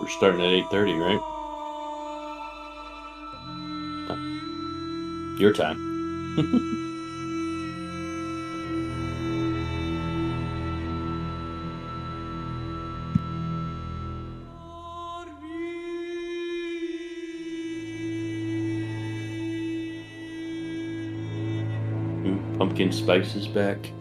We're starting at 8:30, right? Your time. Pumpkin spice is back.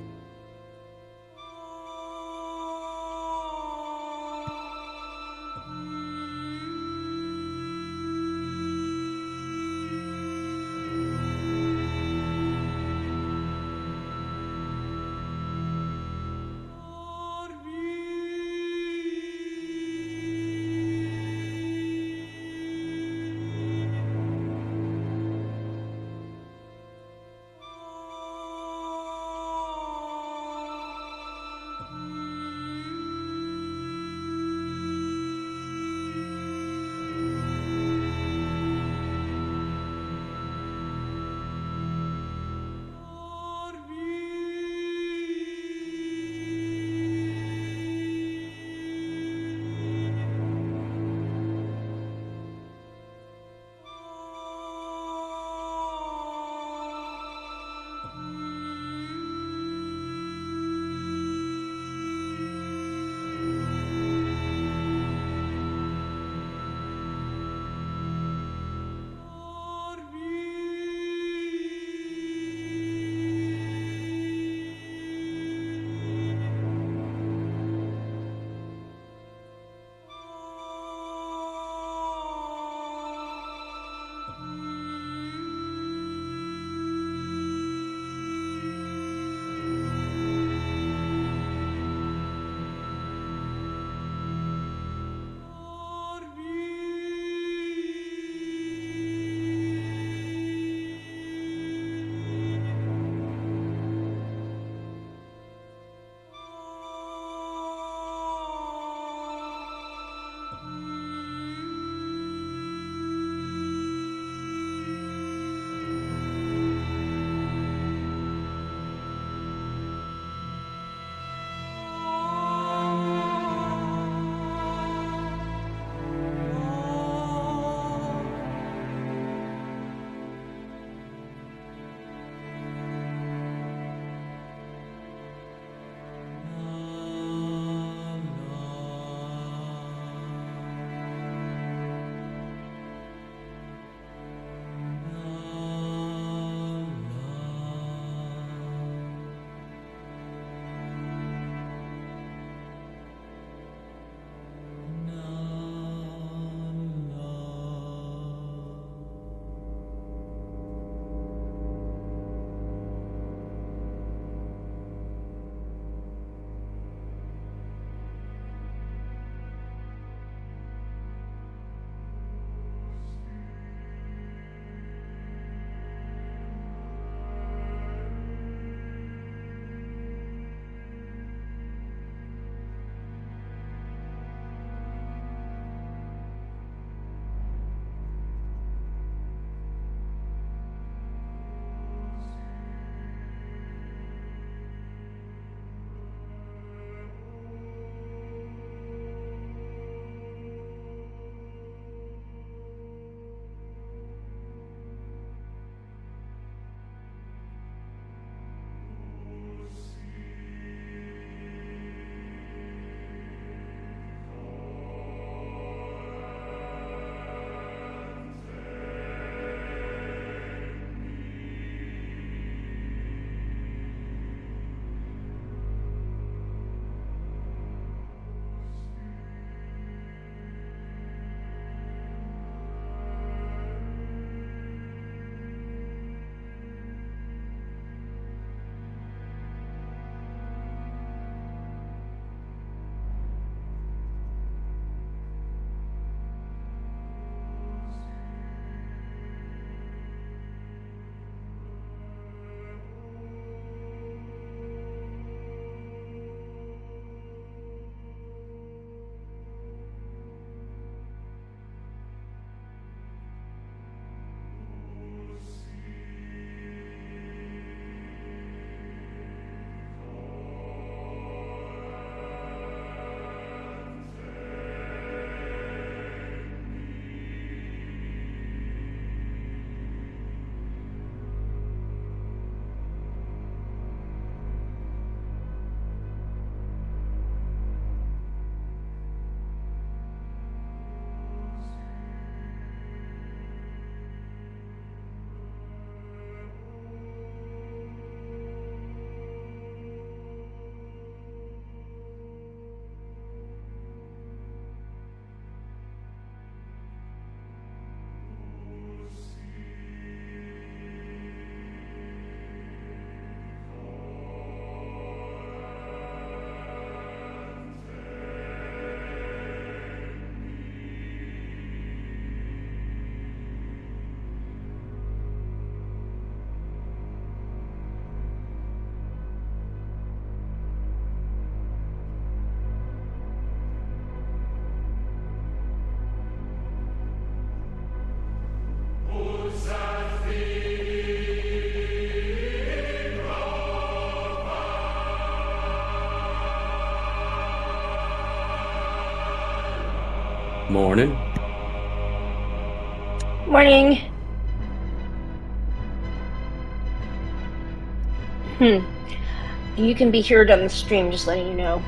Morning. Morning. You can be heard on the stream, just letting you know.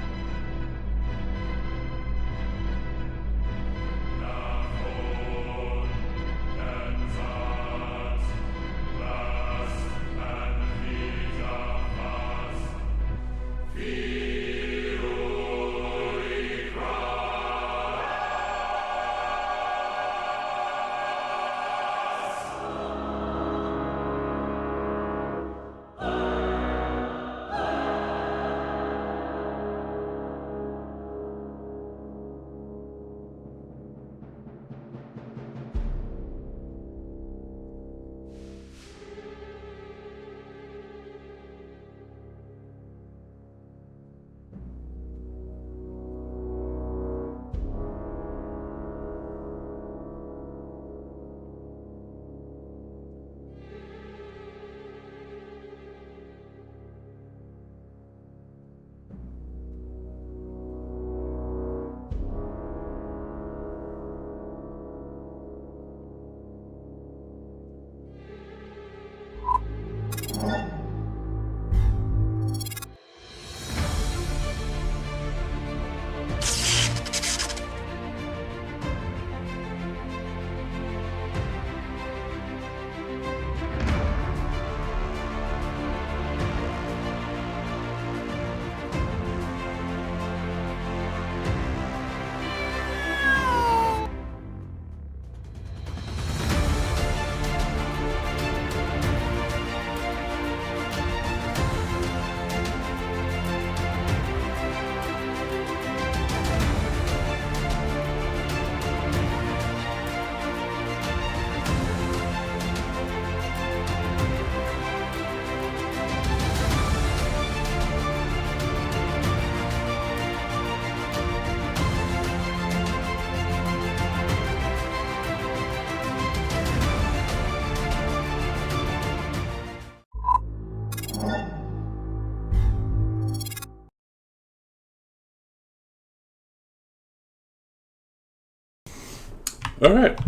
All right.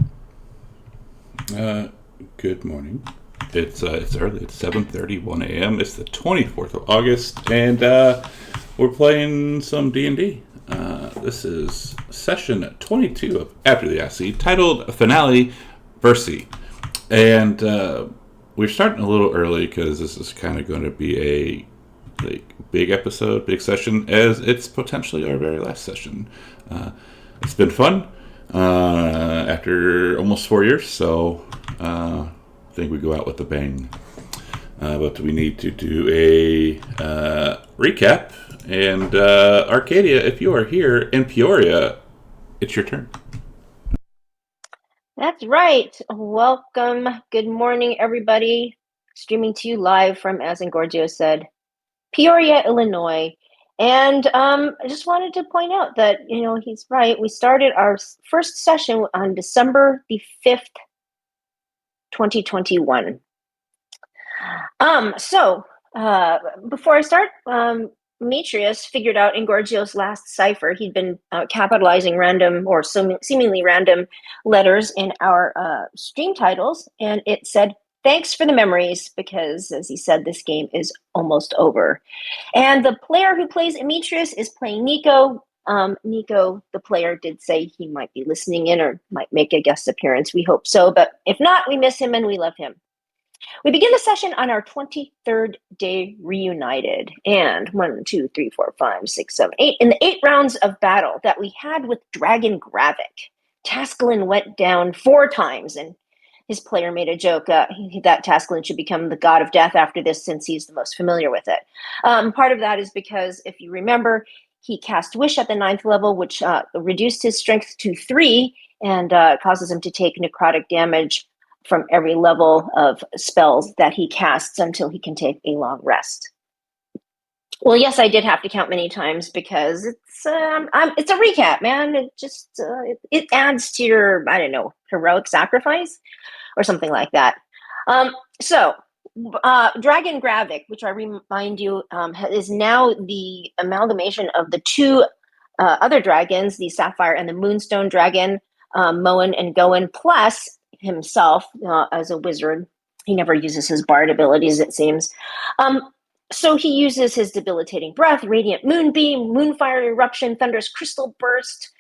Uh, Good morning. It's early. It's 7:31 a.m. It's the 24th of August, and we're playing some D&D. This is session 22 of After the Odyssey, titled Finale Versi. And we're starting a little early because this is kind of going to be a big episode, big session, as it's potentially our very last session. It's been fun after almost 4 years, so I think we go out with a bang. But we need to do a recap. And Arcadia, if you are here in Peoria, it's your turn. That's right. Welcome. Good morning, everybody. Streaming to you live from, as Gorgio said, Peoria, Illinois. And I just wanted to point out that, he's right. We started our first session on December the 5th, 2021. So before I start, Demetrius figured out in Gorgio's last cipher, he'd been capitalizing random or seemingly random letters in our stream titles, and it said, "Thanks for the memories," because, as he said, this game is almost over. And the player who plays Demetrius is playing Nico. Nico, the player, did say he might be listening in or might make a guest appearance. We hope so, but if not, we miss him and we love him. We begin the session on our 23rd day reunited, and 1, 2, 3, 4, 5, 6, 7, 8. In the 8 rounds of battle that we had with Dragon Gravik, Taskelin went down 4 times, and his player made a joke that Taskelin should become the god of death after this, since he's the most familiar with it. Part of that is because, if you remember, he cast Wish at the 9th level, which reduced his strength to 3 and causes him to take necrotic damage from every level of spells that he casts until he can take a long rest. Well, yes, I did have to count many times because it's a recap, man. It just it adds to your, I don't know, heroic sacrifice or something like that. So Dragon Gravik, which I remind you is now the amalgamation of the 2 other dragons, the Sapphire and the Moonstone Dragon, Moen and Goen, plus himself as a wizard. He never uses his bard abilities, it seems. So he uses his debilitating breath, radiant moonbeam, moonfire eruption, thunderous crystal burst,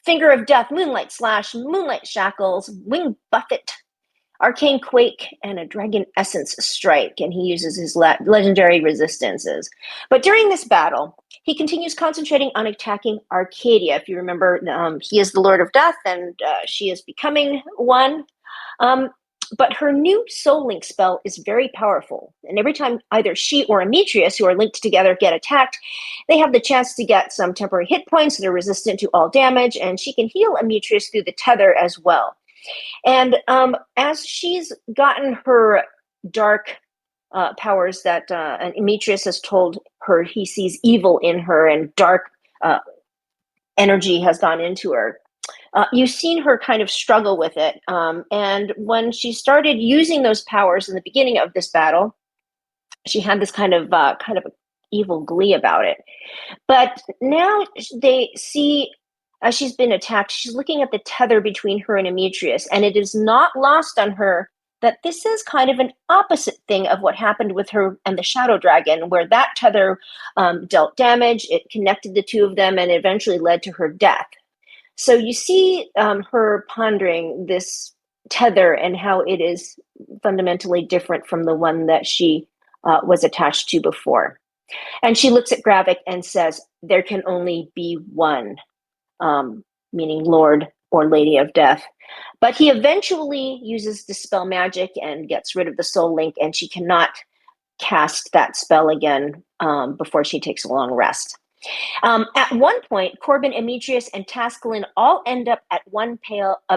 finger of death, moonlight slash, moonlight shackles, wing buffet, arcane quake, and a dragon essence strike. And he uses his legendary resistances. But during this battle, he continues concentrating on attacking Arcadia. If you remember, he is the Lord of Death, and she is becoming one. But her new Soul Link spell is very powerful. And every time either she or Ametreus, who are linked together, get attacked, they have the chance to get some temporary hit points that are resistant to all damage, and she can heal Ametreus through the tether as well. And as she's gotten her dark powers that Ametreus has told her he sees evil in her and dark energy has gone into her, you've seen her kind of struggle with it. And when she started using those powers in the beginning of this battle, she had this kind of evil glee about it. But now they see, as she's been attacked, she's looking at the tether between her and Ametreus, and it is not lost on her that this is kind of an opposite thing of what happened with her and the Shadow Dragon, where that tether dealt damage, it connected the two of them, and eventually led to her death. So you see her pondering this tether and how it is fundamentally different from the one that she was attached to before. And she looks at Gravik and says, there can only be one, meaning Lord or Lady of Death. But he eventually uses Dispel Magic and gets rid of the Soul Link, and she cannot cast that spell again before she takes a long rest. At one point, Corbin, Ametreus, and Tascalin all end up at one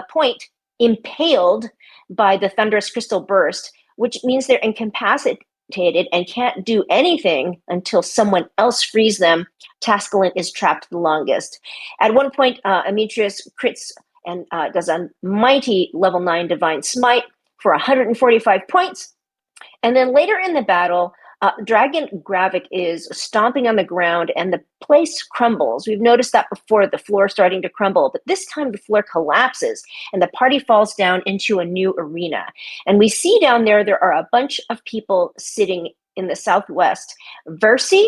point impaled by the thunderous crystal burst, which means they're incapacitated and can't do anything until someone else frees them. Tascalin is trapped the longest. At one point, Ametreus crits and does a mighty level 9 Divine Smite for 145 points. And then later in the battle, Dragon Gravik is stomping on the ground and the place crumbles. We've noticed that before, the floor starting to crumble, but this time the floor collapses and the party falls down into a new arena. And we see down there are a bunch of people sitting in the southwest. Versi,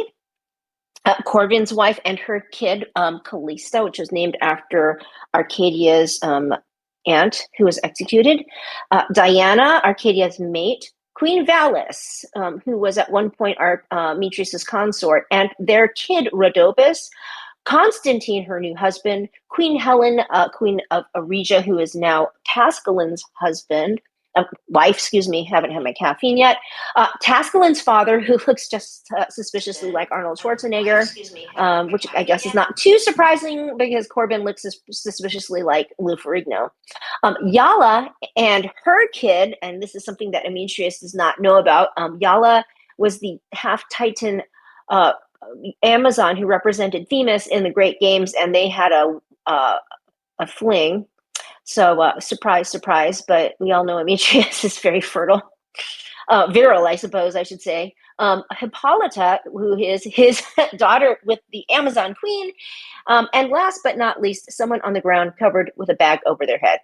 Corbin's wife, and her kid, Callista, which was named after Arcadia's aunt who was executed. Diana, Arcadia's mate. Queen Valis, who was at one point Ametreus' consort, and their kid, Rhodopis, Constantine, her new husband, Queen Helen, Queen of Aregia, who is now Tascalin's wife, haven't had my caffeine yet. Tascalin's father, who looks just suspiciously like Arnold Schwarzenegger, which I guess is not too surprising because Corbin looks suspiciously like Lou Ferrigno. Yala and her kid, and this is something that Ametreus does not know about, Yala was the half-Titan Amazon who represented Themis in the Great Games, and they had a fling. So surprise, surprise, but we all know Ametreus is very fertile. Virile, I suppose I should say. Hippolyta, who is his daughter with the Amazon queen. And last but not least, someone on the ground covered with a bag over their head.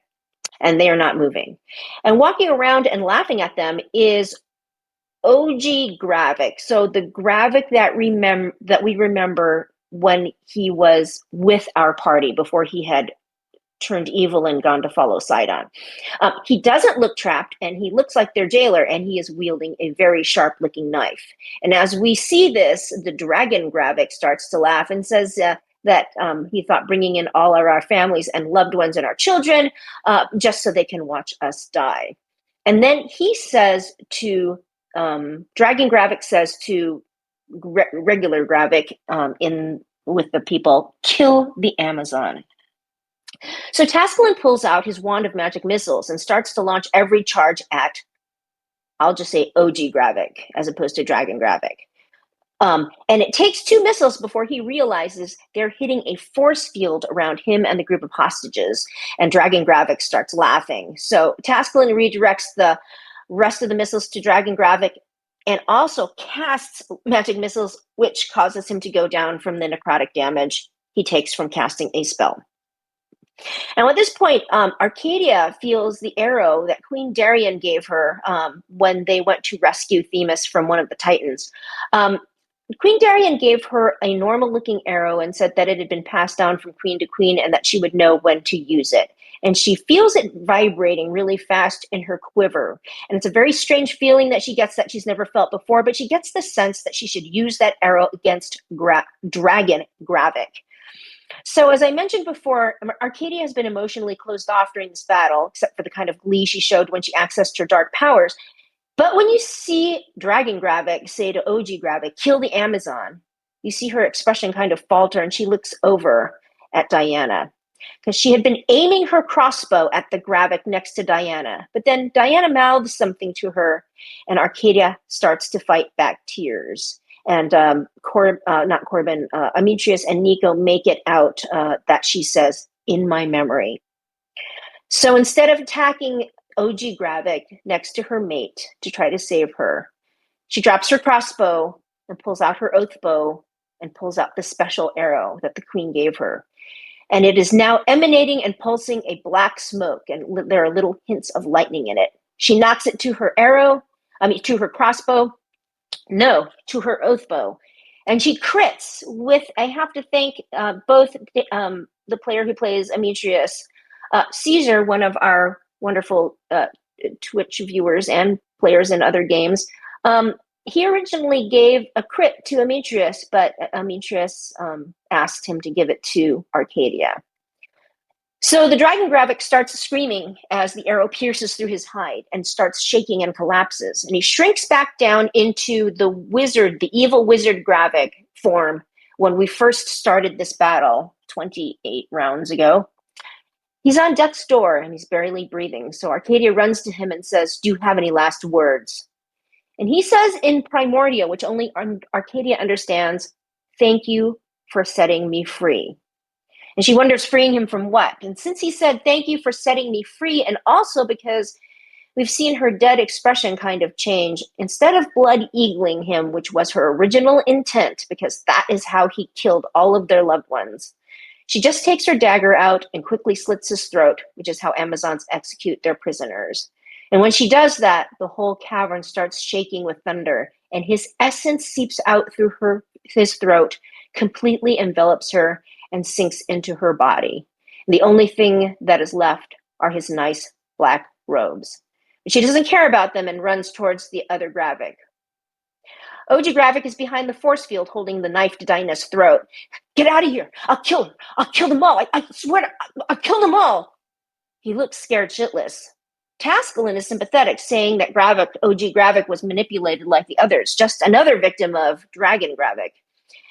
And they are not moving. And walking around and laughing at them is OG Gravik. So the Gravik that we remember when he was with our party before he had turned evil and gone to follow Sidon. He doesn't look trapped, and he looks like their jailer, and he is wielding a very sharp-looking knife. And as we see this, the dragon Gravik starts to laugh and says that he thought bringing in all our families and loved ones and our children just so they can watch us die. And then he says to, Dragon Gravik says to regular Gravik with the people, kill the Amazon. So Tascalin pulls out his wand of magic missiles and starts to launch every charge at, I'll just say OG Gravik, as opposed to Dragon Gravik. And it takes 2 missiles before he realizes they're hitting a force field around him and the group of hostages, and Dragon Gravik starts laughing. So Tascalin redirects the rest of the missiles to Dragon Gravik and also casts magic missiles, which causes him to go down from the necrotic damage he takes from casting a spell. Now, at this point, Arcadia feels the arrow that Queen Darien gave her when they went to rescue Themis from one of the Titans. Queen Darien gave her a normal-looking arrow and said that it had been passed down from queen to queen and that she would know when to use it. And she feels it vibrating really fast in her quiver. And it's a very strange feeling that she gets that she's never felt before, but she gets the sense that she should use that arrow against Dragon Gravik. So as I mentioned before, Arcadia has been emotionally closed off during this battle, except for the kind of glee she showed when she accessed her dark powers. But when you see Dragon Gravik say to OG Gravik, kill the Amazon, you see her expression kind of falter, and she looks over at Diana, because she had been aiming her crossbow at the Gravik next to Diana. But then Diana mouths something to her, and starts to fight back tears. And Amitrius and Nico make it out that she says, in my memory. So instead of attacking OG Gravik next to her mate to try to save her, she drops her crossbow and pulls out her oath bow and pulls out the special arrow that the queen gave her. And it is now emanating and pulsing a black smoke, and there are little hints of lightning in it. She knocks it to her to her crossbow, to her oath bow. And she crits with, I have to thank both the player who plays Amitrius, Caesar, one of our wonderful Twitch viewers and players in other games. He originally gave a crit to Amitrius, but Amitrius asked him to give it to Arcadia. So the Dragon Gravik starts screaming as the arrow pierces through his hide and starts shaking and collapses. And he shrinks back down into the evil wizard Gravik form when we first started this battle 28 rounds ago. He's on death's door and he's barely breathing. So Arcadia runs to him and says, do you have any last words? And he says in Primordia, which only Arcadia understands, thank you for setting me free. And she wonders, freeing him from what? And since he said, thank you for setting me free, and also because we've seen her dead expression kind of change, instead of blood eagling him, which was her original intent, because that is how he killed all of their loved ones, she just takes her dagger out and quickly slits his throat, which is how Amazons execute their prisoners. And when she does that, the whole cavern starts shaking with thunder, and his essence seeps out through his throat, completely envelops her, and sinks into her body. And the only thing that is left are his nice black robes. But she doesn't care about them and runs towards the other Gravik. OG Gravik is behind the force field holding the knife to Diana's throat. Get out of here! I'll kill her! I'll kill them all! I swear I'll kill them all! He looks scared shitless. Tascalin is sympathetic, saying that OG Gravik was manipulated like the others, just another victim of Dragon Gravik.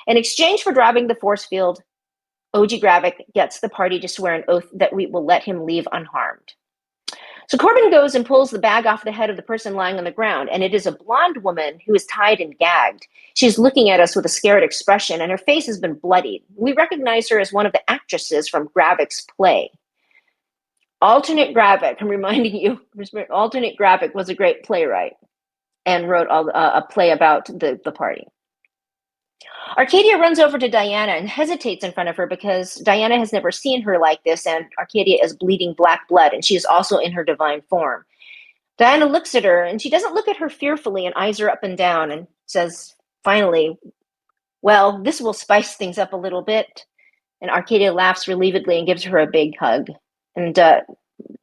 In exchange for dropping the force field, OG Gravik gets the party to swear an oath that we will let him leave unharmed. So Corbin goes and pulls the bag off the head of the person lying on the ground, and it is a blonde woman who is tied and gagged. She's looking at us with a scared expression, and her face has been bloodied. We recognize her as one of the actresses from Gravik's play. Alternate Gravik, I'm reminding you, Alternate Gravik was a great playwright and wrote a play about the party. Arcadia runs over to Diana and hesitates in front of her because Diana has never seen her like this, and Arcadia is bleeding black blood, and she is also in her divine form. Diana looks at her, and she doesn't look at her fearfully and eyes her up and down and says, finally, well, this will spice things up a little bit. And Arcadia laughs relievedly and gives her a big hug. And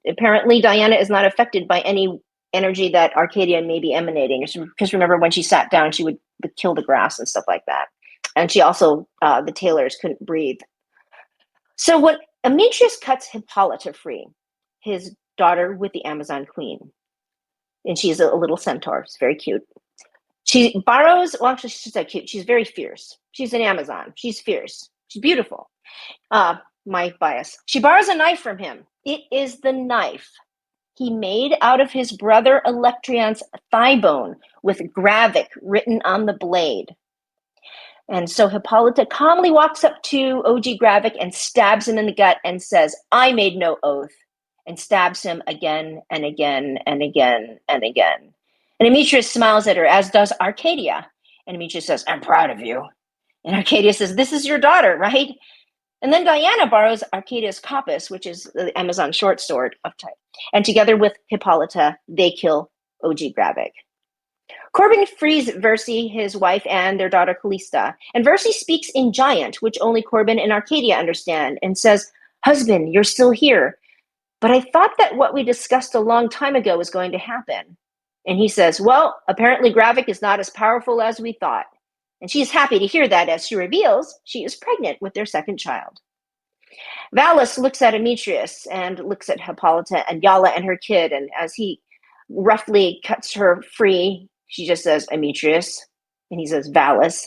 apparently Diana is not affected by any energy that Arcadia may be emanating. Because remember, when she sat down, she would kill the grass and stuff like that. And she also, the tailors couldn't breathe. So when Amitrius cuts Hippolyta free, his daughter with the Amazon queen, and she's a little centaur, it's very cute. She borrows, well, actually, she's not cute. She's very fierce. She's an Amazon. She's fierce. She's beautiful. My bias. She borrows a knife from him. It is the knife he made out of his brother Electrion's thigh bone with Gravik written on the blade. And so Hippolyta calmly walks up to OG Gravik and stabs him in the gut and says, I made no oath, and stabs him again and again and again and again. And Amitrius smiles at her, as does Arcadia. And Amitrius says, I'm proud of you. And Arcadia says, this is your daughter, right? And then Diana borrows Arcadia's coppice, which is the Amazon short sword of type. And together with Hippolyta, they kill OG Gravik. Corbin frees Versi, his wife, and their daughter Callista. And Versi speaks in Giant, which only Corbin and Arcadia understand, and says, "Husband, you're still here. But I thought that what we discussed a long time ago was going to happen." And he says, "Well, apparently Gravik is not as powerful as we thought." And she is happy to hear that as she reveals she is pregnant with their second child. Valis looks at Demetrius and looks at Hippolyta and Yala and her kid, and as he roughly cuts her free, she just says, "Demetrius," and he says, "Valis."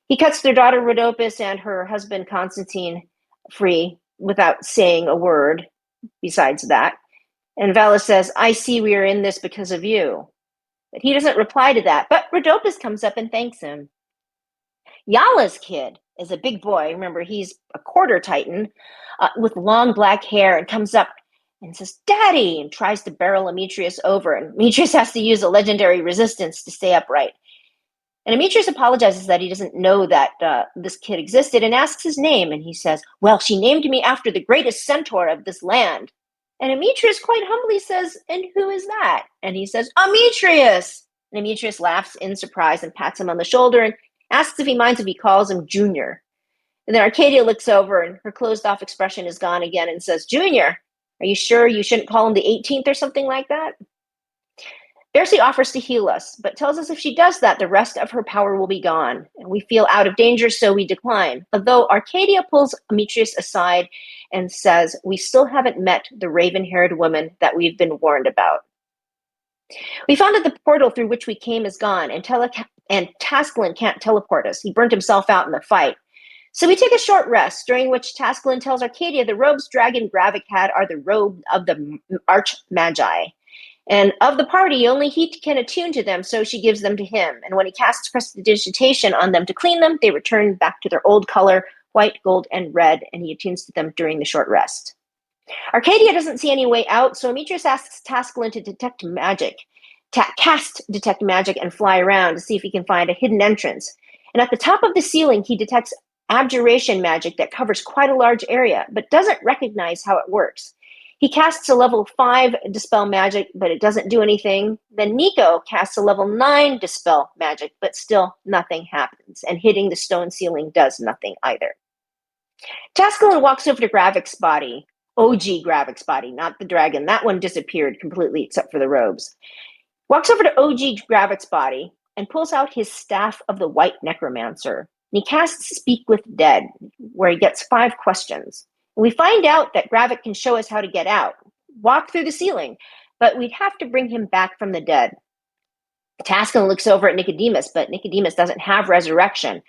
He cuts their daughter Rhodopis and her husband Constantine free without saying a word besides that. And Valis says, "I see we are in this because of you." But he doesn't reply to that, but Rhodopis comes up and thanks him. Yala's kid is a big boy. Remember, he's a quarter Titan with long black hair, and comes up and says, "Daddy," and tries to barrel Demetrius over. And Demetrius has to use a legendary resistance to stay upright. And Demetrius apologizes that he doesn't know that this kid existed and asks his name. And he says, "Well, she named me after the greatest centaur of this land." And Demetrius quite humbly says, "And who is that?" And he says, "Demetrius." And Demetrius laughs in surprise and pats him on the shoulder and asks if he minds if he calls him Junior. And then Arcadia looks over and her closed off expression is gone again and says, "Junior, are you sure you shouldn't call him the 18th or something like that?" Darcy offers to heal us, but tells us if she does that, the rest of her power will be gone. And we feel out of danger, so we decline. Although Arcadia pulls Demetrius aside and says, "We still haven't met the raven-haired woman that we've been warned about." We found that the portal through which we came is gone, and Tasklin can't teleport us. He burnt himself out in the fight. So we take a short rest, during which Tasklin tells Arcadia the robes Dragon Gravik had are the robe of the Arch-Magi. And of the party, only he can attune to them, so she gives them to him. And when he casts prestidigitation on them to clean them, they return back to their old color, white, gold, and red, and he attunes to them during the short rest. Arcadia doesn't see any way out, so Demetrius asks Tasklin to cast detect magic and fly around to see if he can find a hidden entrance. And at the top of the ceiling, he detects abjuration magic that covers quite a large area, but doesn't recognize how it works. He casts a level 5 Dispel magic, but it doesn't do anything. Then Nico casts a level 9 Dispel magic, but still nothing happens. And hitting the stone ceiling does nothing either. Tasklin walks over to Gravik's body, OG Gravik's body, not the dragon. That one disappeared completely except for the robes. Walks over to OG Gravik's body and pulls out his Staff of the White Necromancer. And he casts Speak with Dead, where he gets 5 questions. And we find out that Gravik can show us how to get out, walk through the ceiling, but we'd have to bring him back from the dead. Tasklin looks over at Nicodemus, but Nicodemus doesn't have resurrection.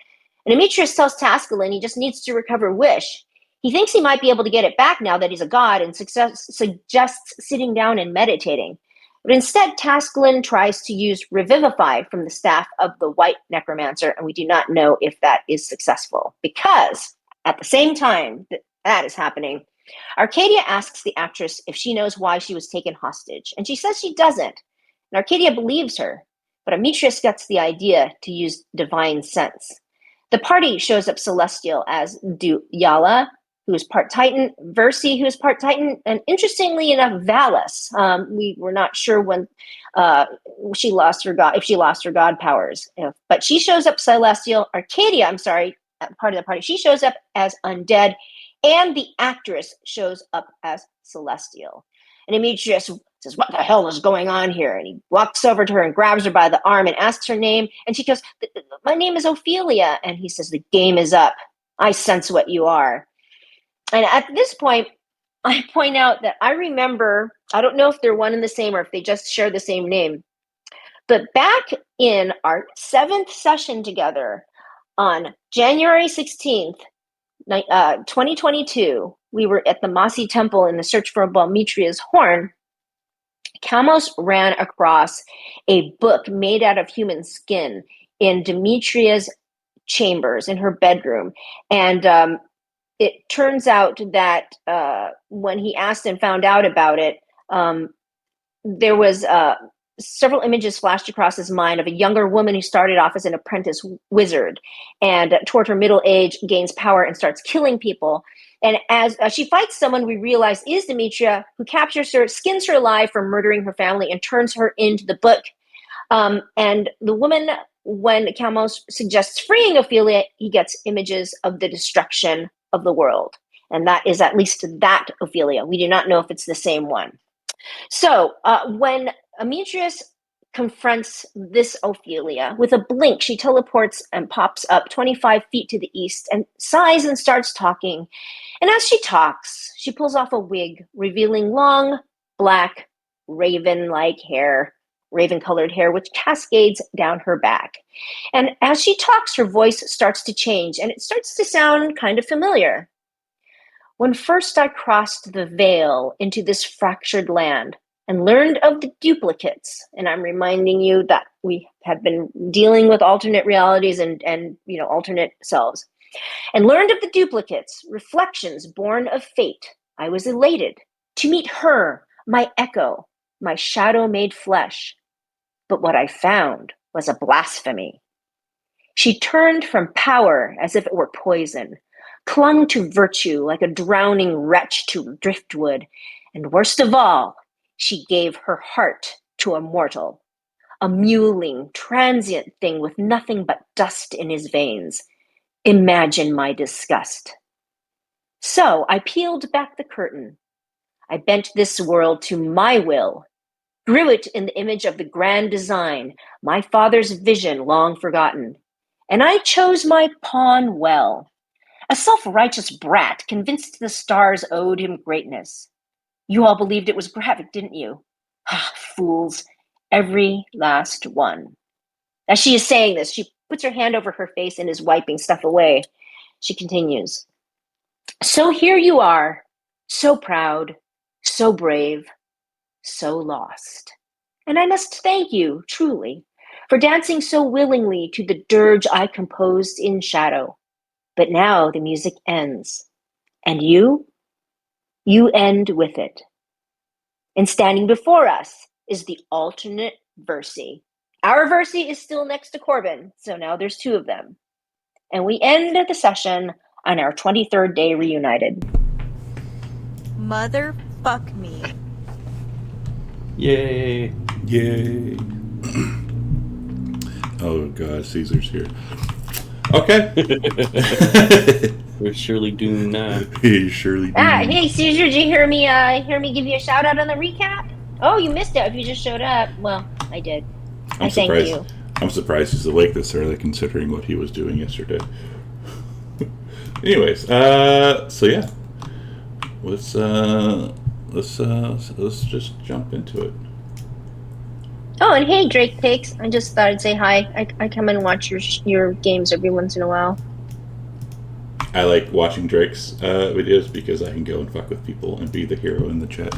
And Demetrius tells Tasklin he just needs to recover Wish. He thinks he might be able to get it back now that he's a god, and suggests sitting down and meditating. But instead, Tasklin tries to use Revivify from the Staff of the White Necromancer, and we do not know if that is successful. Because at the same time that is happening, Arcadia asks the actress if she knows why she was taken hostage, and she says she doesn't. And Arcadia believes her, but Demetrius gets the idea to use divine sense. The party shows up celestial, as do Yala, who is part Titan, Versi, who is part Titan, and interestingly enough, Valis. We were not sure when if she lost her god powers, but she shows up celestial. Arcadia, part of the party, she shows up as undead, and the actress shows up as celestial. And Demetrius says, "What the hell is going on here?" And he walks over to her and grabs her by the arm and asks her name. And she goes, "My name is Ophelia." And he says, "The game is up. I sense what you are." And at this point, I point out that I remember, I don't know if they're one and the same or if they just share the same name, but back in our 7th session together on January 16th, 2022, we were at the Mossy Temple in the search for Balmetria's horn. Kamos ran across a book made out of human skin in Demetria's chambers in her bedroom. And it turns out that when he asked and found out about it, there was several images flashed across his mind of a younger woman who started off as an apprentice wizard and toward her middle age gains power and starts killing people. And as she fights someone we realize is Demetria, who captures her, skins her alive for murdering her family, and turns her into the book. And the woman, when Calmos suggests freeing Ophelia, he gets images of the destruction of the world. And that is at least that Ophelia. We do not know if it's the same one. So when Demetrius confronts this Ophelia, with a blink, she teleports and pops up 25 feet to the east and sighs and starts talking. And as she talks, she pulls off a wig, revealing long, black, raven-like hair, raven-colored hair, which cascades down her back. And as she talks, her voice starts to change, and it starts to sound kind of familiar. When first I crossed the veil into this fractured land and learned of the duplicates, and I'm reminding you that we have been dealing with alternate realities and alternate selves, and learned of the duplicates, reflections born of fate, I was elated to meet her, my echo, my shadow made flesh. But what I found was a blasphemy. She turned from power as if it were poison, clung to virtue like a drowning wretch to driftwood, and worst of all, she gave her heart to a mortal, a mewling, transient thing with nothing but dust in his veins. Imagine my disgust. So I peeled back the curtain. I bent this world to my will, grew it in the image of the grand design, my father's vision long forgotten. And I chose my pawn well. A self-righteous brat convinced the stars owed him greatness. You all believed it was graphic, didn't you? Ah, fools, every last one. As she is saying this, she puts her hand over her face and is wiping stuff away. She continues, so here you are, so proud, so brave, so lost. And I must thank you, truly, for dancing so willingly to the dirge I composed in shadow. But now the music ends, and you end with it. And standing before us is the alternate Versi. Our Versi is still next to Corbin, so now there's two of them. And we end the session on our 23rd day reunited. Motherfuck me. Yay. Yay. Oh, God, Caesar's here. Okay. We're surely doomed now. He surely did. Hey, Caesar, did you hear me give you a shout out on the recap? Oh, you missed it if you just showed up. Well, I did. I thank you. I'm surprised he's awake this early considering what he was doing yesterday. Anyways, so yeah. Let's just jump into it. Oh, and hey, Drake Pigs. I just thought I'd say hi. I come and watch your games every once in a while. I like watching Drake's videos because I can go and fuck with people and be the hero in the chat.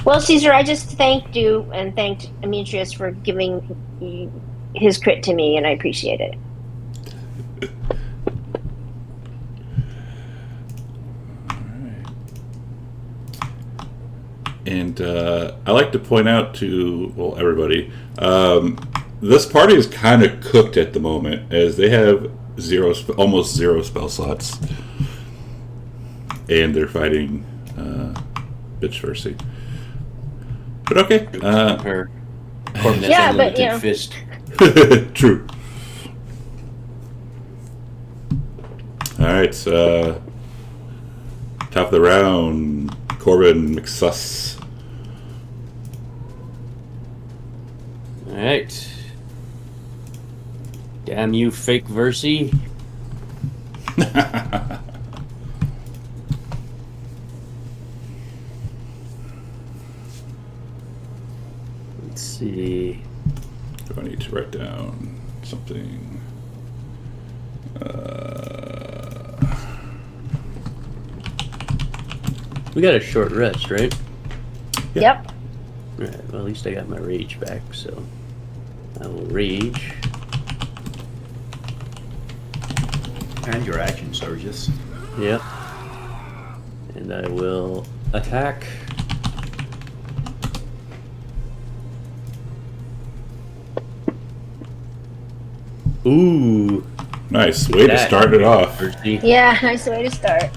Well, Caesar, I just thanked you and thanked Demetrius for giving his crit to me, and I appreciate it. And I like to point out to, well, everybody, this party is kind of cooked at the moment, as they have almost zero spell slots. And they're fighting Bitch Versi. But okay. Her. Corbin has Yeah, a but, limited fist. True. Alright, top of the round, Corbin McSuss. Alright. Damn you, fake Versi. Let's see. Do I need to write down something? We got a short rest, right? Yeah. Yep. Alright, well, at least I got my rage back, so I will rage. And your action surges. Yep. And I will attack. Ooh. Nice way to start it off. Yeah, nice way to start.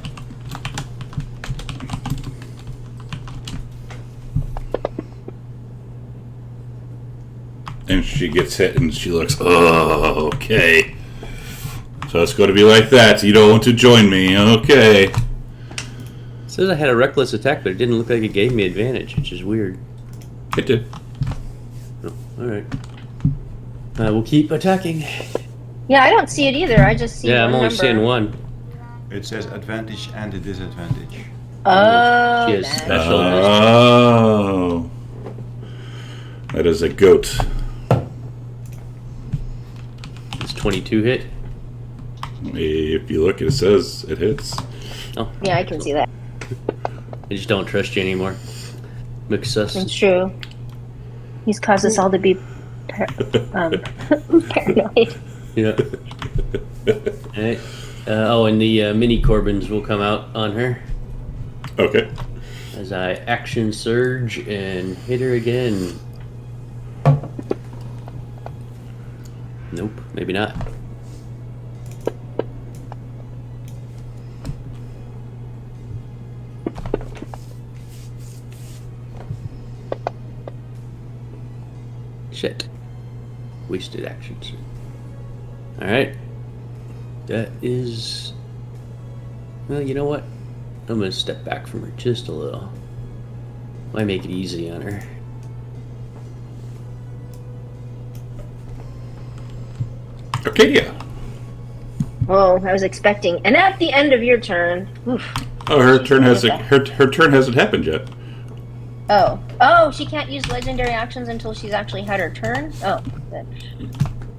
And she gets hit and she looks, oh, okay. So it's going to be like that. You don't want to join me. Okay. It says I had a reckless attack, but it didn't look like it gave me advantage, which is weird. It did. Oh, alright. I will keep attacking. Yeah, I don't see it either. I just see Yeah, I'm one only number. seeing one. It says advantage and a disadvantage. Oh, She has nice. special. Oh. That is a goat. It's 22 hit. If you look, it says it hits. Oh, Yeah, I can see that. I just don't trust you anymore. Mix It's us. true. He's caused us all to be paranoid. Yeah. Alright. Oh, and the mini Corbins will come out on her Okay. as I action surge and hit her again. Nope, maybe not. Shit. Wasted actions. Alright. That is... Well, you know what? I'm gonna step back from her just a little. Might make it easy on her. Arcadia. Oh, I was expecting. And at the end of your turn, oof. Oh, her turn hasn't. Her turn hasn't happened yet. Oh, she can't use legendary actions until she's actually had her turn. Oh, good.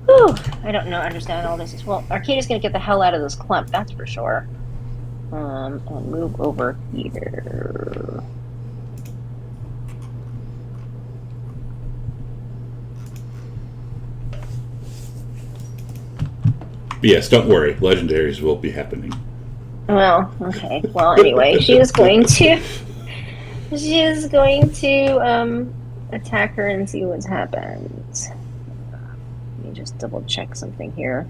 Whew, I don't know. Understand all this. Well, Arcadia's gonna get the hell out of this clump. That's for sure. And move over here. Yes, don't worry. Legendaries will be happening. Well, okay. Well, anyway, she is going to attack her and see what's happened. Let me just double check something here.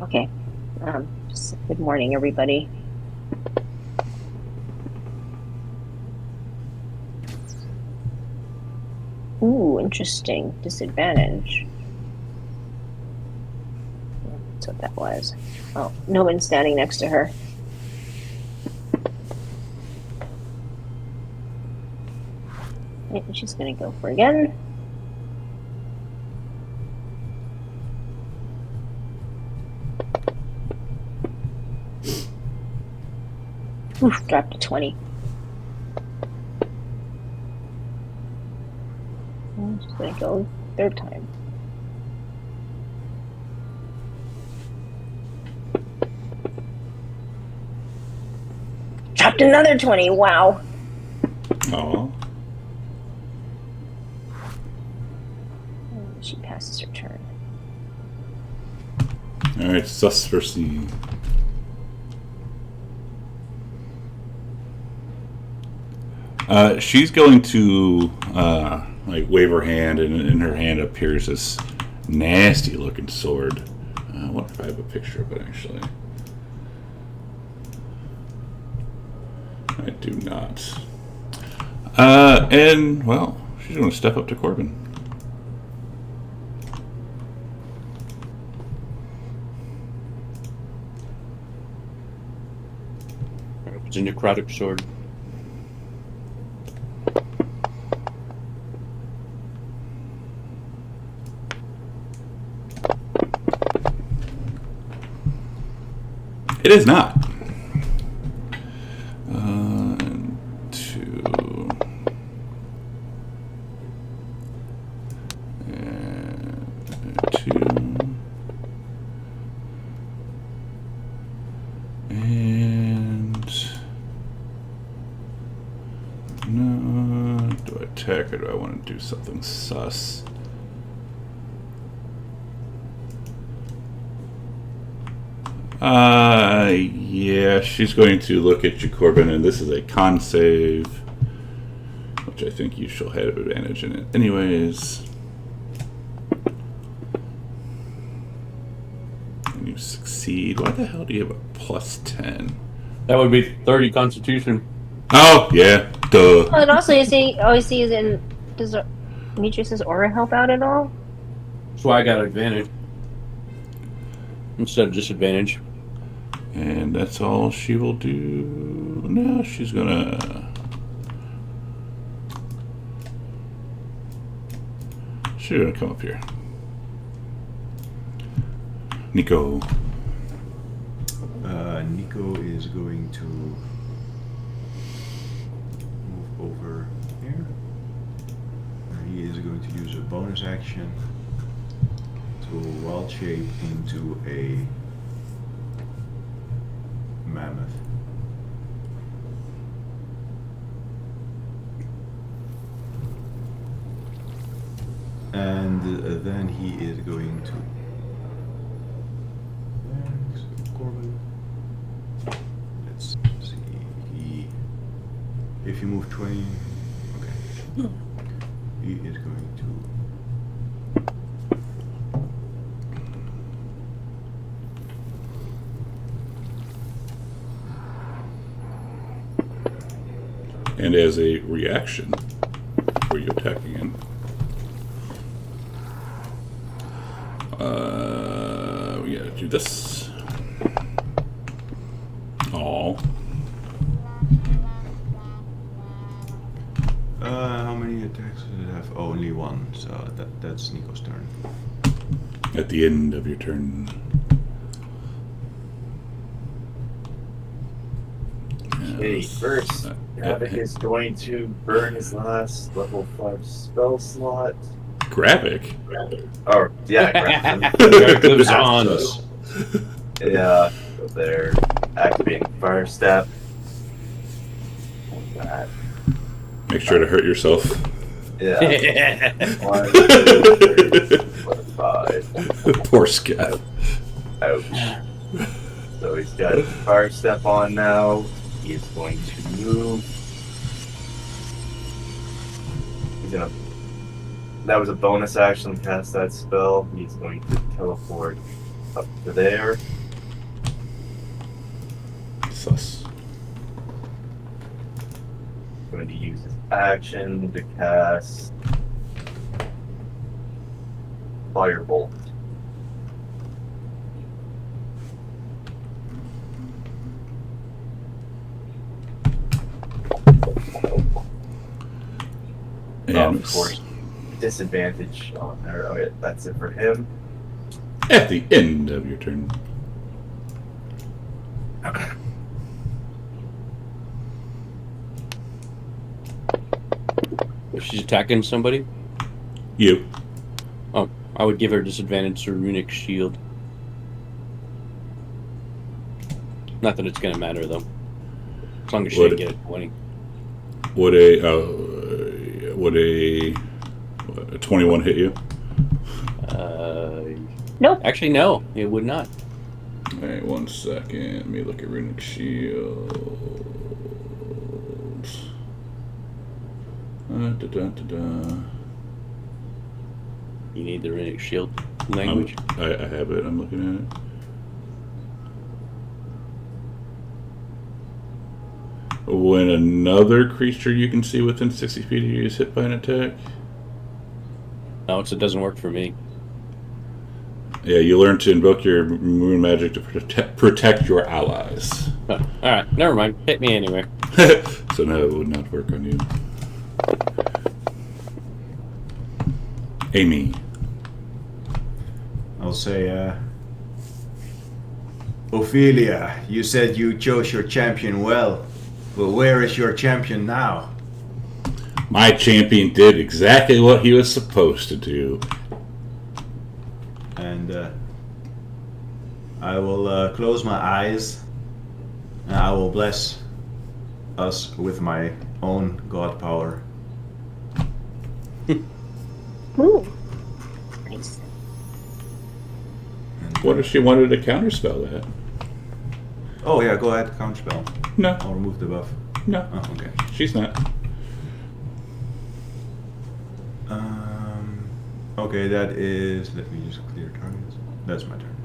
Okay. Just good morning, everybody. Ooh, interesting. Disadvantage. That's what that was. Oh, no one's standing next to her. And she's gonna go for again. Oof, dropped to 20. I'm just gonna go third time. Dropped another 20. Wow. Oh. She passes her turn. All right, sus versus. She's going to like wave her hand, and in her hand appears this nasty-looking sword. I wonder if I have a picture of it actually. I do not. And well, she's going to step up to Corbin. It's a necrotic sword. It is not. Two. Two. And no. Do I attack or do I want to do something sus? Yeah, she's going to look at you, Corbin, and this is a con save, which I think you shall have advantage in it. Anyways. And you succeed. Why the hell do you have a plus 10? That would be 30 Constitution. Oh, yeah. Duh. Well, and also you see, is in does Demetrius's aura help out at all? That's why I got advantage instead of disadvantage. And that's all she will do. No, she's gonna... She's gonna come up here. Nico. Nico is going to move over here. He is going to use a bonus action to wild shape into a mammoth. And then he is going to. Corbin. Let's see. If you move 20, okay. He is going to. And as a reaction, for you attacking him, we gotta do this. Oh. How many attacks does it have? Oh, only one, so that's Nico's turn. At the end of your turn. Okay, first, Havoc is going to burn his last level 5 spell slot. Gravik? Oh, yeah, grab It lives on. Yeah, so they're activating Fire Step. That. Make sure to hurt yourself. Yeah. 1, 2, 3, 4, 5. Poor Scat. Ouch. So he's got Fire Step on now. He is going to move. He's gonna. That was a bonus action to cast that spell. He's going to teleport up to there. Sus. Going to use his action to cast Firebolt. And Of course, disadvantage on her. Okay, that's it for him. at the end of your turn. If she's attacking somebody, You. oh, I would give her disadvantage to Runic Shield. Not that it's gonna matter though, as long as she Would- didn't get a 20. Would a 21 hit you? Nope. Actually, no, it would not. Alright, 1 second. Let me look at Runic Shield. You need the Runic Shield language. I have it. I'm looking at it. When another creature you can see within 60 feet of you is hit by an attack. No, it doesn't work for me. Yeah, you learn to invoke your moon magic to protect your allies. Oh, all right, never mind. Hit me anyway. So no, it would not work on you. Amy. I'll say, Ophelia, you said you chose your champion well, but where is your champion now? My champion did exactly what he was supposed to do. And I will close my eyes and I will bless us with my own god power. Ooh. Nice. And, What if she wanted to counterspell that? Oh yeah, go ahead. Counterspell. No, I'll remove the buff. no, Oh, okay. she's not. Okay, that is. Let me just clear targets. That's my turn.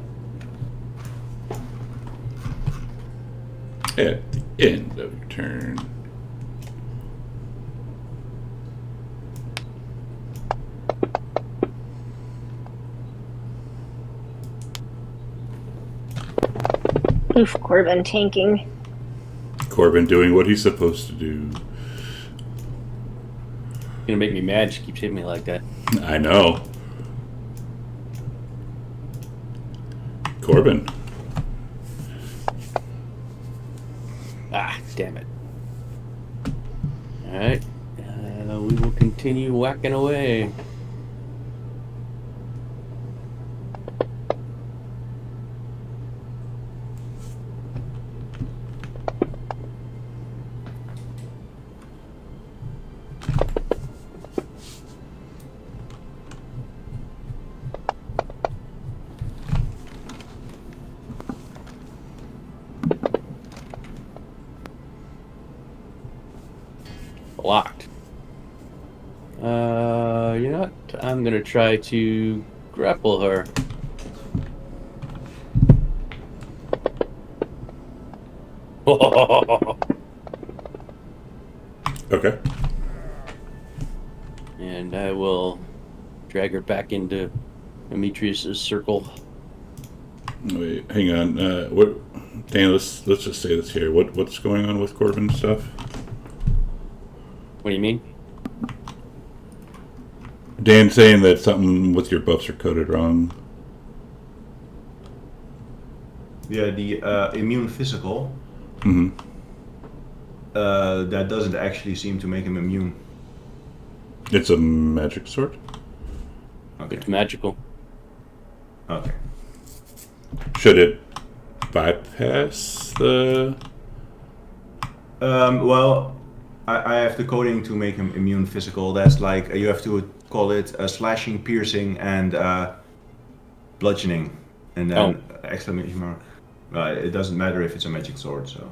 At the end of your turn. Oof, Corbin tanking. Corbin doing what he's supposed to do. Gonna make me mad. She keeps hitting me like that. I know. Corbin. Ah, damn it. Alright. We will continue whacking away. Blocked. You know what? I'm gonna try to grapple her. Okay. And I will drag her back into Demetrius's circle. Wait, hang on. What? Dan, let's just say this here. What's going on with Corbin stuff? What do you mean? Dan saying that something with your buffs are coded wrong. Yeah, the immune physical. Mm-hmm. That doesn't actually seem to make him immune. It's a magic sword. Okay. It's magical. Okay. Should it bypass the? Well, I have the coding to make him immune physical. That's like you have to call it slashing, piercing, and bludgeoning, and then exclamation mark. It doesn't matter if it's a magic sword. So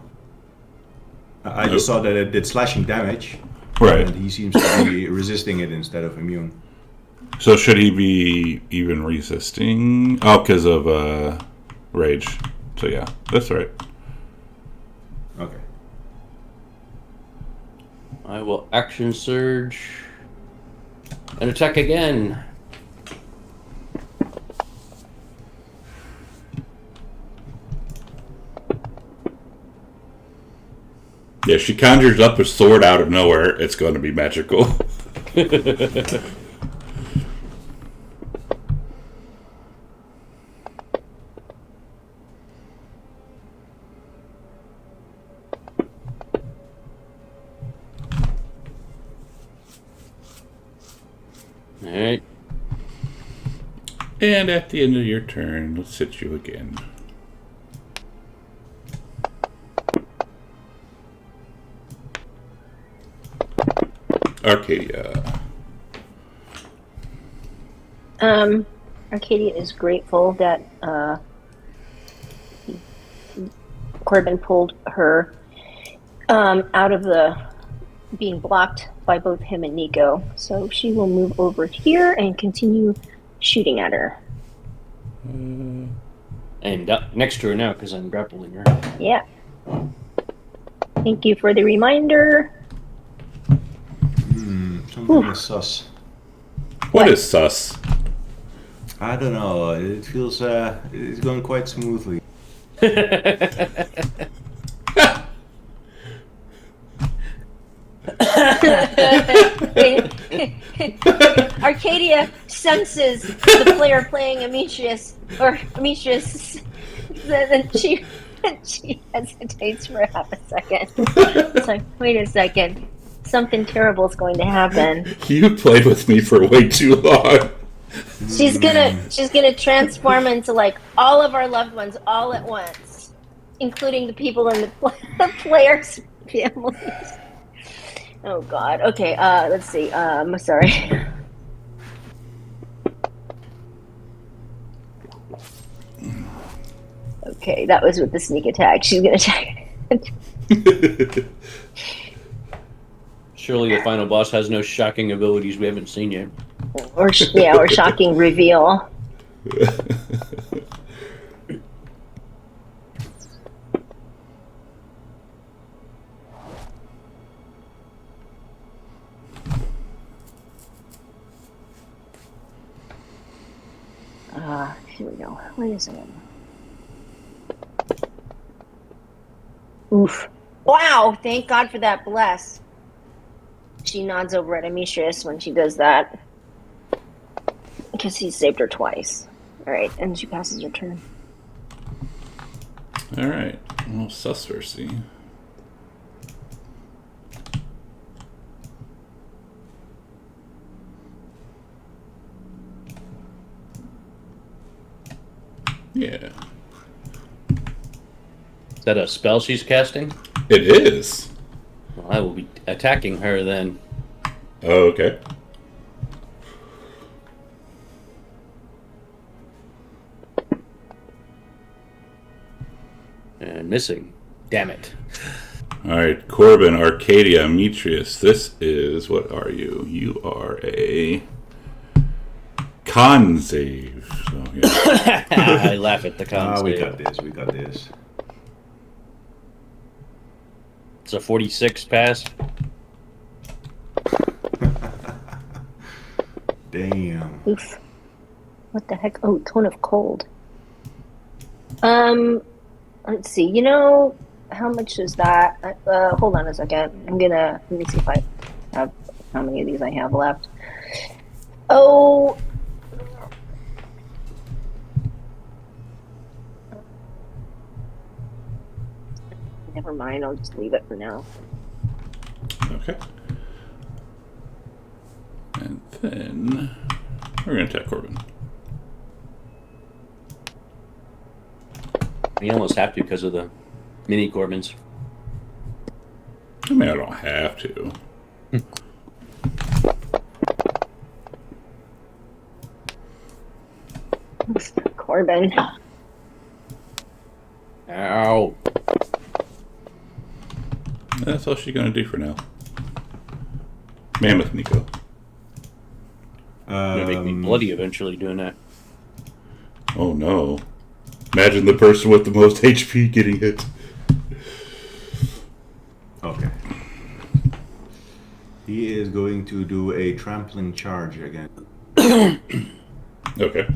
I just saw that it did slashing damage, Right. and he seems to be resisting it instead of immune. So should he be even resisting? Oh, because of rage. So yeah, that's right. Okay. I will action surge and attack again. Yeah, she conjures up a sword out of nowhere. It's going to be magical. Alright. And at the end of your turn, let's hit you again. Arcadia. Arcadia is grateful that Corbin pulled her out of the being blocked by both him and Nico. So she will move over here and continue shooting at her. And next to her now because I'm grappling her. Yeah. Thank you for the reminder. Something is sus. What is sus? I don't know. It feels it's going quite smoothly. Arcadia senses the player playing Demetrius, then she hesitates for half a second. It's like, wait a second, something terrible is going to happen. You played with me for way too long. She's gonna transform into like all of our loved ones all at once, including the people in the players' families. Oh God. Okay. Let's see. Sorry. Okay, that was with the sneak attack. She's gonna attack. Surely the final boss has no shocking abilities we haven't seen yet. Or shocking reveal. Here we go. Wait a second. Oof. Wow, thank God for that bless. She nods over at Amitrius when she does that. Because he saved her twice. Alright, and she passes her turn. Alright. Well, Susvercy. Yeah. Is that a spell she's casting? It is. Well, I will be attacking her then. Oh, okay. And missing. Damn it. Alright, Corbin, Arcadia, Amitrius. This is, what are you? You are a con save. So, yeah. I laugh at the con We save. got this. We got this. It's a 46 pass. Damn. Oof. What the heck? Oh, Tone of Cold. Let's see. You know, how much is that? Hold on a second. Let me see if I have, how many of these I have left. Oh. Never mind. I'll just leave it for now. Okay. And then we're going to attack Corbin. You almost have to because of the mini Corbins. I mean, I don't have to. Corbin. Ow. That's all she's going to do for now. Mammoth Nico. Gonna make me bloody eventually doing that. Oh no. Imagine the person with the most HP getting hit. Okay. He is going to do a trampling charge again. Okay.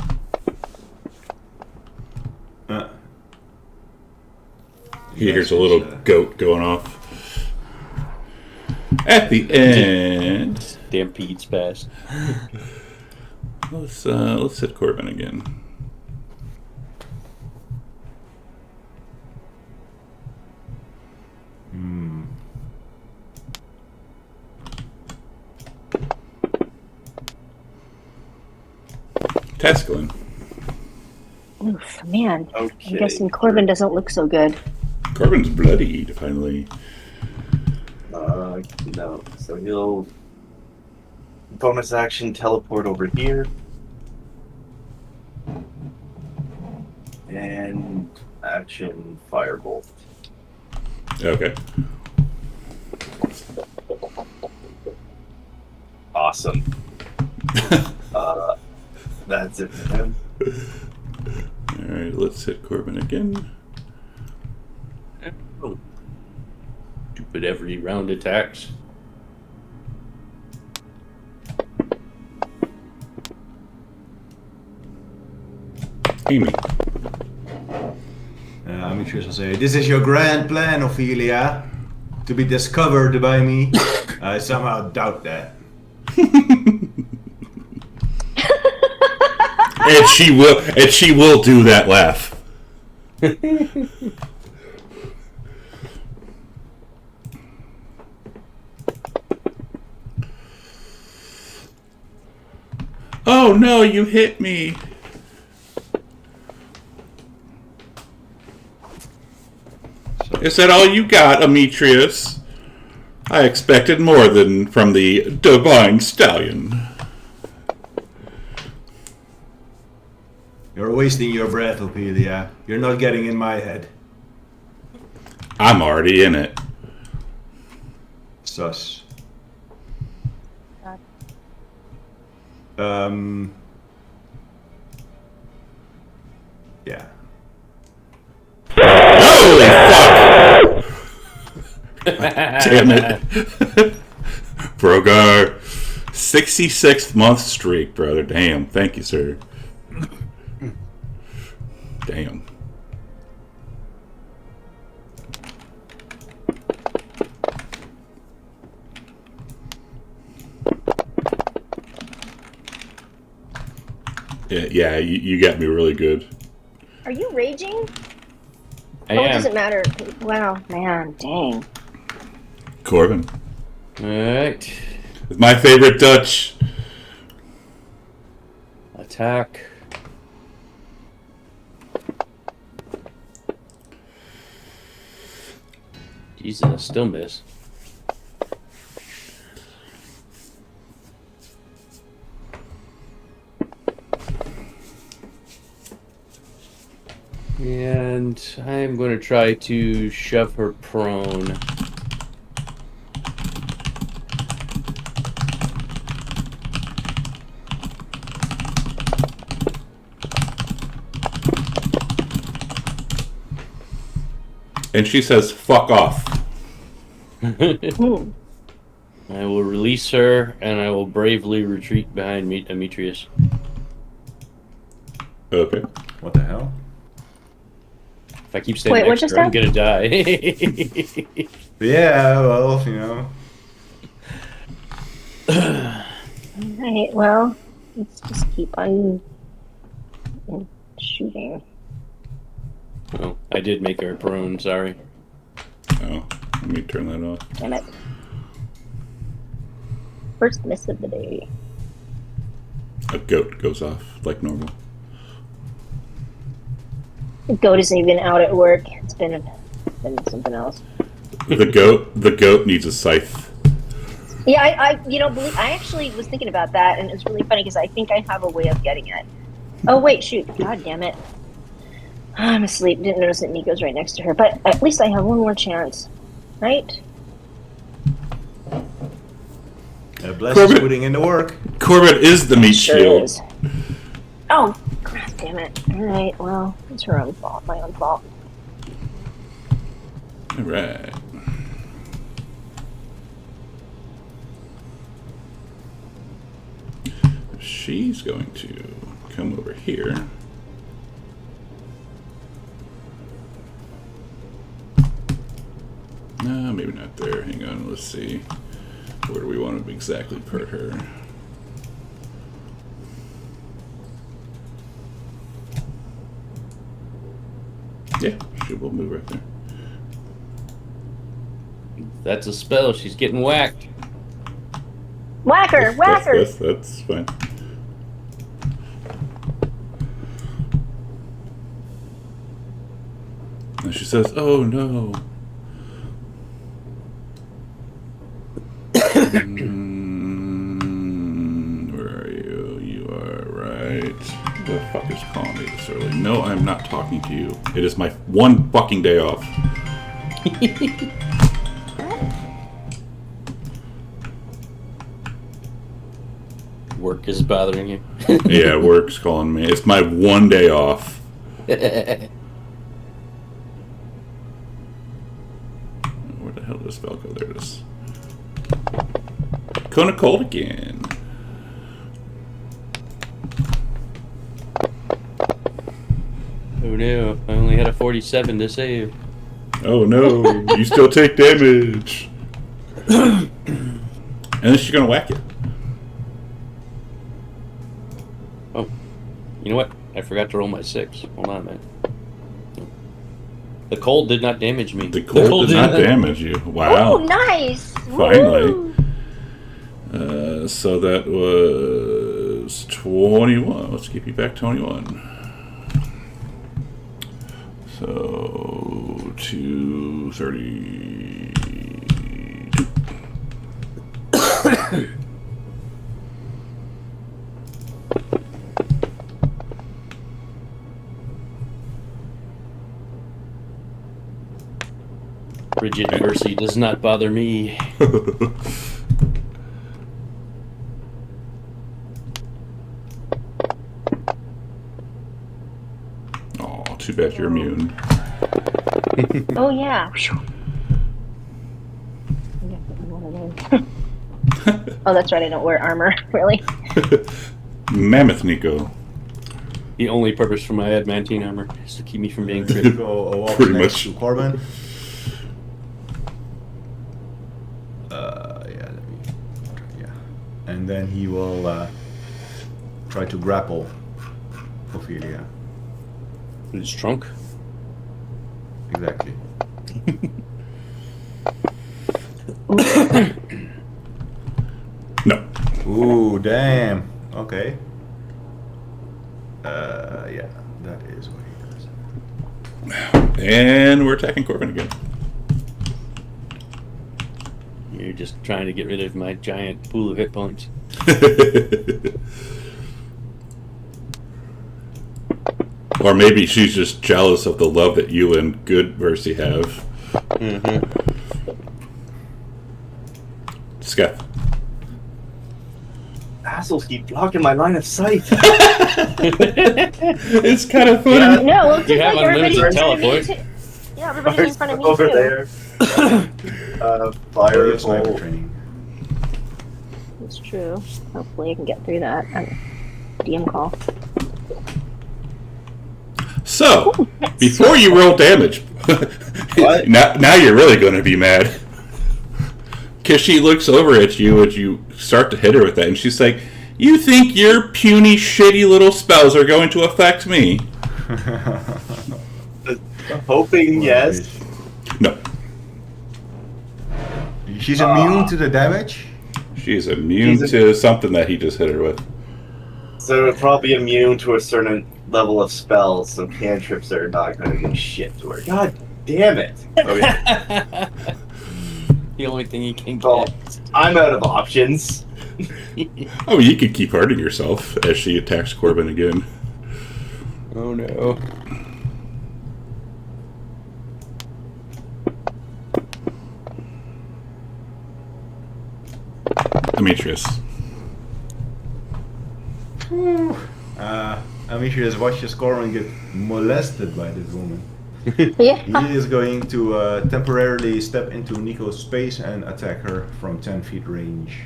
He hears a little goat going off. At the end, Stampede's fast. let's hit Corbin again. Tascalin. Oof, man. Okay. I'm guessing Corbin doesn't look so good. Corbin's bloodied, finally. No. So he'll bonus action teleport over here. And action firebolt. Okay. Awesome. That's it for him. Alright, let's hit Corbin again. Oh. Stupid every round attacks. Amy. Amitrius will say, "This is your grand plan, Ophelia, to be discovered by me." I somehow doubt that. And she will do that laugh. Oh no, you hit me. Is that all you got, Amitrius? I expected more than from the divine stallion. You're wasting your breath, Ophelia. You're not getting in my head. I'm already in it. Sus. God. Yeah. Holy fuck! Damn it. Brogar. 66th month streak, brother. Damn. Thank you, sir. Damn. Yeah, you got me really good. Are you raging? I It am. doesn't matter. Wow, man, dang. Corbin. Alright. It's my favorite Dutch. Attack. Jesus, I still miss. And I'm going to try to shove her prone. And she says, fuck off. Hmm. I will release her, and I will bravely retreat behind Demetrius. Okay. What the hell? If I keep standing Wait, what next to just her, I'm gonna die. Yeah, well, you know. Alright, well, let's just keep on shooting. Oh, I did make her prone, sorry. Oh, let me turn that off. Damn it. First miss of the day. A goat goes off like normal. The goat isn't even out at work. It's been something else. The goat needs a scythe. Yeah, I actually was thinking about that, and it's really funny because I think I have a way of getting it. Oh wait, shoot! God damn it! I'm asleep. Didn't notice that Nico's right next to her, but at least I have one more chance, right? Bless Corbett. is putting in the work. Corbett is the meat Sure shield. is. Oh, God damn it! All right, well, it's her own fault. My own fault. All right. She's going to come over here. No, maybe not there. Hang on, let's see. Where do we want to exactly put her? Yeah, she will move right there. That's a spell. She's getting whacked. Whacker! Whacker! That's fine. And she says, "Oh no." Where are you? You are right. The fuck is calling me this early? No, I'm not talking to you. It is my one fucking day off. Work is bothering you. Yeah, work's calling me. It's my one day off. Where the hell did this spell go? There it is. Kona Cold again. Oh no, I only had a 47 to save. Oh no, you still take damage. And then she's gonna whack you. Oh, you know what? I forgot to roll my 6. Hold on, man. The cold did not damage me. The cold did not damage you. Wow. Oh, nice! Finally. Woo! So that was 21. Let's keep you back 21. So 232. Rigid Versi does not bother me. Oh, too bad you're immune. Oh yeah. Oh, that's right. I don't wear armor, really. Mammoth Nico. The only purpose for my adamantine armor is to keep me from being crit. Nico walks Pretty next much. to Corbin. Yeah. And then he will try to grapple Ophelia. In his trunk. Exactly. No. Ooh, damn. Okay. Yeah, that is what he does. And we're attacking Corbin again. You're just trying to get rid of my giant pool of hit points. Or maybe she's just jealous of the love that you and Good Mercy have. Mm-hmm. Skeff. Assholes keep blocking my line of sight. It's kind of funny. No, well, You have everybody's unlimited in front of me teleport. too. Yeah, everybody's in front of me over too. there. Fire Fire sniper bolt. training. It's true. Hopefully I can get through that. DM call. So, before you roll damage, What? now you're really going to be mad. Because she looks over at you as you start to hit her with that, and she's like, "You think your puny, shitty little spells are going to affect me?" Hoping yes. No. She's immune to the damage? She's immune She's to something that he just hit her with. So we're probably immune to a certain level of spells, so cantrips are not going to do shit to her. God damn it. Okay. The only thing you can Well, get. I'm out of options. Oh, you could keep hurting yourself as she attacks Corbin again. Oh no. Demetrius. Amicia watches Corbin get molested by this woman. Yeah. He is going to temporarily step into Nico's space and attack her from 10 feet range.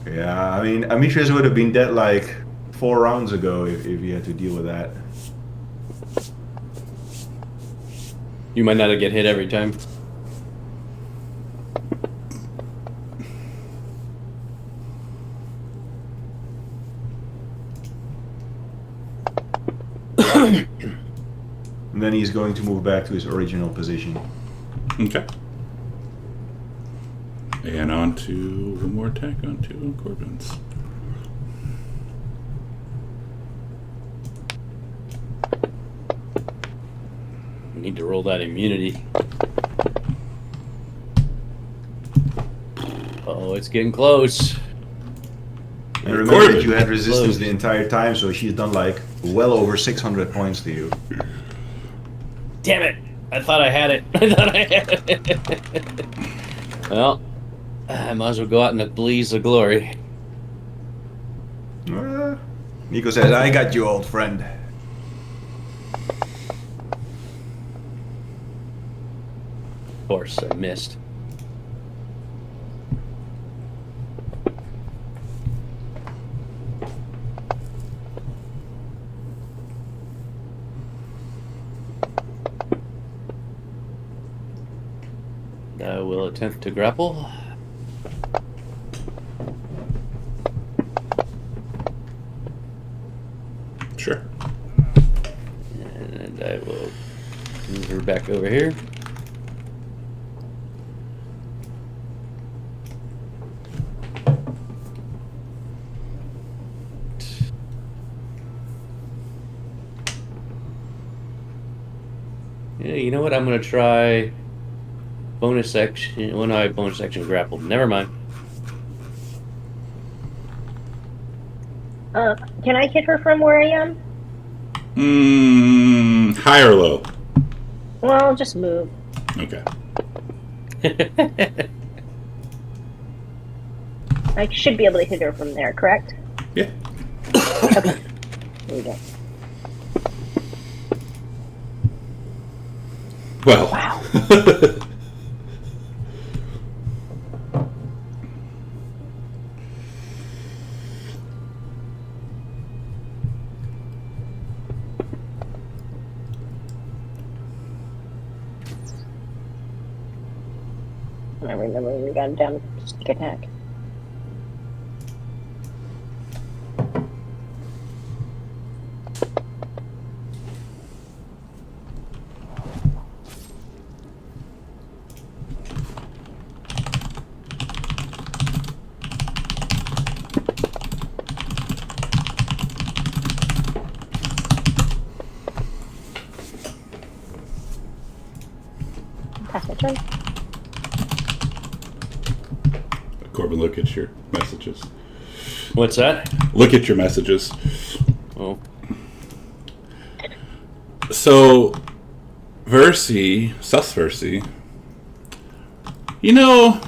Yeah, I mean, Amitrius would have been dead like 4 rounds ago if he had to deal with that. You might not get hit every time. And then he's going to move back to his original position. Okay. And on to one more attack onto Corbin's. Need to roll that immunity. Oh, it's getting close. And remember Corbin. that you had resistance Close. the entire time, so she's done like well over 600 points to you. Damn it! I thought I had it. I thought I had it. Well, I might as well go out in a blaze of glory. Nico says, I got you, old friend. Of course, I missed. I will attempt to grapple. Sure. And I will move her back over here. Yeah, you know what? I'm gonna try bonus action. Well, no, I have bonus action grappled. Never mind. Can I hit her from where I am? High or low? Well, just move. Okay. I should be able to hit her from there, correct? Yeah. Okay. There we go. Well. Wow. I remember we got down to sneak attack. Pass my turn. Corbin, look at your messages. What's that? Look at your messages. Oh. So, Versi, you know,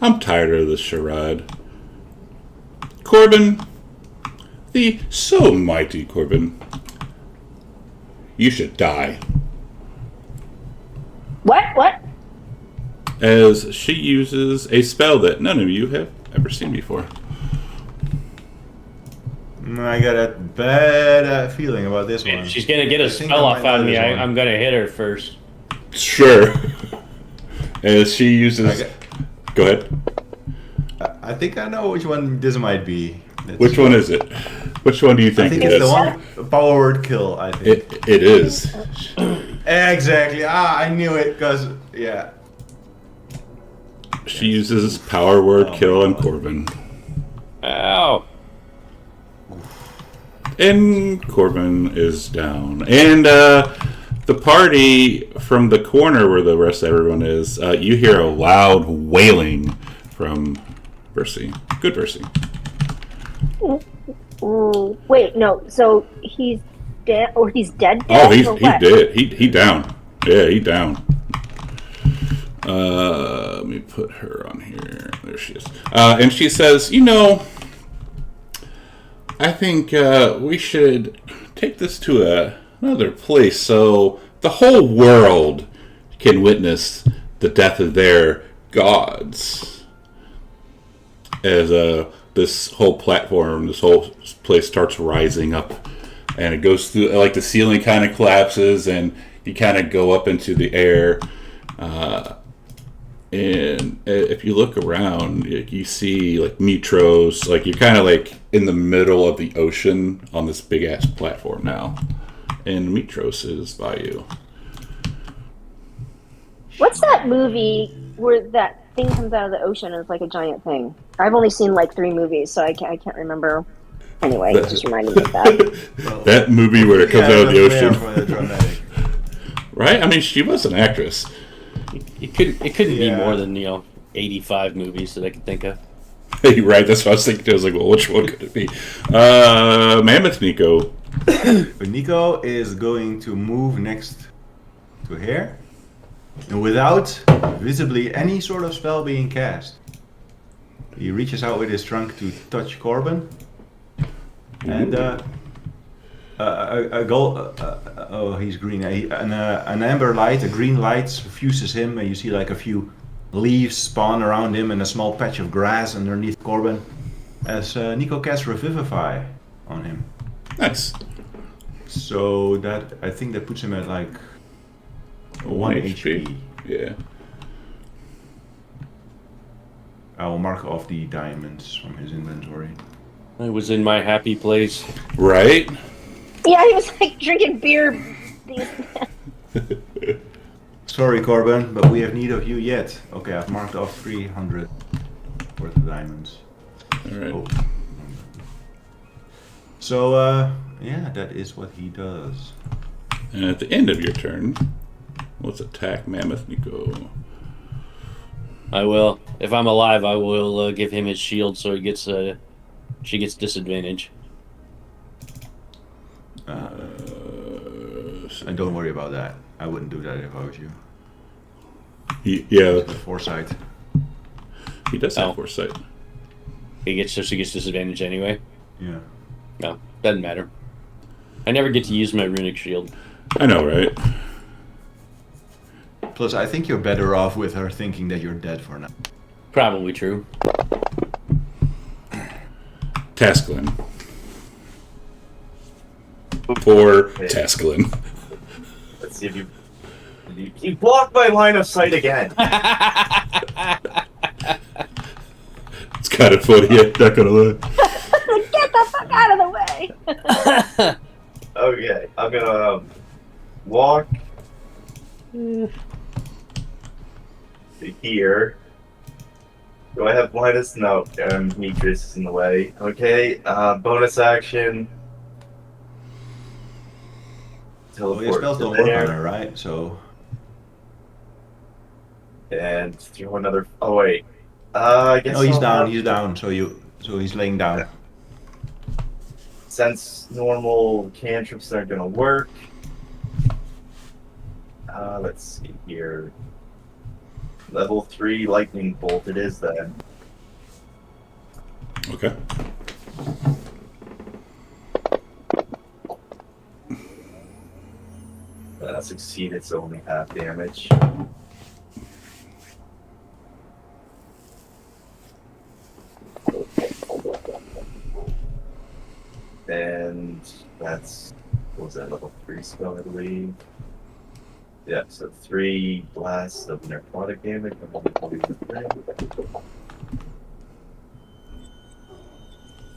I'm tired of this charade. Corbin, the so mighty Corbin, you should die. What? As she uses a spell that none of you have ever seen before. I got a bad feeling about this one. She's gonna get a I think spell I off might know on me. this one. I'm gonna hit her first. Sure. As she uses... Go ahead. I think I know which one this might be. Which one is it? Which one do you I think think it it's is? the one power word kill. I think It is. exactly. I knew it because yeah. She uses power word Oh kill my on God. Corbin. Ow! And Corbin is down. And the party from the corner where the rest of everyone is, you hear a loud wailing from Versi. Good Versi. Ooh, wait, no. So he's dead, or he's dead? Oh, or he what? did. He down. Yeah, he down. Let me put her on here. There she is. And she says, you know, I think we should take this to another place so the whole world can witness the death of their gods. As this whole platform, this whole place starts rising up, and it goes through, like the ceiling kind of collapses, and you kind of go up into the air. And if you look around, you see like Mitros, like you're kind of like in the middle of the ocean on this big ass platform now, and Mitros is by you. What's that movie where that thing comes out of the ocean and it's like a giant thing? I've only seen like 3 movies, so I can't remember. Anyway, it just reminded me of that. That movie where it comes Yeah, out of the that's there ocean, for the dramatic. right? I mean, she was an actress. It couldn't be Yeah. more than 85 movies that I can think of. You're right. That's what I was thinking. I was like, well, which one could it be? Mammoth Nico. But Nico is going to move next to here, and without visibly any sort of spell being cast, he reaches out with his trunk to touch Corbin, and a gold. Oh, he's green. An amber light, a green light suffuses him, and you see like a few leaves spawn around him and a small patch of grass underneath Corbin, as Nico casts Revivify on him. Nice. So that, I think that puts him at like 1 HP. Yeah. I will mark off the diamonds from his inventory. I was in my happy place. Right? Yeah, he was like drinking beer. Sorry, Corbin, but we have need of you yet. Okay, I've marked off 300 worth of diamonds. All right. Oh. So, yeah, that is what he does. And at the end of your turn, let's attack Mammoth Nico. I will. If I'm alive, I will give him his shield so he gets she gets disadvantage. And don't worry about that. I wouldn't do that if I was you. Yeah, The foresight. he does have foresight. He gets disadvantage anyway. Yeah. No, doesn't matter. I never get to use my runic shield. I know, right? Plus, I think you're better off with her thinking that you're dead for now. Probably true. Tasklin. Or Tasklin. Let's see if you blocked my line of sight again. It's kind of funny, yeah, not gonna lie. Get the fuck out of the way! Okay, I'm gonna walk to here. Do I have minus? No, Demetrius is in the way. Okay, bonus action. Well, your spells don't work on her, right? So. And throw another. Oh wait. I guess. Oh, he's I'll down. have- He's down. So he's laying down. Since normal cantrips aren't gonna work. Let's see here. Level 3 lightning bolt. It is then. Okay. Succeed. It's only half damage. And that's, what was that, level 3 spell, I believe? Yeah, so 3 blasts of necrotic damage.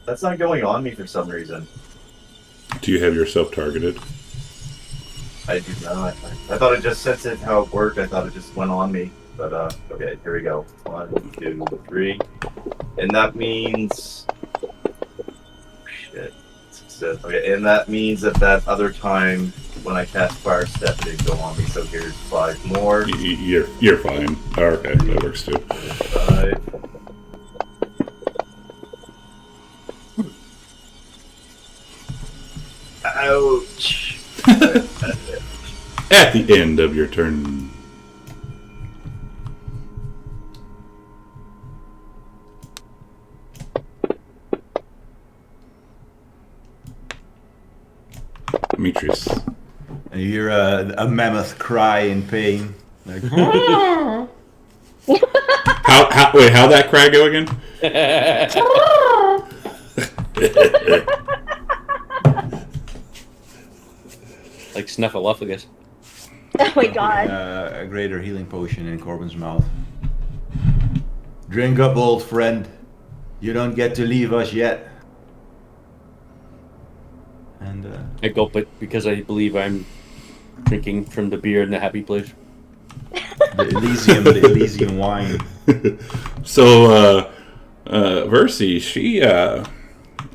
That's not going on me for some reason. Do you have yourself targeted? I do not. I thought it just, since it how it worked, I thought it just went on me. But, okay, here we go. 1, 2, 3. And that means... Shit. Okay, and that means that other time when I cast Fire Step, it didn't go on me, so here's 5 more. You're fine. Oh, okay, that works too. 5. Ouch! At the end of your turn. Demetrius. And you hear a mammoth cry in pain. Like, How'd that cry go again? Like Snuffleupagus. Oh my god. a greater healing potion in Corbin's mouth. Drink up, old friend. You don't get to leave us yet. And I gulp it because I believe I'm drinking from the beer in the happy place. the Elysium wine. So, Versi, she,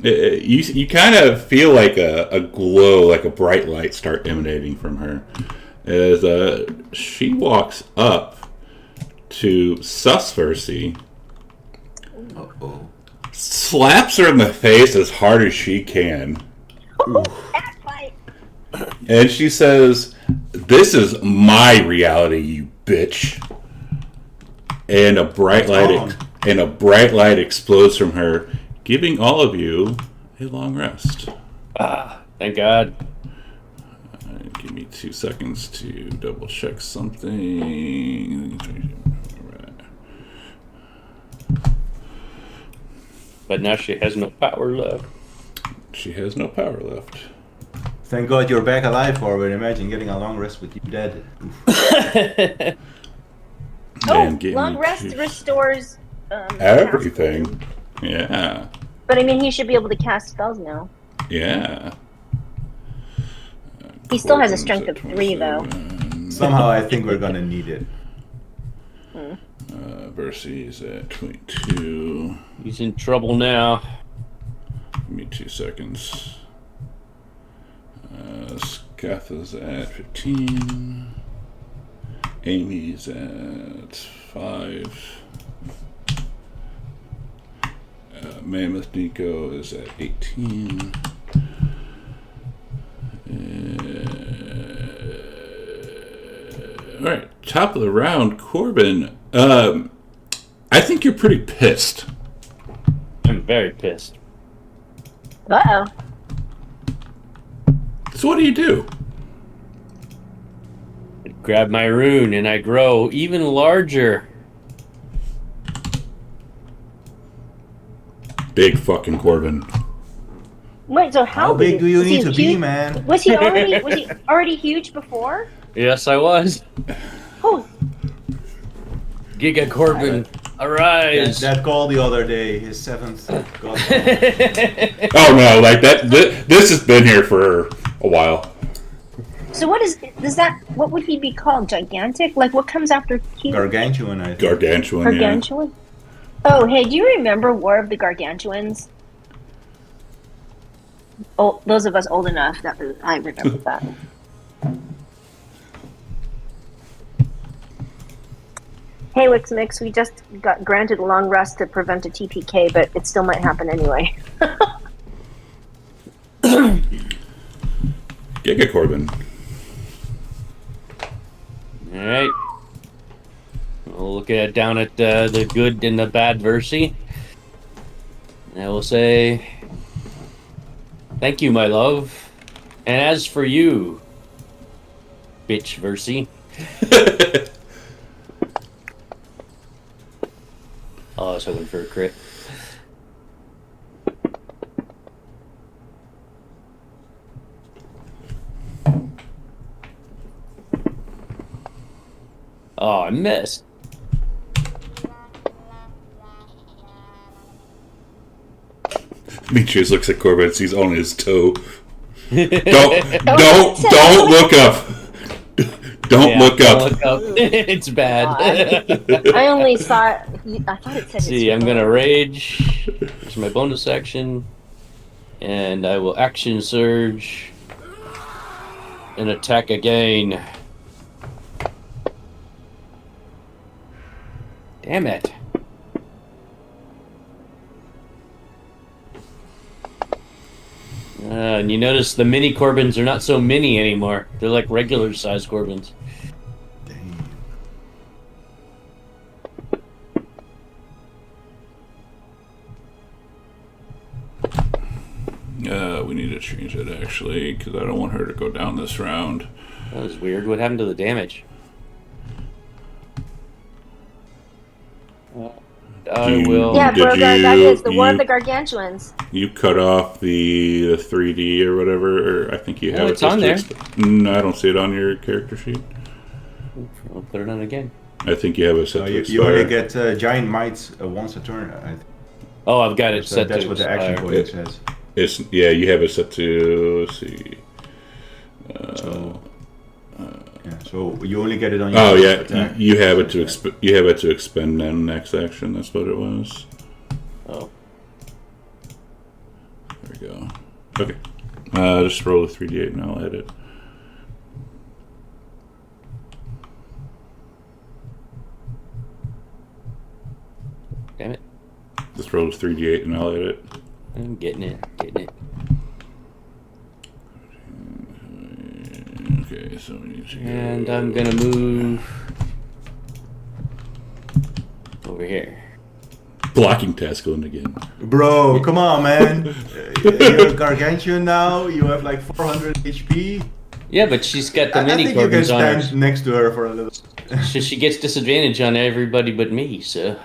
you kind of feel like a glow, like a bright light start emanating from her as she walks up to Sus Versi, Uh-oh. slaps her in the face as hard as she can, Cat fight. and she says, "This is my reality, you bitch." And a bright light explodes from her, giving all of you a long rest. Ah, thank God. Give me 2 seconds to double check something. But now she has no power left. She has no power left. Thank God you're back alive, Corbin. Imagine getting a long rest with you dead. Oh, give long me rest restores everything. casting. Yeah. But I mean, he should be able to cast spells now. Yeah. He still has a Corbin's strength at of 3, though. 27. Somehow I think we're gonna need it. Versi's at 22. He's in trouble now. Give me 2 seconds. Scatha's at 15. Amy's at 5. Mammoth Nico is at 18. top of the round, Corbin. I think you're pretty pissed. I'm very pissed. Uh-oh. So what do? I grab my rune and I grow even larger. Big fucking Corbin. Wait, so how big do you was he need to be, huge? man? Was he already huge before? Yes, I was. Oh, Giga Corbin, arise! That call the other day, his 7th god. Oh no, like that. This has been here for a while. so what would he be called? Gigantic? Like what comes after huge? Gargantuan, I think. Gargantuan, Gargantuan? Oh, hey, do you remember War of the Gargantuans? Oh, those of us old enough, I remember that. Hey, Wixmix, we just got granted a long rest to prevent a TPK, but it still might happen anyway. Giga Corbin. Alright. We'll look at down at the good and the bad Versi. And I will say, thank you, my love. And as for you, bitch Versi. Oh, I was hoping for a crit. Oh, I missed. Demetrius looks at Corbin and sees only his toe. Don't look up. Don't look up. It's bad. I only saw. I thought it said. See, I'm gonna rage. There's my bonus action, and I will action surge and attack again. Damn it! And you notice the mini Corbins are not so mini anymore. They're like regular size Corbins. We need to change it actually because I don't want her to go down this round. That was weird. What happened to the damage? I will. Yeah, that is the War of the Gargantuans. You cut off the 3D or whatever. Or I think you have it's on there. No, I don't see it on your character sheet. I'll put it on again. I think you have it set to You expire. only get giant mites once a turn. I think. Oh, I've got it set That's to what the expire. action code says. You have it set to. Let's see. So you only get it on your Oh yeah, attack. you have it to you have it to expend then next action. That's what it was. Oh. There we go. Okay. Just roll a 3d8 and I'll edit. Damn it. Just roll a 3d8 and I'll edit. I'm getting it. Okay, so we need to And I'm gonna move over here. blocking task going again. Bro, come on, man. You're a gargantuan now. You have like 400 HP. Yeah, but she's got the I mini think you can Corbins on her. stand next to her for a little. So she gets disadvantage on everybody but me, so.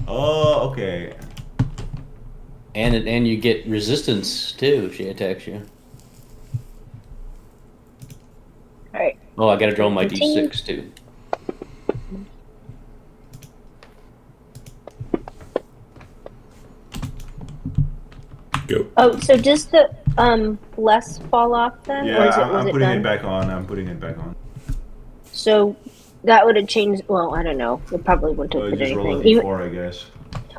Oh, okay. And you get resistance too if she attacks you. Alright. Oh, I gotta draw my Continue. d6 too. Go. Oh, so does the less fall off then? Yeah, or is I'm it putting done? it back on. I'm putting it back on. So that would have changed. Well, I don't know. It probably wouldn't So have I hit just roll a anything. d4, I guess.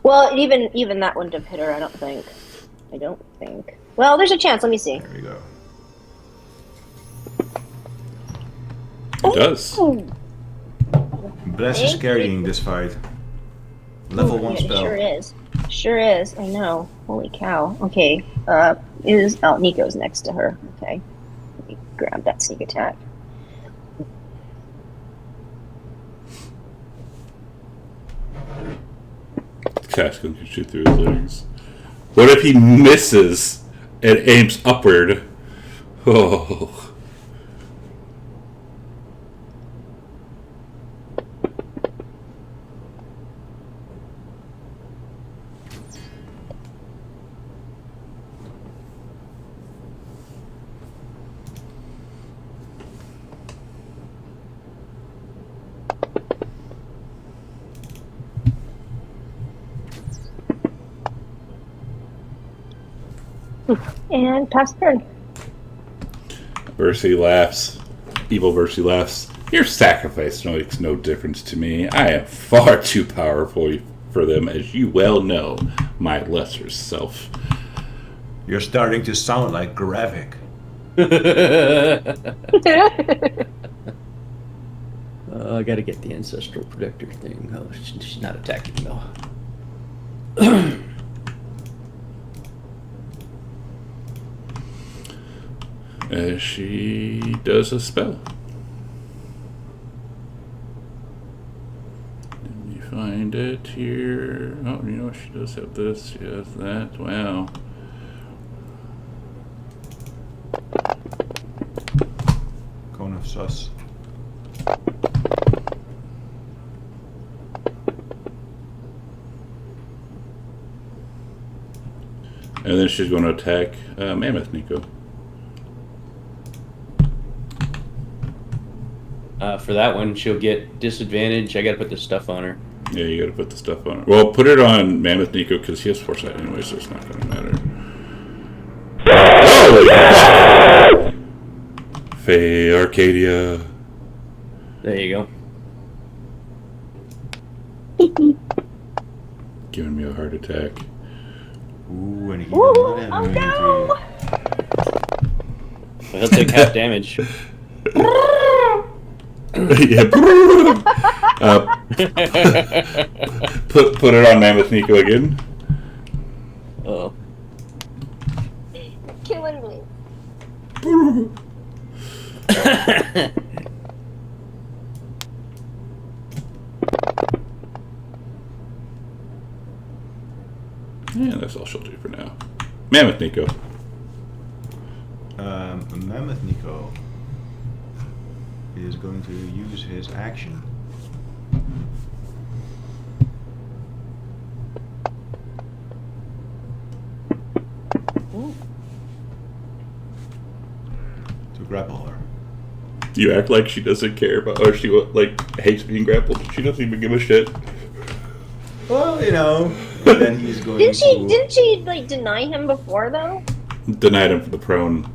Well, even that wouldn't have hit her. I don't think. Well, there's a chance. Let me see. There we go. It does. Ooh. Bless is Thank carrying this fight. Level Ooh, 1 yeah, spell. Sure is. I know. Holy cow. Okay. Nico's next to her. Okay. Let me grab that sneak attack. attacks can shoot through his legs. What if he misses and aims upward? Oh. And pass turn. Versi laughs. Evil Versi laughs. Your sacrifice makes no difference to me. I am far too powerful for them, as you well know, my lesser self. You're starting to sound like Gravik. I gotta get the ancestral protector thing. Oh, she's not attacking though. As she does a spell. Let me find it here. Oh, you know, she does have this. She has that. Wow. Cone of Sus. And then she's going to attack Mammoth Nico. For that one, she'll get disadvantage. I gotta put this stuff on her. Yeah, you gotta put the stuff on her. Well, put it on Mammoth Nico because he has foresight anyway, so it's not gonna matter. Holy fuck! Faye Arcadia. There you go. Giving me a heart attack. Ooh, and he Ooh, oh no! Well, he'll take half damage. Yeah. Put it on Mammoth Nico again. Oh. Killing me. Yeah, that's all she'll do for now. Mammoth Nico. Mammoth Nico is going to use his action to grapple her. You act like she doesn't care about, or she like hates being grappled. She doesn't even give a shit. Well, you know, then he's going Didn't to... she like deny him before though? Denied him for the prone.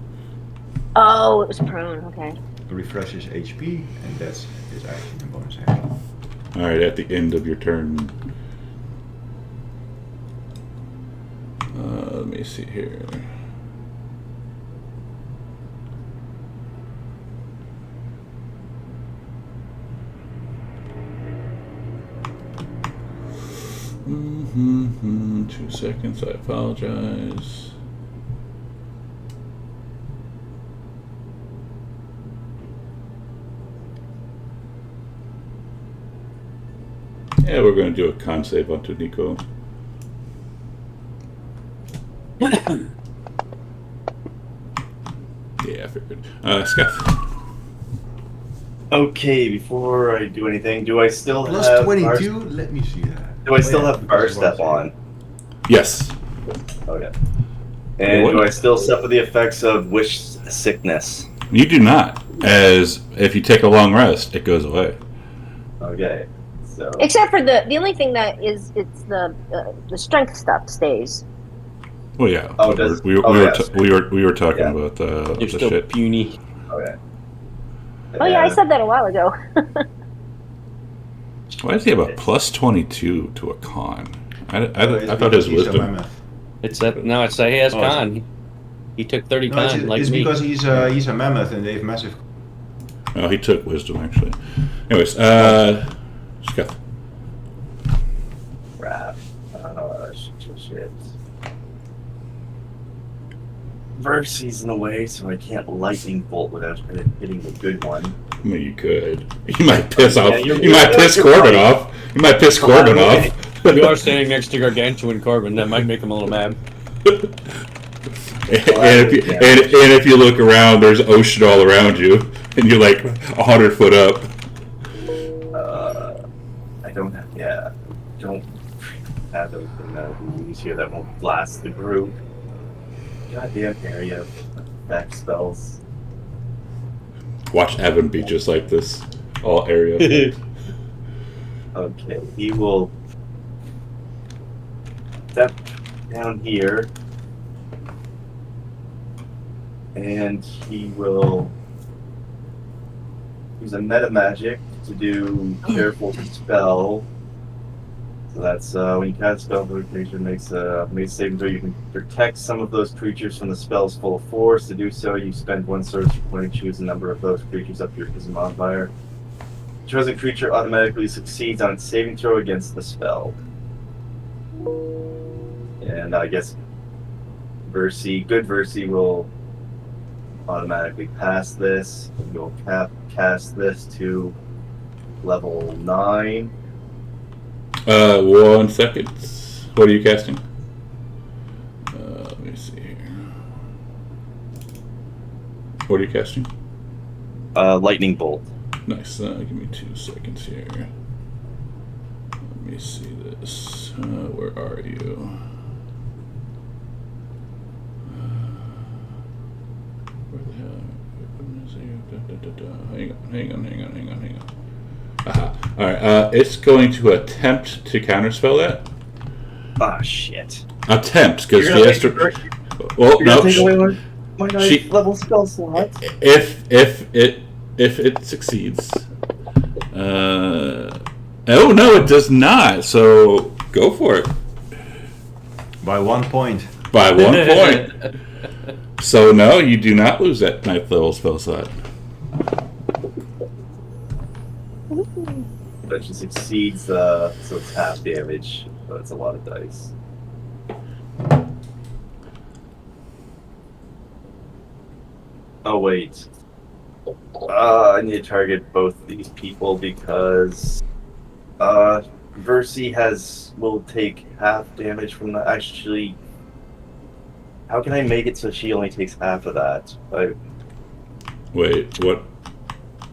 Oh, it was prone. Okay. refresh his HP, and that's his action and bonus action. Alright, at the end of your turn. Let me see here. Mm-hmm. 2 seconds, I apologize. Yeah, we're going to do a con save onto Nico. Yeah, I figured. Scuff. Okay, before I do anything, do I still Plus have 22? Let me see that. Do I still have Fire Step on? Yes. Okay. And do I still suffer the effects of wish sickness? You do not, as if you take a long rest, it goes away. Okay. So Except for the only thing that is, it's the strength stuff stays. Well, yeah. Oh, does- we were talking Yeah. about They're the still shit. puny. okay. Oh yeah, I said that a while ago. Why does he have a plus 22 to a con? I thought his wisdom. It's that no, it's he has Oh, con. He took 30 No, con like it's me. because he's a mammoth and they have massive. Oh, he took wisdom actually. Anyways, Scuff. Crap. Shit. Verse's in the way, so I can't lightning bolt without hitting the good one. I mean, you could. You might piss off. you're- You might piss you're Corbin right. off. You might piss Corbin off. You are standing next to Gargantuan Corbin. That might make him a little mad. And if you look around, there's ocean all around you, and you're like 100 foot up. I don't have anything that we use here that won't blast the group. Goddamn area of effect spells. Watch Evan be just like this, all area effect. Okay, he will step down here, and he will use a meta magic to do careful spell. So that's when you cast a spell, the creature makes a saving throw. You can protect some of those creatures from the spell's full force. To do so, you spend one sorcery point and choose a number of those creatures up to your Charisma modifier. Chosen creature automatically succeeds on its saving throw against the spell. And I guess good Versi will automatically pass this. You'll cast this to level 9. 1 second. What are you casting? Let me see here. What are you casting? Lightning bolt. Nice. Give me 2 seconds here. Let me see this. Where are you? Where the hell? Hang on. Aha. Alright, it's going to attempt to counterspell that. Ah, shit. Attempt, because she has to. Well, no. Take away my level spell slot. If it succeeds. Oh no, it does not. So go for it. By 1 point. By 1 point. So no, you do not lose that 9th level spell slot. But she succeeds, so it's half damage. But it's a lot of dice. Oh wait. I need to target both these people because Versi will take half damage from that. Actually, how can I make it so she only takes half of that? Wait, what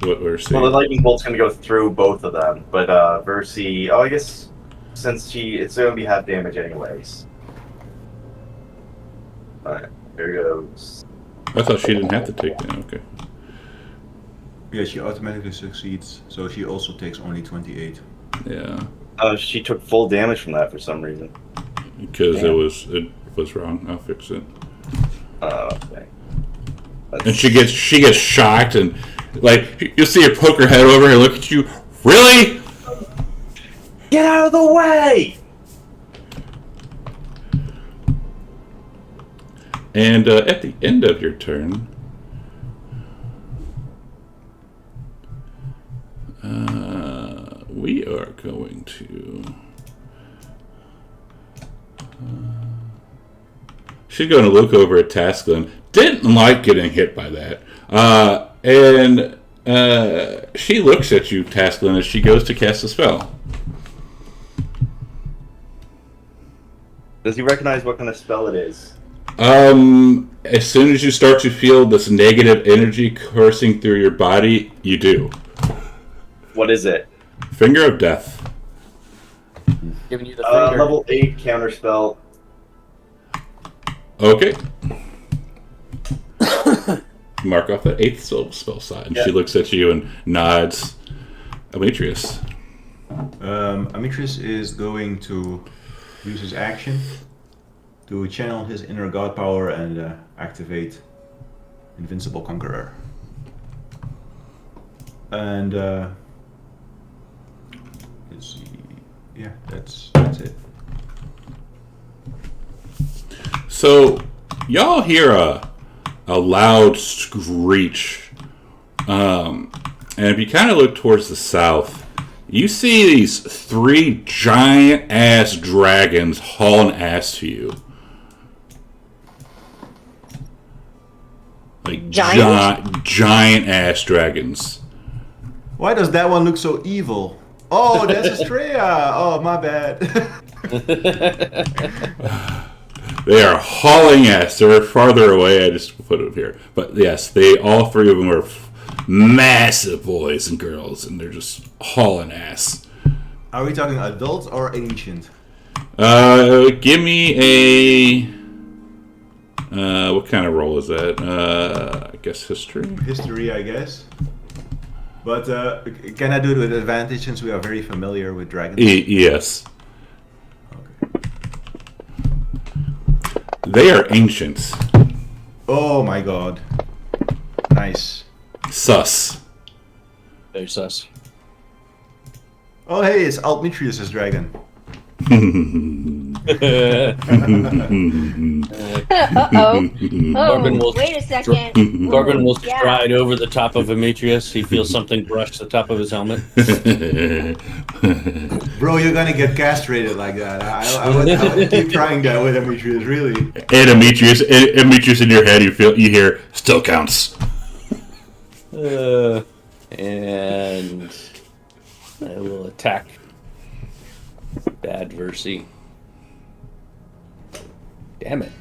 we're seeing? Well, the lightning bolt's gonna go through both of them, but Versi. Oh, I guess since it's gonna be half damage anyways. All right, here goes. I thought she didn't have to take that. Okay. Yeah, she automatically succeeds, so she also takes only 28. Yeah. She took full damage from that for some reason. Because it was wrong. I'll fix it. Okay. And she gets shocked and like you'll see her poke her head over and look at you. Really? Get out of the way! And at the end of your turn, we are going to. She's going to look over at Tasklin. Didn't like getting hit by that. And she looks at you, Tasklin, as she goes to cast a spell. Does he recognize what kind of spell it is? As soon as you start to feel this negative energy coursing through your body, you do. What is it? Finger of Death. Giving you the finger. Level 8 counter spell. Okay. Mark off the 8th spell slot, and she looks at you and nods. Amitrius. Amitrius is going to use his action to channel his inner god power and activate Invincible Conqueror. And let's see. Yeah, that's it. So, y'all hear a loud screech. And if you kind of look towards the south, you see these 3 giant-ass dragons hauling ass to you. Like giant-ass dragons. Why does that one look so evil? Oh, that's Estrella. Oh, my bad. They are hauling ass. They're farther away. I just put it up here. But yes, all three of them are massive boys and girls, and they're just hauling ass. Are we talking adults or ancient? Give me a. What kind of roll is that? I guess history. History, I guess. But can I do it with advantage since we are very familiar with dragons? Yes. Okay. They are ancient. Oh my god. Nice. Sus. Very sus. Oh hey, it's Altmetrius' dragon. Uh-oh. Corbin will- Oh, wait a second. Corbin will Yeah. stride over the top of Demetrius. He feels something brush the top of his helmet. Bro, you're gonna get castrated like that. I would keep trying that with Demetrius, really. And Demetrius in your head, you hear still counts. And I will attack Bad Versi. Damn it.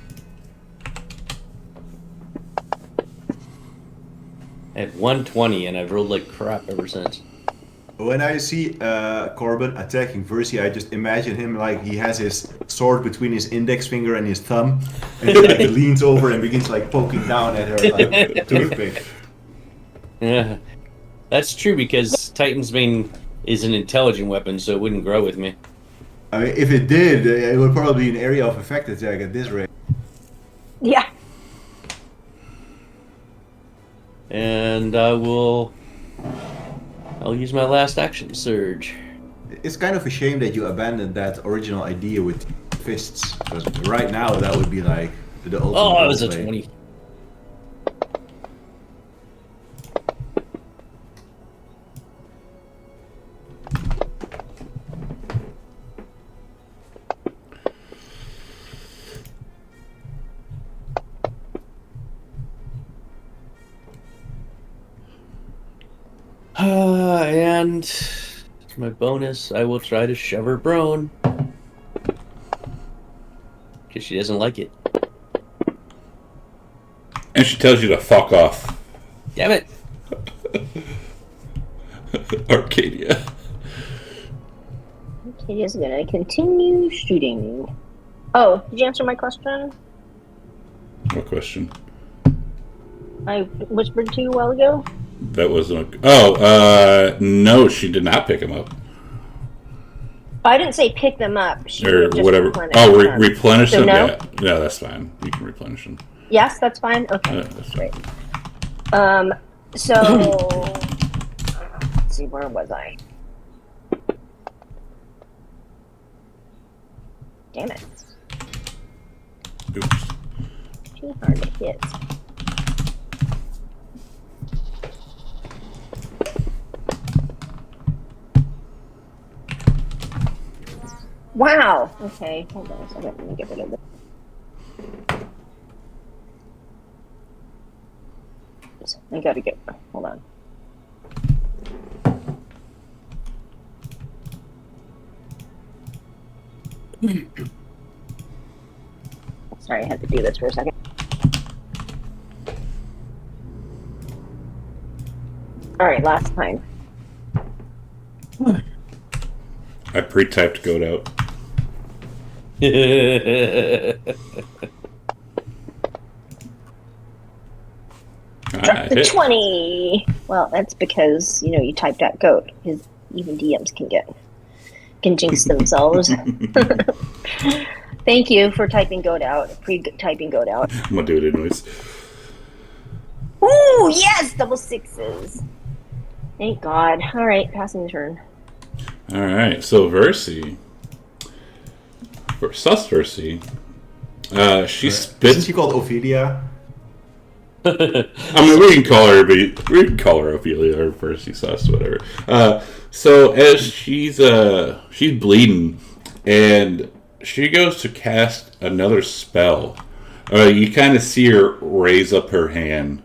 At 120, and I've rolled like crap ever since. When I see Corbin attacking Versi, I just imagine him like he has his sword between his index finger and his thumb, and he like leans over and begins like poking down at her like a toothpick. Yeah, that's true because Titan's Bane is an intelligent weapon, so it wouldn't grow with me. I mean, if it did, it would probably be an area of effect attack at this rate. Yeah. And I'll use my last action surge. It's kind of a shame that you abandoned that original idea with fists, because right now that would be like the ultimate. Oh, it was a roleplay. 20. And my bonus, I will try to shove her bone. Because she doesn't like it. And she tells you to fuck off. Damn it! Arcadia. Arcadia's gonna continue shooting. Oh, did you answer my question? What question? I whispered to you a while ago. That wasn't. No, she did not pick him up. I didn't say pick them up. She Or just whatever. replenished Oh, them. replenish So them? no? Yeah, that's fine. You can replenish them. Yes, that's fine. Okay, That's great. So let's see, where was I? Damn it! Oops. Too hard to hit. Wow. Okay, hold on a second. Let me get rid of this. I gotta get. Hold on. Sorry, I had to do this for a second. All right, last time. I pre-typed goat out. Drop the Hit. 20. Well, that's because you typed out goat. Because even DMs can jinx themselves. Thank you for typing goat out. Pre-typing goat out. I'm gonna do it anyways. Ooh, yes, double sixes. Thank God. All right, passing the turn. All right, so Versi, Sus Versi, she Isn't spits. she called Ophelia? I mean, we can call her Ophelia or Versi Sus, whatever. So as she's bleeding, and she goes to cast another spell. You kind of see her raise up her hand,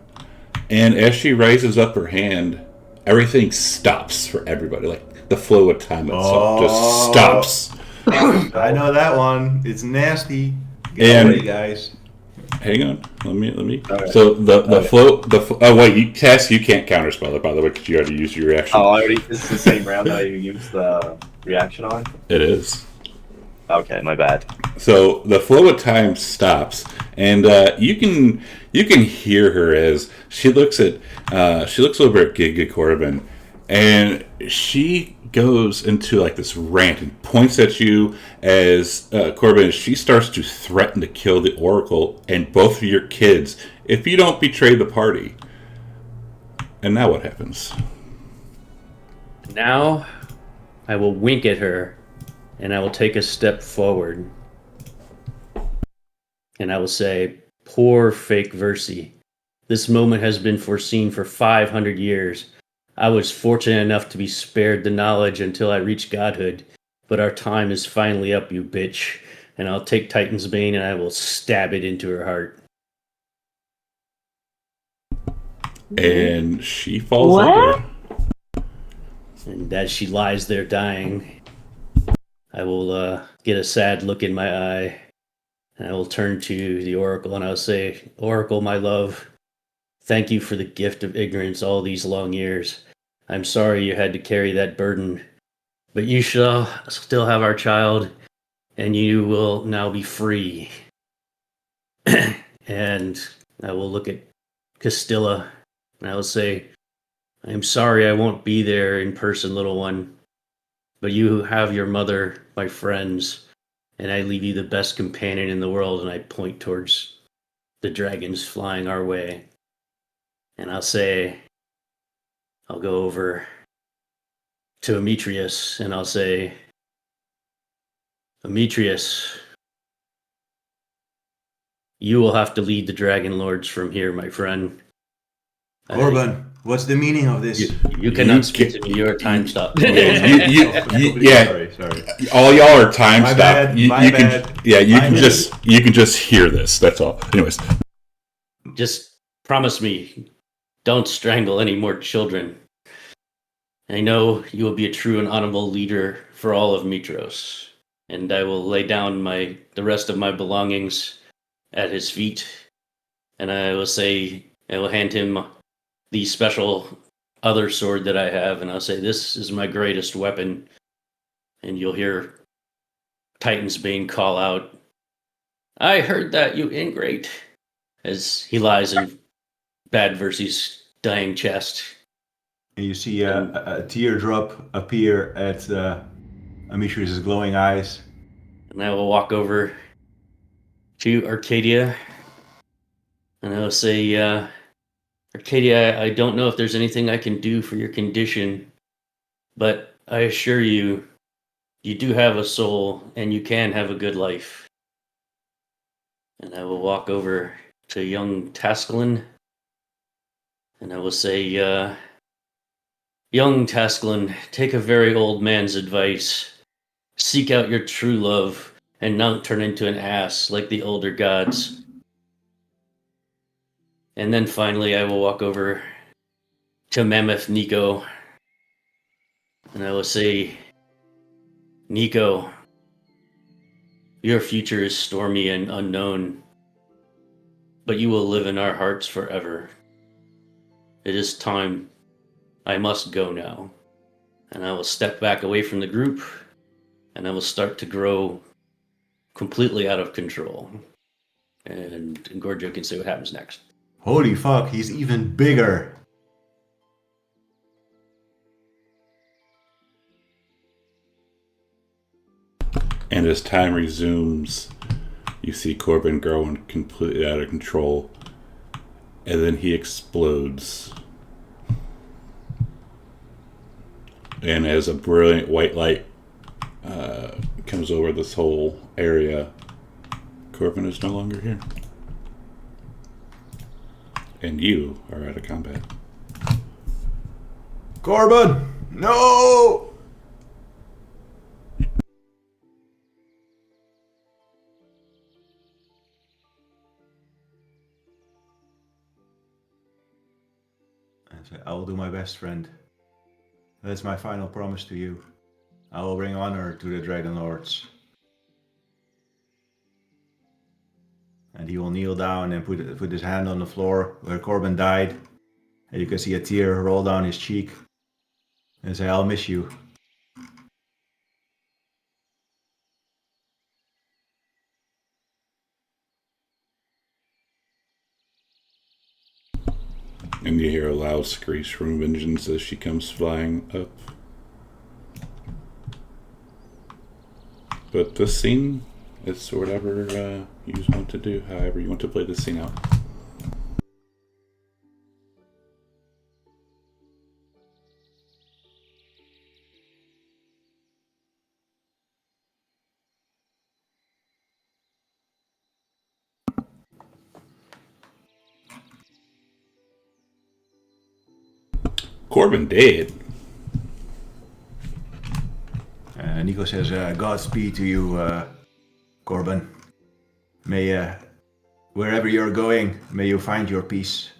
and as she raises up her hand, everything stops for everybody. Like the flow of time itself just stops. I know that one. It's nasty. Get And- away, guys. Hang on. Let me. All right. So the Okay. float. Oh wait, Cass, you can't counterspell it by the way because you already used your reaction. Oh, this is the same round that you used the reaction on? It is. Okay, my bad. So the flow of time stops, and you can hear her as she looks over at Giga Corbin, and she goes into like this rant and points at you as Corbin. She starts to threaten to kill the Oracle and both of your kids if you don't betray the party. And now what happens? Now, I will wink at her, and I will take a step forward. And I will say, poor fake Versi. This moment has been foreseen for 500 years. I was fortunate enough to be spared the knowledge until I reached godhood. But our time is finally up, you bitch. And I'll take Titan's Bane and I will stab it into her heart. And she falls What? over. And as she lies there dying, I will get a sad look in my eye. And I will turn to the Oracle and I'll say, Oracle, my love, thank you for the gift of ignorance all these long years. I'm sorry you had to carry that burden, but you shall still have our child, and you will now be free. And I will look at Castilla, and I will say, I'm sorry I won't be there in person, little one, but you have your mother, my friends, and I leave you the best companion in the world, and I point towards the dragons flying our way. And I'll say, I'll go over to Ametrius and I'll say, Ametrius, you will have to lead the Dragon Lords from here, my friend. Corbin, what's the meaning of this? You cannot speak to me. Your time stop. Yeah. Sorry. All y'all are time My stopped. bad, You, my you bad. can, yeah, you My can bad. just hear this. That's all. Anyways, Just promise me, don't strangle any more children. I know you will be a true and honorable leader for all of Mitros, and I will lay down the rest of my belongings at his feet, and I will hand him the special other sword that I have, and I'll say, this is my greatest weapon, and you'll hear Titan's Bane call out, I heard that, you ingrate, as he lies in Bad Versi's dying chest. And you see a teardrop appear at Amitrius' glowing eyes. And I will walk over to Arcadia, and I will say, Arcadia, I don't know if there's anything I can do for your condition, but I assure you, you do have a soul, and you can have a good life. And I will walk over to young Tascalin, and I will say, young Tascalin, take a very old man's advice. Seek out your true love, and not turn into an ass like the older gods. And then finally, I will walk over to Mammoth Nico, and I will say, Nico, your future is stormy and unknown, but you will live in our hearts forever. It is time. I must go now. And I will step back away from the group, and I will start to grow completely out of control. And Gorgio can say what happens next. Holy fuck, he's even bigger. and as time resumes, you see Corbin growing completely out of control, and then he explodes. And as a brilliant white light comes over this whole area, Corbin is no longer here. And you are out of combat. Corbin! No! I will do my best, friend. That's my final promise to you. I will bring honor to the Dragon Lords. And he will kneel down and put his hand on the floor where Corbin died. And you can see a tear roll down his cheek. And say, I'll miss you. And you hear a loud screech from Vengeance as she comes flying up. But this scene, it's whatever you just want to do, however you want to play this scene out. Corbin dead. Nico says, Godspeed to you, Corbin. May, wherever you're going, may you find your peace.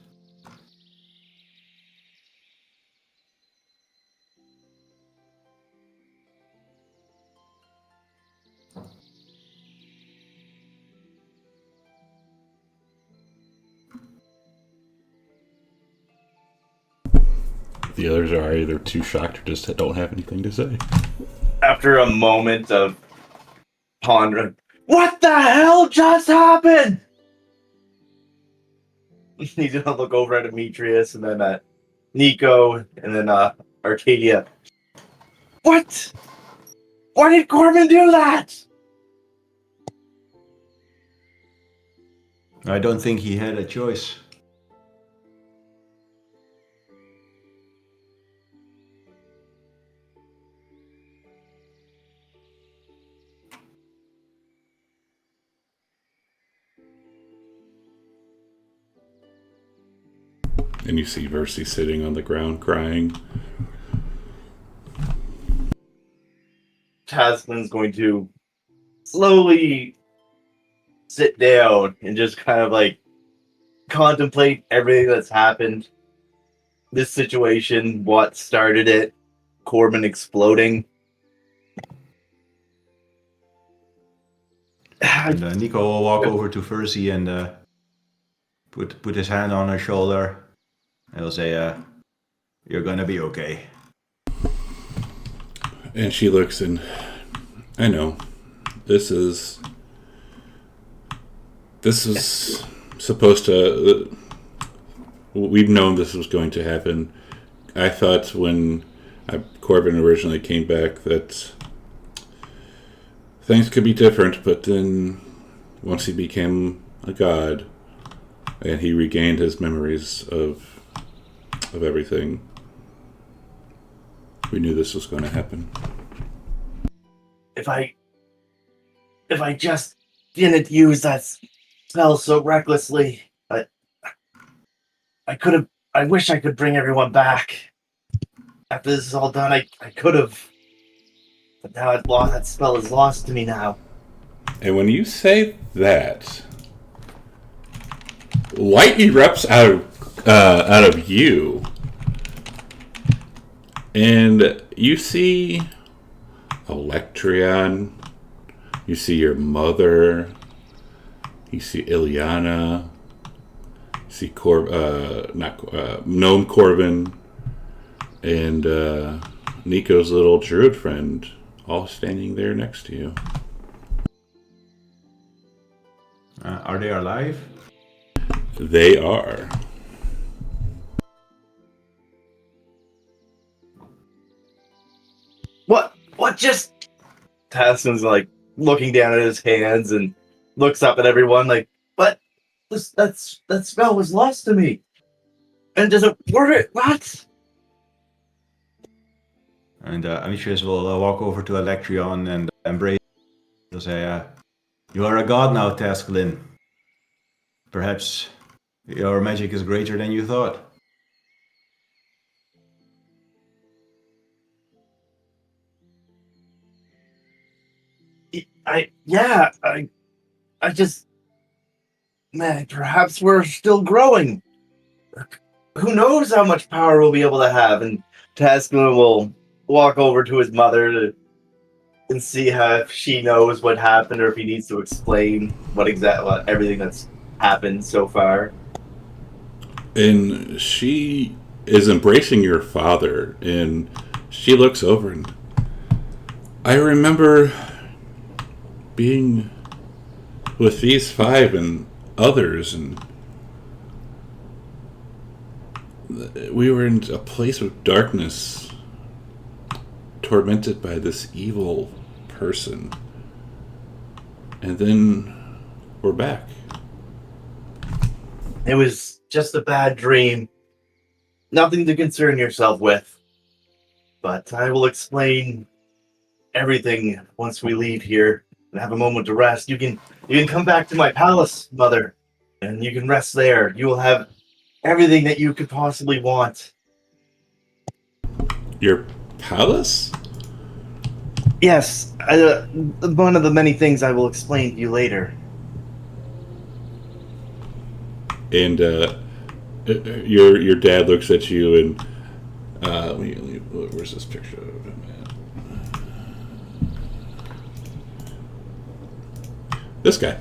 The others are either too shocked or just don't have anything to say. After a moment of pondering, what the hell just happened? He's gonna look over at Demetrius and then at Nico and then Arcadia. What? Why did Corbin do that? I don't think he had a choice. And you see Versi sitting on the ground crying. Tasman's going to slowly sit down and just kind of like contemplate everything that's happened. This situation, what started it, Corbin exploding. And Nico will walk over to Versi and put his hand on her shoulder. And he'll say, you're gonna be okay. And she looks and, I know, this is supposed to, we've known this was going to happen. I thought when Corbin originally came back that things could be different, but then once he became a god and he regained his memories of everything, we knew this was going to happen. If I just didn't use that spell so recklessly, I wish I could bring everyone back. After this is all done, I could have. But now that spell is lost to me now. And when you say that, light erupts out of you, and you see Electrion, you see your mother, you see Ileana, you see Gnome Corbin, and Nico's little druid friend, all standing there next to you. Are they alive? They are. What just... Tasman's like looking down at his hands and looks up at everyone like, but that spell was lost to me. And does it work? What? And Amitrius will walk over to Electrion and embrace. He'll say, you are a god now, Tasklin. Perhaps your magic is greater than you thought. I just, man, perhaps we're still growing. Who knows how much power we'll be able to have? And Tasman will walk over to his mother and see if she knows what happened or if he needs to explain what everything that's happened so far. And she is embracing your father, and she looks over, and I remember being with these five and others, and we were in a place of darkness, tormented by this evil person. And then we're back. It was just a bad dream. Nothing to concern yourself with. But I will explain everything once we leave here and have a moment to rest. You can come back to my palace, Mother, and you can rest there. You will have everything that you could possibly want. Your palace? Yes, one of the many things I will explain to you later. And your dad looks at you, and where's this picture of him at? This guy.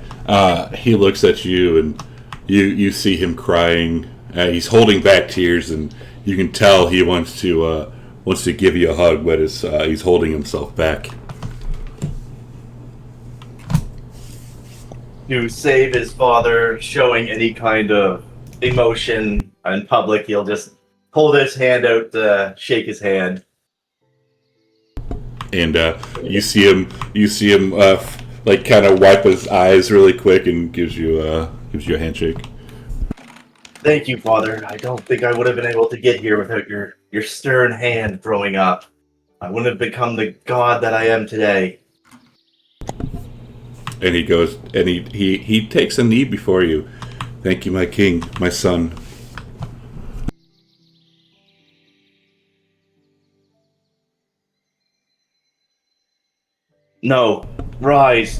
He looks at you, and you see him crying. He's holding back tears, and you can tell he wants to give you a hug, but he's holding himself back. To save his father showing any kind of emotion in public, he'll just hold his hand out to shake his hand. And you see him like kind of wipe his eyes really quick and gives you a handshake. Thank you, Father. I don't think I would have been able to get here without your stern hand growing up. I wouldn't have become the god that I am today. And he goes, and he takes a knee before you. Thank you, my king, my son. No, rise.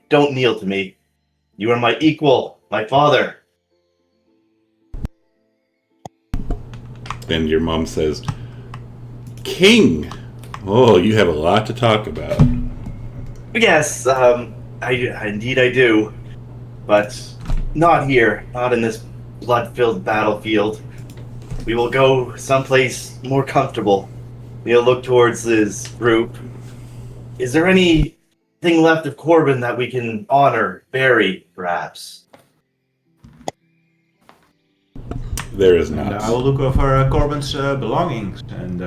Don't kneel to me. You are my equal, my father. And your mom says, King! Oh, you have a lot to talk about. Yes, indeed I do. But not here, not in this blood-filled battlefield. We will go someplace more comfortable. We'll look towards this group. Is there anything left of Corbin that we can honor, bury, perhaps? There is And not. I will look over Corbin's belongings and.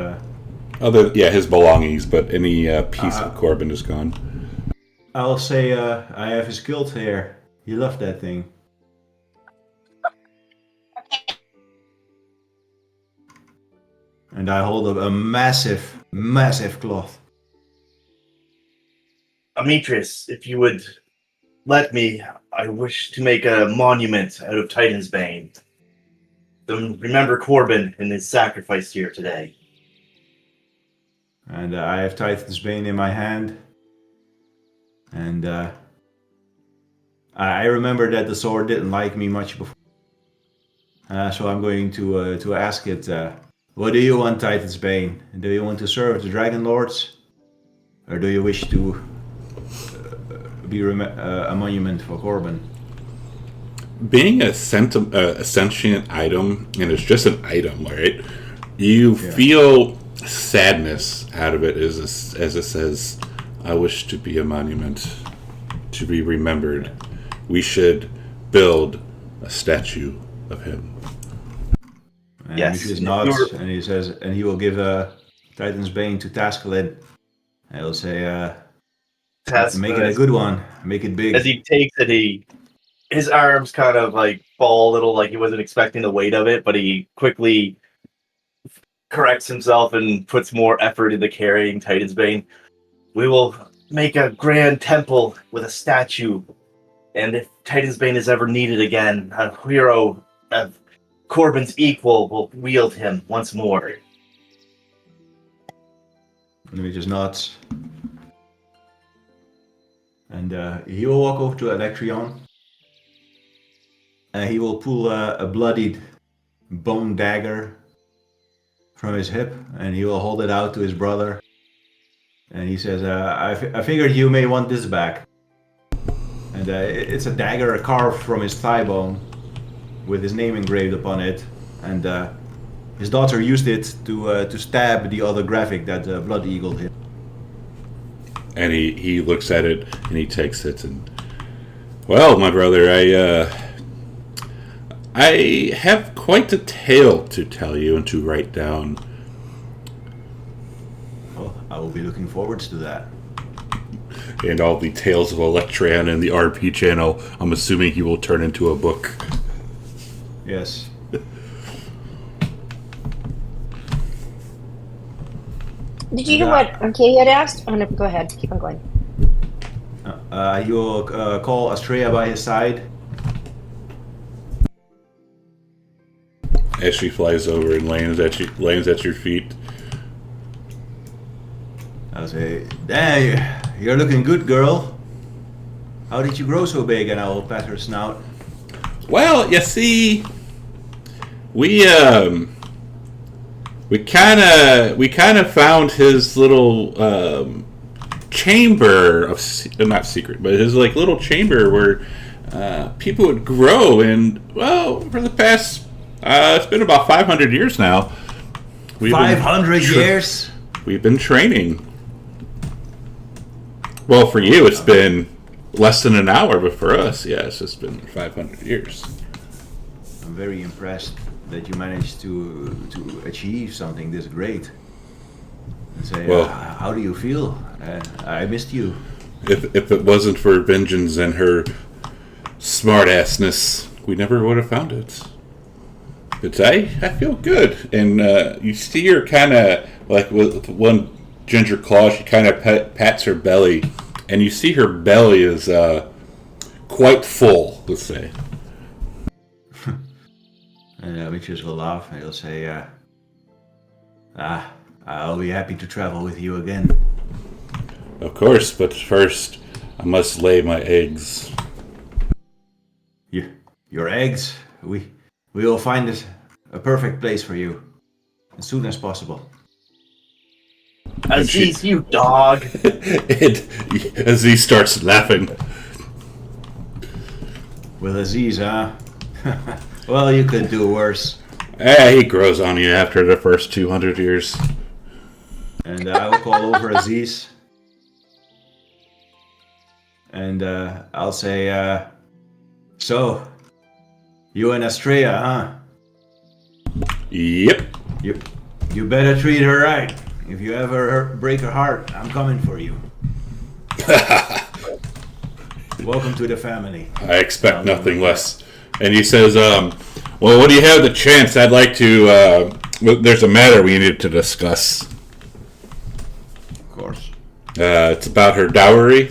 His belongings, but any piece of Corbin is gone. I'll say I have his guilt hair. He loved that thing. And I hold up a massive, massive cloth. Demetrius, if you would let me, I wish to make a monument out of Titan's Bane. To remember Corbin and his sacrifice here today. And I have Titan's Bane in my hand. And I remember that the sword didn't like me much before. So I'm going to ask it, what do you want, Titan's Bane? Do you want to serve the Dragon Lords? Or do you wish to be a monument for Corbin? Being a sentient item, and it's just an item, right? You feel sadness out of it as it says, I wish to be a monument, to be remembered. We should build a statue of him. And Yes. he says nods, and he says, and he will give Titan's Bane to Tascalid. And he'll say, make it a good one, make it big. As he takes it, his arms kind of like fall a little, like he wasn't expecting the weight of it, but he quickly corrects himself and puts more effort into carrying Titan's Bane. We will make a grand temple with a statue, and if Titan's Bane is ever needed again, a hero of Corbin's equal will wield him once more. And he just nods. And he will walk over to Electrion. He will pull a bloodied bone dagger from his hip, and he will hold it out to his brother. And he says, I figured you may want this back. And it's a dagger carved from his thigh bone with his name engraved upon it. And his daughter used it to stab the other graphic that Blood Eagle hit. And he looks at it and he takes it and, well, my brother, I have quite a tale to tell you and to write down. Well, I will be looking forward to that. And all the tales of Electran and the RP channel, I'm assuming he will turn into a book. Yes. Did you hear what Kay had asked? Oh, no, go ahead. Keep on going. He will call Astrea by his side. As she flies over and lands at your feet. I'll say, "Dang, you're looking good, girl. How did you grow so big?" And I will pat her snout. Well, you see, we kind of found his little chamber of not secret, but his like little chamber where people would grow. And well, for the past it's been about 500 years now. 500 years. We've been training. Well, for you, it's been less than an hour, but for us, yes, it's been 500 years. I'm very impressed that you managed to achieve something this great. And say, well, how do you feel? I missed you. If it wasn't for Vengeance and her smart-assness, we never would have found it. But I feel good. And you see her kind of, like with one ginger claw, she kind of pats her belly. And you see her belly is quite full, let's say. And Demetrius will laugh and he'll say, I'll be happy to travel with you again. Of course, but first I must lay my eggs. Your eggs? We will find a perfect place for you as soon as possible. Aziz, you dog! Aziz starts laughing. With Aziz, huh? Well, you could do worse. He grows on you after the first 200 years. And I will call over Aziz. And I'll say, so, you and Astrea, huh? Yep. You better treat her right. If you ever break her heart, I'm coming for you. Welcome to the family. I expect nothing less. And he says, well, what do you have the chance? I'd like to, there's a matter we need to discuss. Of course. It's about her dowry.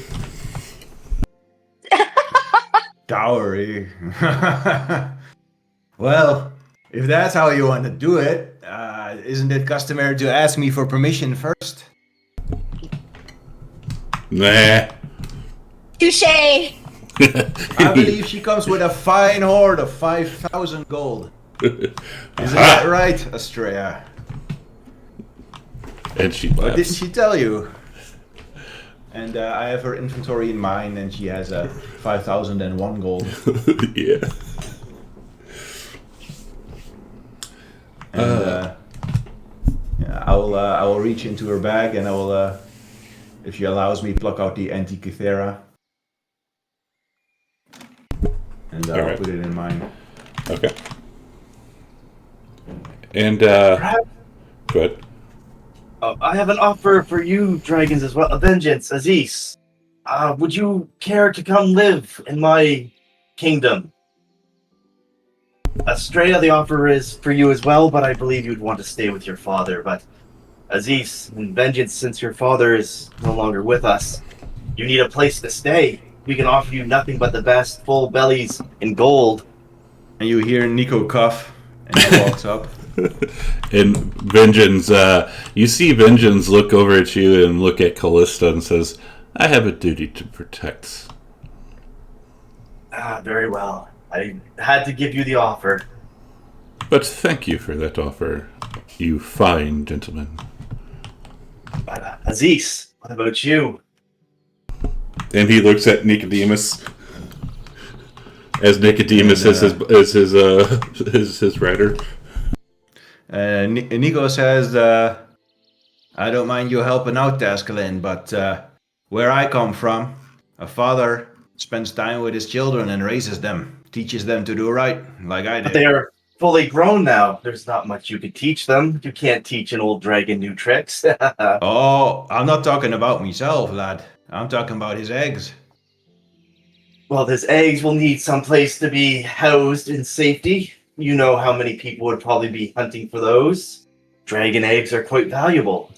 Dowry? Well, if that's how you want to do it, isn't it customary to ask me for permission first? Nah. Touche! I believe she comes with a fine hoard of 5,000 gold. Isn't that right, Astrea? And she Or laughs. didn't she tell you? And I have her inventory in mind, and she has 5,001 gold. Yeah. And I will reach into her bag, and I will, if she allows me, pluck out the Antikythera. And I'll Alright. put it in mine. Okay. And, go ahead. I have an offer for you, dragons, as well. Vengeance, Aziz. Would you care to come live in my kingdom? Astrea, the offer is for you as well, but I believe you'd want to stay with your father. But Aziz and Vengeance, since your father is no longer with us, you need a place to stay. We can offer you nothing but the best, full bellies in gold. And you hear Nico cough, and he walks up. And Vengeance, you see Vengeance look over at you and look at Callista and says, I have a duty to protect. Very well. I had to give you the offer. But thank you for that offer, you fine gentleman. But Aziz, What about you? And he looks at Nicodemus, as Nicodemus is his rider. Nico says, I don't mind you helping out, Tascalin, but where I come from, a father spends time with his children and raises them, teaches them to do right, like I But did. they are fully grown now. There's not much you could teach them. You can't teach an old dragon new tricks. Oh, I'm not talking about myself, lad. I'm talking about his eggs. Well, his eggs will need some place to be housed in safety. You know how many people would probably be hunting for those. Dragon eggs are quite valuable.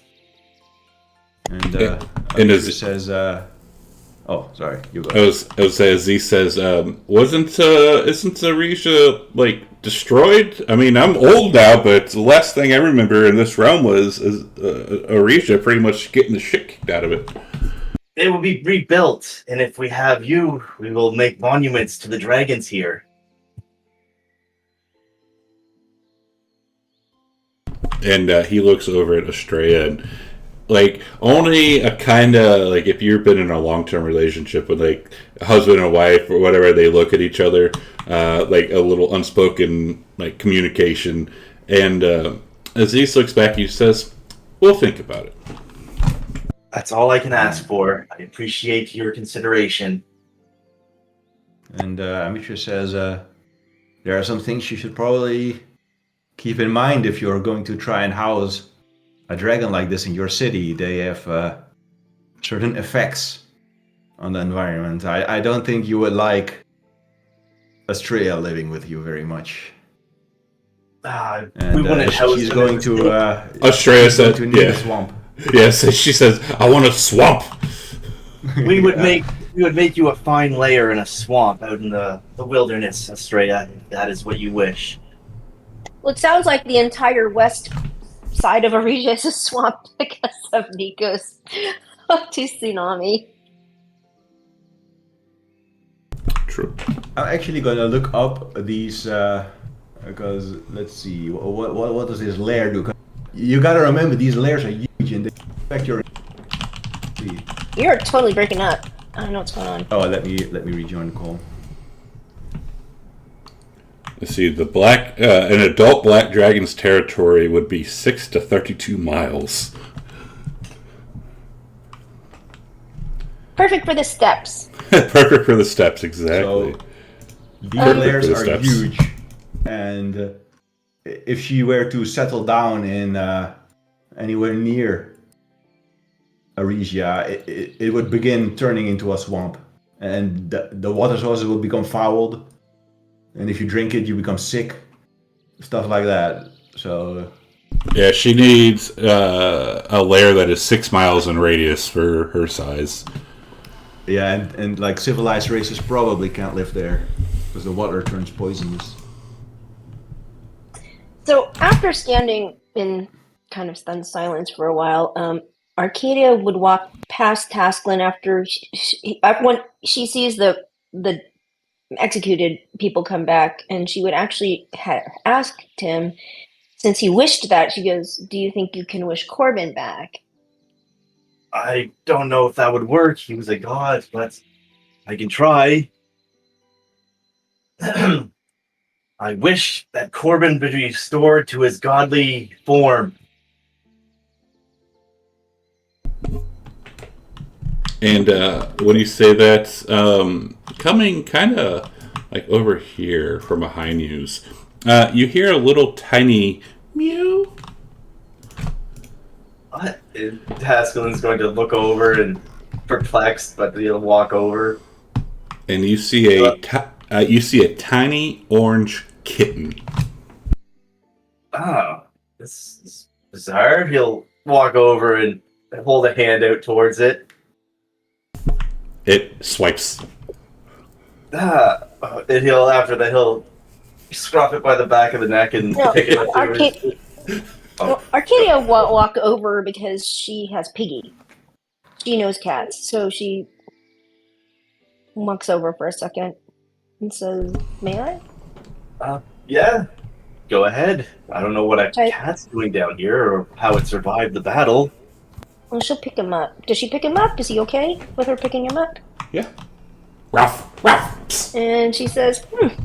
And And Amisha is- says, oh, sorry, you go. I was say, as he says, isn't Arisha like destroyed? I mean, I'm old now, but the last thing I remember in this realm was Arisha pretty much getting the shit kicked out of it. It will be rebuilt, and if we have you, we will make monuments to the dragons here. And he looks over at Estrella, and like only a kind of like if you've been in a long-term relationship with like a husband and wife or whatever, they look at each other like a little unspoken like communication. And Aziz looks back, he says, "We'll think about it." That's all I can ask for. I appreciate your consideration. And Amisha says, there are some things you should probably keep in mind if you're going to try and house a dragon like this in your city. They have certain effects on the environment. I don't think you would like Estrella living with you very much. We And wouldn't house she's them going in to the Estrella she's going said, to need a "Yeah, swamp. yes." She says, "I want a swamp." city. We would make you a fine lair in a swamp out in the wilderness, Estrella. If that is what you wish. Well, it sounds like the entire west side of Aregia is a swamp because of Nico's tsunami. True. I'm actually gonna look up these because let's see what does this lair do? 'Cause you gotta remember these lairs are huge and they affect your. You're totally breaking up. I don't know what's going on. Oh, let me rejoin the call. Let's see, the black an adult black dragon's territory would be 6 to 32 miles. Perfect for the steps. Perfect for the steps, exactly. So these lairs For the are steps. huge, and if she were to settle down in anywhere near Aregia, it would begin turning into a swamp, and the water sources will become fouled, and if you drink it, you become sick, stuff like that. So Yeah, she needs a lair that is 6 miles in radius for her size. yeah, and like civilized races probably can't live there because the water turns poisonous. So after standing in kind of stunned silence for a while, Arcadia would walk past Tasklin after when she sees the executed people come back, and she would actually ask him, since he wished that, she goes, "Do you think you can wish Corbin back?" I don't know if that would work. He was a god, but I can try. I wish that Corbin be restored to his godly form. And when you say that, coming kind of like over here from behind you, you hear a little tiny mew. What? Tascalin's going to look over and perplexed, but he'll walk over. And you see a tiny orange kitten. Oh, this is bizarre. He'll walk over and hold a hand out towards it. It swipes. And he'll scruff it by the back of the neck and No, pick it up. to his- Arcadia won't walk over because she has Piggy. She knows cats, so she walks over for a second and says, "May I?" Yeah, go ahead. I don't know what a Okay. cat's doing down here or how it survived the battle. Well, she'll pick him up. Does she pick him up? Is he okay with her picking him up? Yeah. Ralph. Psst. And she says, I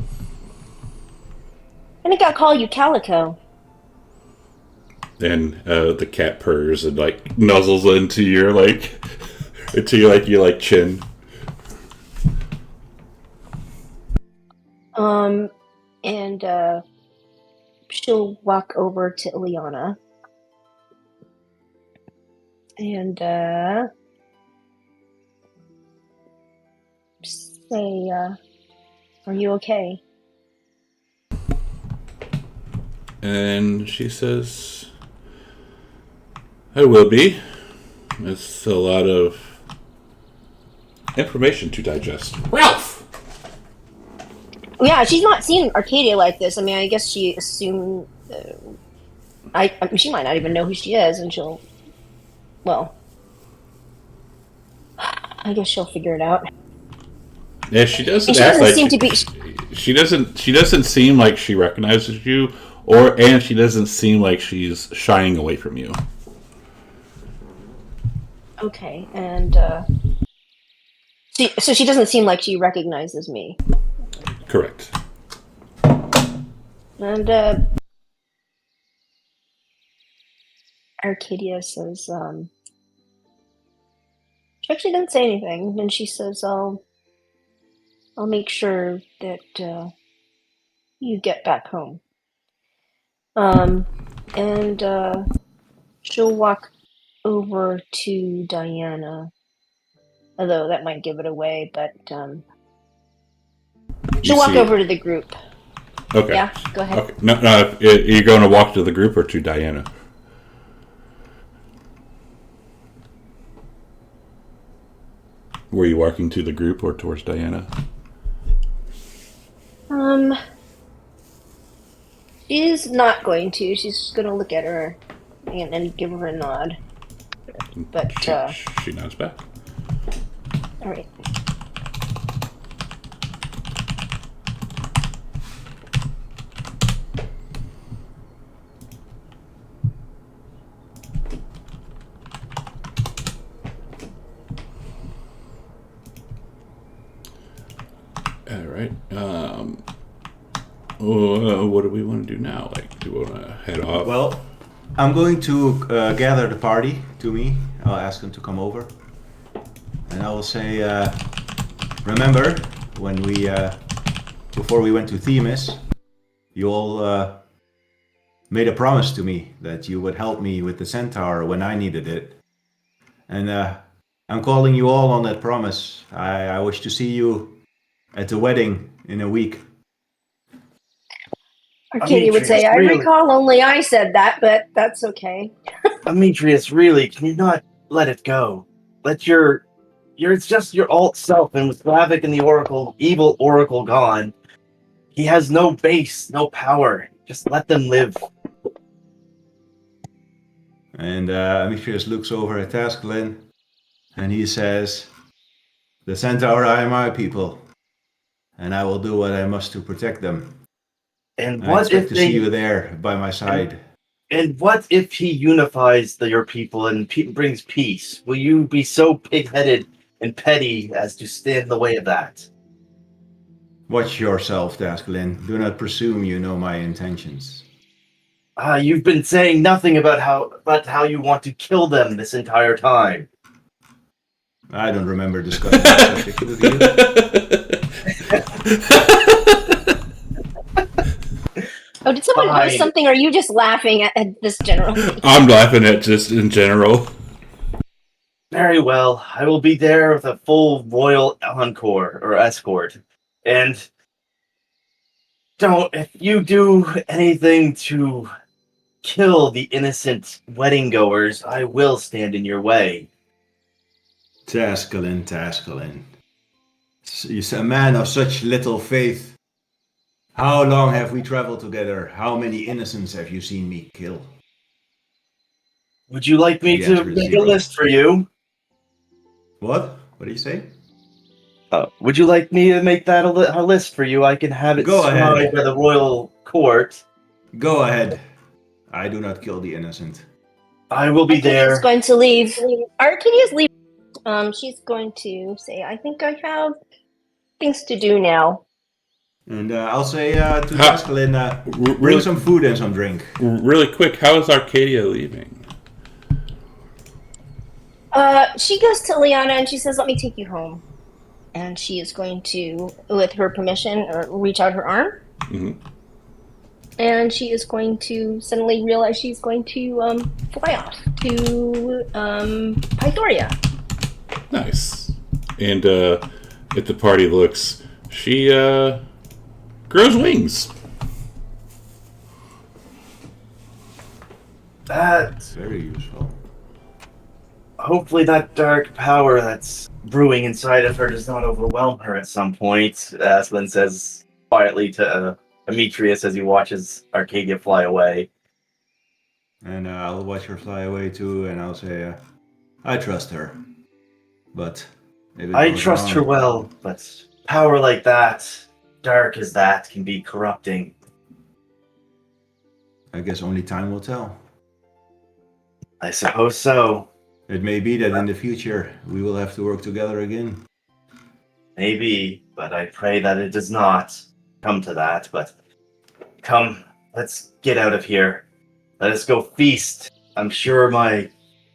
think I'll call you Calico. And the cat purrs and like nuzzles into your chin. And she'll walk over to Ileana and say, are you okay? And she says, I will be. It's a lot of information to digest. Ralph! Yeah, she's not seen Arcadia like this. I mean, I guess she assumed. I mean, she might not even know who she is, and she'll. Well, I guess she'll figure it out. Yeah, she doesn't And she act doesn't like seem to be. she doesn't seem like she recognizes you, and she doesn't seem like she's shying away from you. Okay, and so she doesn't seem like she recognizes me. Correct. And Arcadia says, she actually doesn't say anything. And she says, I'll make sure that you get back home. And she'll walk over to Diana, although that might give it away, but she'll walk over to the group. Okay. Yeah, go ahead. Okay. No. You're going to walk to the group or to Diana? Were you walking to the group or towards Diana? She's not going to. She's just going to look at her and give her a nod. But she nods back. all right. All right. What do we want to do now? Like, do we want to head off? Well, I'm going to gather the party to me. I'll ask them to come over. And I will say, remember when before we went to Themis, you all made a promise to me that you would help me with the centaur when I needed it. And I'm calling you all on that promise. I wish to see you at the wedding in a week. Arcadia would say, I recall only I said that, but that's okay. Demetrius, really, can you not let it go? Let it's just your alt self, and with Slavic and the Oracle, evil Oracle gone, he has no base, no power. Just let them live. And Demetrius looks over at Tasklin, and he says, the centaur are my people, and I will do what I must to protect them. And I what expect if to see you there by my side. And what if he unifies your people and brings peace? Will you be so pig-headed and petty as to stand in the way of that? Watch yourself, Tasklin. Do not presume you know my intentions. You've been saying nothing about how you want to kill them this entire time. I don't remember discussing that subject with you. Oh, did someone post something, or are you just laughing at this general? I'm laughing at just in general. Very well. I will be there with a full royal encore or escort. And if you do anything to kill the innocent wedding goers, I will stand in your way. Taskelin. You're a man of such little faith. How long have we traveled together? How many innocents have you seen me kill? Would you like me to make a list for you? What? What do you say? Would you like me to make that a list for you? I can have it signed by the royal court. Go ahead. I do not kill the innocent. I will be Arcadia's there. going to leave. Arcadia's leaving. She's going to say, I think I have things to do now. And I'll say to How- Tascalin, bring really- some food and some drink. Really quick, how is Arcadia leaving? She goes to Liana and she says, let me take you home. And she is going to, with her permission, reach out her arm. Mhm. And she is going to suddenly realize she's going to fly off to Pythoria. Nice. And at the party looks, she grows wings. That Very useful. hopefully that dark power that's brewing inside of her does not overwhelm her at some point. Aslan says quietly to Demetrius as he watches Arcadia fly away. And I'll watch her fly away too, and I'll say, I trust her. But if it I goes trust her wrong- well, but power like that, dark as that, can be corrupting. I guess only time will tell. I suppose so. It may be that in the future we will have to work together again. Maybe, but I pray that it does not come to that. But come, let's get out of here. Let us go feast. I'm sure my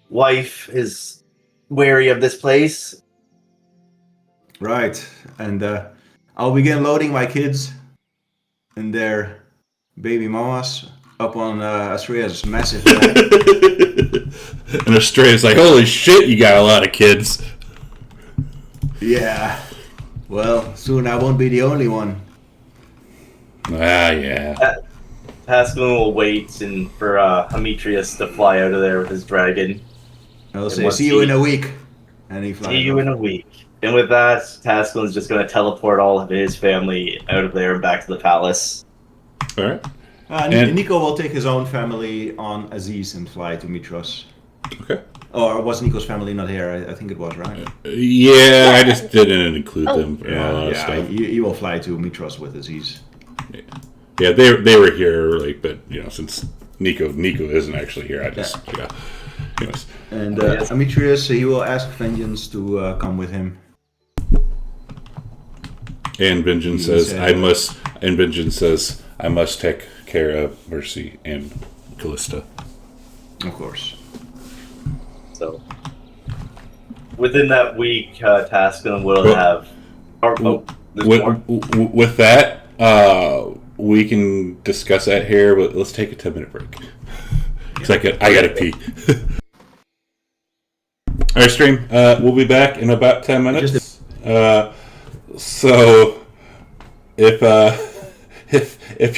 wife is wary of this place. Right, and I'll begin loading my kids and their baby mamas up on Astrea's massive back. And Astrea's like, holy shit, you got a lot of kids. Yeah, well, soon I won't be the only one. Ah, yeah. Pascal will wait and for Demetrius to fly out of there with his dragon. I'll And say, once see you he- in a week. And he flies See you off. in a week. And with that, Tascalin is just going to teleport all of his family out of there and back to the palace. All right. And Nico will take his own family on Aziz and fly to Mitros. Okay. Or was Nico's family not here? I think it was, right? Yeah, I just didn't include Oh. them in a lot of stuff. He will fly to Mitros with Aziz. Yeah, they were here, like, but since Nico isn't actually here, I just Anyways, And Yes. Demetrius, he will ask Vengeance to come with him. and Vengeance He says said, I must. And Vengeance says I must take care of Mercy and Callista. Of course. So, within that week, Tascalin will Well, have. There's more. With that, we can discuss that here, but let's take a 10-minute break. Because I gotta pee. All right, stream. We'll be back in about 10 minutes. So if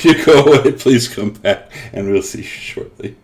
you go away, please come back, and we'll see you shortly.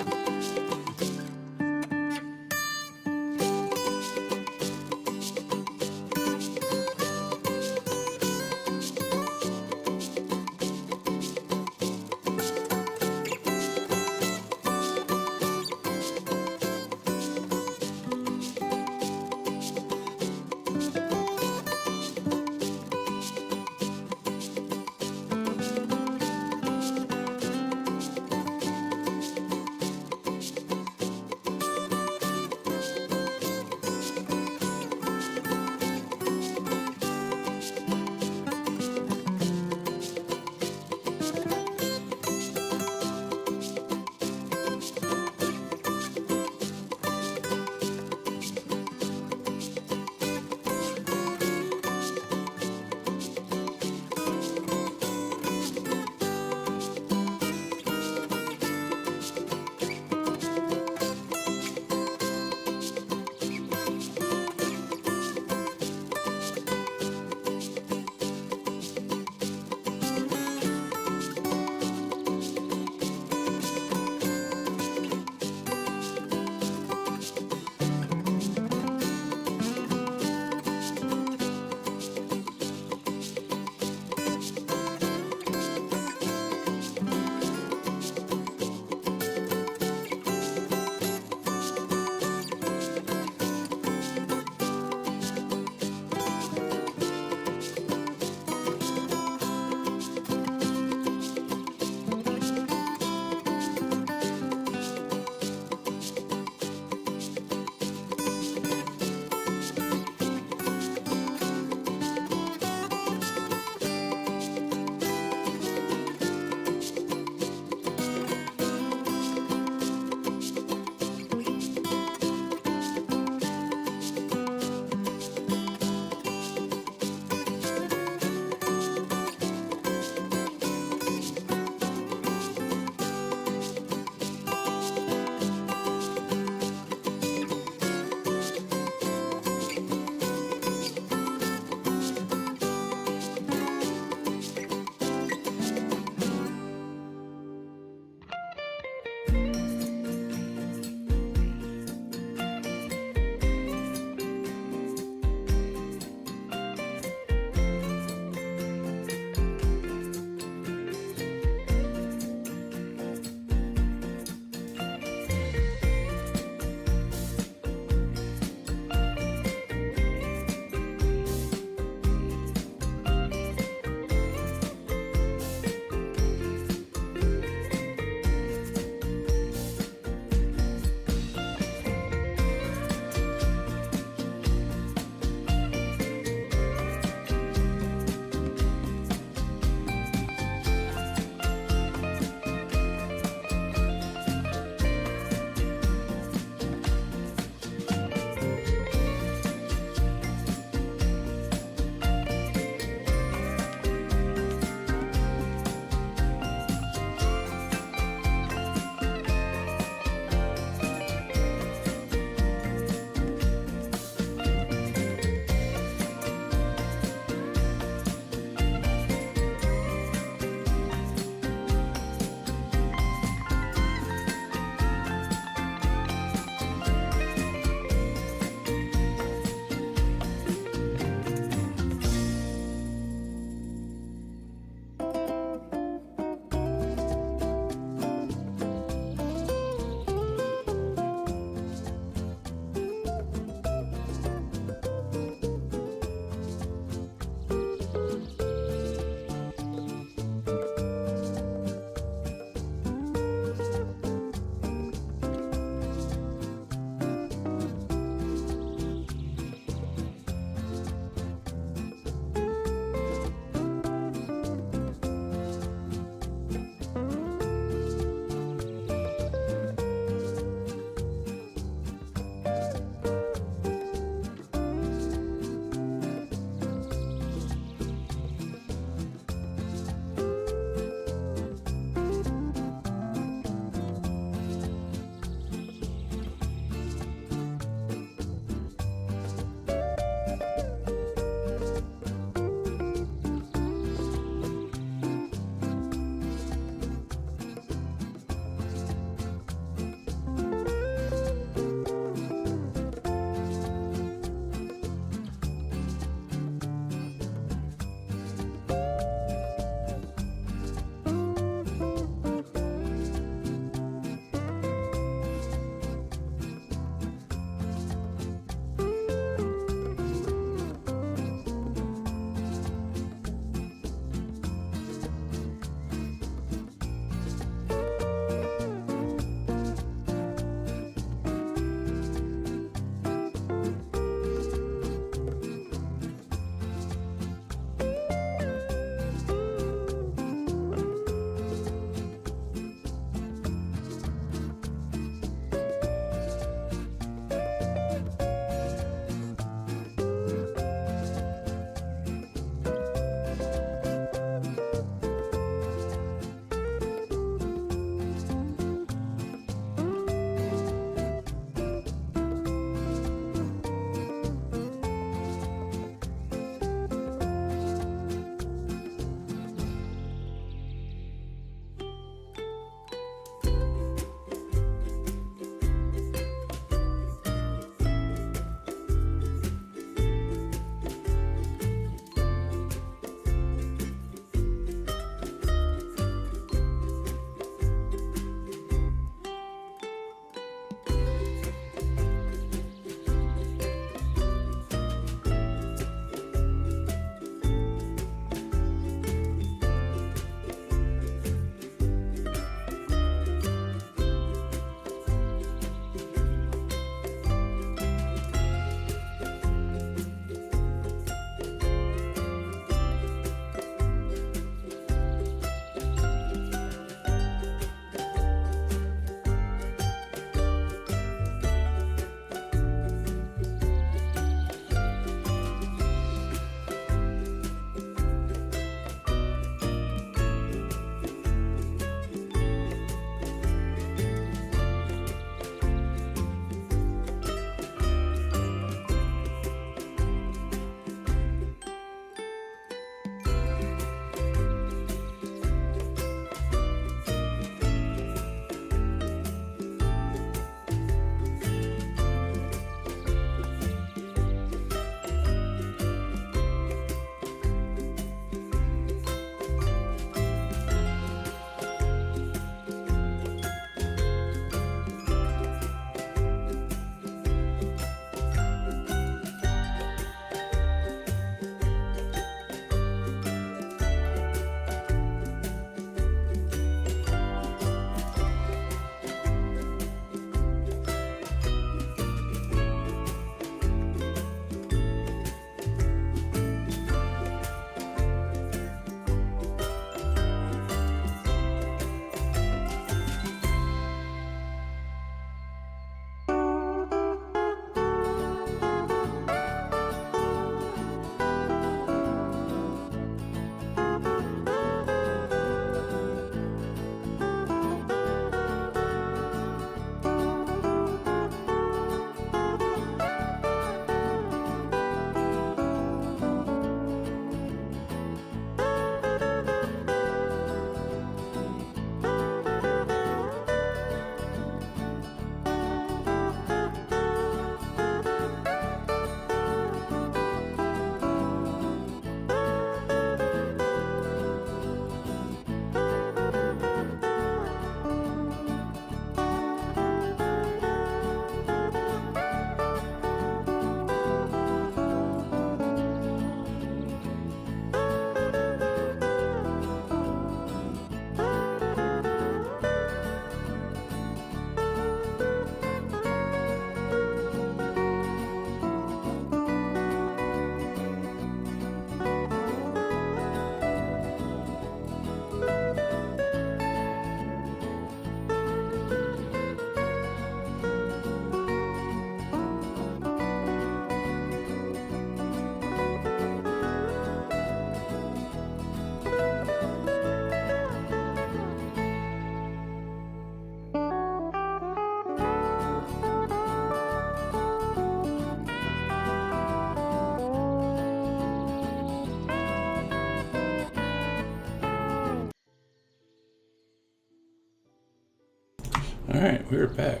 Alright, we're back.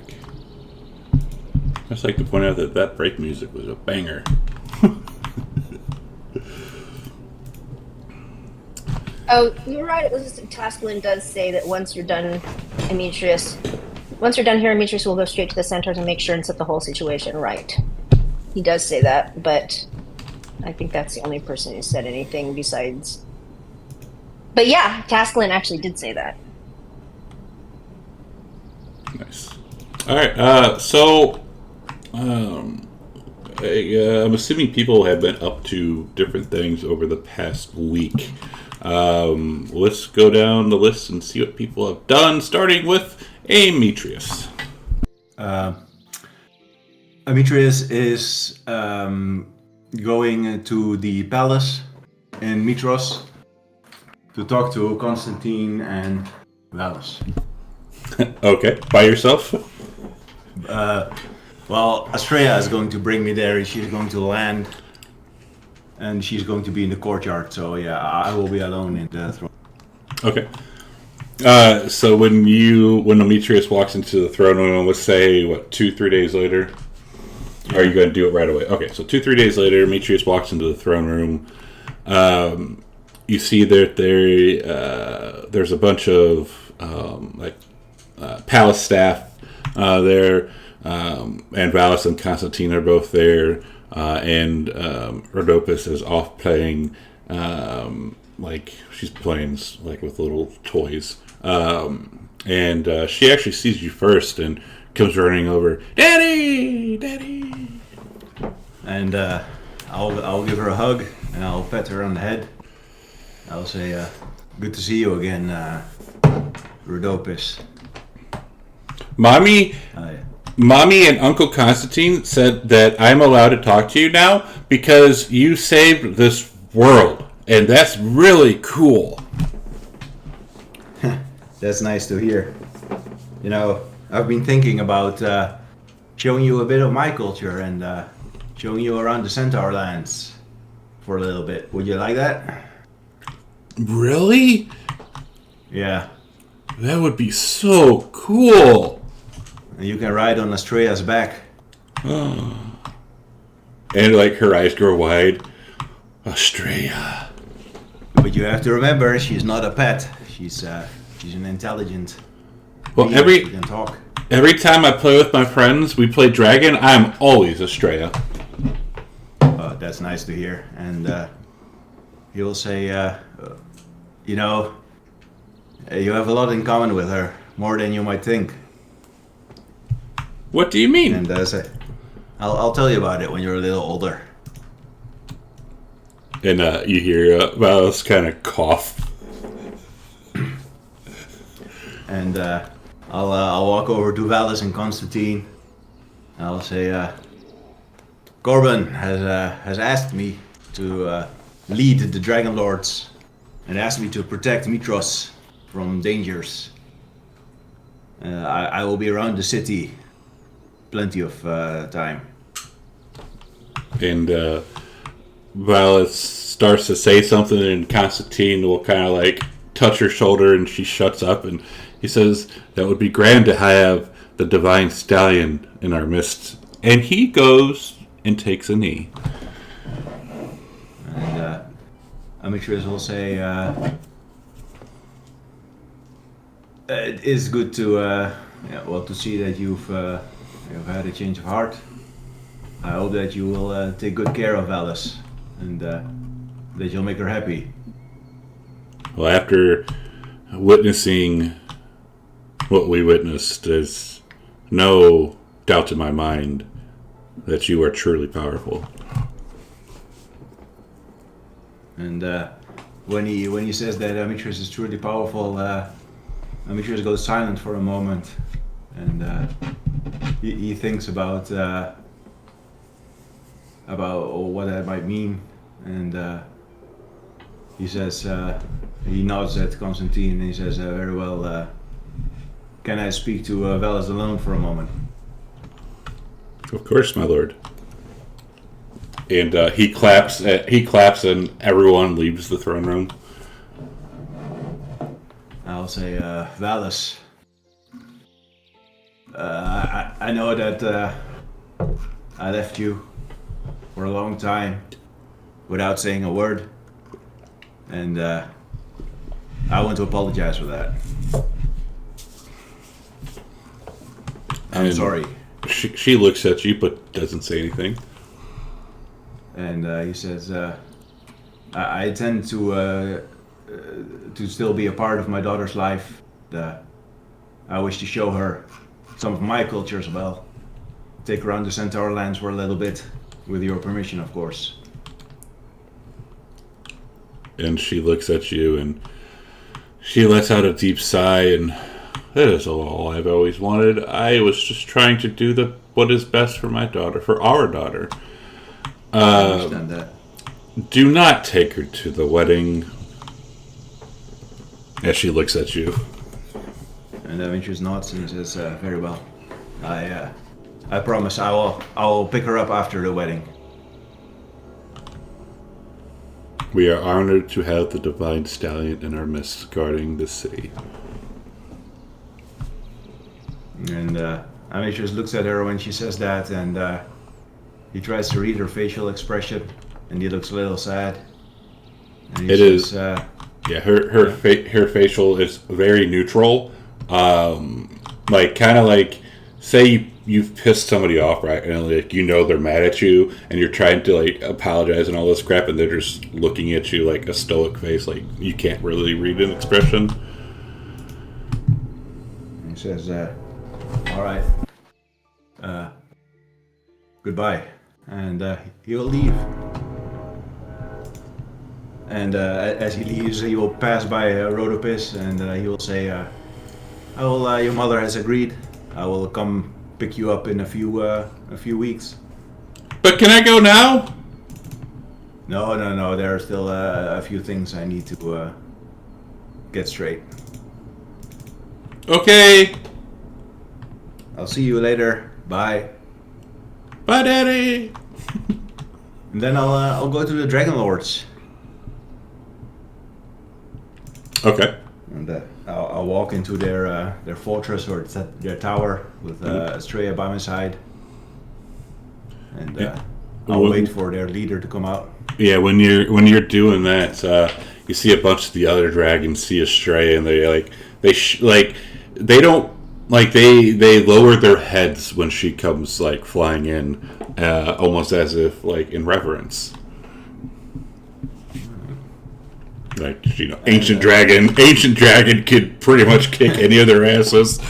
I'd just like to point out that that break music was a banger. Oh, you're right. It was just Tasklin does say that once you're done, Demetrius, once you're done here, Demetrius will go straight to the center to make sure and set the whole situation right. He does say that, but I think that's the only person who said anything besides. But yeah, Tasklin actually did say that. Nice. Alright, I'm assuming people have been up to different things over the past week. Let's go down the list and see what people have done, starting with Demetrius. Demetrius is going to the palace in Mitros to talk to Constantine and Valus. Okay, by yourself? Well, Astrea is going to bring me there. She's going to land, and she's going to be in the courtyard. So yeah, I will be alone in the throne. Okay. So when Demetrius walks into the throne room, let's say, 2-3 days later? Or are you going to do it right away? Okay, so 2-3 days later, Demetrius walks into the throne room. You see that there's a bunch of palace staff there, and Valus and Constantine are both there, and Rhodopis is off playing, she's playing with little toys, and she actually sees you first and comes running over, Daddy! And I'll give her a hug and I'll pet her on the head. I'll say, "Good to see you again, Rhodopis." Mommy and Uncle Constantine said that I'm allowed to talk to you now because you saved this world, and that's really cool. That's nice to hear. You know, I've been thinking about showing you a bit of my culture and showing you around the Centaur lands for a little bit. Would you like that? Really? Yeah. That would be so cool. And you can ride on Astrea's back. And her eyes grow wide. Astrea. But you have to remember, she's not a pet. She's an intelligent. Well, being who can talk. Every time I play with my friends, we play Dragon, I'm always Astrea. That's nice to hear. And he will say, you have a lot in common with her, more than you might think. What do you mean? And I'll tell you about it when you're a little older. And you hear Valus kind of cough. And I'll walk over to Valus and Constantine. I'll say, Corbin has asked me to lead the Dragon Lords and asked me to protect Mitros from dangers. I will be around the city plenty of time. And Valus starts to say something, and Constantine will kind of touch her shoulder, and she shuts up, and he says, "That would be grand to have the Divine Stallion in our midst." And he goes and takes a knee. And Demetrius will say, it is good to see that you've had a change of heart. I hope that you will take good care of Alice and that you'll make her happy. Well, after witnessing what we witnessed, there's no doubt in my mind that you are truly powerful. And when he says that Demetrius is truly powerful, Demetrius goes silent for a moment, and he thinks about what that might mean, and he says, he nods at Constantine, and he says, "Very well. Can I speak to Valus alone for a moment?" Of course, my lord. And he claps, and everyone leaves the throne room. I'll say, Valus, I know that I left you for a long time without saying a word, and I want to apologize for that. I'm And sorry. She looks at you but doesn't say anything. And he says, I intend to still be a part of my daughter's life. I wish to show her some of my culture as well. Take her around the Centaur lands for a little bit, with your permission, of course. And she looks at you and she lets out a deep sigh and that is all I've always wanted. I was just trying to do what is best for my daughter, for our daughter. I understand that. Do not take her to the wedding. As she looks at you. And Demetrius nods and says, very well. I promise I will pick her up after the wedding. We are honored to have the divine stallion in our midst guarding this city. And Demetrius looks at her when she says that, and he tries to read her facial expression, and he looks a little sad. And he says, yeah, her facial is very neutral. Like kind of like, say you've pissed somebody off, right? And like they're mad at you, and you're trying to like apologize and all this crap, and they're just looking at you like a stoic face, like you can't really read an expression. He says, "All right, goodbye," and he'll leave. And as he leaves, he will pass by Rhodopis, and he will say, your mother has agreed. I will come pick you up in a few weeks." But can I go now? No. There are still a few things I need to get straight. Okay. I'll see you later. Bye. Bye, Daddy. And then I'll go to the Dragon Lords. Okay. And I'll walk into their fortress or their tower with Estrella by my side. And I'll wait for their leader to come out. Yeah, when you're doing that, you see a bunch of the other dragons see Estrella, and they lower their heads when she comes like flying in, almost as if like in reverence. Like, ancient dragon could pretty much kick any of their asses.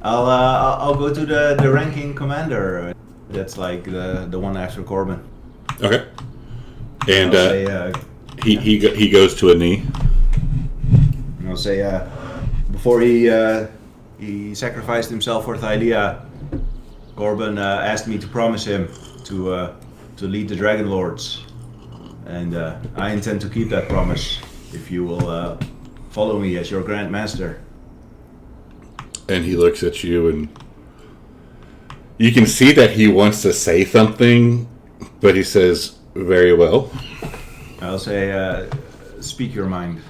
I'll go to the ranking commander. That's like the one after Corbin. Okay. And I'll say, he goes to a knee. And I'll say, before he sacrificed himself for Thylea, Corbin asked me to promise him to lead the Dragon Lords. And I intend to keep that promise if you will follow me as your Grand Master. And he looks at you, and you can see that he wants to say something, but he says, "Very well." I'll say, speak your mind.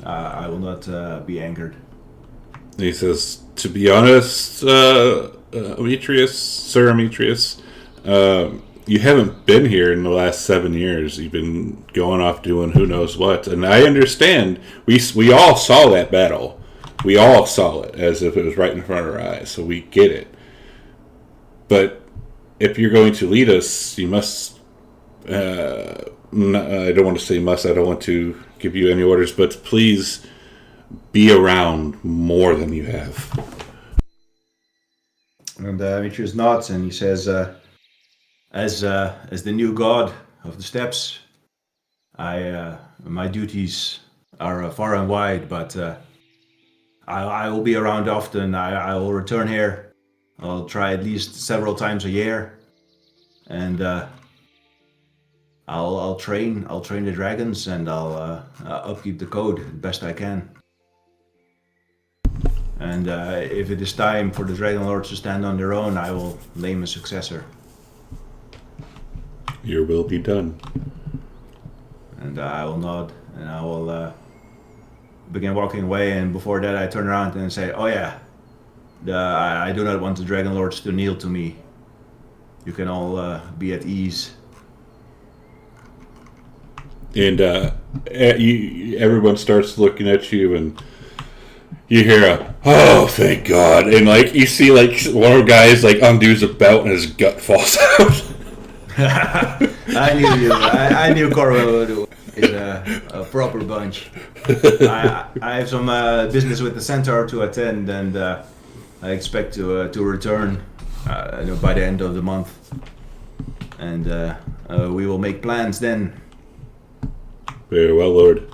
I will not be angered. And he says, "To be honest, Sir Ametrius, you haven't been here in the last 7 years. You've been going off doing who knows what. And I understand. We all saw that battle. We all saw it as if it was right in front of our eyes. So we get it. But if you're going to lead us, you must... I don't want to say must. I don't want to give you any orders. But please be around more than you have." And Demetrius nods and he says... As the new god of the steppes, my duties are far and wide, but I will be around often. I will return here. I'll try at least several times a year, and I'll train the dragons, and I'll upkeep the code the best I can. And if it is time for the Dragon Lords to stand on their own, I will name a successor. Your will be done. And I will nod, and I will begin walking away. And before that, I turn around and say, "Oh yeah, I do not want the Dragon Lords to kneel to me. You can all be at ease. And everyone starts looking at you, and you hear a "Oh, thank God!" And like you see, like one of the guys like undoes a belt, and his gut falls out. I knew you. I knew Corvo is a proper bunch. I have some business with the Centaur to attend, and I expect to return by the end of the month, and we will make plans then. Very well, Lord.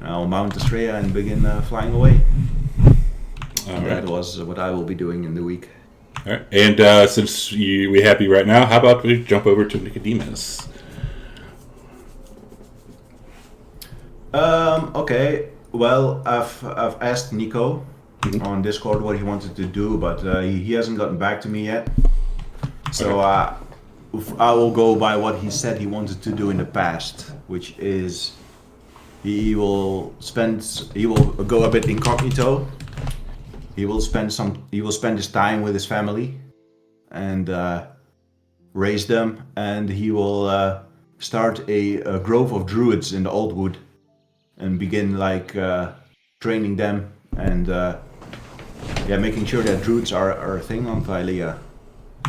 I'll mount Estrella and begin flying away. All That right. was what I will be doing in the week. All right. And since we have you right now, how about we jump over to Nicodemus? Okay. Well, I've asked Nico on Discord what he wanted to do, but he hasn't gotten back to me yet. So I will go by what he said he wanted to do in the past, which is he will go a bit incognito. He will spend his time with his family and raise them, and he will start a grove of druids in the Old Wood and begin training them and making sure that druids are a thing on Thylea.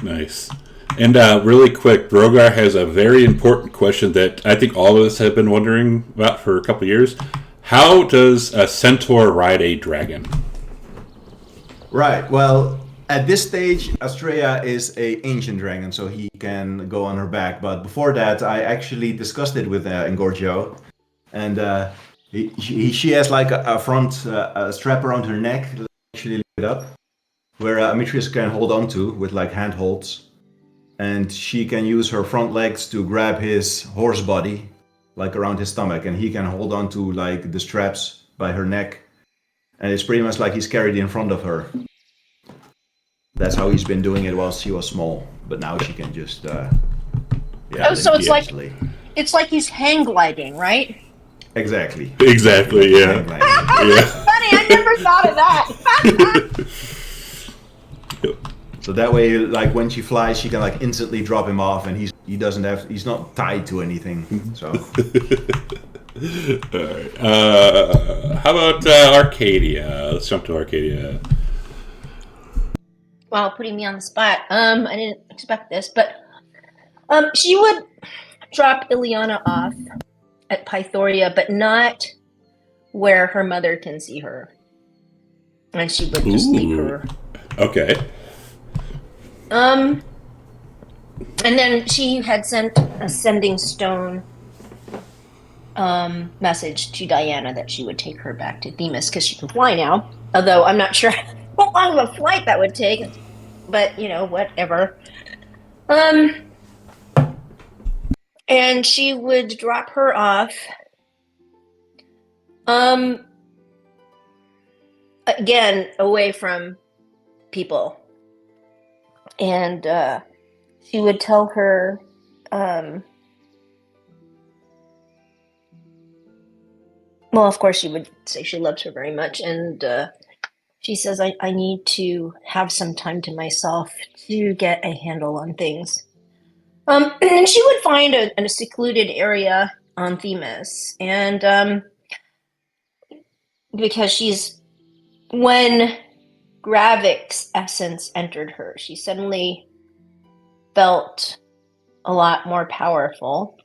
Nice. And really quick, Brogar has a very important question that I think all of us have been wondering about for a couple of years. How does a centaur ride a dragon? Right. Well, at this stage, Astrea is a ancient dragon, so he can go on her back. But before that, I actually discussed it with Engorgio, and she has like a front a strap around her neck, actually lift it up, where Amitrius can hold on to with like handholds, and she can use her front legs to grab his horse body, like around his stomach, and he can hold on to like the straps by her neck. And it's pretty much like he's carried in front of her. That's how he's been doing it while she was small. But now she can just, so it's easily. it's like he's hang gliding, right? Exactly. Exactly, yeah. Yeah. Funny, I never thought of that. So that way, like when she flies, she can like instantly drop him off, and he's not tied to anything. So. All right. How about Arcadia? Let's jump to Arcadia. Wow, putting me on the spot. I didn't expect this, but she would drop Ileana off at Pythoria, but not where her mother can see her. And she would just leave her. Okay. And then she had sent a sending stone message to Diana that she would take her back to Themis because she can fly now. Although I'm not sure how long of a flight that would take, but whatever. And she would drop her off. Again, away from people. And she would tell her well, of course, she would say she loves her very much, and she says, I need to have some time to myself to get a handle on things. And she would find a secluded area on Themis, and because when Gravik's essence entered her, she suddenly felt a lot more powerful,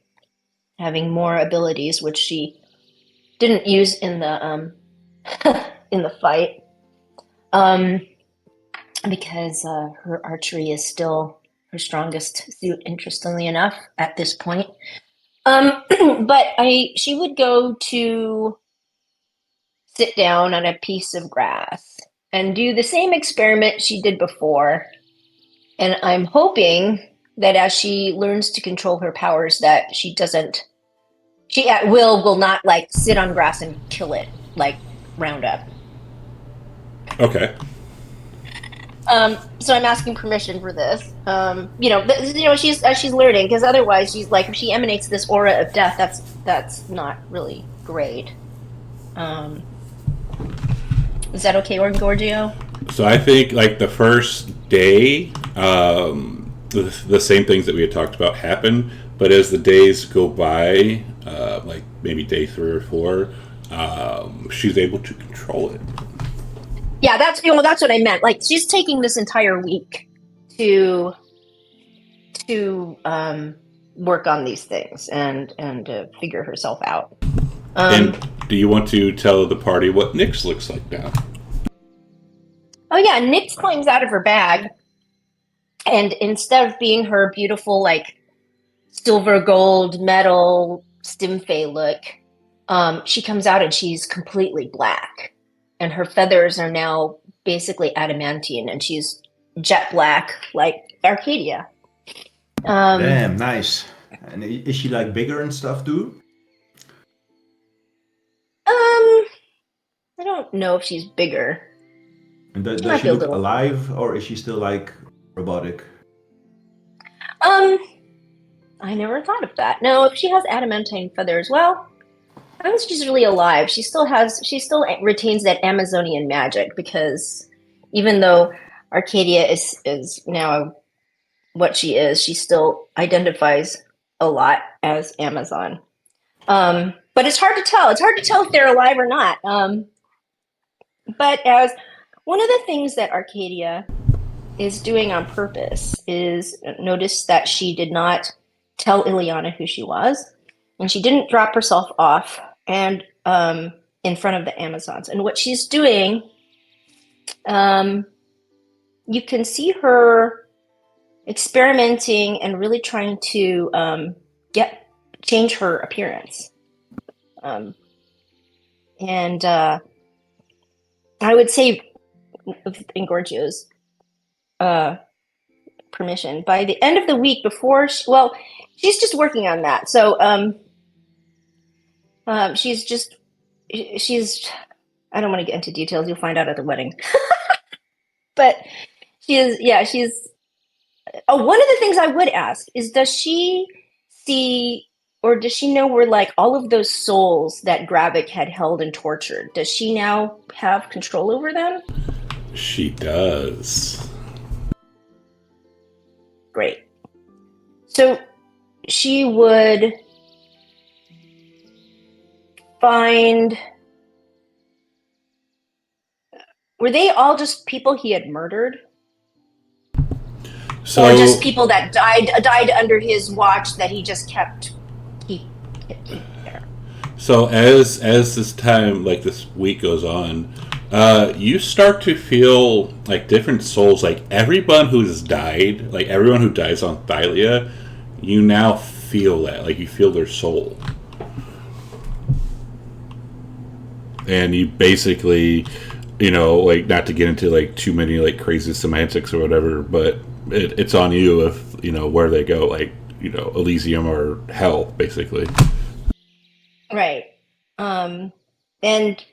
having more abilities, which she didn't use in the in the fight, because her archery is still her strongest suit, interestingly enough, at this point. But she would go to sit down on a piece of grass and do the same experiment she did before. And I'm hoping that as she learns to control her powers, that she at will not like sit on grass and kill it like Roundup. Okay. So I'm asking permission for this. She's learning, because otherwise she's like, if she emanates this aura of death, that's not really great. Is that okay, Gorgio? So I think like the first day, the same things that we had talked about happen, but as the days go by, like maybe day 3 or 4, she's able to control it. Yeah, that's what I meant. Like she's taking this entire week to work on these things and figure herself out. And do you want to tell the party what Nyx looks like now? Oh yeah, Nyx climbs out of her bag, and instead of being her beautiful like silver, gold, metal Stimfey look, she comes out and she's completely black, and her feathers are now basically adamantine, and she's jet black like Arcadia. Damn, nice. And is she like bigger and stuff too? I don't know if she's bigger. And She does might she be a look little. alive, or is she still like robotic? I never thought of that. No, if she has adamantine feathers, well, I think she's really alive. She still retains that Amazonian magic because even though Arcadia is now what she still identifies a lot as Amazon. But it's hard to tell. It's hard to tell if they're alive or not. But as one of the things that Arcadia is doing on purpose is notice that she did not tell Ileana who she was, and she didn't drop herself off and in front of the Amazons. And what she's doing, you can see her experimenting and really trying to change her appearance. And I would say, with Ingorgio's permission, by the end of the week before, she's just working on that. So she's I don't want to get into details. You'll find out at the wedding. But she's one of the things I would ask is, does she see or does she know where like all of those souls that Gravik had held and tortured, does she now have control over them? She does. Great. So she would find, were they all just people he had murdered? So, or just people that died under his watch that he just kept there? So as this time, like this week goes on, you start to feel like different souls. Like everyone who's died, like everyone who dies on Thylia, you now feel that. Like you feel their soul, and you basically, like not to get into like too many like crazy semantics or whatever, but it's on you if where they go, like Elysium or hell, basically. Right. And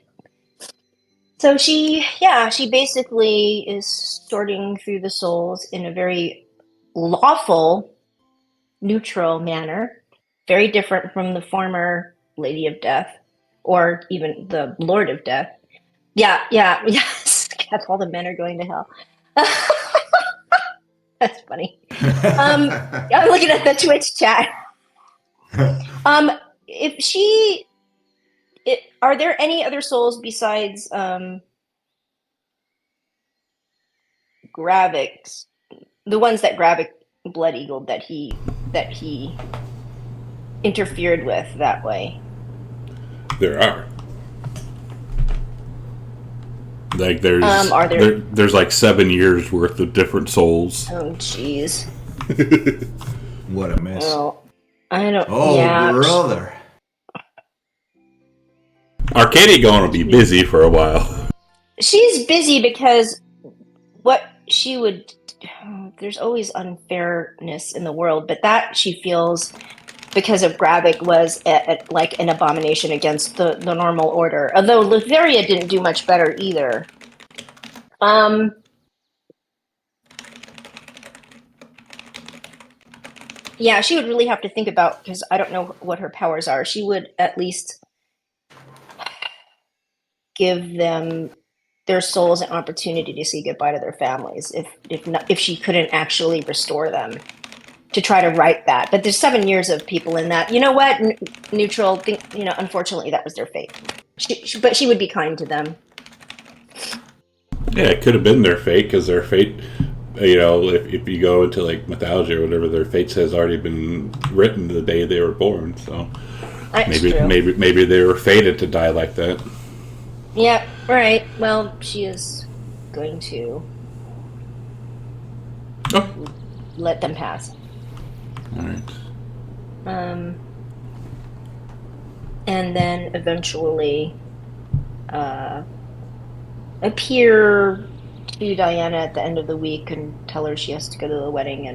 so she basically is sorting through the souls in a very lawful, neutral manner, very different from the former Lady of Death or even the Lord of Death. Yes. God, all the men are going to hell. That's funny. I'm looking at the Twitch chat. Are there any other souls besides Gravik's, the ones that Gravik Blood Eagle that he interfered with that way? There are. Like there's there's like 7 years worth of different souls. Oh jeez. What a mess. Oh, I don't. Oh, yeah. brother. Arcadia going to be busy for a while. She's busy because what she would. There's always unfairness in the world, but that she feels because of Gravik was like an abomination against the normal order. Although Latveria didn't do much better either. Yeah, she would really have to think about, because I don't know what her powers are. She would at least give them their souls an opportunity to say goodbye to their families if she couldn't actually restore them, to try to right that. But there's 7 years of people in that. You know what? Neutral. Unfortunately, that was their fate. But she would be kind to them. Yeah, it could have been their fate, because their fate, if you go into like mythology or whatever, their fate has already been written the day they were born. So maybe they were fated to die like that. Yeah, right. Well, she is going to let them pass. All right. And then eventually appear to Diana at the end of the week and tell her she has to go to the wedding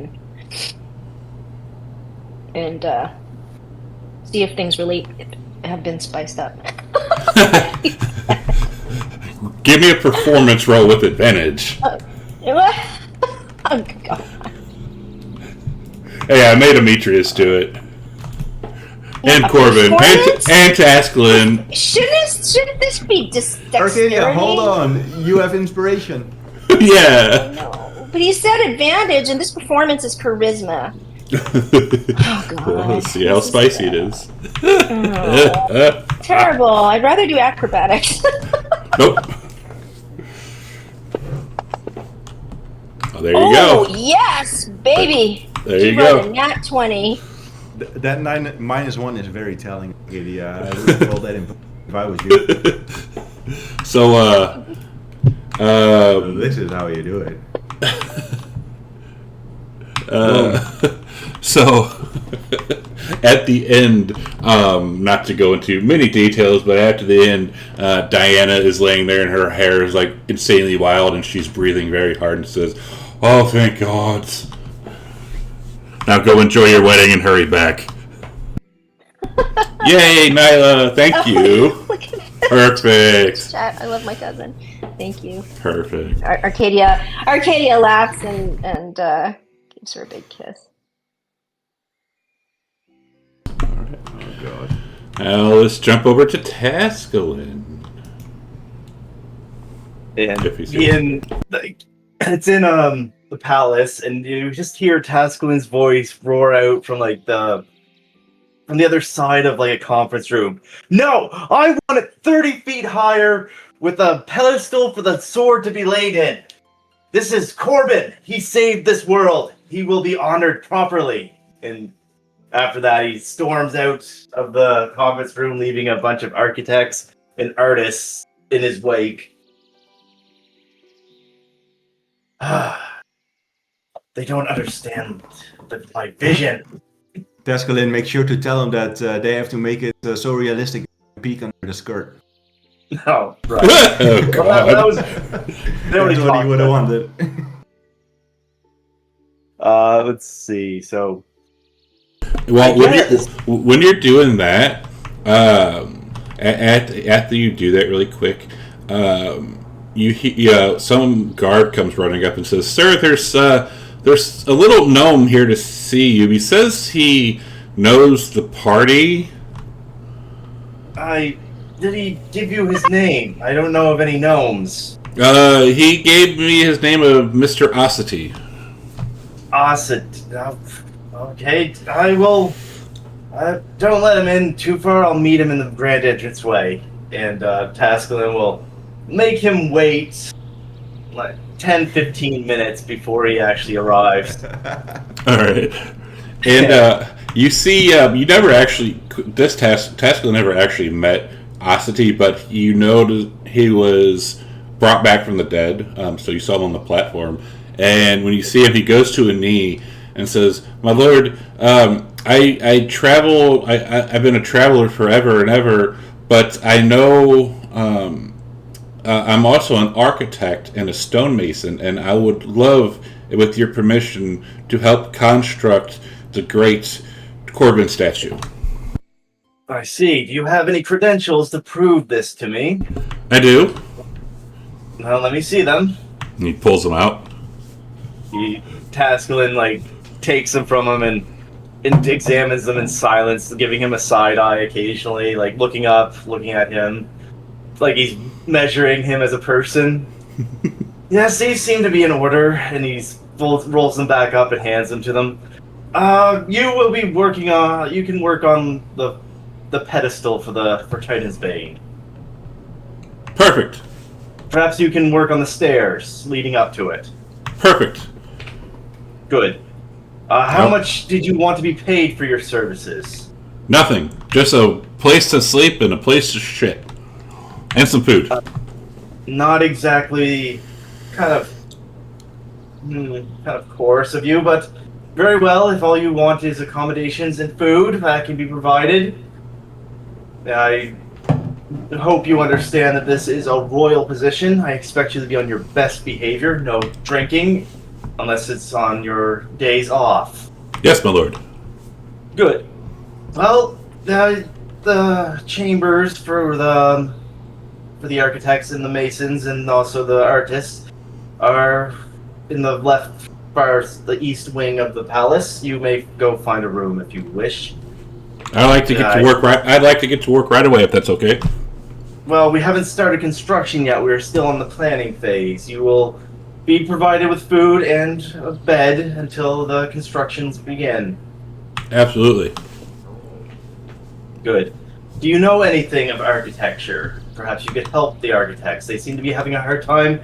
and see if things really have been spiced up. Give me a performance roll with advantage. Oh God. Hey, I made Demetrius do it. And Corbin. And Tasklin. Shouldn't this be dexterity? Arcadia, hold on. You have inspiration. Yeah. No, but he said advantage, and this performance is charisma. Oh God! Let's see how spicy it is. Terrible. I'd rather do acrobatics. Nope. Oh, there you Oh go. yes, baby. There She you rolled go. a nat 20. That 9 -1 is very telling, Arcadia. I would roll that in if I was you. So, This is how you do it. So, at the end, not to go into many details, but after the end, Diana is laying there and her hair is like insanely wild and she's breathing very hard and says, "Oh, thank God. Now go enjoy your wedding and hurry back." Yay, Nyla, thank you. Perfect. Chat. I love my cousin. Thank you. Perfect. Arcadia laughs and gives her a big kiss. Oh God. Now let's jump over to Taskelin. And If he's it's in the palace, and you just hear Taskelin's voice roar out from from the other side of like a conference room. "No, I want it 30 feet higher with a pedestal for the sword to be laid in. This is Corbin. He saved this world. He will be honored properly." And after that, he storms out of the conference room, leaving a bunch of architects and artists in his wake. They don't understand my vision. Taskelin, make sure to tell them that they have to make it so realistic peek under the skirt. Oh, right. Oh, God. That was... That's what you would have wanted. Let's see. So, Well, when you're doing that, after you do that really quick, some guard comes running up and says, "Sir, there's a little gnome here to see you. He says he knows the party." Did he give you his name? I don't know of any gnomes. He gave me his name of Mr. Ossity. Okay, I will. Don't let him in too far. I'll meet him in the grand entranceway, and Taskelin will make him wait like 10-15 minutes before he actually arrives. All right, and you see, you never actually Taskelin never actually met Ossity, but you know he was brought back from the dead. So you saw him on the platform, and when you see him, he goes to a knee and says, "My lord, I travel. I've been a traveler forever and ever, but I know I'm also an architect and a stonemason, and I would love, with your permission, to help construct the great Corbin statue." I see. Do you have any credentials to prove this to me? "I do." Well, let me see them. And he pulls them out. Taskelin takes them from him and examines them in silence, giving him a side eye occasionally, looking up, looking at him. like he's measuring him as a person. Yes, these seem to be in order, and rolls them back up and hands them to them. You will be working on. You can work on the pedestal for Titan's Bane. Perfect. Perhaps you can work on the stairs leading up to it. Perfect. Good. How Nope. much did you want to be paid for your services? Nothing. Just a place to sleep and a place to shit. And some food. Not exactly kind of coarse of you, but very well. If all you want is accommodations and food, that can be provided. I hope you understand that this is a royal position. I expect you to be on your best behavior. No drinking, unless it's on your days off. Yes, my lord. Good. Well, the chambers for the architects and the masons and also the artists are in the left far the east wing of the palace. You may go find a room if you wish. I'd like to get to work right. I'd like to get to work right away if that's okay. Well, we haven't started construction yet. We're still in the planning phase. You will be provided with food and a bed until the constructions begin. Absolutely. Good. Do you know anything of architecture? Perhaps you could help the architects. They seem to be having a hard time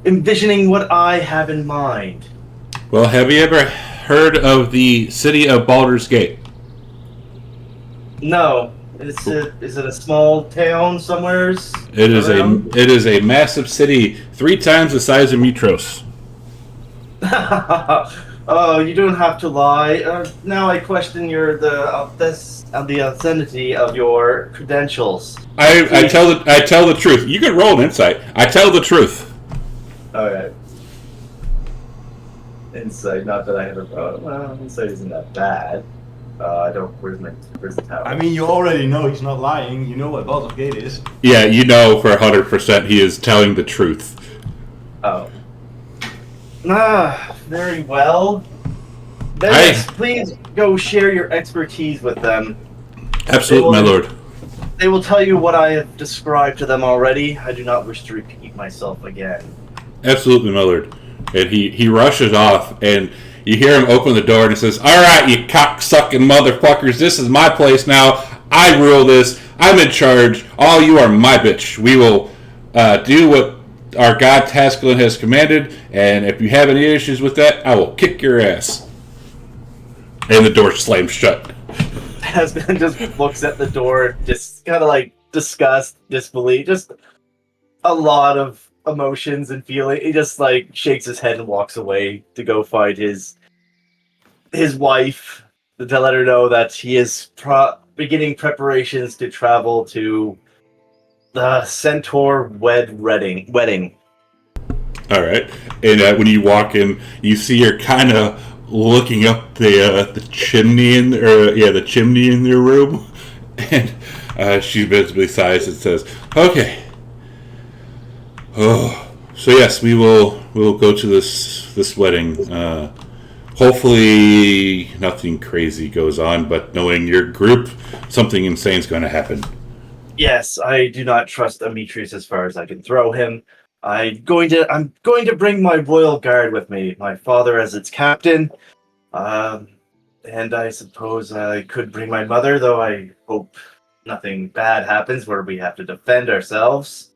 envisioning what I have in mind. Well, have you ever heard of the city of Baldur's Gate? No. Is it a small town somewheres? It is a massive city, 3 times the size of Mitros. Oh, you don't have to lie. Now I question the authenticity of your credentials. I tell the truth. You can roll an insight. I tell the truth. Okay. Insight. Not that I have a well, insight isn't that bad. I don't. Where's the tower? I mean, you already know he's not lying. You know what Baldur's Gate is. Yeah, you know for 100% he is telling the truth. Oh. Very well. Please go share your expertise with them. Absolutely, my lord. They will tell you what I have described to them already. I do not wish to repeat myself again. Absolutely, my lord. And he rushes off, and you hear him open the door, and he says, "All right, you cock-sucking motherfuckers, this is my place now. I rule this. I'm in charge. All you are my bitch. We will do what our god Tascalin has commanded, and if you have any issues with that, I will kick your ass." And the door slams shut. Tascalin just looks at the door, just kind of like disgust, disbelief, just a lot of emotions and feeling. He just like shakes his head and walks away to go find his wife to let her know that he is beginning preparations to travel to the Centaur wedding. All right, and when you walk in, you see her kind of looking up the chimney the chimney in their room, and she visibly sighs and says, "Okay. Oh, so yes, we will go to this wedding. Hopefully nothing crazy goes on, but knowing your group, something insane is going to happen." Yes, I do not trust Demetrius as far as I can throw him. I'm going to bring my royal guard with me. My father as its captain, and I suppose I could bring my mother. Though I hope nothing bad happens where we have to defend ourselves.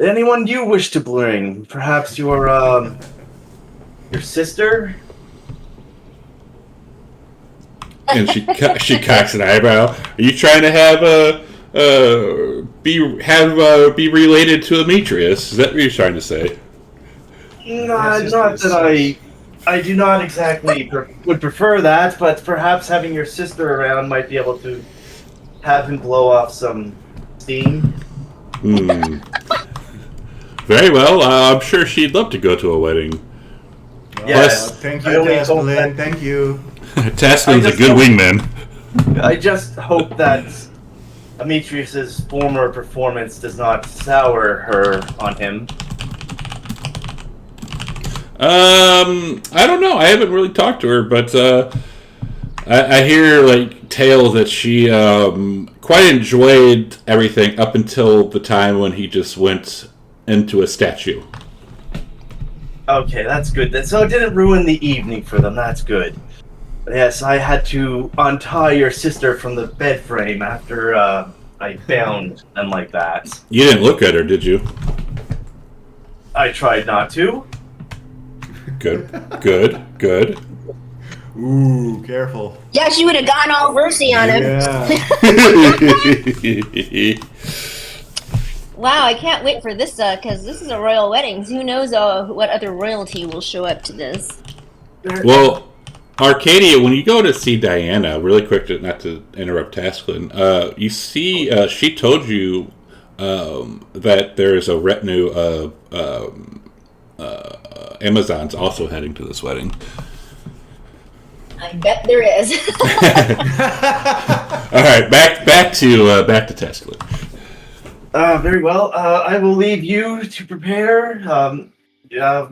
Anyone you wish to bring? Perhaps your sister? And she cocks an eyebrow. Are you trying to have be related to Demetrius? Is that what you're trying to say? Not that I do not exactly would prefer that, but perhaps having your sister around might be able to have him blow off some steam. Very well. I'm sure she'd love to go to a wedding. Yes. Thank you, Tascalin. Thank you. Tascalin's a good wingman. I just hope that Demetrius's former performance does not sour her on him. I don't know. I haven't really talked to her, but I hear like tales that she quite enjoyed everything up until the time when he just went into a statue. Okay, that's good. So it didn't ruin the evening for them. That's good. Yes, I had to untie your sister from the bed frame after I found them like that. You didn't look at her, did you? I tried not to. Good, good, good. Ooh, careful. Yeah, she would have gone all versy on him. Yeah. Wow, I can't wait for this because this is a royal wedding. Who knows what other royalty will show up to this? Well, Arcadia, when you go to see Diana, really quick, not to interrupt Tasklin, you see she told you that there is a retinue of Amazons also heading to this wedding. I bet there is. All right, back to Tasklin. Very well. I will leave you to prepare.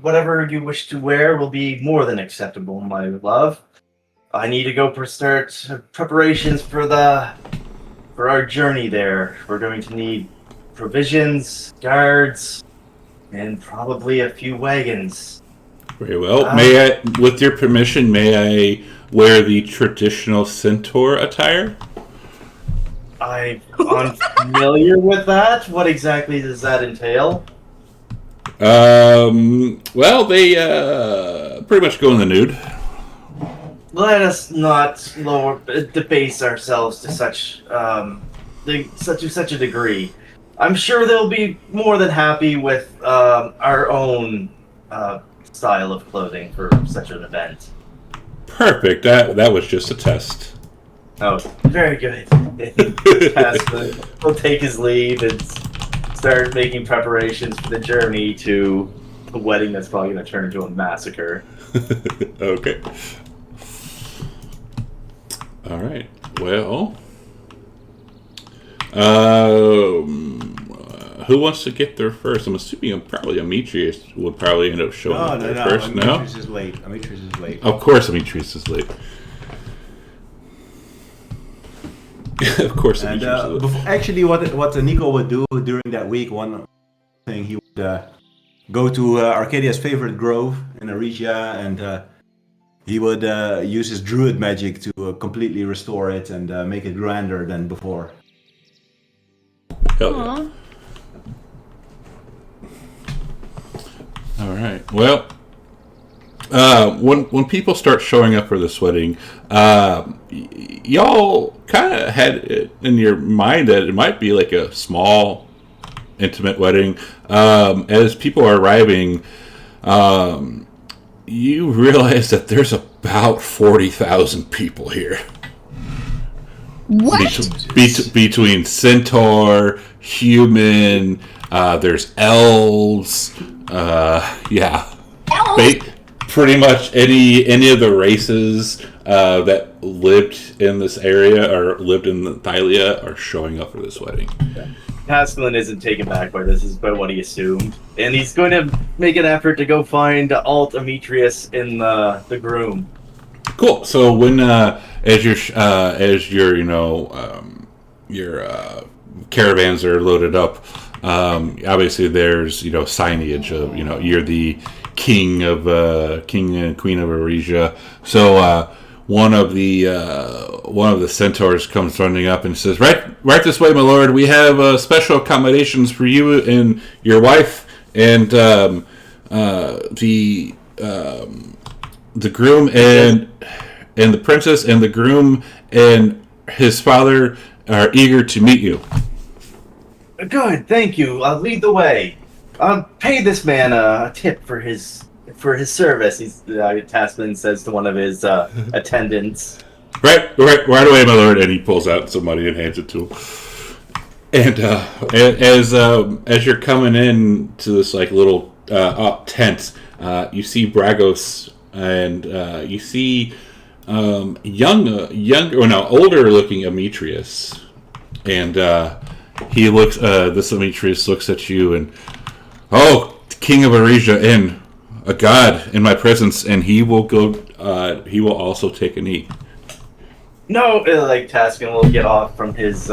Whatever you wish to wear will be more than acceptable, my love. I need to go start preparations for our journey there. We're going to need provisions, guards, and probably a few wagons. Very well. May I, with your permission, may I wear the traditional centaur attire? I'm unfamiliar with that. What exactly does that entail? Well, they pretty much go in the nude. Let us not debase ourselves to such a degree. I'm sure they'll be more than happy with our own style of clothing for such an event. Perfect. That was just a test. Oh, very good. He'll take his leave and start making preparations for the journey to a wedding that's probably going to turn into a massacre. Okay. All right. Well, who wants to get there first? I'm assuming probably Demetrius would probably end up showing up there first. Demetrius is late. Demetrius is late. Of course, Demetrius is late. Of course, And Demetrius is late. actually, what Nico would do during that week, one thing he would go to Arcadia's favorite grove in Arigia, and he would use his druid magic to completely restore it and make it grander than before. Hell yeah. All right. Well, when people start showing up for this wedding, y'all kind of had it in your mind that it might be like a small, intimate wedding. As people are arriving, you realize that there's about 40,000 people here. What? Between centaur, human, there's elves, yeah. Elves? Pretty much any of the races that lived in this area or lived in Thylia are showing up for this wedding. Pascaline isn't taken back by this, is by what he assumed. And he's going to make an effort to go find Alt Demetrius in the groom. Cool. So when as your caravans are loaded up, obviously there's signage of you're the king and queen of Arigia. So one of the centaurs comes running up and says, "Right this way, my lord. We have special accommodations for you and your wife, and the groom and the princess and the groom and his father are eager to meet you." Good, thank you. I'll lead the way. Pay this man a tip for his service. Tasman says to one of his attendants. Right away, my lord. And he pulls out some money and hands it to him. And as you're coming in to this little tent, you see Bragos, and you see older looking Demetrius, and he looks. This Demetrius looks at you and, "Oh, King of Arigia, and a god in my presence, and he will go. He will also take a knee." No, like Taskin will get off from his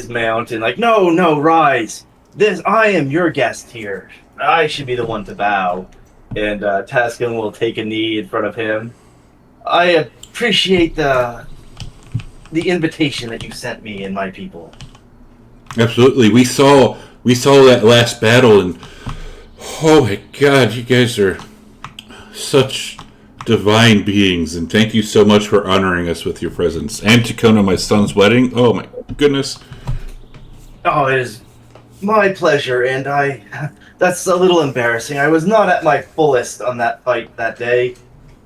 mount and like, no, rise. I am your guest here. I should be the one to bow. And Taskin will take a knee in front of him. I appreciate the invitation that you sent me and my people. Absolutely. We saw that last battle, and oh my God, you guys are such divine beings, and thank you so much for honoring us with your presence and to come to my son's wedding. Oh my goodness. Oh, it is my pleasure, and that's a little embarrassing. I was not at my fullest on that fight that day,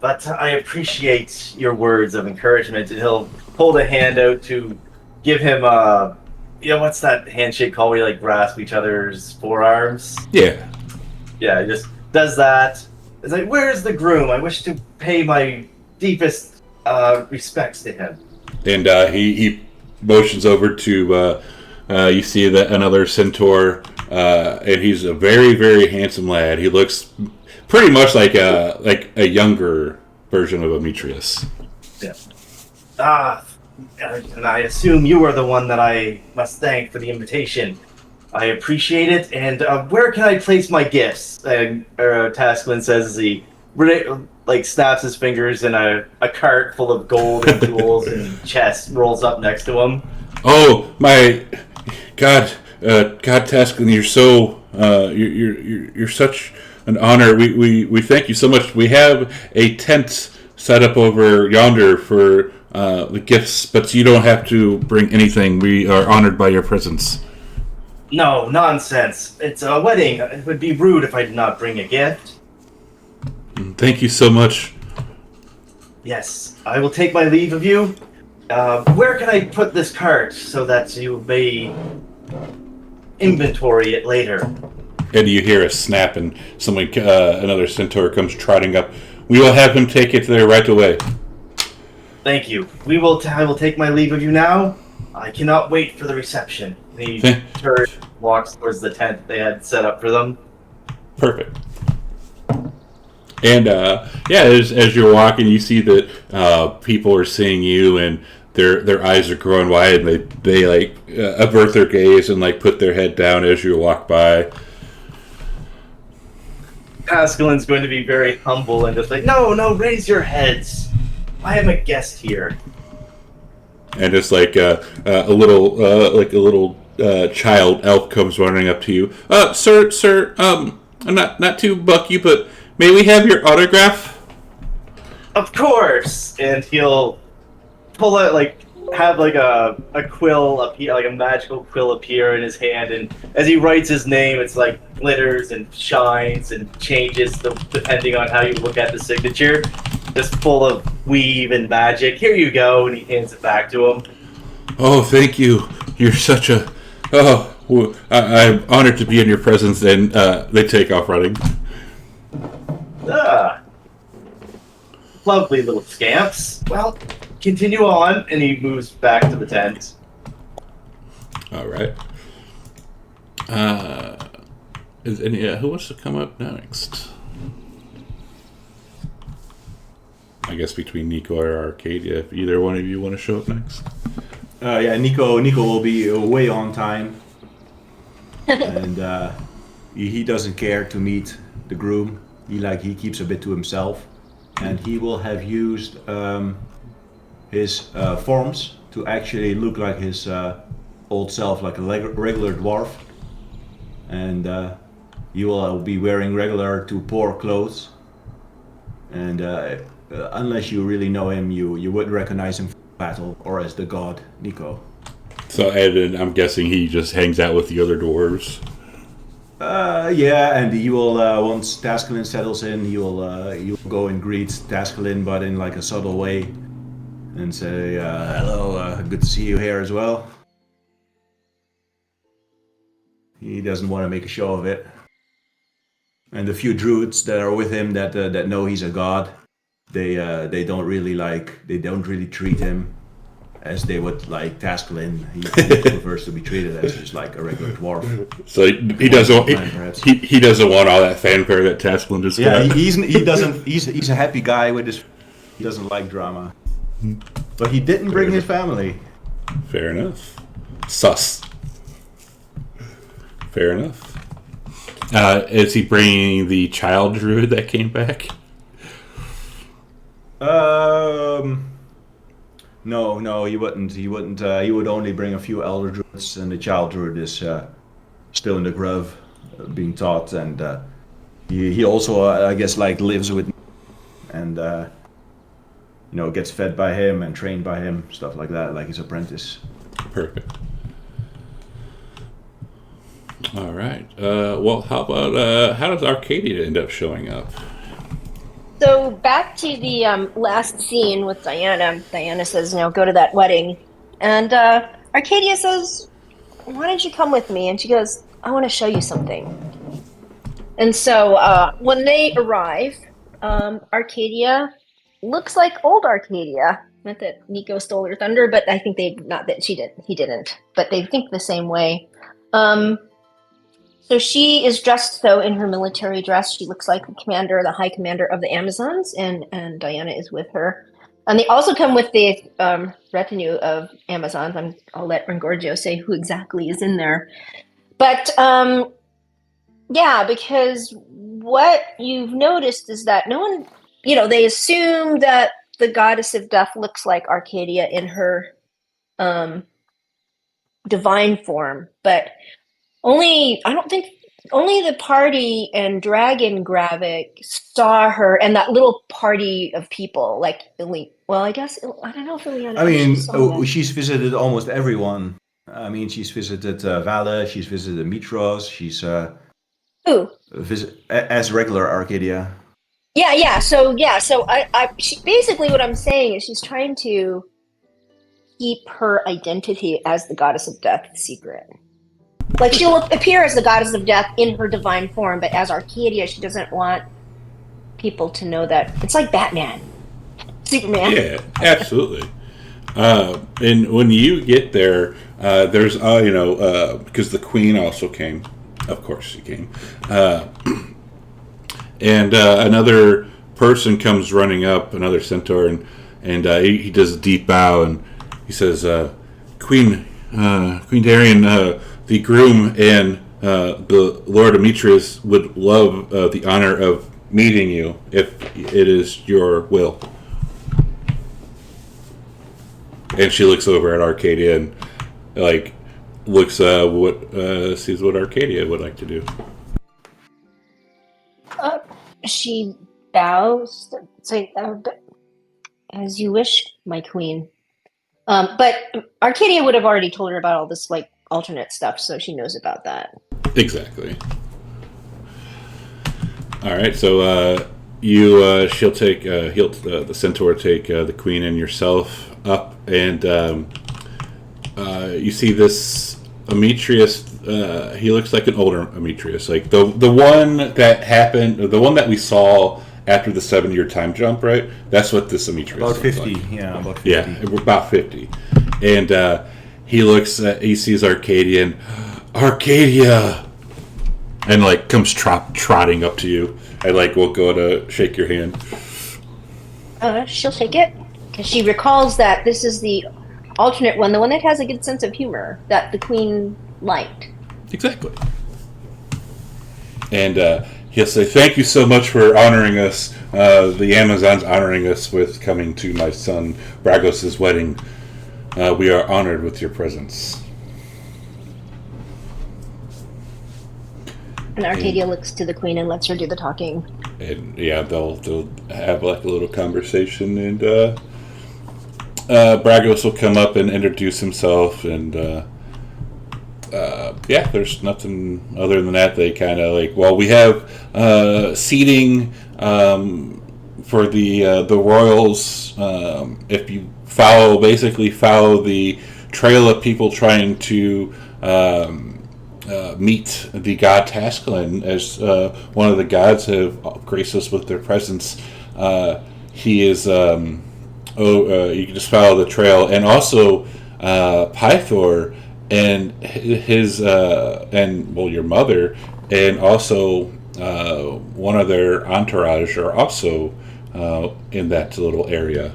but I appreciate your words of encouragement, and he'll hold a hand out to give him what's that handshake called where you like grasp each other's forearms? Yeah. Yeah, he just does that. It's like, where's the groom? I wish to pay my deepest respects to him. And he motions over to you see that another centaur, and he's a very, very handsome lad. He looks pretty much like a younger version of Demetrius. Yeah. And I assume you are the one that I must thank for the invitation. I appreciate it. And where can I place my gifts? Tasklin says as he snaps his fingers and a cart full of gold and jewels and chests rolls up next to him. Oh my God, Tasklin, you're so you're such an honor. We thank you so much. We have a tent set up over yonder for the gifts, but you don't have to bring anything. We are honored by your presence. No, nonsense. It's a wedding. It would be rude if I did not bring a gift. Thank you so much. Yes, I will take my leave of you. Where can I put this cart so that you may inventory it later? And you hear a snap, and another centaur comes trotting up. We will have him take it there right away. Thank you. I will take my leave of you now. I cannot wait for the reception. He turns, walks towards the tent they had set up for them. Perfect. And as you're walking, you see that people are seeing you, and their eyes are growing wide, and they avert their gaze and put their head down as you walk by. Pascalin's going to be very humble and just no, raise your heads. I am a guest here. And it's a little child elf comes running up to you. Sir, I'm not to buck you, but may we have your autograph? Of course. And he'll pull out have a quill appear, a magical quill appear in his hand, and as he writes his name, it's glitters and shines and changes depending on how you look at the signature. Just full of weave and magic. Here you go, and he hands it back to him. Oh, thank you. You're such a... Oh, I'm honored to be in your presence, and they take off running. Lovely little scamps. Well, continue on, and he moves back to the tent. All right. Who wants to come up next? I guess between Nico or Arcadia, if either one of you want to show up next. Nico will be way on time, and he doesn't care to meet the groom. He keeps a bit to himself, and he will have used his forms to actually look like his old self, like a regular dwarf, and he will be wearing regular to poor clothes, and unless you really know him, you would recognize him from battle or as the god Nico. So, and I'm guessing he just hangs out with the other dwarves. And he will once Taskelin settles in, he will go and greet Taskelin, but in a subtle way, and say, "Hello, good to see you here as well." He doesn't want to make a show of it. And the few druids that are with him that know he's a god, they don't really treat him as they would like Taskelin. He prefers to be treated as just like a regular dwarf. So he doesn't want all that fanfare that Taskelin just got. He's a happy guy with his. He doesn't like drama. But he didn't bring his family. Fair enough. Sus. Fair enough. Is he bringing the child druid that came back? No, he wouldn't. He wouldn't. He would only bring a few elder druids, and the child druid is still in the grove, being taught, and he also, I guess, like lives with, and gets fed by him and trained by him, stuff like that, like his apprentice. Perfect. All right. Well, how about how does Arcadia end up showing up? So back to the last scene with Diana. Diana says, go to that wedding. And Arcadia says, why don't you come with me? And she goes, I want to show you something. And so when they arrive, Arcadia looks like old Arcadia. Not that Nico stole her thunder, but I think not that he didn't, but they think the same way. So she is dressed in her military dress. She looks like the high commander of the Amazons, and Diana is with her. And they also come with the retinue of Amazons. I'll let Rengorgio say who exactly is in there. But because what you've noticed is that no one, they assume that the goddess of death looks like Arcadia in her divine form, but only the party and Dragon Gravik saw her, and that little party of people, like I guess I don't know if Ileana. I mean, saw she's visited almost everyone. I mean, she's visited Vale, she's visited Mitros, she's who as regular Arcadia. Yeah. So she, basically what I'm saying is she's trying to keep her identity as the goddess of death secret. Like, she'll appear as the goddess of death in her divine form, but as Arcadia, she doesn't want people to know that. It's like Batman, Superman. Yeah, absolutely. And when you get there, there's because the queen also came. Of course, she came. And another person comes running up, another centaur, and he does a deep bow, and he says, Queen Darian, the groom and the Lord Demetrius would love the honor of meeting you, if it is your will. And she looks over at Arcadia and looks sees what Arcadia would like to do. She bows, as you wish, my queen. But Arcadia would have already told her about all this alternate stuff, so she knows about that. Exactly. All right, so she'll take the centaur take the queen and yourself up, and you see this Demetrius. He looks like an older Demetrius, like the one that happened, the one that we saw after the 7-year time jump, right? That's what this Demetrius about 50, like. Yeah, about 50. Yeah, about 50, and he sees Arcadia, and comes trotting up to you, and will go to shake your hand. She'll shake it because she recalls that this is the alternate one, the one that has a good sense of humor that the queen liked. Exactly. And he'll say, "Thank you so much for honoring us. The Amazons honoring us with coming to my son Bragos' wedding. We are honored with your presence." And Arcadia looks to the queen and lets her do the talking. And yeah, they'll have a little conversation, and Bragos will come up and introduce himself, and there's nothing other than that. They kind of we have seating for the royals. If you follow the trail of people trying to meet the god Tascalin, as one of the gods have graced us with their presence. He is you can just follow the trail, and also Pythor and his your mother, and also one of their entourage are also in that little area.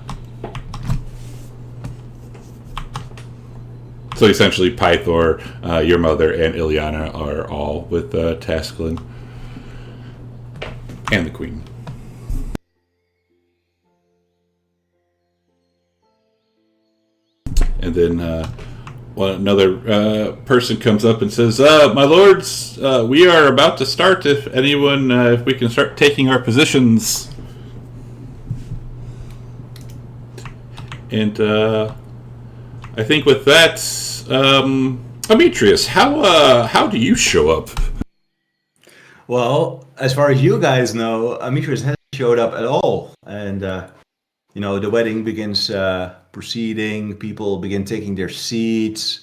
So essentially, Pythor, your mother, and Ilyana are all with Tasklin and the Queen. And then another person comes up and says, "My lords, we are about to start. If we can start taking our positions." And I think with that, Demetrius, how do you show up? Well, as far as you guys know, Demetrius hasn't showed up at all, and the wedding begins proceeding. People begin taking their seats.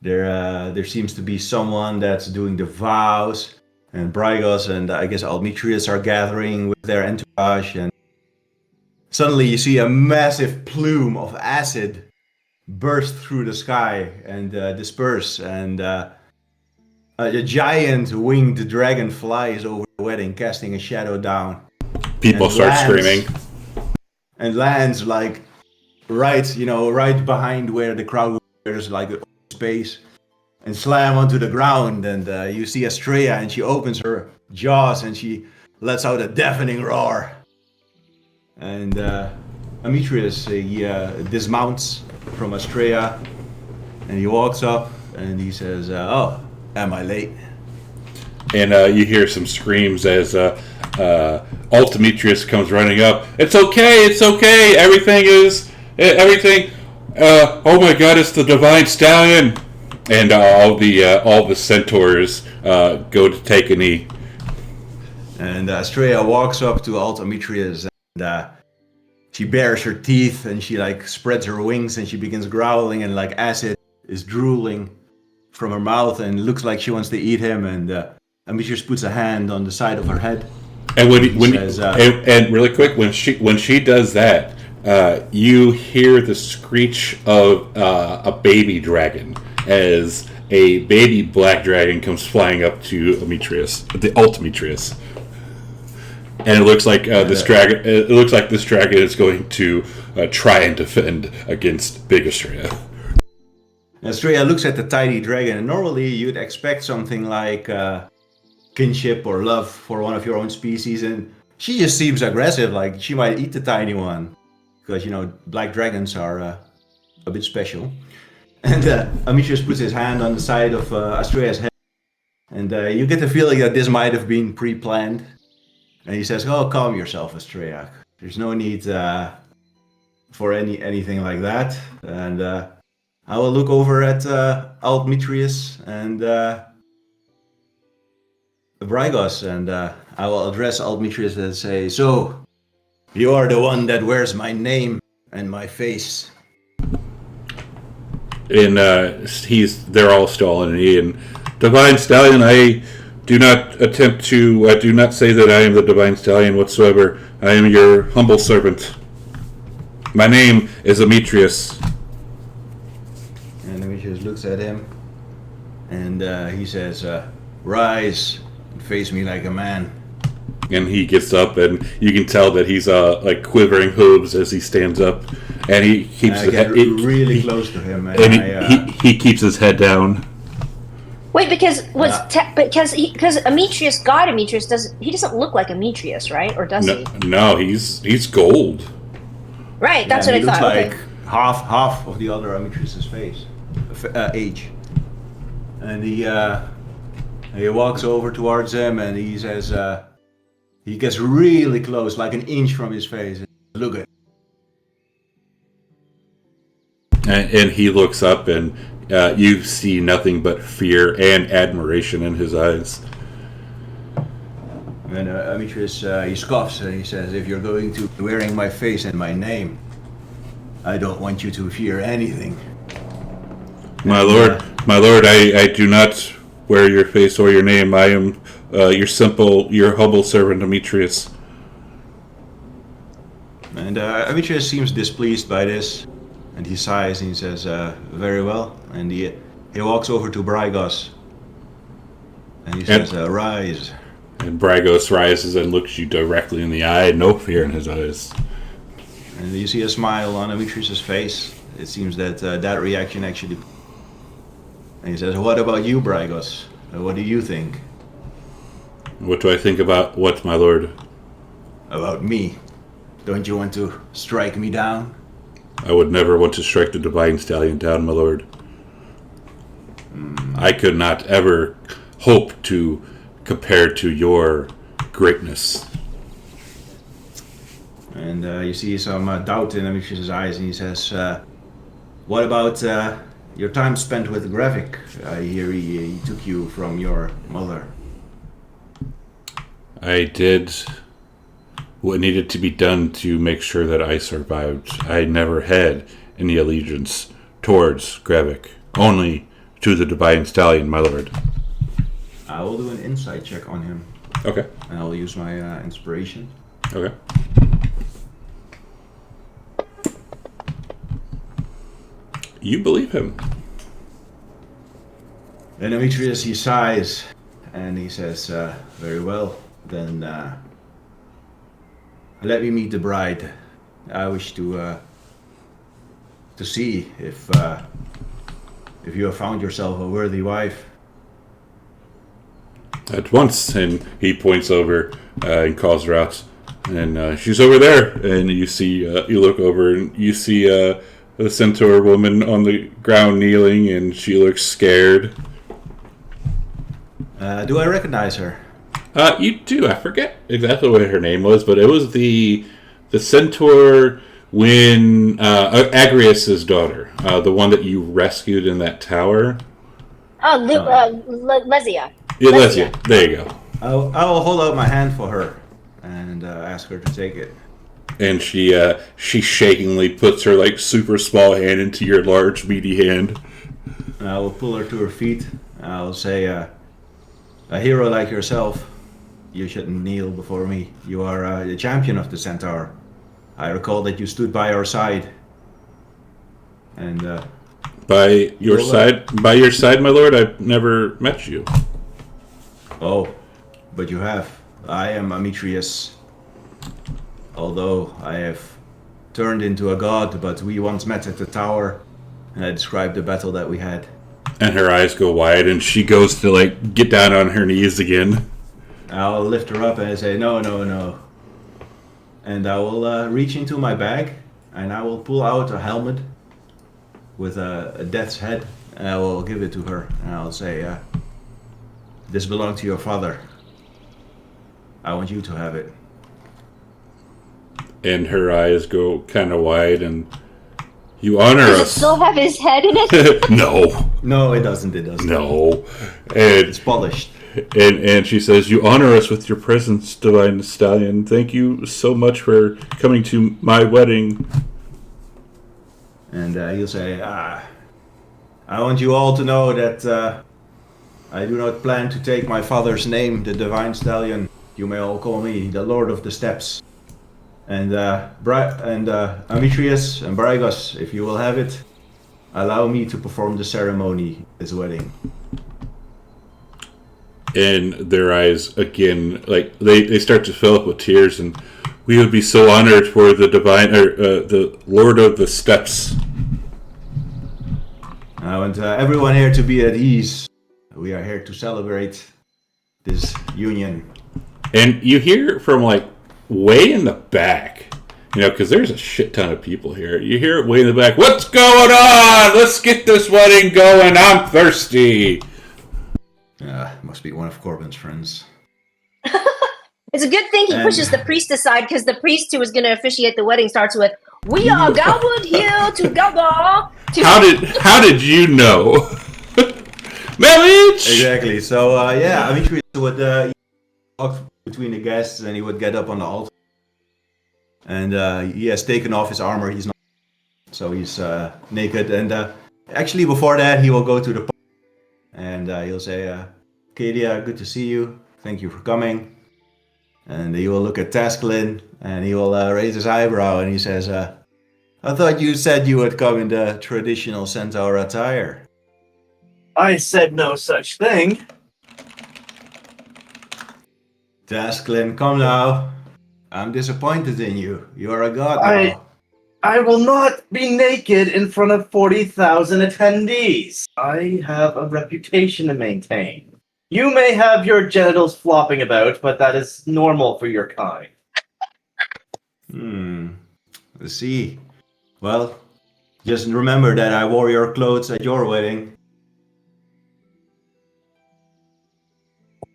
There seems to be someone that's doing the vows, and Brygos and I guess Demetrius are gathering with their entourage, and suddenly you see a massive plume of acid burst through the sky and disperse, and a giant winged dragon flies over the wedding, casting a shadow down. People start screaming. And lands like right behind where the crowd was. There's like a space, and slam onto the ground. And you see Estrella, and she opens her jaws and she lets out a deafening roar. And Demetrius, he dismounts from Estrella, and he walks up and he says, "Oh, am I late?" And you hear some screams as Demetrius comes running up. It's okay. Everything. Oh my God, it's the Divine Stallion. And all the centaurs go to take a knee. And Estrella walks up to Demetrius, and she bares her teeth, and she like spreads her wings, and she begins growling, and like acid is drooling from her mouth, and looks like she wants to eat him. And Demetrius puts a hand on the side of her head. And and really quick, when she does that, you hear the screech of a baby dragon as a baby black dragon comes flying up to Demetrius, the Demetrius. And it looks like this dragon. It looks like this dragon is going to try and defend against Big Estrella. Estrella looks at the tiny dragon, and normally you'd expect something like kinship or love for one of your own species, and she just seems aggressive, like she might eat the tiny one, because black dragons are a bit special. And Demetrius puts his hand on the side of Estrella's head, and you get the feeling that this might have been pre-planned. And he says, "Oh, calm yourself, Estrella. There's no need for anything like that. And I will look over at Demetrius and Brygos, and I will address Demetrius and say, 'So, you are the one that wears my name and my face.'" And they're all still on an E. And Divine Stallion, I do not say that I am the Divine Stallion whatsoever. I am your humble servant. My name is Demetrius. And Demetrius looks at him, and he says, "Rise and face me like a man." And he gets up, and you can tell that he's like quivering hooves as he stands up, and he keeps his head really close to him, and he keeps his head down. Wait, because Demetrius, God Demetrius, doesn't look like Demetrius, right? Or does he? No, he's gold. Right, that's what I thought. He looks Okay. like half of the other Demetrius's face, age. And he walks over towards him, and he says, he gets really close, like an inch from his face. "Look at." And he looks up, and you see nothing but fear and admiration in his eyes. And Demetrius, he scoffs, and he says, "If you're going to be wearing my face and my name, I don't want you to fear anything." My lord, I do not wear your face or your name. I am your humble servant, Demetrius. And Demetrius seems displeased by this, and he sighs and he says, "Very well." And he walks over to Brygos, and he says, "Rise." And Brygos rises and looks you directly in the eye, no fear in his eyes. And you see a smile on Demetrius' face. It seems that that reaction actually And he says, what about you, Brygos? What do you think? What do I think about what, my lord? About me? Don't you want to strike me down? I would never want to strike the Divine Stallion down, my lord. I could not ever hope to compare to your greatness. And you see some doubt in Amitrius' eyes, and he says, what about your time spent with Gravik? I hear he took you from your mother. I did what needed to be done to make sure that I survived. I never had any allegiance towards Gravik, only to the Divine Stallion, my lord. I will do an insight check on him. Okay. And I'll use my inspiration. Okay. You believe him. And Demetrius, he sighs and he says, very well, then let me meet the bride. I wish to see if you have found yourself a worthy wife. At once, and he points over and calls her out. And she's over there, and you see, you look over, and you see the centaur woman on the ground kneeling, and she looks scared. Do I recognize her? You do. I forget exactly what her name was, but it was the centaur when Agrius's daughter, the one that you rescued in that tower. Oh, Lesia. Yeah, Lesia. There you go. I will hold out my hand for her and ask her to take it. And she shakingly puts her like super small hand into your large meaty hand. I will pull her to her feet. I will say, a hero like yourself, you shouldn't kneel before me. You are the champion of the Centaur. I recall that you stood by our side. And by your side, my lord. I've never met you. Oh, but you have. I am Amitrius. Although I have turned into a god, but we once met at the tower, and I described the battle that we had. And her eyes go wide, and she goes to like get down on her knees again. I'll lift her up and I say, no, no, no. And I will reach into my bag, and I will pull out a helmet with a death's head, and I will give it to her. And I'll say, this belonged to your father. I want you to have it. And her eyes go kind of wide, and you honor Does it us. still have his head in it? No. No, it doesn't. It doesn't. No. And It's polished. and she says, you honor us with your presence, Divine Stallion. Thank you so much for coming to my wedding. And he'll say, I want you all to know that I do not plan to take my father's name, the Divine Stallion. You may all call me the Lord of the Steppes. And Amitrius and Brygos, if you will have it, allow me to perform the ceremony at this wedding. And their eyes again, like they start to fill up with tears, and we would be so honored for the divine, the Lord of the Steppes. I want everyone here to be at ease. We are here to celebrate this union. And you hear from like way in the back, you know, because there's a shit ton of people here. You hear it way in the back. What's going on? Let's get this wedding going. I'm thirsty. Must be one of Corbin's friends. It's a good thing he pushes the priest aside, because the priest who was going to officiate the wedding starts with, "We are gathered here together." How did you know? Marriage. Exactly. So Amitrius would walk between the guests, and he would get up on the altar. And he has taken off his armor. He's not, so he's naked. And actually, before that, he will go to the park, and he'll say, "Kadia, good to see you. Thank you for coming." And he will look at Tasklin, and he will raise his eyebrow, and he says, "I thought you said you would come in the traditional centaur attire." I said no such thing. Tasklin, come now. I'm disappointed in you. You are a god now. I will not be naked in front of 40,000 attendees. I have a reputation to maintain. You may have your genitals flopping about, but that is normal for your kind. Let's see. Well, just remember that I wore your clothes at your wedding.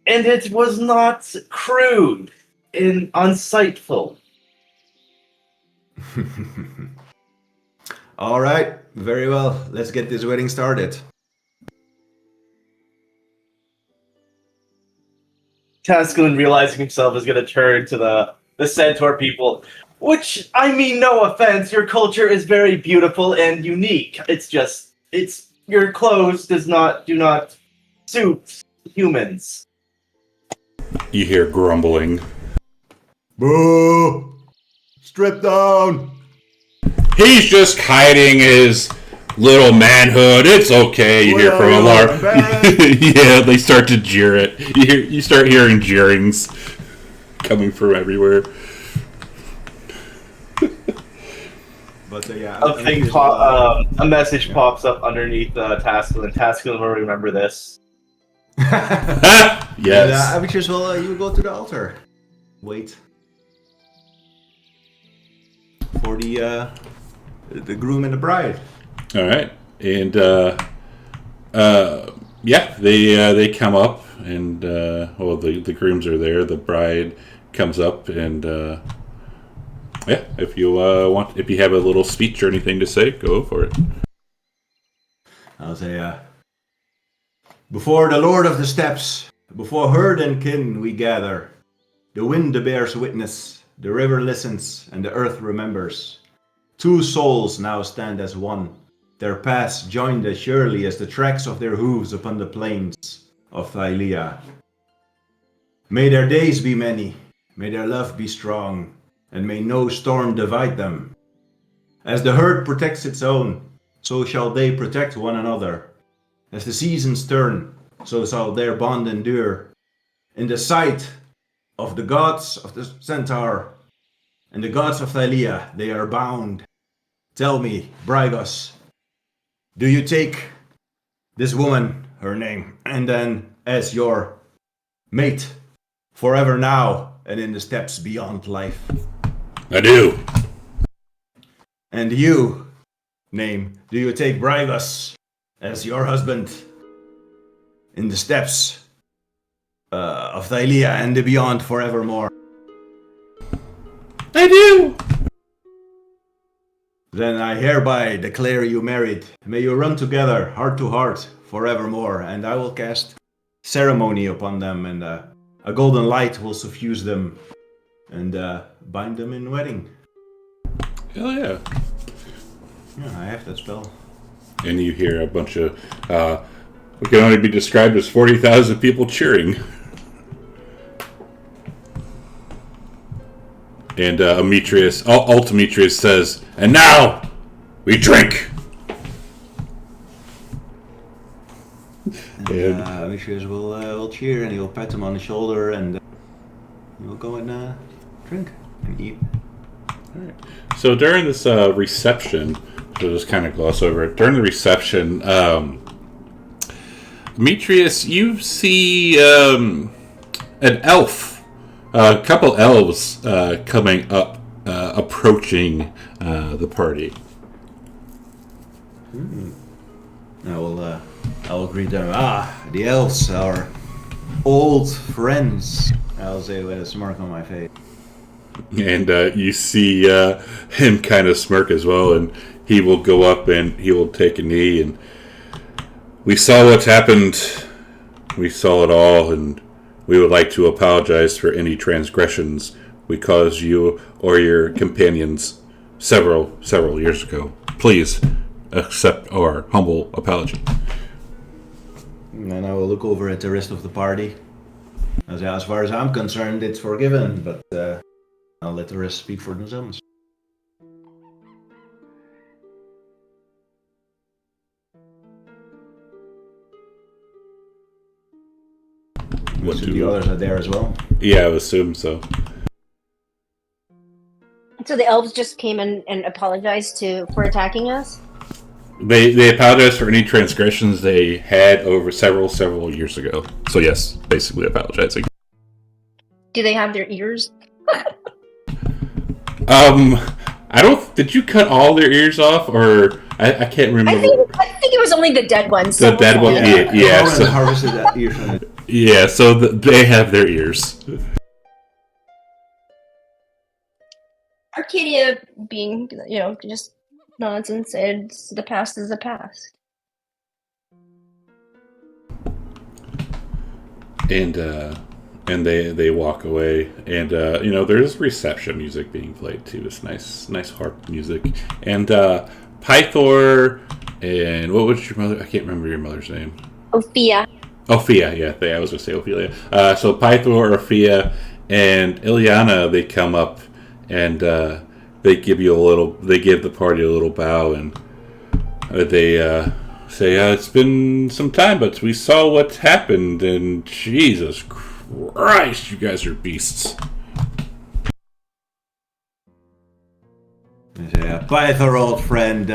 And it was not crude and unsightful. All right, very well. Let's get this wedding started. Tascalin, realizing himself, is going to turn to the centaur people. Which, I mean, no offense, your culture is very beautiful and unique. It's just, your clothes do not suit humans. You hear grumbling. Boo! Strip down! He's just hiding his little manhood. It's okay. You hear from a large. Yeah, they start to jeer it. You start hearing jeerings coming from everywhere. But yeah, A message pops up underneath Tascalin. Tascalin will remember this. Yes. Abitrus, well, you go to the altar. Wait. For the groom and the bride. All right, and yeah, they come up, and well, the grooms are there. The bride comes up, and yeah, if you if you have a little speech or anything to say, go for it. I'll say, before the Lord of the Steppes, before herd and kin we gather. The wind bears witness, the river listens, and the earth remembers. Two souls now stand as one, their paths joined as surely as the tracks of their hooves upon the plains of Thylea. May their days be many, may their love be strong, and may no storm divide them. As the herd protects its own, so shall they protect one another. As the seasons turn, so shall their bond endure. In the sight of the gods of the centaur and the gods of Thylea, they are bound. Tell me, Brygos, do you take this woman, her name, and then as your mate forever now and in the steppes beyond life? I do. And you, name, do you take Brygos as your husband in the steppes of Thylea and the beyond forevermore? I do. Then I hereby declare you married. May you run together, heart to heart, forevermore. And I will cast ceremony upon them, and a golden light will suffuse them and bind them in wedding. Hell yeah. Yeah, I have that spell. And you hear a bunch of what can only be described as 40,000 people cheering. And Ultimetrius says, "And now we drink." And Demetrius will cheer, and he'll pat him on the shoulder, and we'll go and drink and eat. All right. So during this reception, we'll just kind of gloss over it. During the reception, Demetrius, you see an elf. A couple elves coming up, approaching the party. I will greet them. Ah, the elves are old friends. I'll say with a smirk on my face. And you see him kind of smirk as well, and he will go up and he will take a knee. And we saw what's happened. We saw it all, and we would like to apologize for any transgressions we caused you or your companions several years ago. Please accept our humble apology. And then I will look over at the rest of the party. As far as I'm concerned, it's forgiven, but I'll let the rest speak for themselves. What So the others are there as well. Yeah, I would assume so. So the elves just came in and apologized for attacking us? They apologize for any transgressions they had over several years ago. So yes, basically apologizing. Do they have their ears? I don't. Did you cut all their ears off, or I can't remember. I think it was only the dead ones. The dead one, yeah. So, harvested that ear from it. Yeah, so they have their ears. Arcadia, being, just nods and says, the past is the past. And they walk away, and there's reception music being played too. It's nice harp music, and Pythor, and what was your mother? I can't remember your mother's name. Ophia. Ophia, yeah, I was gonna say Ophelia. So Pythor, Ophia, and Ileana, they come up, and they give the party a little bow, and they say, it's been some time, but we saw what happened, and Jesus Christ, you guys are beasts. Pythor, old friend,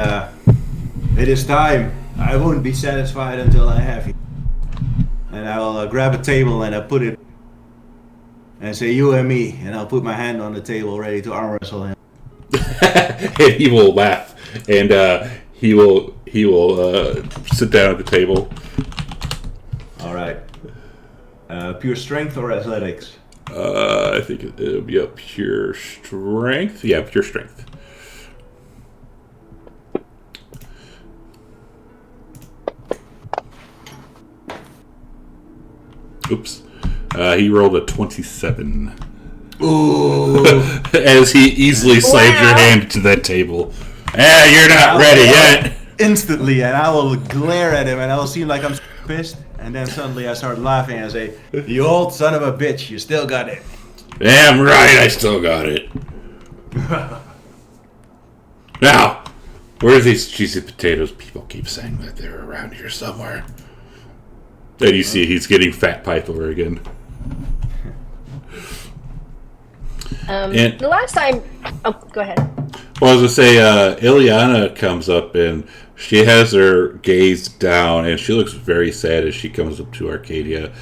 it is time. I won't be satisfied until I have you. And I will grab a table and I'll put it and say, you and me, and I'll put my hand on the table ready to arm wrestle him. And he will laugh, and he will sit down at the table. All right. Pure strength or athletics? I think it'll be a pure strength. Yeah, pure strength. Oops. He rolled a 27. Ooh. As he easily slams your hand to that table. You're not ready yet. Instantly, and I will glare at him and I will seem like I'm pissed. And then suddenly I start laughing and say, you old son of a bitch, you still got it. Damn right, I still got it. Now, where's these cheesy potatoes? People keep saying that they're around here somewhere. And you see he's getting fat Pythor again. And the last time... Oh, go ahead. Well, I was going to say, Ileana comes up and she has her gaze down and she looks very sad as she comes up to Arcadia.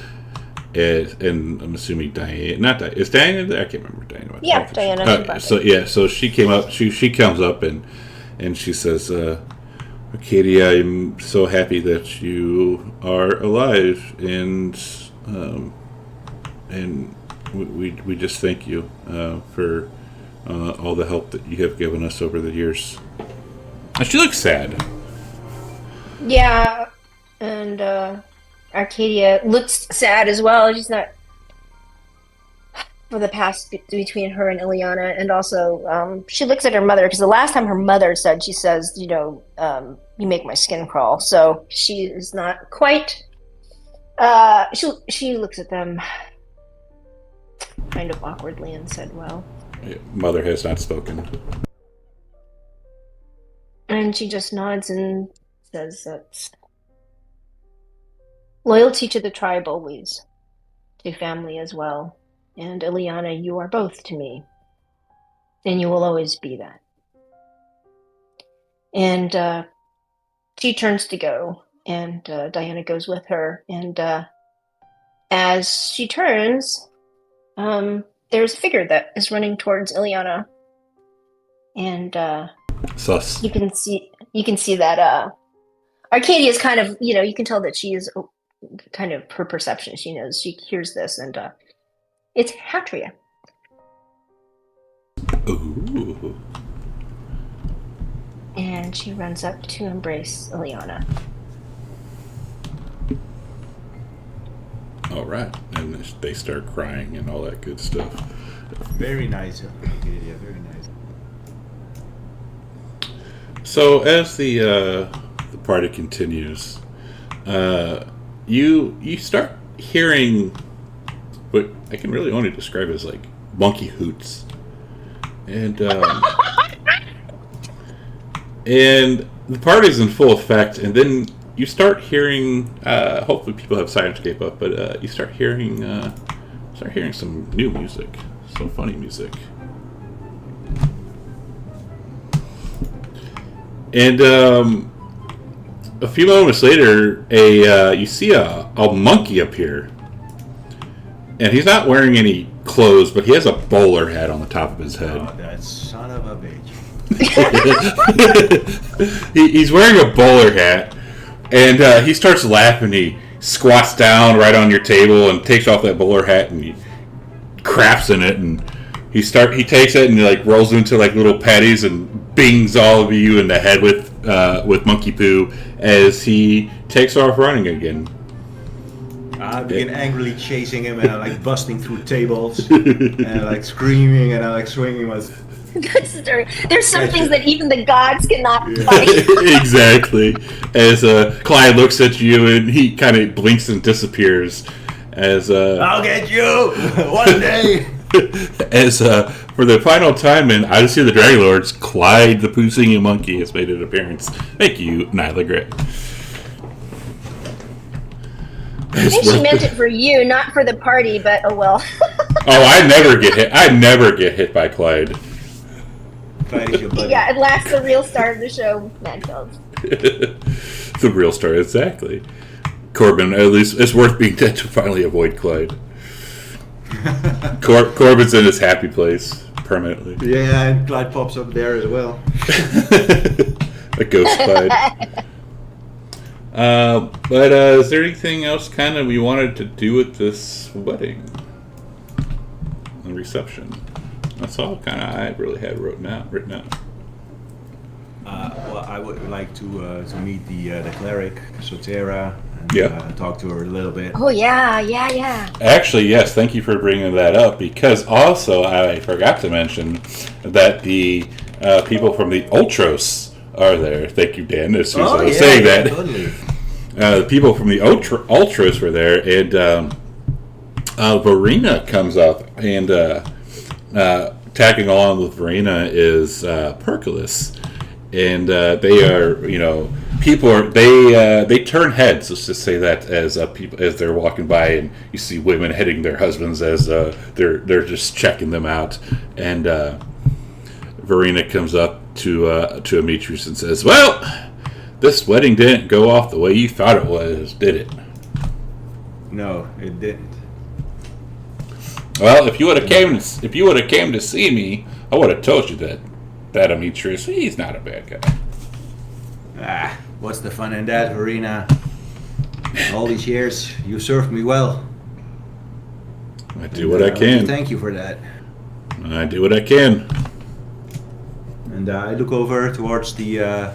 And I'm assuming Diana... Not Diana. Is Diana there? I can't remember Diana. Yeah, Diana. So she came up... She comes up and she says... Arcadia, I'm so happy that you are alive, and we just thank you for all the help that you have given us over the years. And she looks sad. Yeah, and Arcadia looks sad as well. She's not for the past between her and Ileana, and also she looks at her mother because the last time her mother said, she says, you make my skin crawl. So she is not quite. She looks at them kind of awkwardly and said, "Well." Mother has not spoken. And she just nods and says that loyalty to the tribe always, to family as well. And Ileana, you are both to me. And you will always be that. And she turns to go, and Diana goes with her. And as she turns, there's a figure that is running towards Ileana. And Sus. you can see that Arcadia is kind of, you can tell that she is kind of, her perception. She knows, she hears this, and it's Hatria. Ooh. And she runs up to embrace Ileana. All right, and they start crying and all that good stuff. Very nice, Arcadia, very nice. So as the party continues, you start hearing what I can really only describe as like monkey hoots, and and the party's in full effect, and then you start hearing. Hopefully, people have Sirenscape up, but you start hearing some new music, some funny music. And a few moments later, you see a monkey appear. And he's not wearing any clothes, but he has a bowler hat on the top of his head. Oh, that son of a bitch. He's wearing a bowler hat, and he starts laughing. He squats down right on your table and takes off that bowler hat and he craps in it. And he takes it and he like rolls it into like little patties and bings all of you in the head with monkey poo as he takes off running again. I begin angrily chasing him, and I'm like busting through tables, and I'm like screaming, and I'm like swinging my. There's some things that even the gods cannot fight. Exactly. As Clyde looks at you, and he kind of blinks and disappears. As I'll get you one day. As for the final time in Odyssey of the Dragon Lords, Clyde the Poo Singing Monkey has made an appearance. Thank you, Nyla Grit. I think she meant it for you, not for the party, but oh well. I never get hit. I never get hit by Clyde. Clyde is your buddy. Yeah, at last the real star of the show, Manfield. The real story, exactly. Corbin, at least it's worth being dead to finally avoid Clyde. Corbin's in his happy place permanently. Yeah, and Clyde pops up there as well. A ghost Clyde. But is there anything else kind of we wanted to do with this wedding and reception? That's all kind of I really had written out. Well, I would like to meet the cleric, Sotera, and Yeah. talk to her a little bit. Oh yeah. Actually, yes, thank you for bringing that up, because also I forgot to mention that the people from the Ultros are there. Thank you, Dan, as soon as I was saying that. Totally. The people from the Ultros were there, and Verena comes up, and tagging along with Verena is Perculus. And they are, they turn heads. Let's just say that as people as they're walking by, and you see women hitting their husbands as they're just checking them out. And Verena comes up to Amitrius and says, "Well, this wedding didn't go off the way you thought it was, did it?" No, it didn't. Well, if you would have came to see me, I would have told you that Amitrius, he's not a bad guy. What's the fun in that, Verena? All these years, you served me well. I do what I can. Thank you for that. I do what I can. And I look over towards the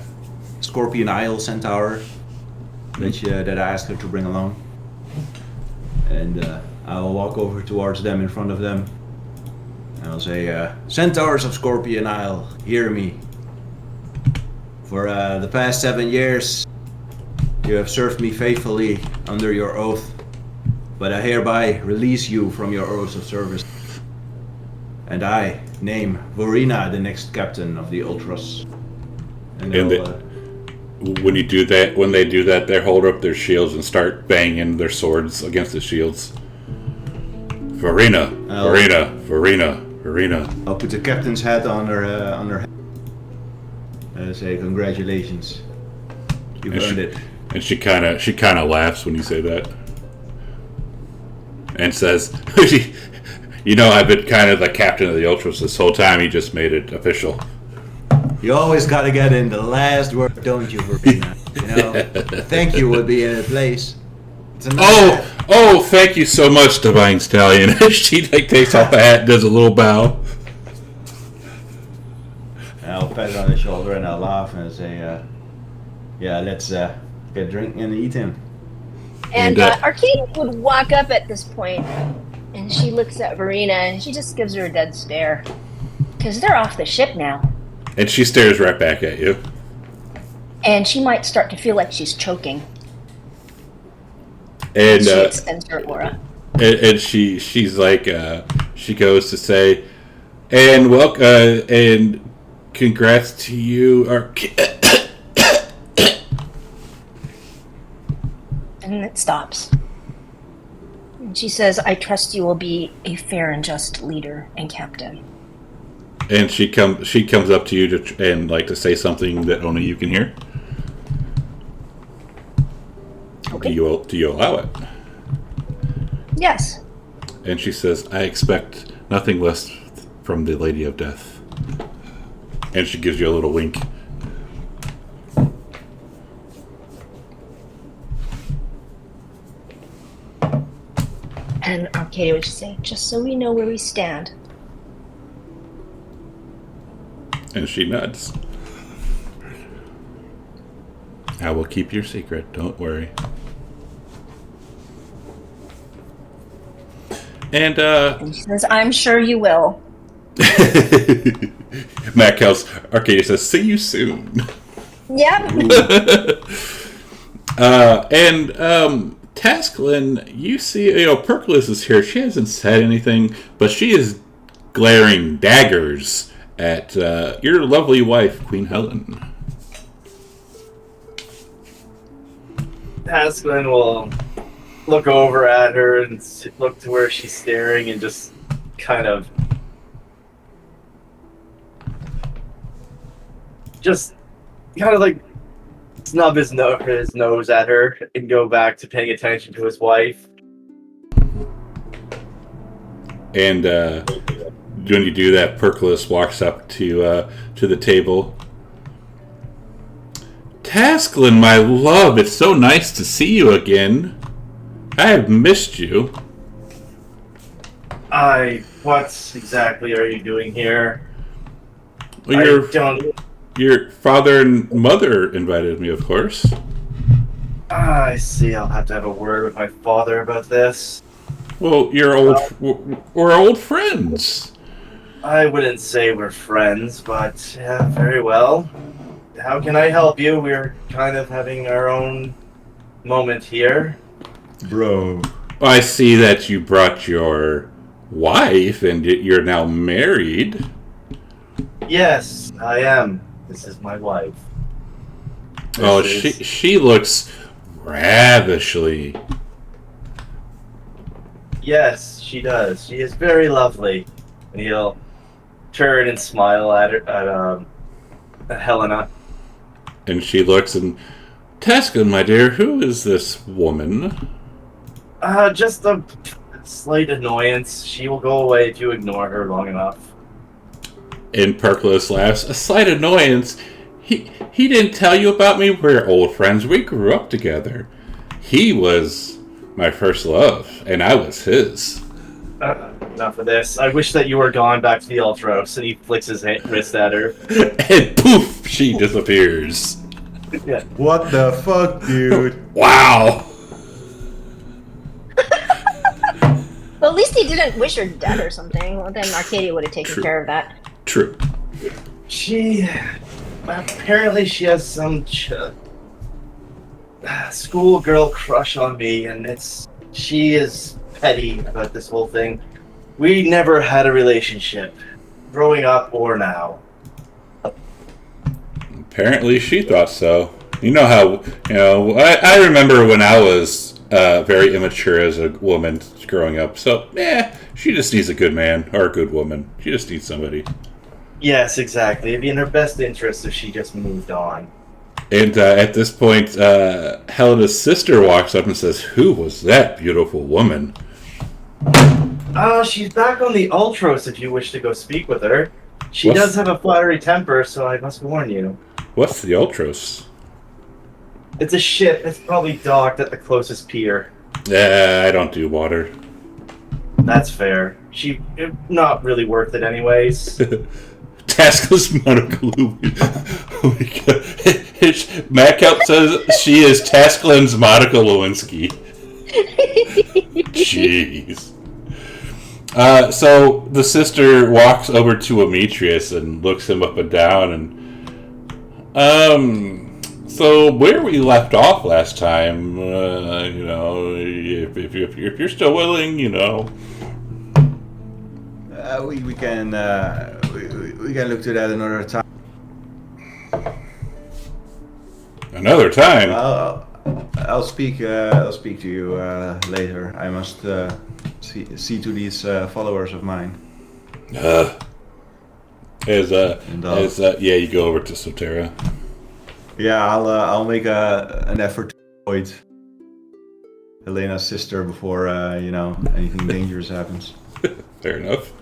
Scorpion Isle Centaur that I asked her to bring along. And I'll walk over towards them in front of them. And I'll say, Centaurs of Scorpion Isle, hear me. For the past 7 years, you have served me faithfully under your oath. But I hereby release you from your oath of service. And I name Verena the next captain of the Ultros. And when they do that, they hold up their shields and start banging their swords against the shields. Verena. I'll put the captain's hat on her head. And say, congratulations. You've earned it. And she kind of laughs when you say that. And says, I've been kind of the captain of the Ultras this whole time. He just made it official. You always got to get in the last word, don't you, Verena? Thank you would be in a place. Thank you so much, Divine Stallion. She takes off the hat and does a little bow. And I'll pat her on the shoulder and I'll laugh and say, let's get drinking and eating. And Arcade would walk up at this point, and she looks at Verena, and she just gives her a dead stare. Because they're off the ship now. And she stares right back at you. And she might start to feel like she's choking. And she extends her aura. And she's like, she goes to say, and welcome, and congrats to you. And it stops. And she says, I trust you will be a fair and just leader and captain. And she comes up to you to say something that only you can hear. Okay. Do you allow it? Yes. And she says, "I expect nothing less from the Lady of Death." And she gives you a little wink. And Arcadia would just say, just so we know where we stand. And she nods. I will keep your secret, don't worry. And And she says, I'm sure you will. Matt Kels, Arcadia says, "See you soon." Yep. Tasklin, you see, Perclus is here. She hasn't said anything, but she is glaring daggers at your lovely wife, Queen Helen. Asklin will look over at her and look to where she's staring and just kind of like snub his nose at her and go back to paying attention to his wife. And when you do that, Perclus walks up to the table. Tasklin, my love, it's so nice to see you again. I have missed you. What exactly are you doing here? Well, your father and mother invited me, of course. I see. I'll have to have a word with my father about this. Well, we're old friends. I wouldn't say we're friends, but yeah, very well. How can I help you? We're kind of having our own moment here. Bro. I see that you brought your wife and you're now married. Yes, I am. This is my wife. She looks ravishly. Yes, she does. She is very lovely. And he'll turn and smile at her, at Helena. And she looks and, Taskin, my dear, who is this woman? Just a slight annoyance. She will go away if you ignore her long enough. And Perclus laughs. A slight annoyance? He didn't tell you about me? We're old friends. We grew up together. He was my first love, and I was his. Enough of this. I wish that you were gone back to the Ultros. And he flicks his wrist at her. And poof, she disappears. Yeah. What the fuck, dude? Wow. Well, at least he didn't wish her dead or something. Well, then Arcadia would have taken True. care of that. True. Apparently she has some schoolgirl crush on me, and she is petty about this whole thing. We never had a relationship, growing up or now. Apparently she thought so. You know how, I remember when I was very immature as a woman growing up. So, she just needs a good man or a good woman. She just needs somebody. Yes, exactly. It'd be in her best interest if she just moved on. And at this point, Helena's sister walks up and says, "Who was that beautiful woman?" She's back on the Ultros if you wish to go speak with her. She What's- does have a flattery temper, so I must warn you. What's the Ultros? It's a ship. It's probably docked at the closest pier. I don't do water. That's fair. Not really worth it anyways. Taskless Monocle. Oh my god. Matt Kelp says she is Tasklin's Monica Lewinsky. Jeez. So the sister walks over to Demetrius and looks him up and down and so where we left off last time, if you're still willing, We can look to that another time. Another time. I'll speak to you later. I must see to these followers of mine. Yeah, you go over to Sotera. Yeah, I'll make an effort to avoid Helena's sister before anything dangerous happens. Fair enough.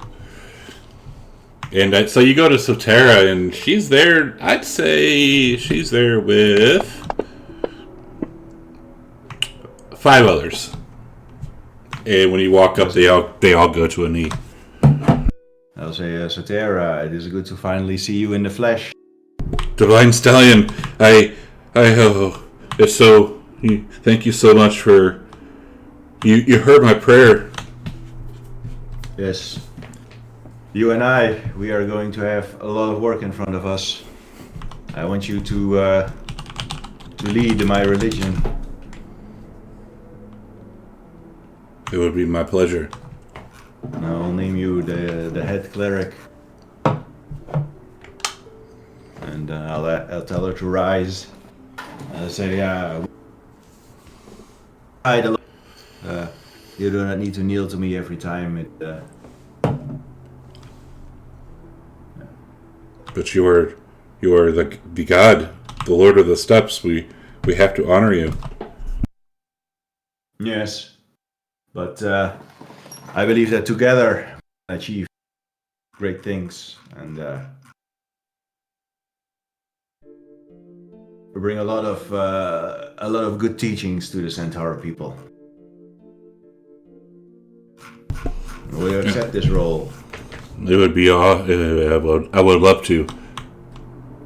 And so you go to Sotera, and she's there. I'd say she's there with 5 others. And when you walk up, they all go to a knee. I'll say, Sotera, it is good to finally see you in the flesh. Divine Stallion, it's so. Thank you so much for. You heard my prayer. Yes. You and we are going to have a lot of work in front of us. I want you to lead my religion. It would be my pleasure. I'll name you the head cleric. And I'll tell her to rise. I'll say, you do not need to kneel to me every time. But you are the god, the Lord of the Steps. We have to honor you. Yes, but I believe that together we achieve great things, and we bring a lot of good teachings to the Centaur people. Will you accept this role? It would be I would love to.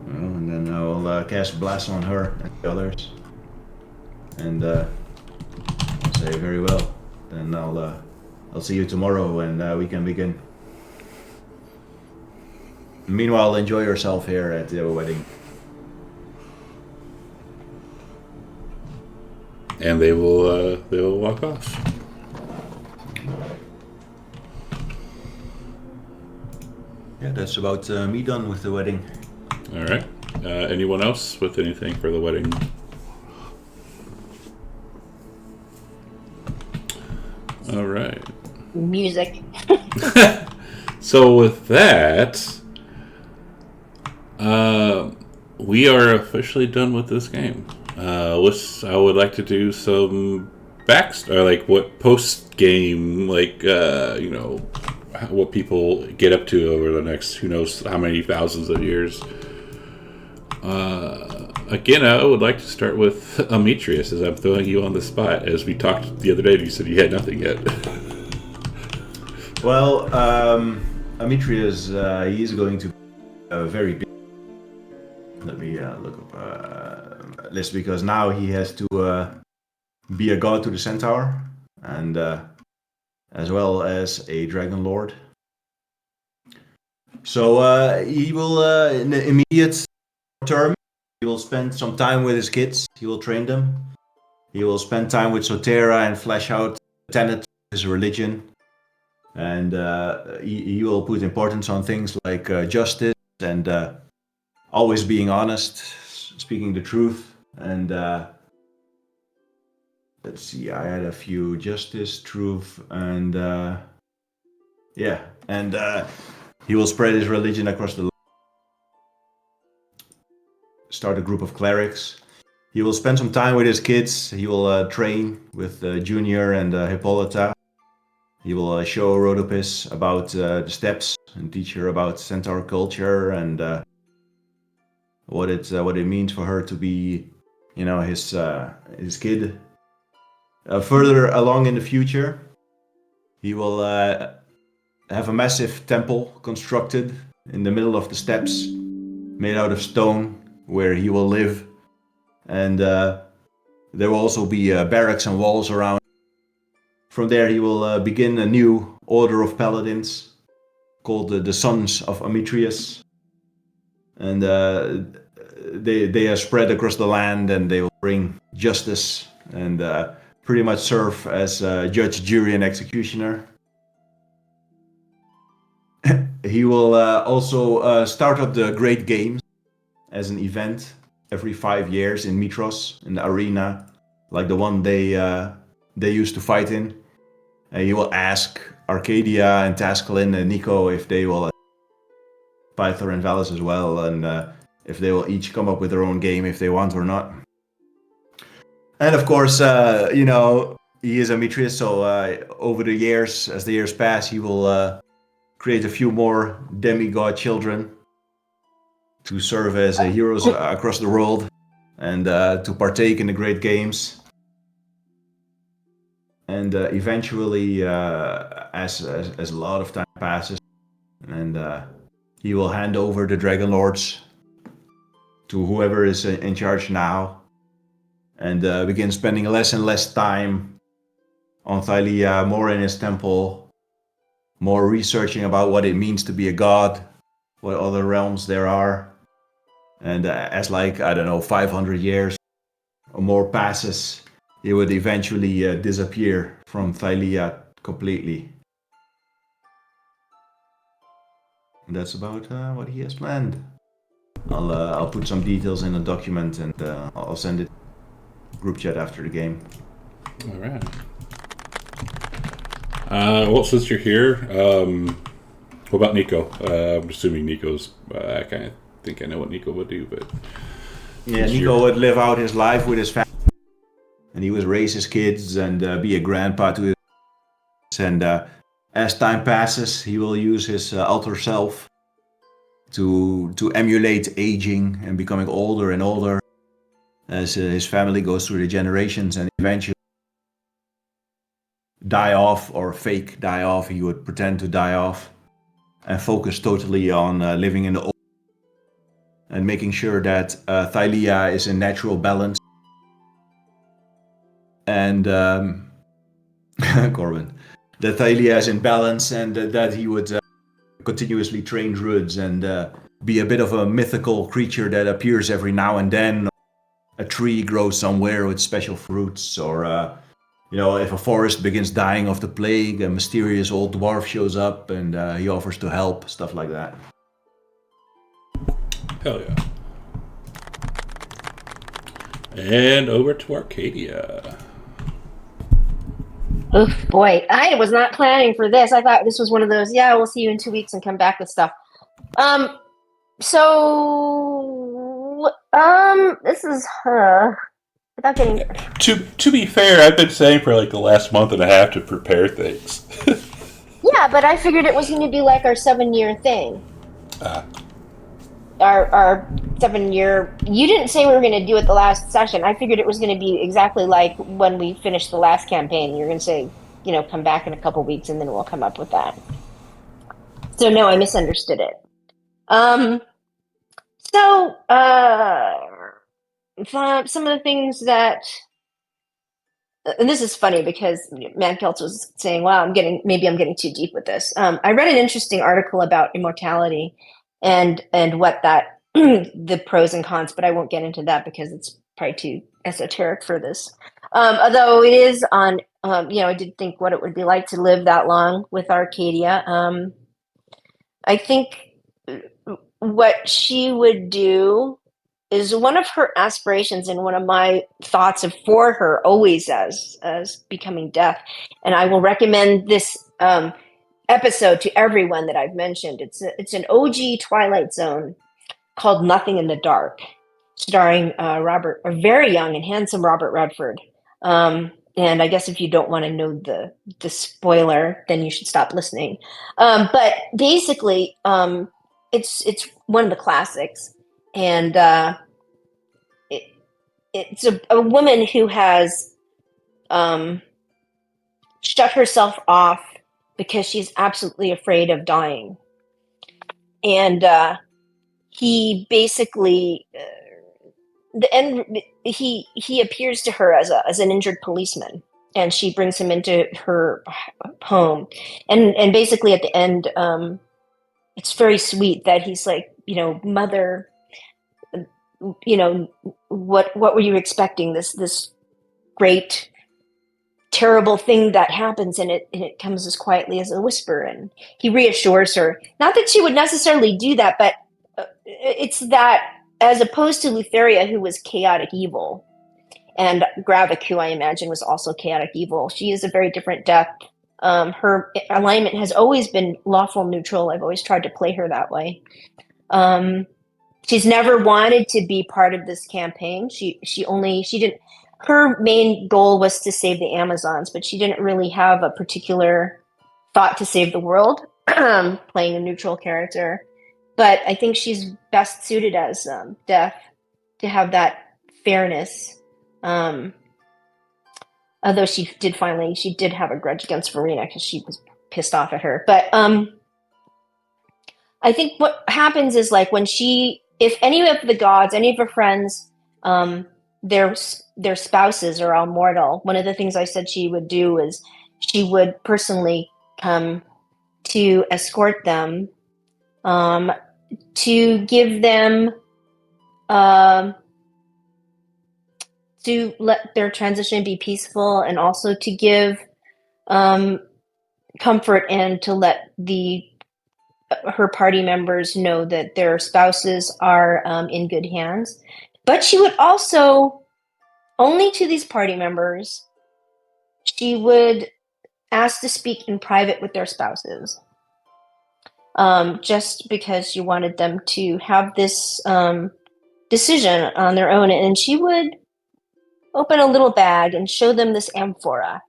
Well, and then I will cast blast on her and the others, and I'll say very well. Then I'll see you tomorrow, and we can begin. Meanwhile, enjoy yourself here at the wedding. And they will walk off. Yeah, that's about me done with the wedding. All right. Anyone else with anything for the wedding? All right. Music. So with that, we are officially done with this game. I would like to do some like what post game, like what people get up to over the next who knows how many thousands of years. Again, I would like to start with Ametrius, as I'm throwing you on the spot. As we talked the other day, you said you had nothing yet. Well, Ametrius, he's going to be very big. Let me look up a list, because now he has to be a god to the Centaur, and as well as a Dragon Lord. So he will, in the immediate term, he will spend some time with his kids. He will train them. He will spend time with Sotera and flesh out the tenets of his religion. And he will put importance on things like justice and always being honest, speaking the truth. And let's see, I had a few: justice, truth, and he will spread his religion across the land. Start a group of clerics. He will spend some time with his kids. He will train with Junior and Hippolyta. He will show Rhodopis about the steps and teach her about Centaur culture and what it means for her to be, his kid. Further along in the future, he will have a massive temple constructed in the middle of the steppes, made out of stone, where he will live, and there will also be barracks and walls around. From there, he will begin a new order of paladins called the Sons of Ametrius, and they are spread across the land, and they will bring justice and pretty much serve as judge, jury, and executioner. He will also start up the Great Games as an event every 5 years in Mitros, in the arena, like the one they used to fight in. He will ask Arcadia and Tascalin and Nico if they will. Pythor and Valis as well, and if they will each come up with their own game if they want or not. And of course, he is Demetrius, so over the years, as the years pass, he will create a few more demigod children to serve as heroes across the world and to partake in the great games. And eventually, as a lot of time passes, and he will hand over the Dragon Lords to whoever is in charge now, and begin spending less and less time on Thylia, more in his temple, more researching about what it means to be a god, what other realms there are. And as 500 years or more passes, he would eventually disappear from Thylia completely. And that's about what he has planned. I'll put some details in a document and I'll send it group chat after the game. All right. Well, since you're here, what about Nico? I'm assuming Nico's. I kind of think I know what Nico would do, but yeah, Nico would live out his life with his family, and he would raise his kids and be a grandpa to his kids. And as time passes, he will use his alter self to emulate aging and becoming older and older as his family goes through the generations, and eventually die off or fake die off. He would pretend to die off and focus totally on living in the old and making sure that Thylia is in natural balance. And Corbin, that Thylia is in balance, and that he would continuously train druids and be a bit of a mythical creature that appears every now and then. A tree grows somewhere with special fruits, or if a forest begins dying of the plague, a mysterious old dwarf shows up and he offers to help, stuff like that. hell yeah. And over to Arcadia. Oof, boy, I was not planning for this. I thought this was one of those, yeah, we'll see you in 2 weeks and come back with stuff. This is, without getting... To be fair, I've been saying for like the last month and a half to prepare things. Yeah, but I figured it was going to be like our 7-year thing. Our 7-year... You didn't say we were going to do it the last session. I figured it was going to be exactly like when we finished the last campaign. You're going to say, come back in a couple weeks and then we'll come up with that. So no, I misunderstood it. Some of the things that... And this is funny because Mankeltz was saying, "Wow, maybe I'm getting too deep with this." I read an interesting article about immortality and what that the pros and cons, but I won't get into that because it's probably too esoteric for this. Although it is on, I did think what it would be like to live that long with Arcadia. I think what she would do is one of her aspirations and one of my thoughts for her always as becoming death. And I will recommend this episode to everyone that I've mentioned. It's an OG Twilight Zone called Nothing in the Dark, starring a very young and handsome Robert Redford. And I guess if you don't want to know the spoiler, then you should stop listening. But basically, it's one of the classics. And it's a woman who has shut herself off because she's absolutely afraid of dying. And he basically, he appears to her as an injured policeman, and she brings him into her home. And basically at the end, it's very sweet that he's like, mother, what were you expecting? This great, terrible thing that happens, and it comes as quietly as a whisper. And he reassures her, not that she would necessarily do that, but it's that as opposed to Lutheria, who was chaotic evil, and Gravik, who I imagine was also chaotic evil, she is a very different death. Her alignment has always been lawful neutral. I've always tried to play her that way. She's never wanted to be part of this campaign. She didn't. Her main goal was to save the Amazons, but she didn't really have a particular thought to save the world. Playing a neutral character, but I think she's best suited as Death to have that fairness. Although she did have a grudge against Verena because she was pissed off at her. But I think what happens is like if any of the gods, any of her friends, their spouses are all mortal. One of the things I said she would do is she would personally come to escort them, to give them, to let their transition be peaceful, and also to give comfort and to let her party members know that their spouses are in good hands. But she would also, only to these party members, she would ask to speak in private with their spouses. Just because she wanted them to have this decision on their own. And she would open a little bag and show them this amphora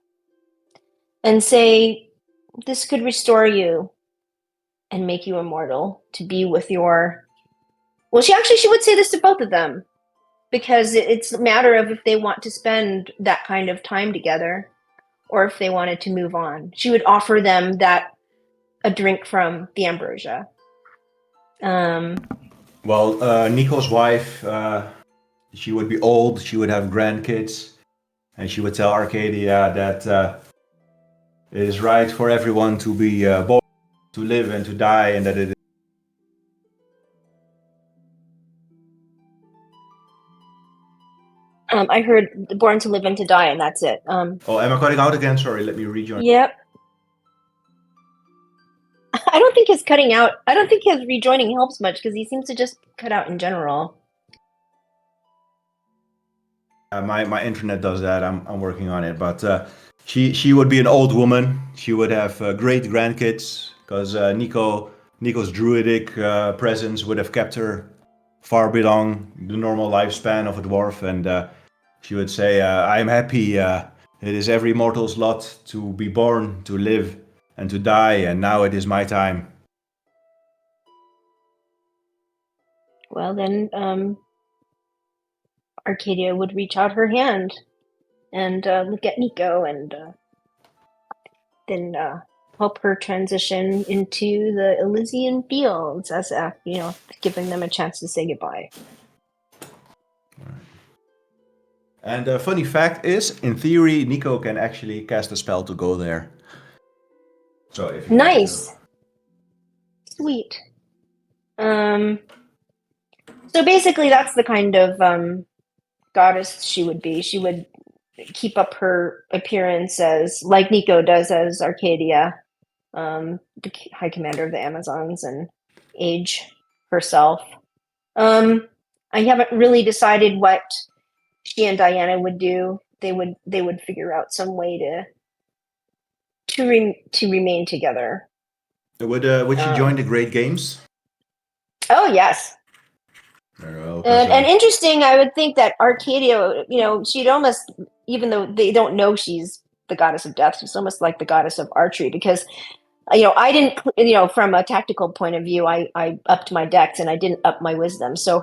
and say, this could restore you and make you immortal to be with your... Well, she would say this to both of them, because it's a matter of if they want to spend that kind of time together or if they wanted to move on. She would offer them a drink from the ambrosia. Well, Nico's wife, she would be old, she would have grandkids, and she would tell Arcadia that it is right for everyone to be born, to live and to die, and that it is... I heard born to live and to die, and that's it. Oh, am I cutting out again? Sorry, let me rejoin. Yep. I don't think his cutting out, I don't think his rejoining helps much, because he seems to just cut out in general. My internet does that. I'm working on it, but she would be an old woman. She would have great grandkids, because Nico's druidic presence would have kept her far beyond the normal lifespan of a dwarf, and she would say, "I am happy. It is every mortal's lot to be born, to live, and to die, and now it is my time." Well, then Arcadia would reach out her hand and look at Nico, and then help her transition into the Elysian fields, as giving them a chance to say goodbye. And a funny fact is, in theory, Nico can actually cast a spell to go there. So if you nice, sweet. So basically, that's the kind of goddess she would be. She would keep up her appearance as, like Nico does as Arcadia, the High Commander of the Amazons, and age herself. I haven't really decided what she and Diana would do. They would figure out some way to remain together. Would she join the Great Games? Oh yes. And interesting, I would think that Arcadia, she'd almost, even though they don't know she's the goddess of death, she's almost like the goddess of archery, because I didn't, from a tactical point of view, I upped my dex and I didn't up my wisdom. So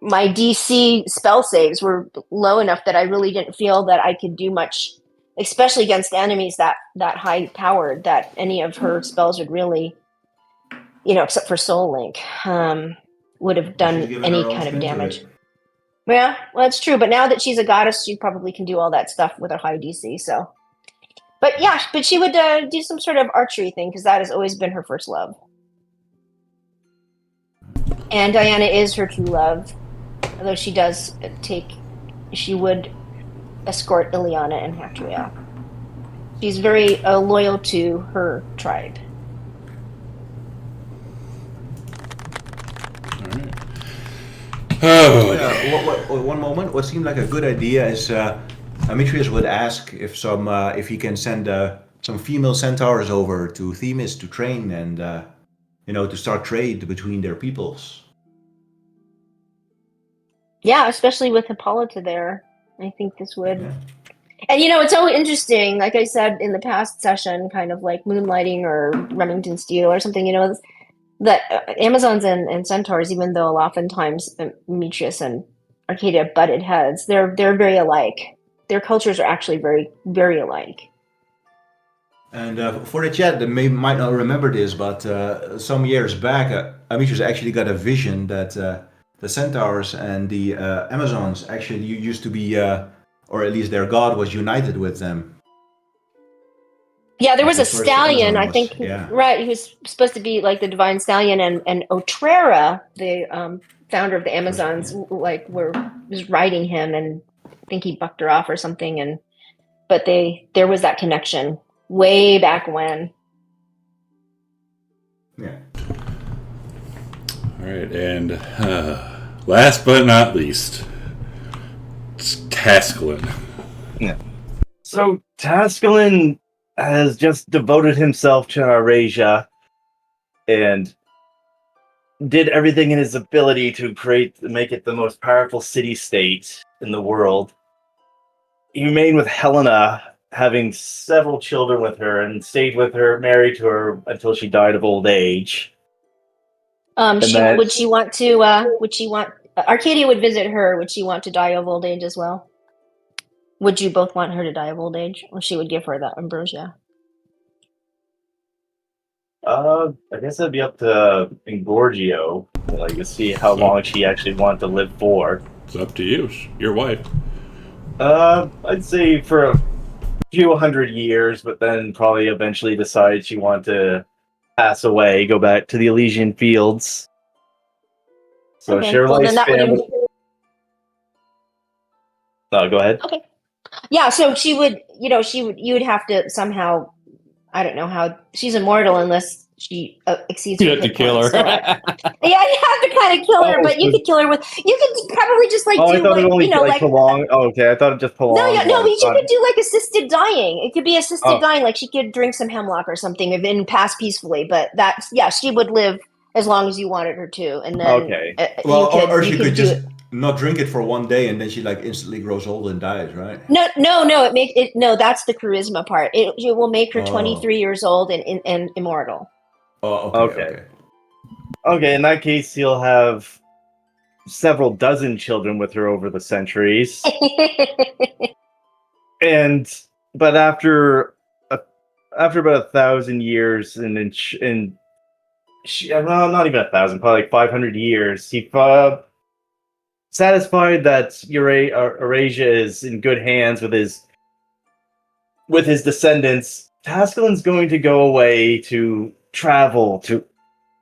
my DC spell saves were low enough that I really didn't feel that I could do much, especially against enemies that high powered, that any of her spells would really, except for Soul Link, would have done any kind of damage. Yeah, well, it's true. But now that she's a goddess, she probably can do all that stuff with a high DC. So, but she would do some sort of archery thing, because that has always been her first love. And Diana is her true love, although she would escort Ileana and Hactria. She's very loyal to her tribe. One moment. What seemed like a good idea is Demetrius would ask if he can send some female centaurs over to Themis to train and to start trade between their peoples. Yeah, especially with Hippolyta there. I think this would. Yeah. And it's so interesting, like I said in the past session, kind of like Moonlighting or Remington Steele or something, that Amazons and centaurs, even though oftentimes Demetrius and Arcadia butted heads, they're very alike. Their cultures are actually very, very alike. And for the chat, they might not remember this, but some years back, Demetrius actually got a vision that the centaurs and the Amazons actually used to be, or at least their god was united with them. Yeah, there was a The first stallion, Amazon I was- think, yeah. right, he was supposed to be like the divine stallion, and Otrera, the founder of the Amazons, was riding him, and I think he bucked her off or something, but there was that connection way back when. Yeah. All right, and last but not least, it's Tascalin. So Tascalin has just devoted himself to Eurasia and did everything in his ability to make it the most powerful city-state in the world. He remained with Helena, having several children with her, and stayed with her, married to her until she died of old age. Would she want Arcadia would visit her, would she want to die of old age as well? Would you both want her to die of old age, or she would give her that ambrosia? I guess that'd be up to Ingorgio, like to see how long she actually wanted to live for. It's up to you. Your wife. I'd say for a few hundred years, but then probably eventually decide she wanted to pass away, go back to the Elysian Fields. So Okay, share well, then that would lifespan. No, go ahead. Okay. Yeah, so she would, you would have to somehow, I don't know how, she's immortal unless she exceeds You her have to hit kill her. points, so yeah, you have to kind of kill her, but you could kill her you could probably just I do thought it like, only prolong. Oh, okay, I thought it just prolonged. no, you could do like assisted dying. It could be assisted dying, like she could drink some hemlock or something and then pass peacefully, but she would live as long as you wanted her to, and then Okay. Well, or she could just not drink it for one day and then she instantly grows old and dies, right? No, that's the charisma part. It will make her 23 years old and immortal. Oh, Okay. Okay, in that case, you'll have several dozen children with her over the centuries. But after about 1,000 years, not even 1,000, probably like 500 years, he satisfied that Eurasia is in good hands with his descendants. Tascalin's going to go away to travel, to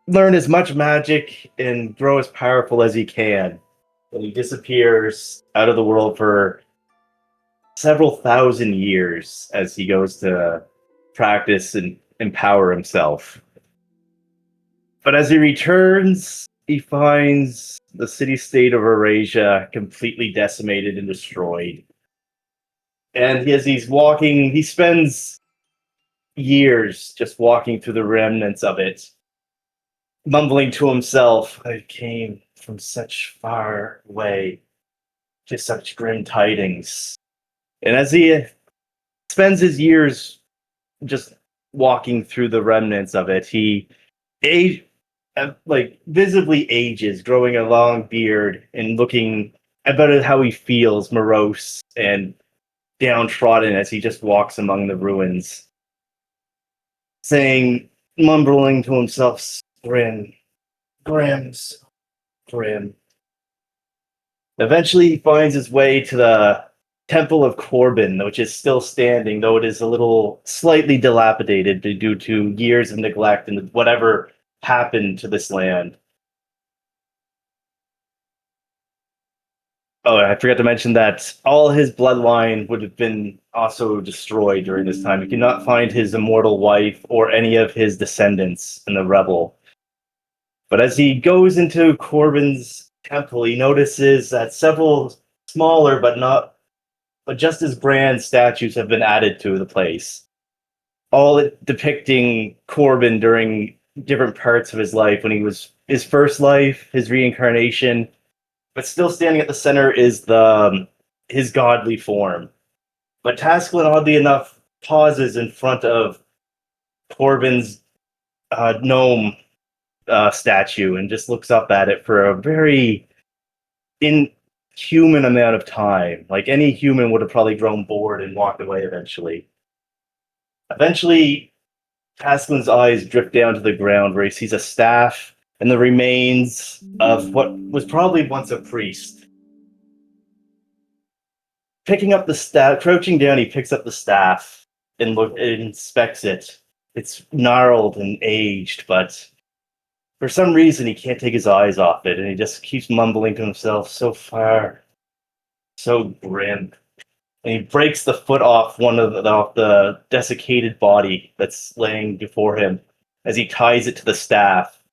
learn as much magic and grow as powerful as he can. And he disappears out of the world for several thousand years as he goes to practice and empower himself. But as he returns, he finds the city-state of Eurasia completely decimated and destroyed. And as he's walking, he spends years just walking through the remnants of it, mumbling to himself, I came from such far away to such grim tidings. And as he spends his years just walking through the remnants of it, he visibly ages, growing a long beard and looking about how he feels morose and downtrodden as he just walks among the ruins, mumbling to himself, grim. Eventually, he finds his way to the Temple of Corbin, which is still standing, though it is a little slightly dilapidated due to years of neglect and whatever happened to this land. Oh, I forgot to mention that all his bloodline would have been also destroyed during this time. He could not find his immortal wife or any of his descendants in the rebel. But as he goes into Corbin's temple, he notices that several smaller but just as grand statues have been added to the place. all depicting Corbin during different parts of his life, when he was his first life, his reincarnation, but still standing at the center is his godly form. But Tasklin, oddly enough, pauses in front of Corbin's gnome statue and just looks up at it for a very inhuman amount of time. Like any human would have probably grown bored and walked away eventually. Eventually, Tasklin's eyes drift down to the ground where he sees a staff and the remains of what was probably once a priest. Picking up the staff, crouching down, he picks up the staff and inspects it. It's gnarled and aged, but for some reason he can't take his eyes off it, and he just keeps mumbling to himself, so far, so grim. And he breaks the foot off off the desiccated body that's laying before him as he ties it to the staff.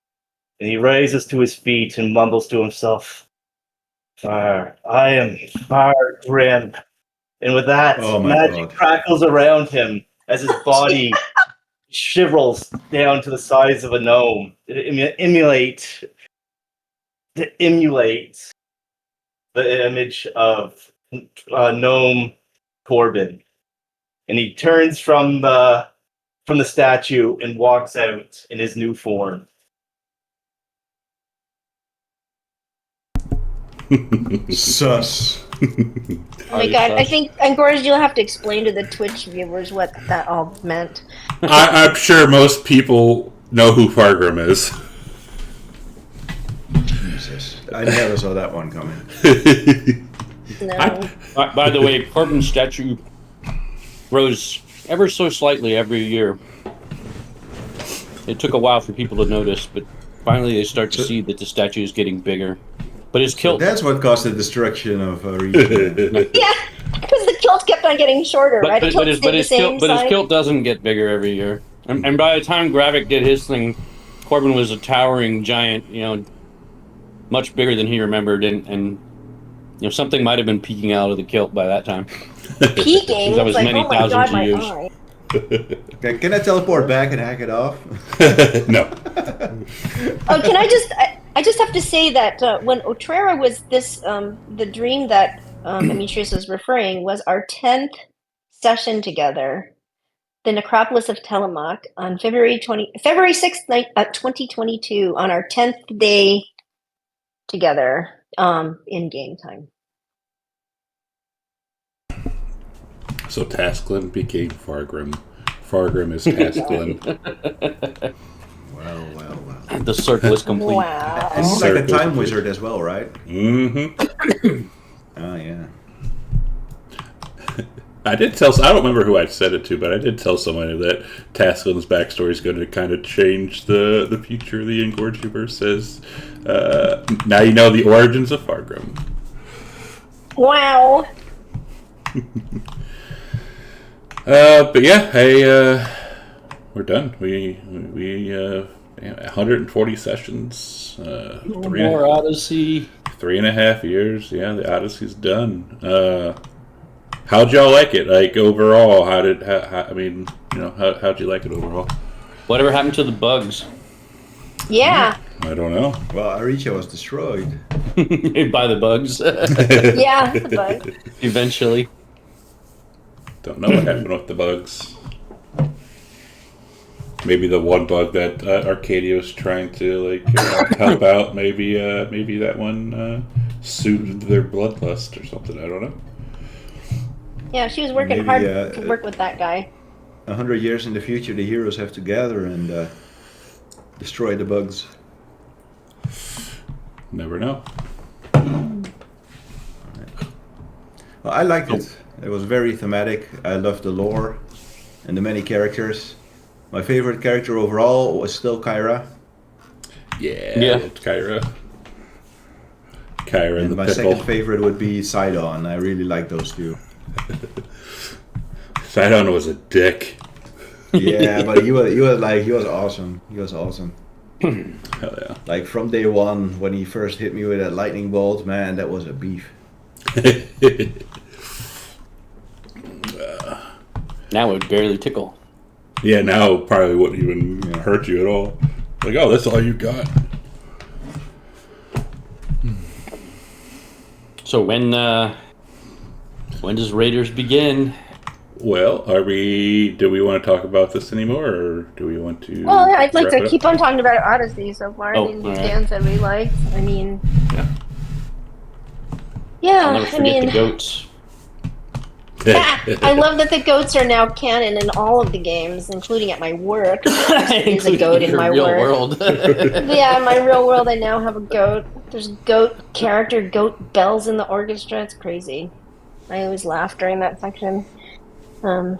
And he rises to his feet and mumbles to himself, "Far, I am far grim." And with that, Oh my magic God. crackles around him as his body shrivels down to the size of a gnome. To emulate the image of gnome Corbin. And he turns from the statue and walks out in his new form. Sus. Oh my god, I think, Angorz, you'll have to explain to the Twitch viewers what that all meant. I'm sure most people know who Fargrim is. Jesus. I never saw that one coming. No. By the way, Corbin's statue grows ever so slightly every year. It took a while for people to notice, but finally they start to see that the statue is getting bigger. But his kilt... That's what caused the destruction of Region. Yeah, because the kilt kept on getting shorter, right? The kilt stayed the same But his size. kilt doesn't get bigger every year. And by the time Gravik did his thing, Corbin was a towering giant, much bigger than he remembered, and something might have been peeking out of the kilt by that time. Peeking? That It's was like, many oh my thousands god, of my years. eye. Can I teleport back and hack it off? No. Oh, can I just have to say that when Otrera was this, the dream that Demetrius was referring was our 10th session together, the Necropolis of Tillamook, on February 6th, 2022, on our 10th day together in game time. So Tasklin became Fargrim. Fargrim is Tasklin. Well. The circle is complete. Wow. And he's like a Circle. time wizard as well, right? Mm-hmm. Oh, yeah. I don't remember who I said it to, but I did tell someone that Tasklin's backstory is going to kind of change the future of the Engorgiverse. Says, now you know the origins of Fargrim. Wow. But yeah, we're done. We 140 sessions. More Odyssey. 3.5 years. Yeah, the Odyssey's done. How'd y'all like it? Like overall, how'd you like it overall? Whatever happened to the bugs? Yeah. I don't know. Well, Aricha was destroyed. By the bugs. Yeah, the bug. Eventually. Don't know what happened with the bugs. Maybe the one bug that Arcadia was trying to help out. Maybe that one soothed their bloodlust or something. I don't know. Yeah, she was working Maybe, hard to work with that guy. 100 years in the future, the heroes have to gather and destroy the bugs. Never know. Well, I liked it. It was very thematic. I loved the lore and the many characters. My favorite character overall was still Kyra. Yeah. Kyra. Kyra and the my pickle. second favorite would be Sidon. I really like those two. Sidon was a dick. Yeah, but he was awesome. He was awesome. Hell yeah. Like from day one, when he first hit me with that lightning bolt, man, that was a beef. Now it would barely tickle. Yeah, now probably wouldn't even hurt you at all. Like, oh, that's all you got. So when does Raiders begin? Well, do we want to talk about this anymore, or do we want to Well, yeah, I'd like wrap to it keep up? on talking about Odyssey so far. Oh, I mean, all right. Dan said we liked. I mean, Yeah. yeah, I'll never I forget mean, the goats. yeah, I love that the goats are now canon in all of the games, including at my work. There is a goat in your my real work. world. Yeah, in my real world, I now have a goat. There's goat character, goat bells in the orchestra. It's crazy. I always laugh during that section. Um,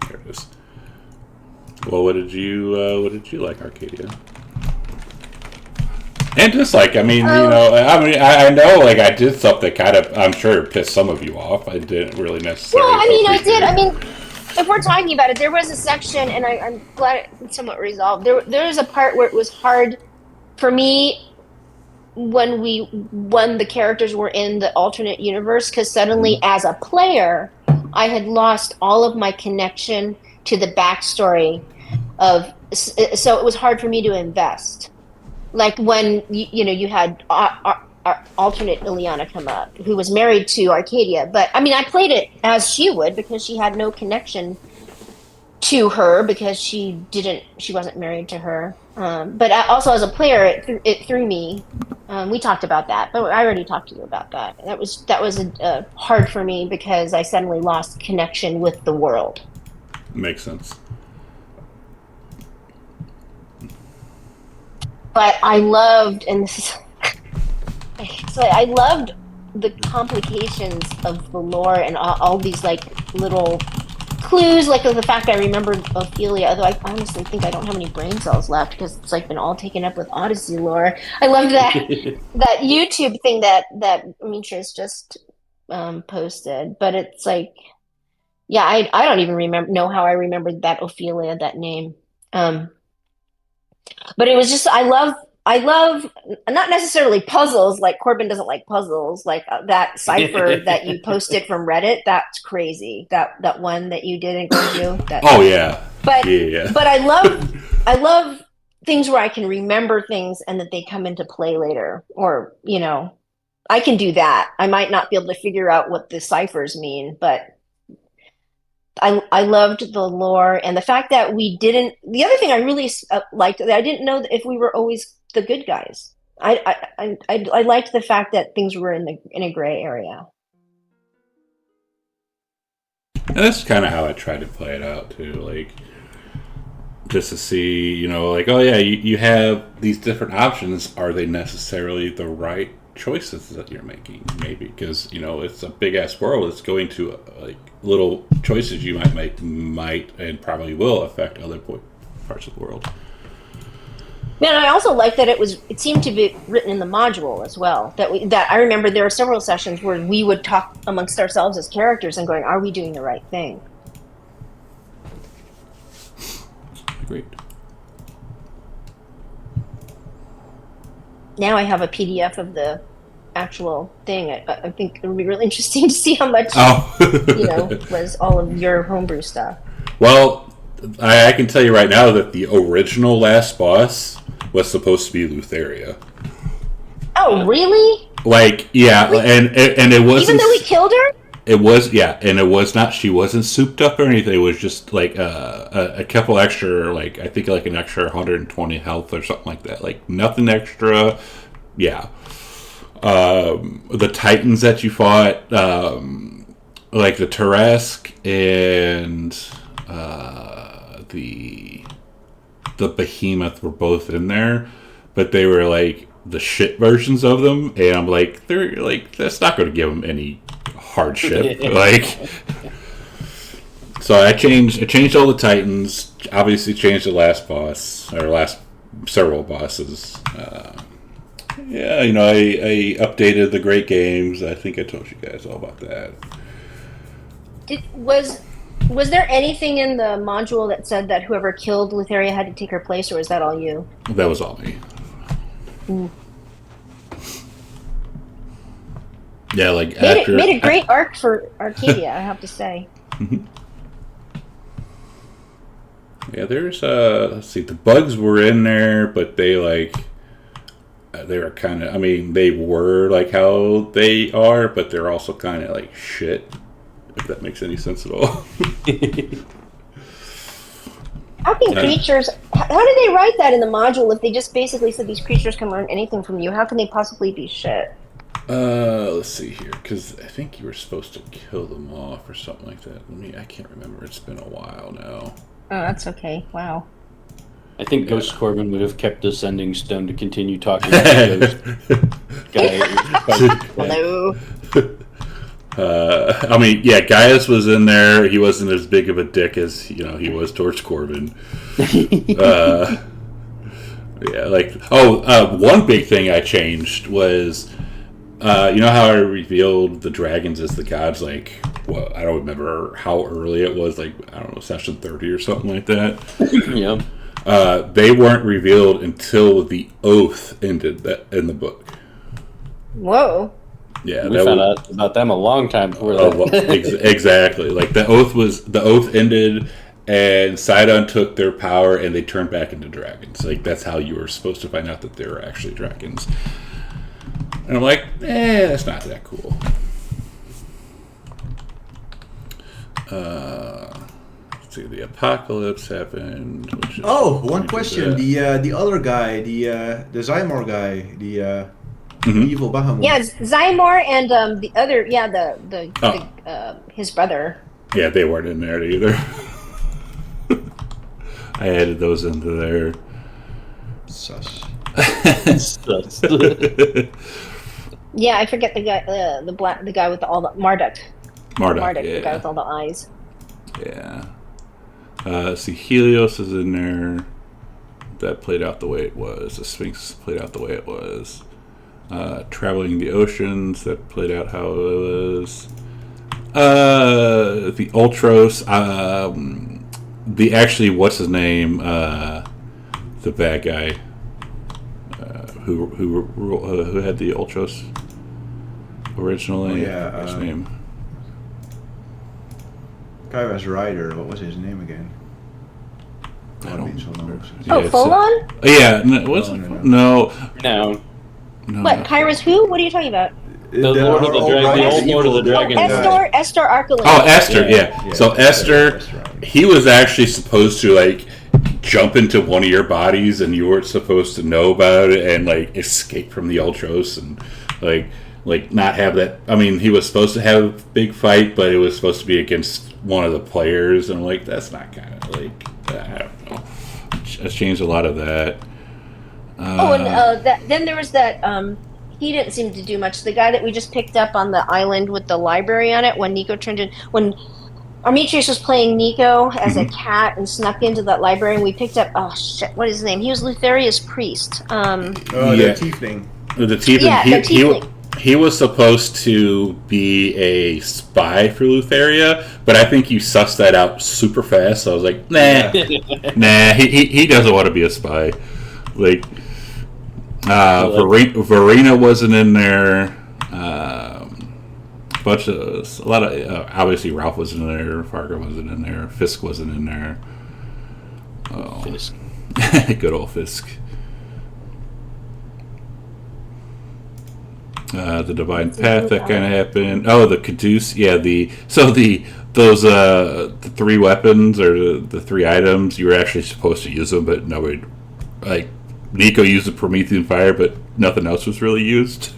There it is. Well, what did you like, Arcadia? And just like, I mean, I know, like, I did something kind of, I'm sure, pissed some of you off. I didn't really necessarily. well, I mean, I did. appreciate I mean, if we're talking about it, there was a section, and I'm glad it's somewhat resolved. There was a part where it was hard for me when the characters were in the alternate universe, because suddenly, as a player, I had lost all of my connection to the backstory of. So it was hard for me to invest. Like when you had alternate Ileana come up, who was married to Arcadia. But I mean, I played it as she would because she had no connection to her because she wasn't married to her. But also as a player, it threw me. We talked about that, but I already talked to you about that. That was hard for me because I suddenly lost connection with the world. Makes sense. But I loved, and this is so I loved the complications of the lore and all these like little clues, like the fact I remembered Ophelia, although I honestly think I don't have any brain cells left because it's like been all taken up with Odyssey lore. I loved that YouTube thing that Demetrius just posted, but it's like, yeah, I don't even know how I remembered that Ophelia, that name. But it was just I love not necessarily puzzles, like Corbin doesn't like puzzles, like that cipher that you posted from Reddit. That's crazy. That one that you did in Gorgio. Oh yeah. But Yeah. but I love things where I can remember things and that they come into play later, or I can do that. I might not be able to figure out what the ciphers mean, but I loved the lore and the fact that we didn't. The other thing I really liked that I didn't know if we were always the good guys. I liked the fact that things were in a gray area. And that's kind of how I tried to play it out too, like just to see, like, oh yeah, you have these different options. Are they necessarily the right choices that you're making? Maybe because it's a big ass world. It's going to like little choices you might make might and probably will affect other parts of the world. Man, I also like that it seemed to be written in the module as well. That I remember there were several sessions where we would talk amongst ourselves as characters and going, "Are we doing the right thing?" Agreed. Now I have a PDF of the actual thing. I think it would be really interesting to see how much was all of your homebrew stuff. Well, I can tell you right now that the original last boss was supposed to be Lutheria. Oh, really? Like, yeah, and it wasn't. Even though we killed her? It was, yeah, and it was not. She wasn't souped up or anything. It was just like a couple extra, like I think like an extra 120 health or something like that. Like nothing extra. Yeah. The Titans that you fought, like the Turesk and the Behemoth were both in there, but they were like the shit versions of them, and I'm like, they're like, that's not going to give them any hardship. Like, so I changed all the Titans. Obviously, changed the last boss or last several bosses. Yeah, I updated the Great Games. I think I told you guys all about that. Was there anything in the module that said that whoever killed Lutheria had to take her place, or was that all you? That was all me. Yeah, like Made a great arc for Arcadia, I have to say. Yeah, there's let's see, the bugs were in there, but they were kind of, I mean, they were like how they are, but they're also kind of like shit, if that makes any sense at all. How can creatures? How did they write that in the module if they just basically said these creatures can learn anything from you? How can they possibly be shit? Let's see here, because I think you were supposed to kill them off or something like that. I can't remember. It's been a while now. Oh, that's okay. Wow. I think Ghost Corbin would have kept the sending stone to continue talking to the ghost guy. Hello. I mean, yeah, Gaius was in there. He wasn't as big of a dick as he was towards Corbin. Yeah, like one big thing I changed was, you know how I revealed the dragons as the gods? Like, well, I don't remember how early it was. Like, I don't know, session 30 or something like that. Yeah. They weren't revealed until the oath ended in the book. Whoa. Yeah, we found out about them a long time before that. Well, exactly. Like the oath ended, and Sidon took their power, and they turned back into dragons. Like that's how you were supposed to find out that they were actually dragons. And I'm like, that's not that cool. Let's see, the apocalypse happened. One question. The other guy, the Zymor guy, the evil Bahamut. Yeah, Zymor and the other, his brother. Yeah, they weren't in there either. I added those into there. Sus. Yeah, I forget the guy, the guy with all the Marduk. Marduk, the guy with all the eyes. Yeah. See, Helios is in there. That played out the way it was. The Sphinx played out the way it was. Traveling the oceans, that played out how it was. The Ultros, what's his name? The bad guy who had the Ultros originally. What's his name? Guy was Ryder. What was his name again? I don't remember. Folon? Yeah, no. What, Kairos who? What are you talking about? The Lord of the Dragons. The old Lord of the Dragons. Esther Arkelin. Oh, Esther, yeah. So Esther, he was actually supposed to, like, jump into one of your bodies, and you weren't supposed to know about it, and, like, escape from the Ultros, and, like not have that. I mean, he was supposed to have a big fight, but it was supposed to be against one of the players, and I'm like, that's not kind of, like, I don't know. It's changed a lot of that. Then there was that. He didn't seem to do much. The guy that we just picked up on the island with the library on it when Armitrius was playing Nico as a cat and snuck into that library, and we picked up. Oh shit! What is his name? He was Lutheria's priest. The tiefling. The tiefling. Yeah, the tiefling. He was supposed to be a spy for Lutheria, but I think you sussed that out super fast. So I was like, nah, he doesn't want to be a spy. Like, Verena wasn't in there. A lot of obviously Ralph wasn't in there. Fargo wasn't in there. Fisk wasn't in there. Oh, Fisk. Good old Fisk. The Divine Path that kind of happened. Oh, the Caduce. Yeah, the three weapons or the three items, you were actually supposed to use them, but nobody, like, Nico used the Promethean fire, but nothing else was really used.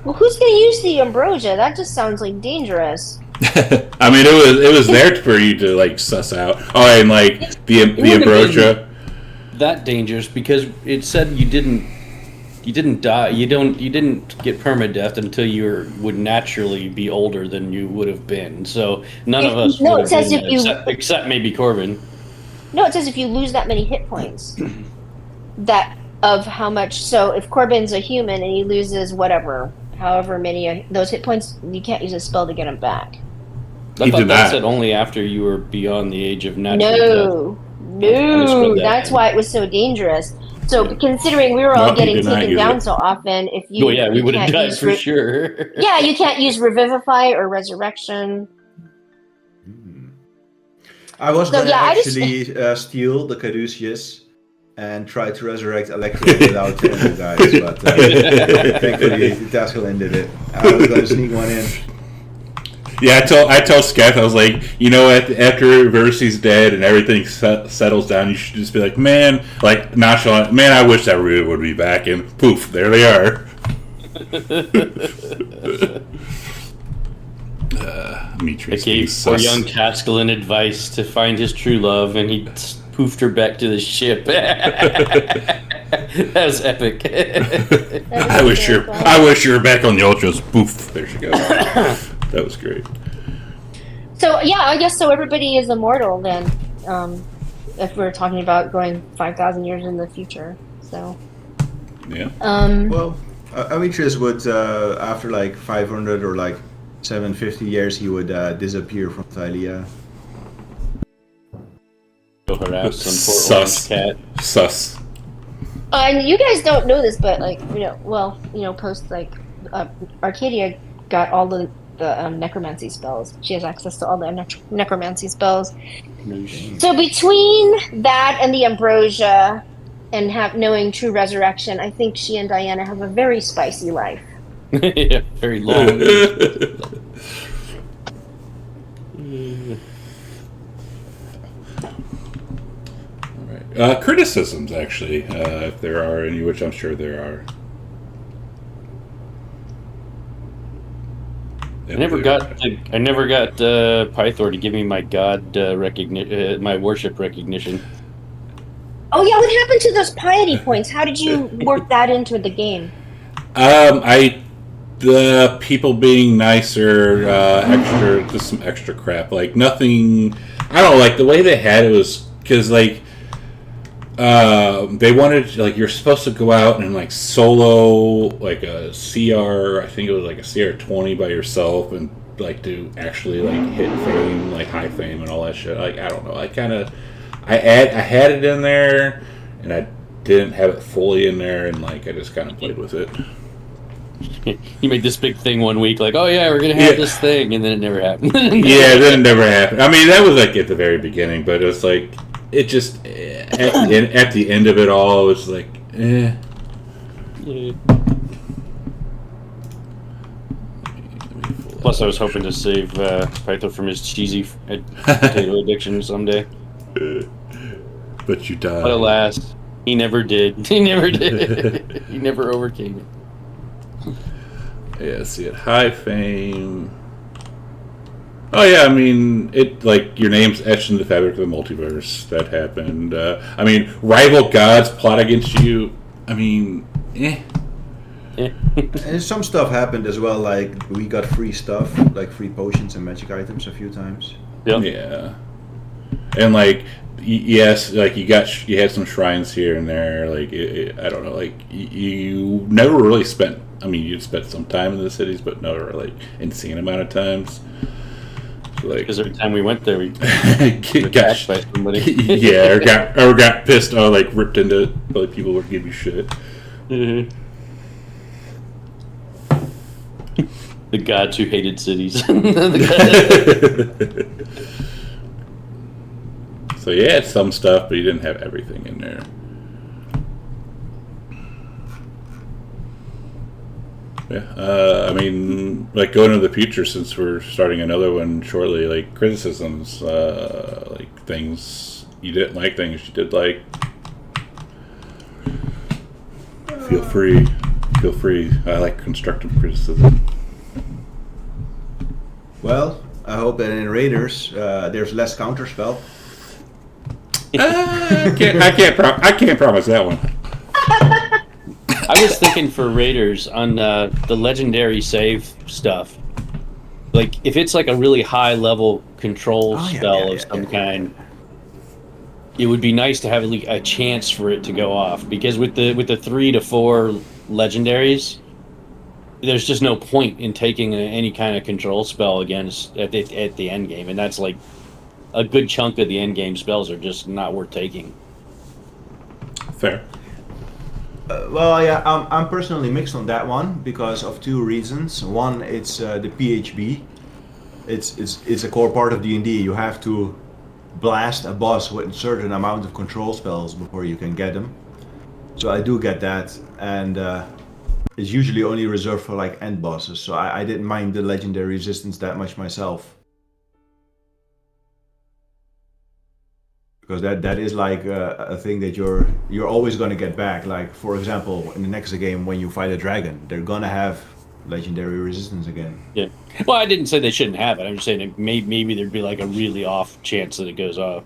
Well, who's going to use the ambrosia? That just sounds like dangerous. I mean, it was there for you to, like, suss out. Oh, and like the ambrosia. That dangerous because it said you didn't die. You didn't get permadeath until you would naturally be older than you would have been. So none of us. No, it says except maybe Corbin. No, it says if you lose that many hit points, that of how much. So if Corbin's a human and he loses however many those hit points, you can't use a spell to get them back. I thought that said only after you were beyond the age of natural death. No, that's why it was so dangerous. So considering we were all No, he getting did not taken use down it. so often, if you Oh yeah, we you would have can't died use for sure. yeah, you can't use revivify or resurrection. I was So gonna yeah, I just actually steal the Caduceus and try to resurrect Electric without telling you guys, but thankfully Tascalin did it. I was gonna sneak one in. Yeah, I told Sketh, I was like, you know, after Vercy's dead and everything settles down, you should just be like, man, like nonchalant, man, I wish that Rue would be back, and poof, there they are. I Demetrius gave being poor sus. young Tascalin advice to find his true love, and he poofed her back to the ship. That was epic. I wish you were back on the Ultras. Poof, there she goes. That was great. so yeah, I guess so. Everybody is immortal then. If we're talking about going 5,000 years in the future, so Yeah. Well, Amitrius would, after like 500 or like 750 years, he would disappear from Thylea. Go harass some poor Sus. orange cat. Sus. and you guys don't know this, but like post like Arcadia got all the necromancy spells. She has access to all the necromancy spells. So between that and the ambrosia, and knowing true resurrection, I think she and Diana have a very spicy life. Yeah, very long. Criticisms, actually, if there are any, which I'm sure there are. I never got Pythor to give me my god recognition, my worship recognition. Oh yeah, what happened to those piety points? How did you work that into the game? The people being nicer, just some extra crap, like nothing. I don't know, like the way they had it was because like they wanted like you're supposed to go out and like solo like a CR. I think it was like a CR20 by yourself and like to actually like hit fame, like high fame and all that shit. Like I don't know, I had it in there and I didn't have it fully in there and like I just kind of played with it. You made this big thing one week, like, oh yeah, we're gonna have this thing, and then it never happened. Yeah, then it never happened. I mean, that was like at the very beginning, but it was like it just at the end of it all, it was like, eh. Yeah. Plus, I was hoping to save Pythor from his cheesy potato addiction someday. But you died. But alas, he never did. He never did. He never overcame it. Yeah, see it. High fame. Oh yeah, I mean, it like your name's etched in the fabric of the multiverse. That happened. I mean, rival gods plot against you. I mean, eh. And some stuff happened as well, like we got free stuff, like free potions and magic items a few times. Yep. Yeah. And like, yes, like you had some shrines here and there. Like I don't know, like you never really spent. I mean, you'd spent some time in the cities, but never like insane amount of times. So, like, Because every time we went there, we got attacked by somebody. yeah, or got pissed, or like ripped into like people would give you shit. Mhm. The gods who hated cities. So you had some stuff, but you didn't have everything in there. Yeah, I mean, like going into the future, since we're starting another one shortly, like criticisms, like things you didn't like, things you did like. Feel free. I like constructive criticism. Well, I hope that in Raiders there's less counterspell. I can't promise that one. I was thinking for Raiders on the legendary save stuff. Like, if it's like a really high level control spell of some kind, it would be nice to have a chance for it to go off. Because with the 3 to 4 legendaries, there's just no point in taking any kind of control spell against at the end game, and that's like a good chunk of the end game spells are just not worth taking. Fair. Well, yeah, I'm personally mixed on that one because of two reasons. One, it's the PHB. It's a core part of D&D. You have to blast a boss with a certain amount of control spells before you can get them. So I do get that, and it's usually only reserved for like end bosses. So I didn't mind the legendary resistance that much myself. Because that is like a thing that you're always going to get back. Like for example, in the next game when you fight a dragon, they're gonna have legendary resistance again. Yeah. Well, I didn't say they shouldn't have it. I'm just saying maybe there'd be like a really off chance that it goes off.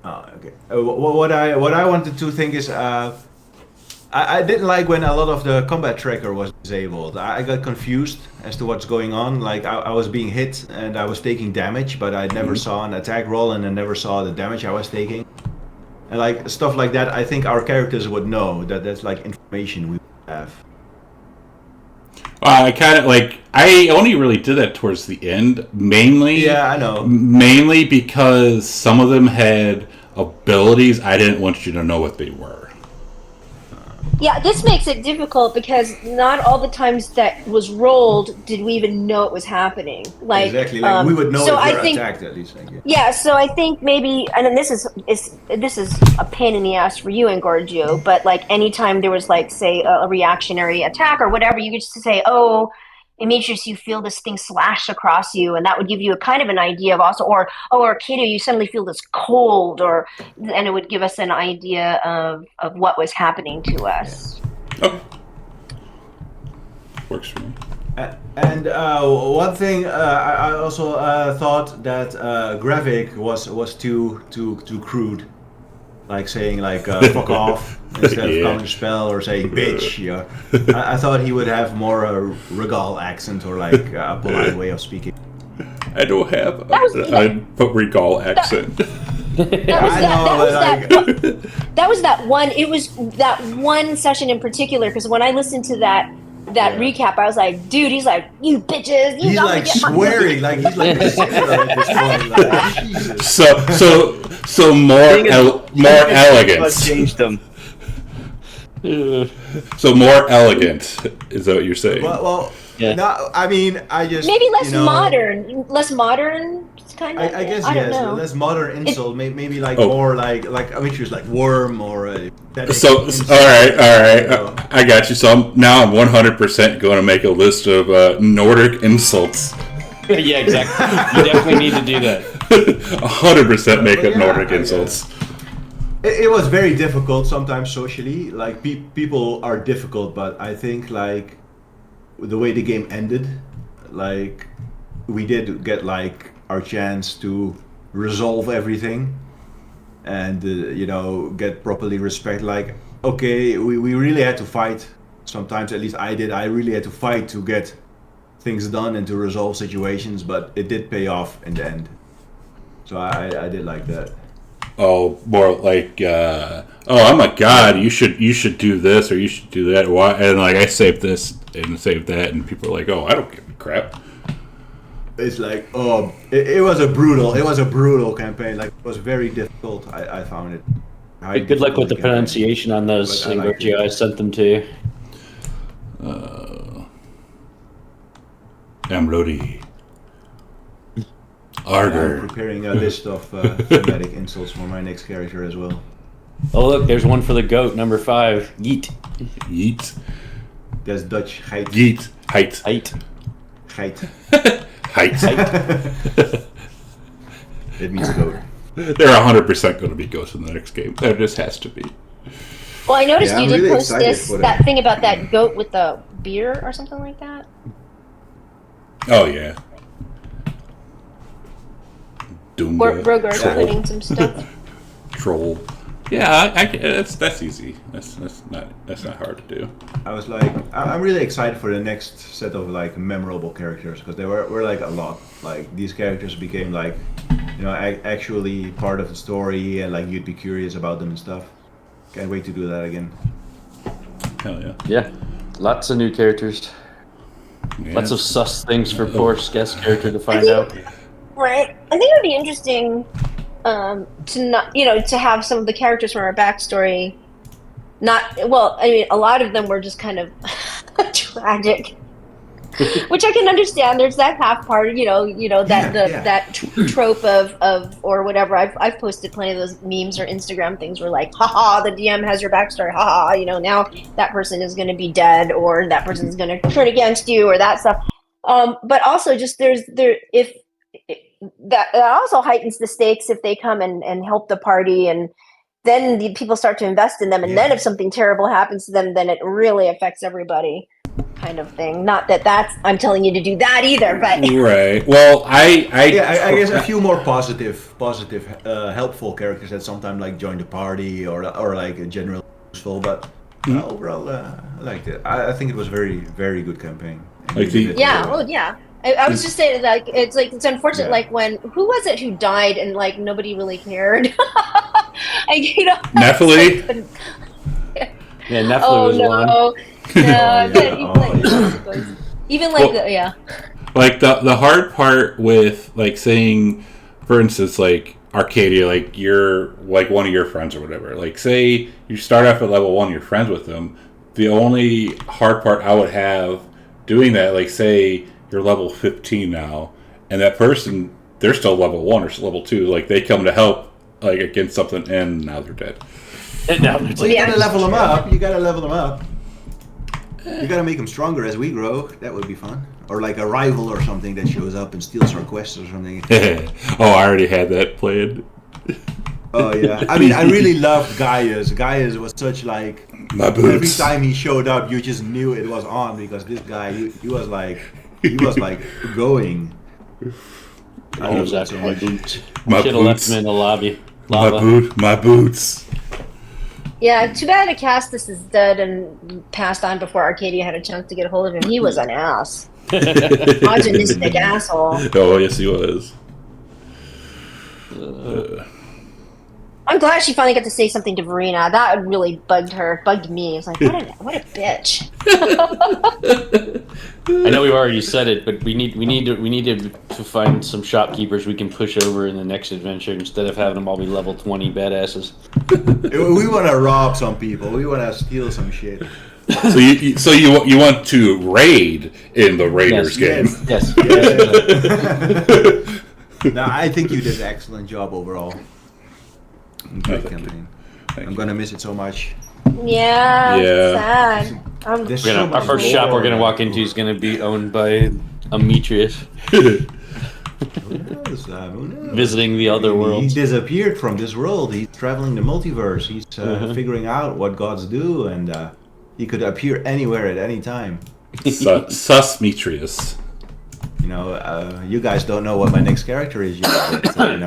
Oh, okay. What I wanted to think is I didn't like when a lot of the combat tracker was disabled. I got confused as to what's going on. Like I was being hit and I was taking damage, but I never saw an attack roll and I never saw the damage I was taking. And like stuff like that, I think our characters would know that that's like information we have. I kind of like. I only really did that towards the end, mainly. Yeah, I know. Mainly because some of them had abilities I didn't want you to know what they were. Yeah, this makes it difficult because not all the times that was rolled did we even know it was happening. Like Exactly. Like we would know so if you're I think, attacked at least. Like, yeah. yeah, so I think maybe, and then this is a pain in the ass for you, Engorgio, but like anytime there was like say a reactionary attack or whatever, you could just say, oh, Demetrius, you feel this thing slash across you, and that would give you a kind of an idea of also, or Arcadia, you suddenly feel this cold, and it would give us an idea of what was happening to us. Okay. Works for me. And one thing I also thought that graphic was too crude, like saying like fuck off instead of counter spell or saying bitch. Yeah, I thought he would have more a regal accent or like a polite way of speaking. I don't have a regal accent. That was that one. It was that one session in particular because when I listened to that recap, I was like, dude, he's like, you bitches. He's like swearing, like he's like a sailor at this point. Like, Jesus. So more elegance. Changed them. So more elegant is that what you're saying? Well, yeah. No, I mean, I just maybe less modern. Kind of. I guess I don't yes, know. less modern insult, maybe like more like I mean, she was like worm or. All right, I got you. So I'm 100% going to make a list of Nordic insults. Yeah, exactly. You definitely need to do that. 100% make up Nordic insults. It was very difficult sometimes socially. Like people are difficult, but I think like the way the game ended, like we did get like our chance to resolve everything and get properly respect. Like okay, we really had to fight. Sometimes, at least I did. I really had to fight to get things done and to resolve situations, but it did pay off in the end. So I did like that. Oh, more like, oh, I'm a god. You should do this or you should do that. Why? And like I saved this and saved that, and people are like, oh, I don't give a crap. It's like, oh, it was a brutal campaign. Like it was very difficult. I found it. Good luck with the pronunciation on those. I sent them to you. Amrodi. Arger. I'm preparing a list of thematic insults for my next character as well. Oh look, there's one for the goat, number 5. Yeet. Yeet. That's Dutch. Geit. Yeet. Height. Height. Geit. Height. It means goat. There are 100% going to be ghosts in the next game. There just has to be. Well, I noticed you did really post that thing about that goat with the beer or something like that. Oh yeah. Doomba. Rogar's putting some stuff. Troll. Yeah, that's easy. That's not hard to do. I was like, I'm really excited for the next set of like memorable characters because they were like a lot. Like these characters became like, actually part of the story and like you'd be curious about them and stuff. Can't wait to do that again. Hell yeah. Yeah, lots of new characters. Yeah. Lots of sus things for poor guest character to find out. Right. I think it would be interesting to have some of the characters from our backstory not well. I mean, a lot of them were just kind of tragic, which I can understand. There's that half part, that Yeah, yeah. that trope of or whatever. I've posted plenty of those memes or Instagram things where like, haha, the DM has your backstory, haha, now that person is going to be dead or that person is going to turn against you or that stuff. But also just if that also heightens the stakes if they come and help the party and then the people start to invest in them and then Yeah. if something terrible happens to them then it really affects everybody kind of thing. Not that that's I'm telling you to do that either, but Right. Well, I guess a few more positive, helpful characters that sometimes like join the party or like a general useful. But overall, I liked it. I think it was very, very good campaign. And Like you the- did it yeah, well. oh yeah. I was just saying like it's unfortunate Yeah. like when who was it who died and like nobody really cared. Nephilim? Like, Yeah, Nephilim oh was one. no. yeah. But Oh, yeah. even like Well- yeah. Like the hard part with like saying, for instance, like Arcadia, like you're like one of your friends or whatever. Like say you start off at level 1, you're friends with them. The only hard part I would have doing that, like say you're level 15 now, and that person they're still level 1 or level 2. Like they come to help like against something, and now they're dead. And now they're Well, you Yeah, gotta level them true. up. You gotta level them up. You gotta make them stronger as we grow. That would be fun. Or like a rival or something that shows up and steals our quests or something. Oh, I already had that planned. Oh yeah. I mean, I really loved Gaius. Gaius was such like My every boots. time he showed up, you just knew it was on because this guy, he was like going. I Oh, loved it exactly. so My much. boots. My Should have left boots. him in the lobby. My Lava. my boots. Yeah, too bad Acastus is dead and passed on before Arcadia had a chance to get a hold of him. He was an ass. Misogynistic asshole. Oh yes, he was. I'm glad she finally got to say something to Verena. That really bugged me. It's like, what a bitch. I know we've already said it, but we need to find some shopkeepers we can push over in the next adventure instead of having them all be level 20 badasses. We want to rob some people. We want to steal some shit. So you want to raid in the Raiders game? Yes. No, I think you did an excellent job overall. Great thank you. campaign. Thank I'm you. gonna miss it so much. Yeah, Yeah. sad. There's We're so gonna, our much first shop lore. we're gonna walk into is gonna be owned by Ametrius, Who knows? Who knows? visiting the other He worlds. disappeared from this world. He's traveling the multiverse. He's figuring out what gods do, and he could appear anywhere at any time. Sus Metrius. You guys don't know what my next character is yet, but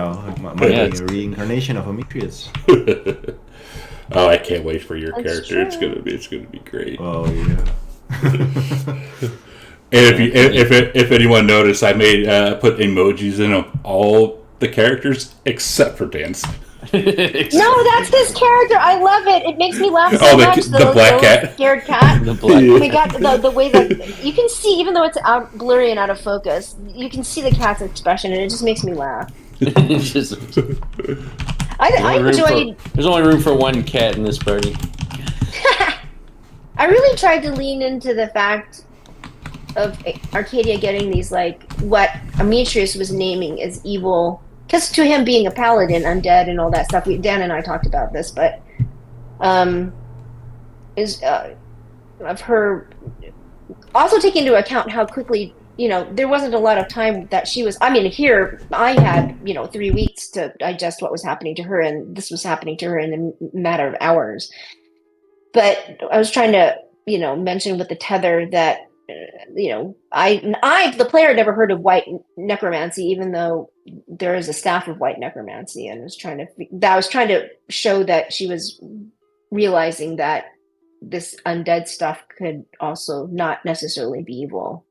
might Yeah. be a reincarnation of Ametrius. Oh, I can't wait for your That's character. It's true. gonna be great. Oh yeah. And if anyone noticed, I made put emojis in of all the characters except for Dance. No, that's his character. I love it. It makes me laugh so Oh, much. the black cat. Scared cat. The black. Oh my god, the way that you can see, even though it's out blurry and out of focus, you can see the cat's expression, and it just makes me laugh. It's just- I there's only room enjoyed. there's only room for one cat in this party. I really tried to lean into the fact of Arcadia getting these like what Ametrius was naming as evil, because to him being a paladin, undead, and all that stuff. Dan and I talked about this, but is of her also take into account how quickly there wasn't a lot of time that she was. I mean, here I had 3 weeks to digest what was happening to her, and this was happening to her in a matter of hours. But I was trying to mention with the tether that I the player never heard of white necromancy, even though there is a staff of white necromancy, and I was trying to show that she was realizing that this undead stuff could also not necessarily be evil.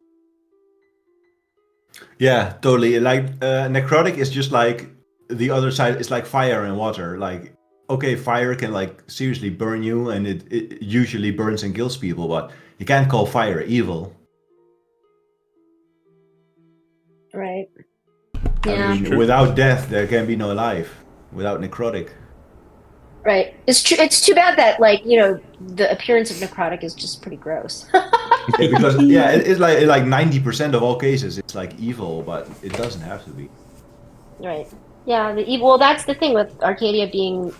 Yeah, totally. Like necrotic is just like the other side. It's like fire and water. Like, okay, fire can like seriously burn you, and it usually burns and kills people, but you can't call fire evil. Right. I Yeah. mean, without death, there can be no life. Without necrotic. Right. It's true. It's too bad that the appearance of necrotic is just pretty gross. Yeah, because it's like 90% of all cases it's like evil, but it doesn't have to be. Right. Yeah. The evil. Well, that's the thing with Arcadia being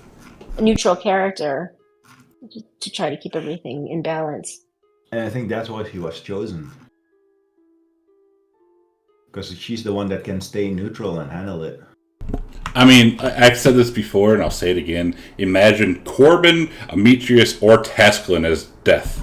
a neutral character to try to keep everything in balance. And I think that's why he was chosen. Because she's the one that can stay neutral and handle it. I mean, I've said this before, and I'll say it again. Imagine Corbin, Demetrius, or Tasklin as Death.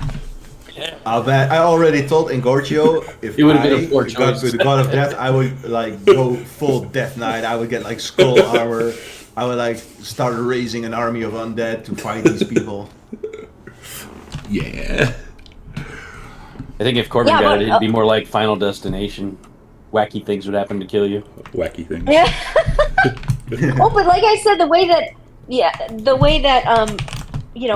I'll bet. I already told Engorgio if It would have been a I poor got choice. with the God of Death, I would like go full Death Knight. I would get like skull armor. I would like start raising an army of undead to fight these people. Yeah. I think if Corbin got it, it'd be more like Final Destination. Wacky things would happen to kill you. Wacky things. Yeah. Oh, but like I said, the way that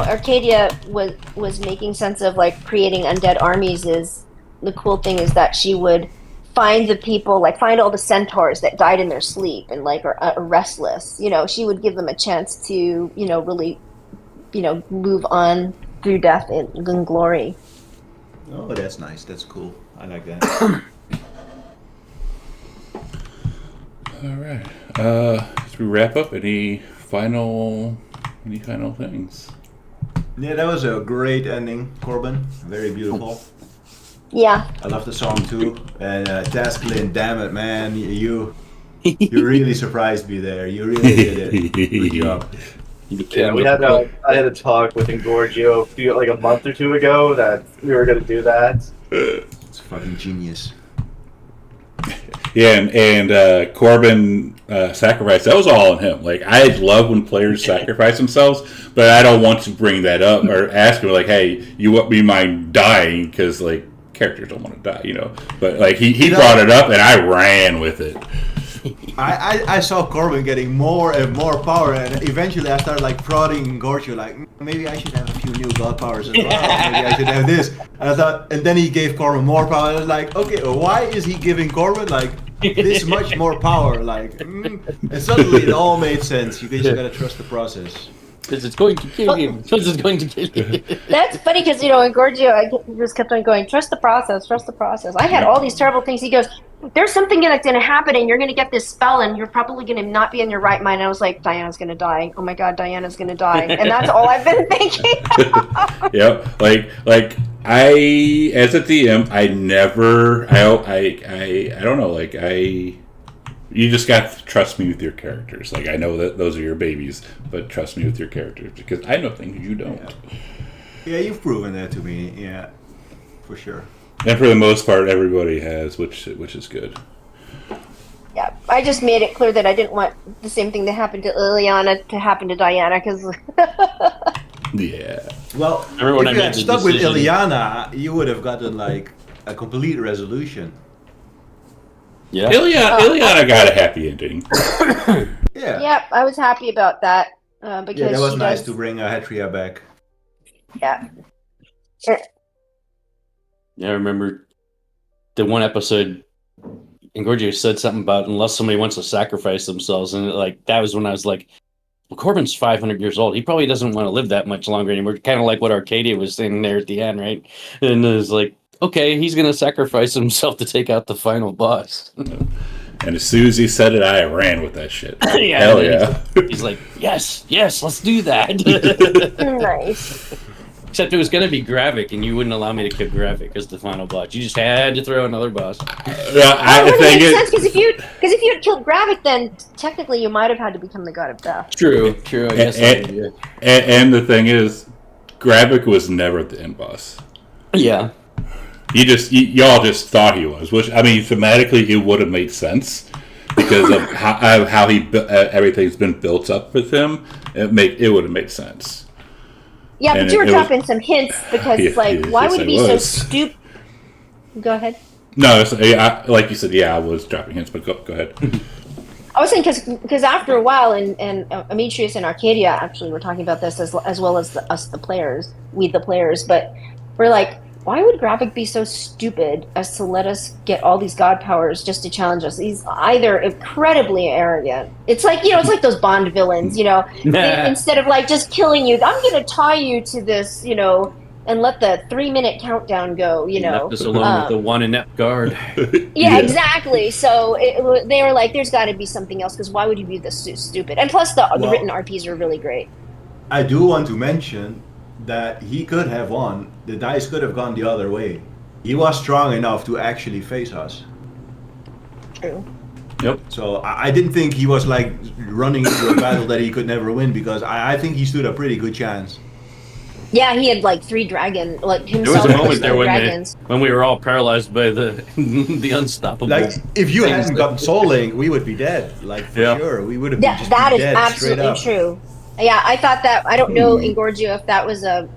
Arcadia was making sense of like creating undead armies is the cool thing is that she would find the people, like find all the centaurs that died in their sleep and like are restless. She would give them a chance to really move on through death in glory. Oh, that's nice. That's cool. I like that. All right. As we wrap up, any final things? Yeah, that was a great ending, Corbin. Very beautiful. Yeah. I love the song too. And Tasklin, damn it, man, you really surprised me there. You really did it. Good job. Yeah, I had a talk with Engorgio like a month or two ago that we were going to do that. It's fucking genius. Yeah, and Corbin sacrifice, that was all on him. Like, I love when players sacrifice themselves, but I don't want to bring that up or ask him, like, hey, you want me mind dying? Because, like, characters don't want to die, But, like, he brought it up, and I ran with it. I saw Corbin getting more and more power, and eventually I started like prodding Gorgio, like maybe I should have a few new god powers as well. Maybe I should have this. And I thought, and then he gave Corbin more power. And I was like, okay, why is he giving Corbin like this much more power? Like, and suddenly it all made sense. You just gotta trust the process. Because it's going to kill you. Because it's going to kill you. That's funny because, Engorgio, I just kept on going, trust the process, trust the process. I had all these terrible things. He goes, there's something that's going to happen and you're going to get this spell and you're probably going to not be in your right mind. And I was like, Diana's going to die. Oh my God, Diana's going to die. And that's all I've been thinking. Yep. Like I, as a DM, I don't know, you just got to trust me with your characters. Like, I know that those are your babies, but trust me with your characters because I know things you don't. Yeah, you've proven that to me. Yeah, for sure. And for the most part, everybody has, which is good. Yeah, I just made it clear that I didn't want the same thing that happened to Ileana to happen to Diana because. Yeah. Well, Everyone if you I had made the stuck with decision. Ileana, you would have gotten like a complete resolution. Yeah. Ileana got a happy ending. Yeah. Yep, I was happy about that because Yeah, that was she nice does, to bring Hatria back. Yeah. Yeah, I remember the one episode, Engorgio said something about unless somebody wants to sacrifice themselves, and that was when I was like, well, Corbin's 500 years old. He probably doesn't want to live that much longer anymore. Kind of like what Arcadia was saying there at the end, right? And it was like, okay, he's going to sacrifice himself to take out the final boss. And as soon as he said it, I ran with that shit. Yeah, Hell yeah. He's like, yes, let's do that. Nice. Except it was going to be Gravik, and you wouldn't allow me to kill Gravik as the final boss. You just had to throw another boss. That would make sense because if you had killed Gravik, then technically you might have had to become the god of death. True. I guess. And the thing is, Gravik was never the end boss. Yeah. Y'all just thought he was, which, I mean, thematically it would have made sense because of how everything's been built up with him. It would have made sense. Yeah, And but you were it dropping some hints because, why would I he be so was. stupid? Go ahead. No, like you said, I was dropping hints, but go ahead. I was saying because after a while, and Demetrius and Arcadia actually were talking about this as well as the players, but we're like, why would Graphic be so stupid as to let us get all these god powers just to challenge us? He's either incredibly arrogant. It's like, it's like those Bond villains, instead of like just killing you, I'm going to tie you to this, and let the 3-minute countdown go, He left us alone with the Um, one inept guard. yeah, exactly. So they were like, there's got to be something else because why would you be this stupid? And plus, the written Well, RPs are really great. I do want to mention that he could have won. The dice could have gone the other way. He was strong enough to actually face us. True. Yep. So I didn't think he was like running into a battle that he could never win because I think he stood a pretty good chance. Yeah, he had like 3 like There was himself a and moment there 3 when dragons. when we were all paralyzed by the the unstoppable. Like if you things hadn't that- gotten Soul Link, we would be dead. Like for Yeah. sure, we would have been just That been is dead straight absolutely up. true. Yeah, I thought that. I don't know, Ingorgio, if that was a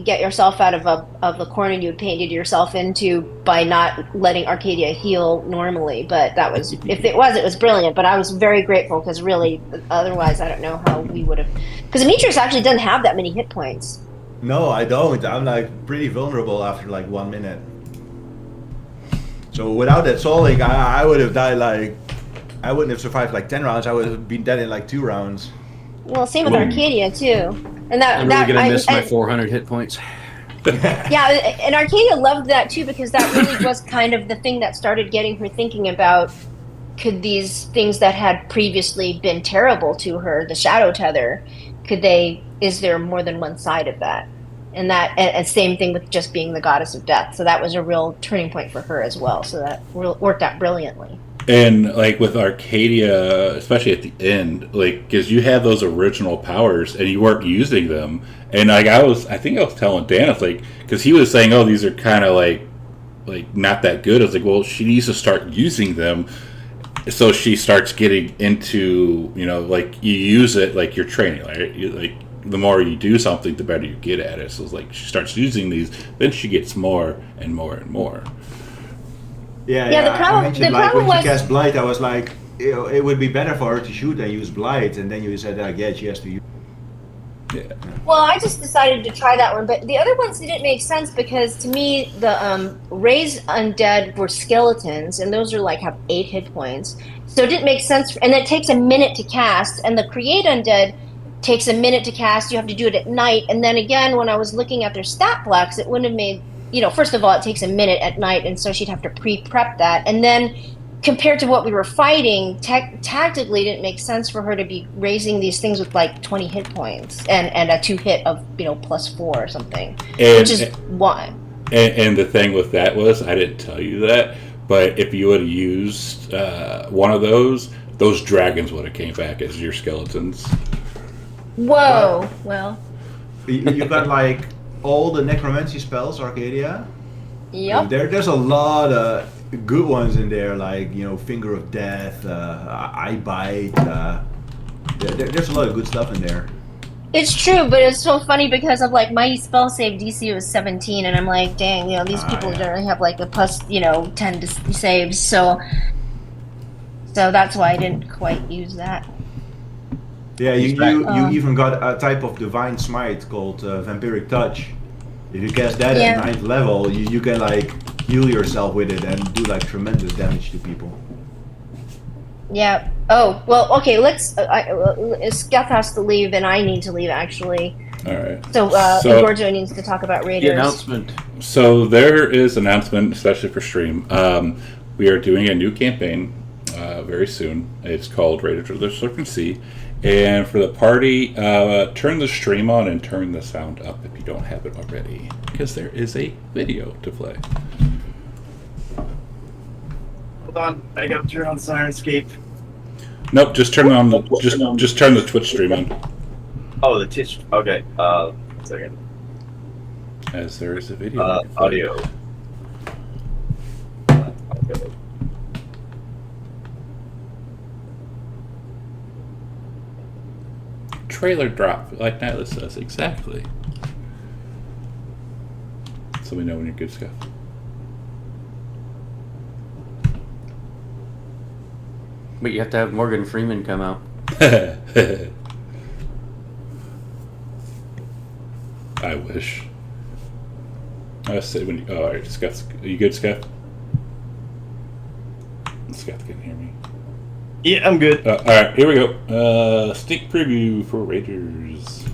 get yourself out of the corner you had painted yourself into by not letting Arcadia heal normally. But that was, if it was brilliant. But I was very grateful because really, otherwise, I don't know how we would have. Because Demetrius actually doesn't have that many hit points. No, I don't. I'm like pretty vulnerable after like 1 minute. So without that Soul Link, I would have died like. I wouldn't have survived like 10 rounds. I would have been dead in like 2 rounds. Well, same with Arcadia too. And I'm really gonna miss my 400 hit points. Yeah, and Arcadia loved that too because that really was kind of the thing that started getting her thinking about could these things that had previously been terrible to her, the shadow tether, is there more than one side of that? And same thing with just being the goddess of death. So that was a real turning point for her as well. So that worked out brilliantly. And like with Arcadia, especially at the end, like because you had those original powers and you weren't using them, and like I think I was telling Dan, it's like because he was saying, oh, these are kind of like not that good. I was like, well, she needs to start using them, so she starts getting into like you use it like you're training, like the more you do something, the better you get at it. So it's like she starts using these, then she gets more and more and more. Yeah, the problem- I mentioned the like problem when was- she cast Blight, I was like, it would be better for her to shoot and use Blight, and then you said, yeah, she has to use. Yeah. Well, I just decided to try that one, but the other ones didn't make sense because to me the Ray's undead were skeletons, and those are like have 8 hit points, so it didn't make sense. And it takes a minute to cast, and the create undead takes a minute to cast. You have to do it at night, and then again, when I was looking at their stat blocks, it wouldn't have made. First of all, it takes a minute at night, and so she'd have to pre-prep that, and then compared to what we were fighting, tactically, it didn't make sense for her to be raising these things with like 20 hit points and a 2-hit of +4 or something, which is why. And the thing with that was, I didn't tell you that, but if you would have used one of those dragons would have came back as your skeletons. Whoa! Well, You got like all the necromancy spells, Arcadia. yep. There's a lot of good ones in there, like Finger of Death, Eye Bite. There's a lot of good stuff in there. It's true, but it's so funny because of like my spell save DC was 17, and I'm like, dang, these people yeah. generally have like a plus 10 to saves, so that's why I didn't quite use that. Yeah, you Um, even got a type of divine smite called Vampiric Touch. If you cast that Yeah. at 9th level, you can like heal yourself with it and do like tremendous damage to people. Yeah. Oh well. Okay. Let's. Skeff has to leave, and I need to leave actually. All right. So, So- Gorgio needs to talk about The Raiders. announcement. So there is an announcement, especially for stream. We are doing a new campaign very soon. It's called Raiders of the Serpent Sea. And for the party, turn the stream on and turn the sound up if you don't have it already, because there is a video to play. Hold on, I gotta turn on Sirenscape. Nope, just turn on the just turn the Twitch stream on, Oh, the Twitch. Okay. 1 second. as there is a video. you can play. Audio. Okay. Trailer drop, like Nyla says, exactly. So we know when you're good, Scott. But you have to have Morgan Freeman come out. I wish. I say when you. Oh, all right, Scuff. Are you good, Scuff? Scuff can hear me. Yeah, I'm good. All right, here we go. Sneak preview for Raiders.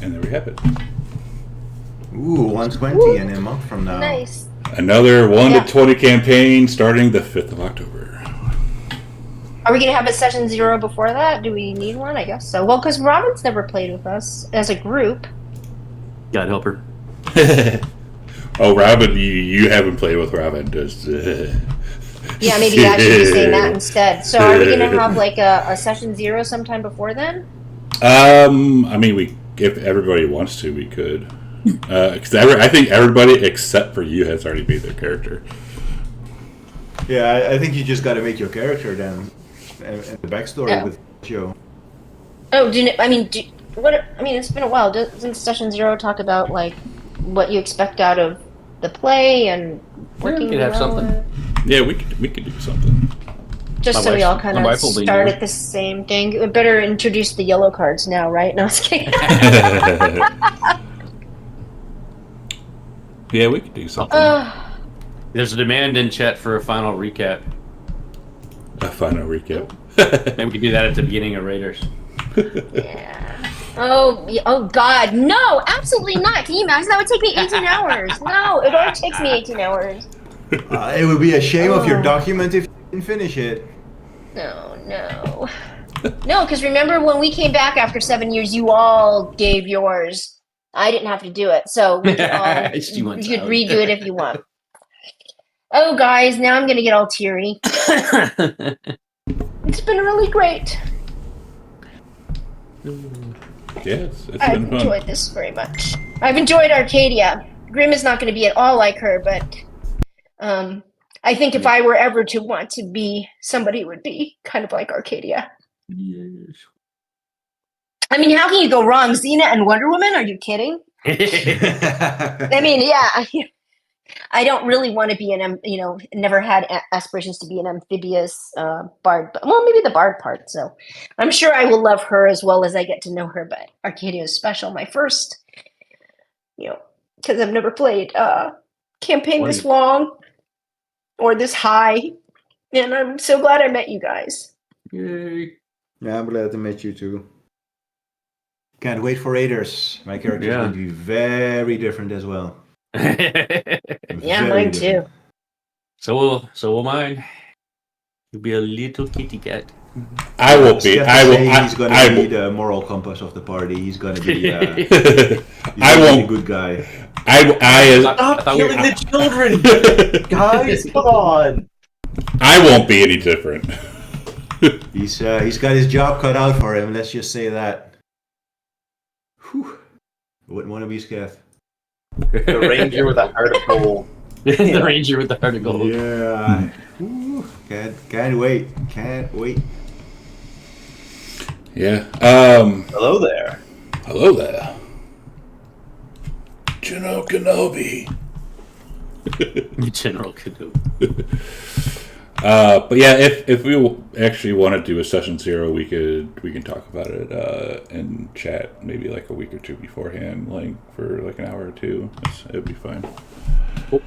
And there we have it. Ooh, 120 in a month from now. Nice. Another 1 to 20 campaign starting the 5th of October. Are we going to have a session 0 before that? Do we need one? I guess so. Well, because Robin's never played with us as a group. God help her. Oh, Robin, you haven't played with Robin. Just, Yeah, maybe I should be saying that instead. So are we going to have like a session 0 sometime before then? I mean, if everybody wants to, we could. Because I think everybody except for you has already made their character. Yeah, I think you just got to make your character then, and the backstory with Joe. Oh, it's been a while. Doesn't session 0 talk about like what you expect out of the play and working? we could have something. Yeah, we could do something. Just so we all kind of start at the same thing. We better introduce the yellow cards now, right? No, I was kidding. Yeah, we could do something. There's a demand in chat for a final recap. A final recap. Maybe we could do that at the beginning of Raiders. Yeah. Oh God, no! Absolutely not. Can you imagine? That would take me 18 hours. No, it only takes me 18 hours. It would be a shame of your document if you didn't finish it. No. No, because remember when we came back after 7 years, you all gave yours. I didn't have to do it, so we could all, you could redo it if you want. Oh, guys, now I'm gonna get all teary. It's been really great. Yes, it's I've been fun. enjoyed this very much. I've enjoyed Arcadia. Grim is not going to be at all like her, but I think if I were ever to want to be somebody, it would be kind of like Arcadia. Yes. I mean, how can you go wrong? Xena and Wonder Woman? Are you kidding? I mean, yeah. I don't really want to be never had aspirations to be an amphibious bard. But, well, maybe the bard part. So I'm sure I will love her as well as I get to know her. But Arcadia is special. My first, because I've never played campaign this long or this high. And I'm so glad I met you guys. Yay. Yeah, I'm glad to meet you too. Can't wait for Raiders. My character is going to be very different as well. Yeah, mine too. So will mine. You'll be a little kitty cat. I will be. He's going to be the moral compass of the party. He's going to be. I won't be a good guy. Stop killing the children, guys! Come on. I won't be any different. He's got his job cut out for him. Let's just say that. Whew. Wouldn't want to be scared. The ranger with a heart of gold. The ranger with the heart of gold. Yeah. Ooh, can't wait. Can't wait. Yeah. Hello there. Hello there. General Kenobi. General Kenobi. But yeah, if we actually want to do a session 0, we can talk about it in chat maybe like a week or two beforehand, like for like an hour or two. It'd be fine. Cool.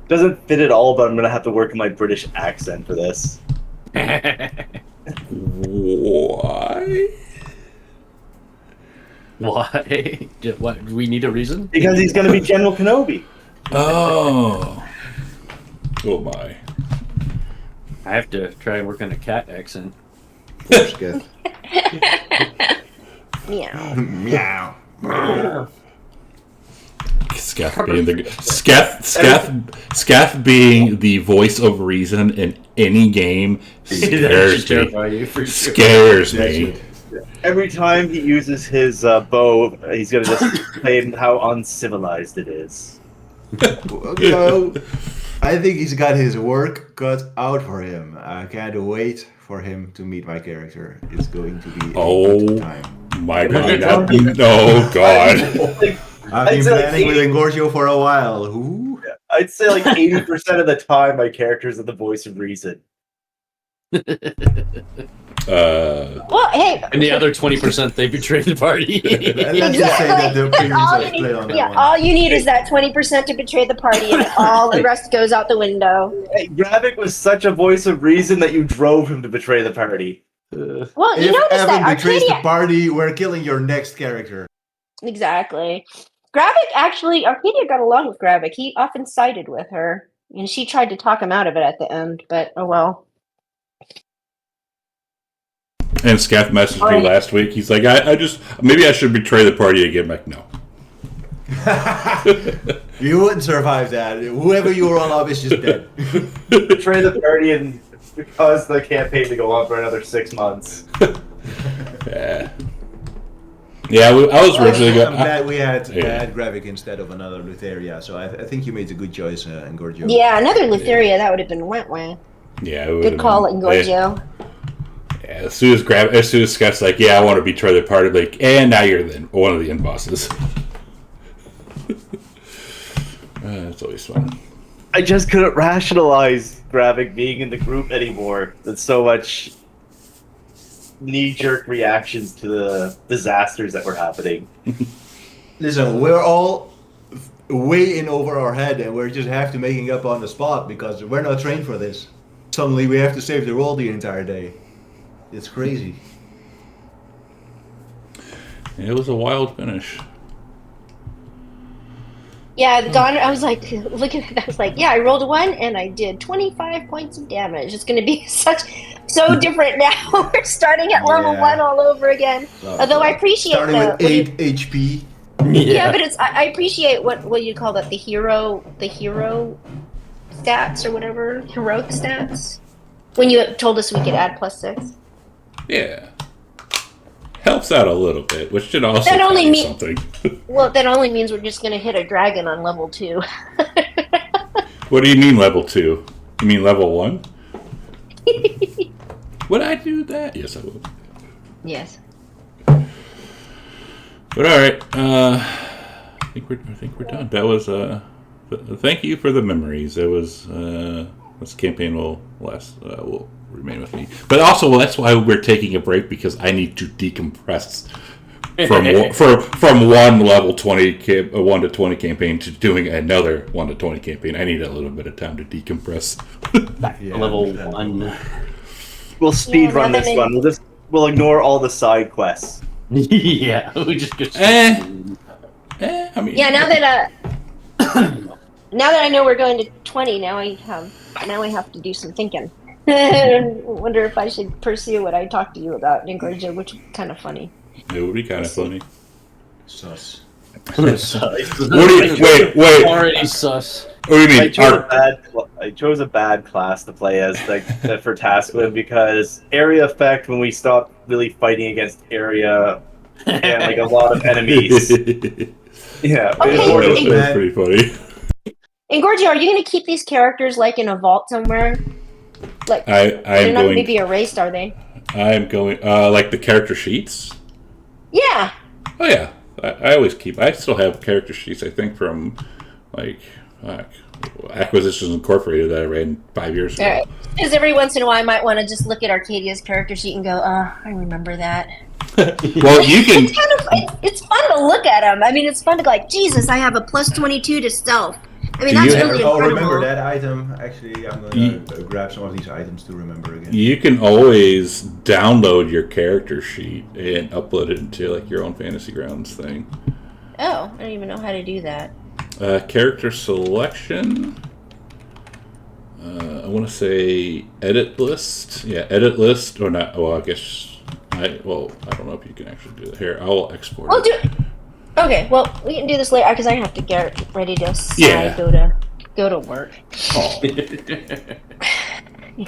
Doesn't fit at all, but I'm gonna have to work on my British accent for this. Why? Why? What? Do we need a reason? Because he's gonna be General Kenobi. Oh. Oh my. I have to try and work on a cat accent. Poor Skith. Meow. Meow. Scath being the Scath being the voice of reason in any game scares me. You for sure. Scares That's me. it. Every time he uses his bow, he's gonna just claim how uncivilized it is. Well, I think he's got his work cut out for him. I can't wait for him to meet my character. It's going to be a good time. My God! Oh God! I've I'd been say like planning with 80 Engorgio for a while. Who? I'd say like 80% of the time, my characters are the voice of reason. Well, hey. And the other 20%, they betrayed the party. Let's just say that the opinions all are you split need, on that yeah, one. all you need is that 20% to betray the party, and all the rest goes out the window. Hey, Gravik was such a voice of reason that you drove him to betray the party. Well, If you notice Evan that betrays the Arcadia. party, we're killing your next character. Exactly. Arcadia got along with Gravik. He often sided with her, and she tried to talk him out of it at the end, but oh well. And Scath messaged me last week. He's like, I just maybe I should betray the party again. I'm like, no. You wouldn't survive that. Whoever you roll up is just dead. Betray the party and cause the campaign to go on for another 6 months. Yeah. Yeah, I was originally I'm going. glad we had Gravik instead of another Lutheria, so I think you made a good choice, Engorgio. Yeah, another Lutheria, that would have been wah. Yeah, Good call, Engorgio. Yeah, as soon as Scott's like, yeah, I want to betray the party, like, and now you're then one of the end bosses. That's always fun. I just couldn't rationalize Gravik being in the group anymore. There's so much knee-jerk reactions to the disasters that were happening. Listen, we're all way in over our head, and we're just have to making up on the spot because we're not trained for this. Suddenly, we have to save the world the entire day. It's crazy. It was a wild finish. Yeah, Dawn, I was like, look at that. I was like, yeah, I rolled a 1 and I did 25 points of damage. It's going to be so different now. We're starting at level 1 all over again. Although I appreciate starting with 8 HP. Yeah, but I appreciate what you call that, the hero stats or whatever, heroic stats. When you told us we could add +6. Yeah. Helps out a little bit, which should also That only mean mean- something. Well, that only means we're just going to hit a dragon on level 2. What do you mean level 2? You mean level 1? Would I do that? Yes, I would. Yes. But all right, I think we're done. That was thank you for the memories. It was this campaign will remain with me. But also that's why we're taking a break, because I need to decompress from one level 20 1 to 20 campaign to doing another 1 to 20 campaign. I need a little bit of time to decompress. Level 1. We'll speed run rather this than- one. We'll ignore all the side quests. Yeah, we just get. I mean, Yeah, now that I know we're going to 20, now I have to do some thinking. Wonder if I should pursue what I talked to you about, Engorgio, which is kind of funny. it would be kind of funny. Sus. What do you wait? Already sus. What do you I mean? chose a bad class to play as for Taskwin because area effect when we stopped really fighting against area and like a lot of enemies. Yeah, Okay, That was pretty funny. Engorgio, are you going to keep these characters like in a vault somewhere? Like I'm they're not going to going. be erased, are they? I'm going. Like the character sheets. Yeah. Oh yeah, I always keep. I still have character sheets. I think from like Acquisitions Incorporated that I read 5 years ago. All right. Because every once in a while, I might want to just look at Arcadia's character sheet and go, "Oh, I remember that." Well, you can. It's kind of it's fun to look at them. I mean, it's fun to go like, Jesus, I have a +22 to stealth. I mean, Do that's you really Oh, incredible. remember that item. Actually, I'm going to grab some of these items to remember again. You can always download your character sheet and upload it into like your own Fantasy Grounds thing. Oh, I don't even know how to do that. Character selection. I want to say edit list. Yeah, edit list or not? Well, I guess I don't know if you can actually do that. Here, I'll export We'll it. do. Okay, well, we can do this later because I have to get ready to Yeah. go to work. Oh.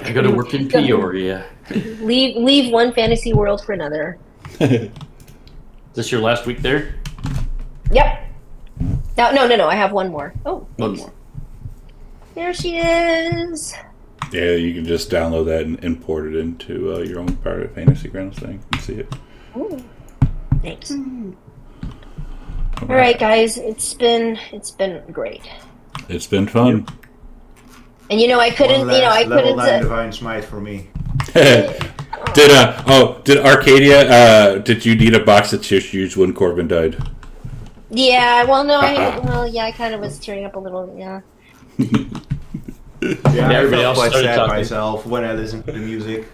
I go to work in Peoria. Leave one fantasy world for another. Is this your last week there? Yep. No. I have one more. Oh, One more. there she is. Yeah, you can just download that and import it into your own private fantasy grounds thing and see it. Ooh. Thanks. All right, guys, it's been great. It's been fun. And I couldn't. One last I level couldn't. 9 Divine Smite for me. Did Arcadia? Did you need a box of tissues when Corbin died? Yeah. Well, no. I kind of was tearing up a little. Yeah. Yeah, I everybody felt else quite started sad talking. myself when I listened to the music.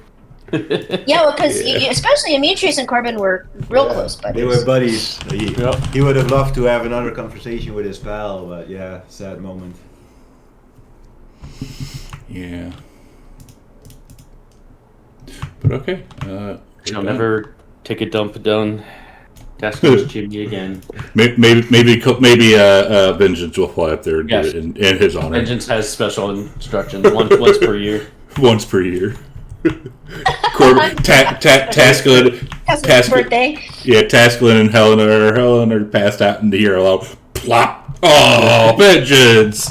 Yeah, well, because especially Demetrius and Corbin were real close buddies. They were buddies. Yep. He would have loved to have another conversation with his pal, but yeah, sad moment. Yeah. But okay. I'll never take a dump down Tasco's chimney again. Maybe Vengeance will fly up there and Yes. do it in his honor. Vengeance has special instructions once per year. Once per year. Corbin, Tascalin, birthday. yeah, Tascalin and Helen are passed out in the ear alone. Plop. Oh, Vengeance.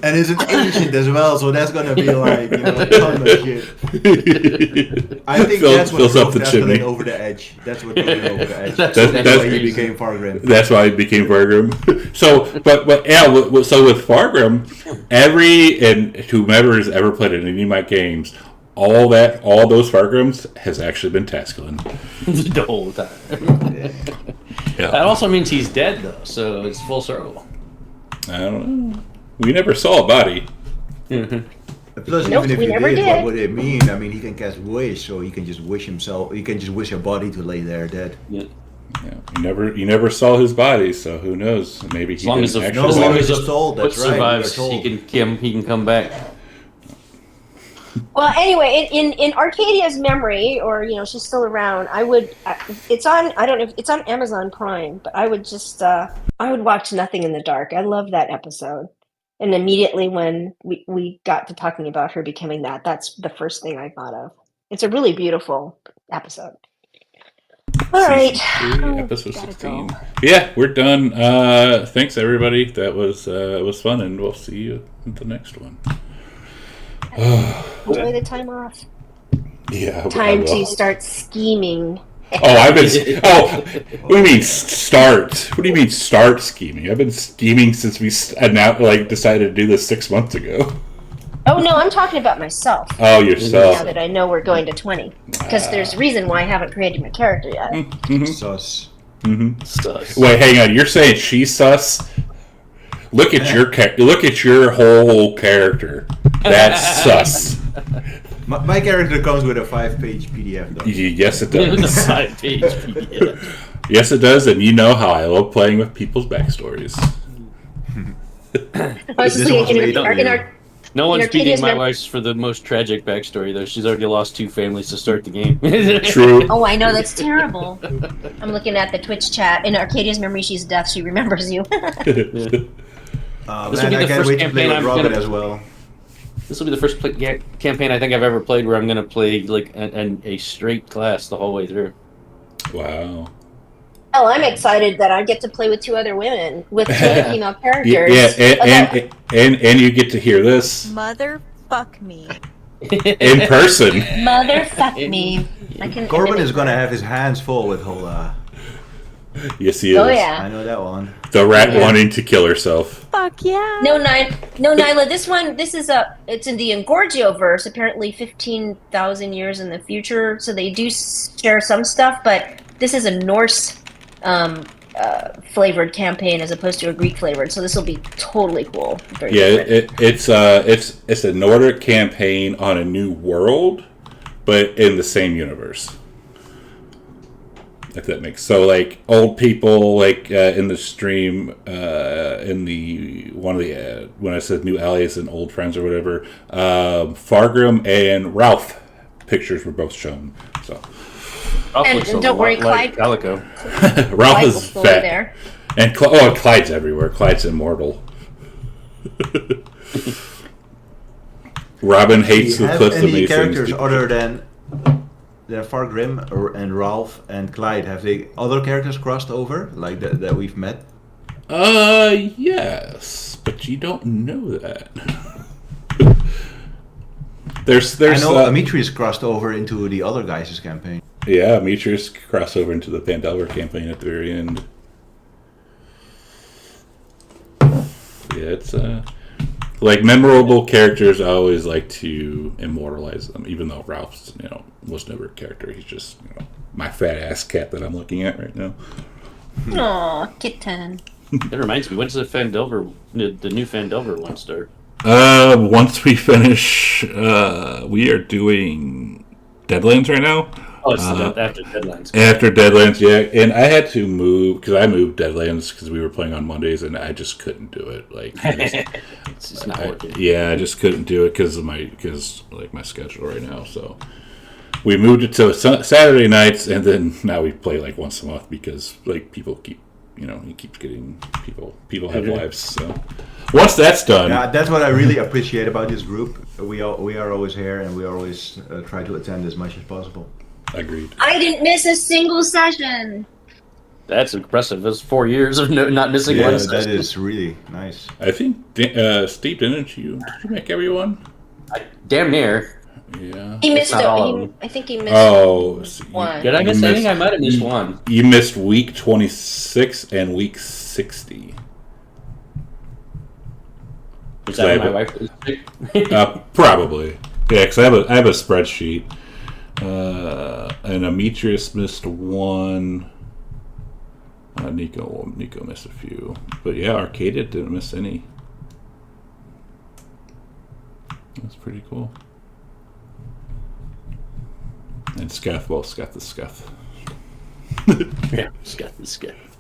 And it's an ancient as well, so that's gonna be like, ton of shit. I think that's what fills up drove the chimney. Tascalin over the edge. That's what took him over the edge. That's That's that's why he crazy. became Fargrim. That's why he became Fargrim. So, so with Fargrim, and whomever has ever played in any of my games, all those Fargrims has actually been Tascalin. The whole time. Yeah. That also means he's dead, though, so it's full circle. I don't know. We never saw a body. Plus, Nope, even if we you never did, did. what would it mean? I mean, he can cast wish, so he can just wish himself. He can just wish a body to lay there dead. Yeah. Yeah, you never saw his body, so who knows? Maybe he As long as didn't the actually. as long we as were the told, foot that's right, we survives, were told. he can come back. Well, anyway, in Arcadia's memory, or she's still around. It's on. I don't know if it's on Amazon Prime, but I would just I would watch Nothing in the Dark. I love that episode. And immediately when we got to talking about her becoming that's the first thing I thought of. It's a really beautiful episode. All right. Season 3, episode Gotta 16. go. Yeah, we're done. Thanks everybody. That was it was fun, and we'll see you at the next one. Enjoy the time off. Yeah. Time I to will. start scheming. What do you mean start? What do you mean start scheming? I've been scheming since we decided to do this 6 months ago. Oh no, I'm talking about myself. Oh, Now yourself. that I know we're going to 20, because there's a reason why I haven't created my character yet. Sus. Sus. Wait, hang on. You're saying she's sus? Look at your whole character. That's sus. My character comes with a 5-page PDF, though. Yes, it The does. side page PDF. Yes, it does, and you know how I love playing with people's backstories. I was just This one's thinking made up in here. our No one's Arcadia's beating my mem- wife's for the most tragic backstory, though. She's already lost 2 families to start the game. True. Oh, I know, that's terrible. I'm looking at the Twitch chat. In Arcadia's memory, she's deaf. She remembers you. This will be Man, the I can't first wait to play campaign with I'm Robin gonna- as well. This will be the first campaign I think I've ever played where I'm going to play like a straight class the whole way through. Wow. Oh, I'm excited that I get to play with 2 other women, with 2 female characters. Yeah, and you get to hear this Motherfuck me. in person. Motherfuck me. Corbin is gonna have his hands full with whole. Yes, he is. Oh yeah. I know that one. The rat wanting to kill herself. Fuck yeah. No, Nyla. It's in the Engorgio verse. Apparently, 15,000 years in the future. So they do share some stuff, but this is a Norse flavored campaign as opposed to a Greek flavored. So this will be totally cool. Very different. It's a Nordic campaign on a new world, but in the same universe. if that makes so. Like old people, like in the stream, in the one of the when I said new allies and old friends or whatever, Fargrim and Ralph pictures were both shown. So Ralph And looks a don't lot worry, like Clyde- Calico. Ralph Clyde will is still be fat, there. and Clyde's everywhere. Clyde's immortal. Robin Do you hates the have Cliffs any Masons. characters other than Fargrim and Ralph and Clyde? Have they other characters crossed over like that we've met? Yes, but you don't know that. there's I know Amitrius crossed over into the other guys' campaign. yeah, Demetrius crossed over into the Pandelver campaign at the very end. Yeah, it's like memorable characters. I always like to immortalize them, even though Ralph's was never a character. He's just my fat ass cat that I'm looking at right now. Aw, kitten. That reminds me, when's the new Fandelver one start? Once we finish, we are doing Deadlands right now. Oh, it's after Deadlands. After Deadlands, yeah. And I had to move, because I moved Deadlands because we were playing on Mondays, and I just couldn't do it. Like, It's just not working. yeah, I just couldn't do it because of my schedule right now. So we moved it to Saturday nights, and then now we play like once a month because like people keep, he keeps getting people have lives. So once that's done, Yeah, that's what I really appreciate about this group. We are always here, and we always try to attend as much as possible. agreed. I didn't miss a single session. That's impressive. It's 4 years of not missing Yeah, one that session. is really nice. I think Steve, did you make everyone? Damn near. Yeah. He missed not all of them. I think he missed Oh, so one. Did I miss You anything? missed- I might have missed one. you missed week 26 and week 60. Was that when my Exactly. wife was sick? Probably. Yeah, because I have a spreadsheet. And Demetrius missed one. Nico missed a few. But yeah, Arcadia didn't miss any. That's pretty cool. And Scuff the Scuff. Yeah, Scott.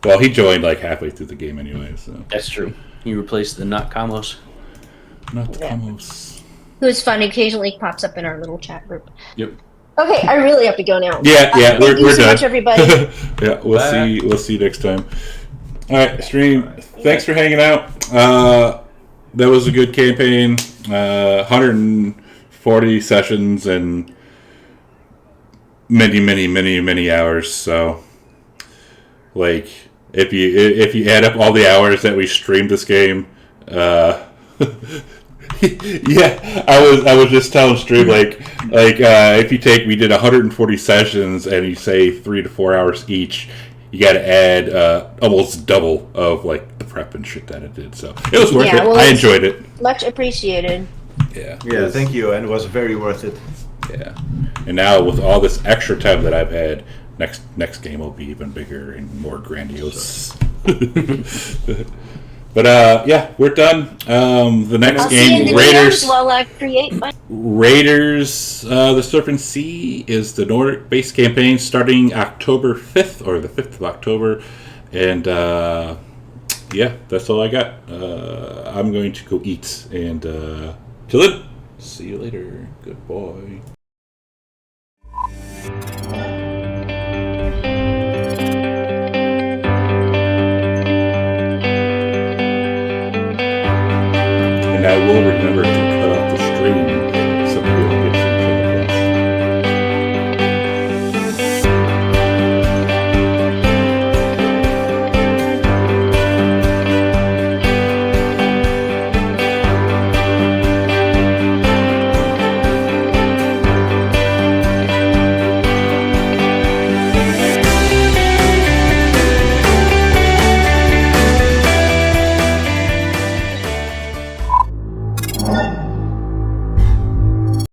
Well, he joined like halfway through the game anyway, so. That's true. You replaced the not Kamos. Not the Yeah. Kamos. Who's fun occasionally pops up in our little chat group. Yep. Okay, I really have to go now. Yeah, Thank we're you so done. much, everybody. Yeah, we'll Bye. see you next time. All right, stream. Thanks for hanging out. That was a good campaign. 140 sessions and many hours. So, like, if you add up all the hours that we streamed this game, yeah, I was just telling Stream like if we did 140 sessions and you say 3 to 4 hours each, you got to add almost double of like the prep and shit that it did. So it was worth Yeah, it. well, I it's- enjoyed it. Much appreciated. Yeah. Yeah, thank you, and it was very worth it. Yeah. And now with all this extra time that I've had, next game will be even bigger and more grandiose. But yeah, we're done. The next I'll see you in game, the Raiders. DMs while I create my... Raiders, the Serpent Sea is the Nordic-based campaign starting October 5th, or the 5th of October. And yeah, that's all I got. I'm going to go eat. And till then, see you later. Good boy. And I will remember to cut off the stream so people don't get some chemicals.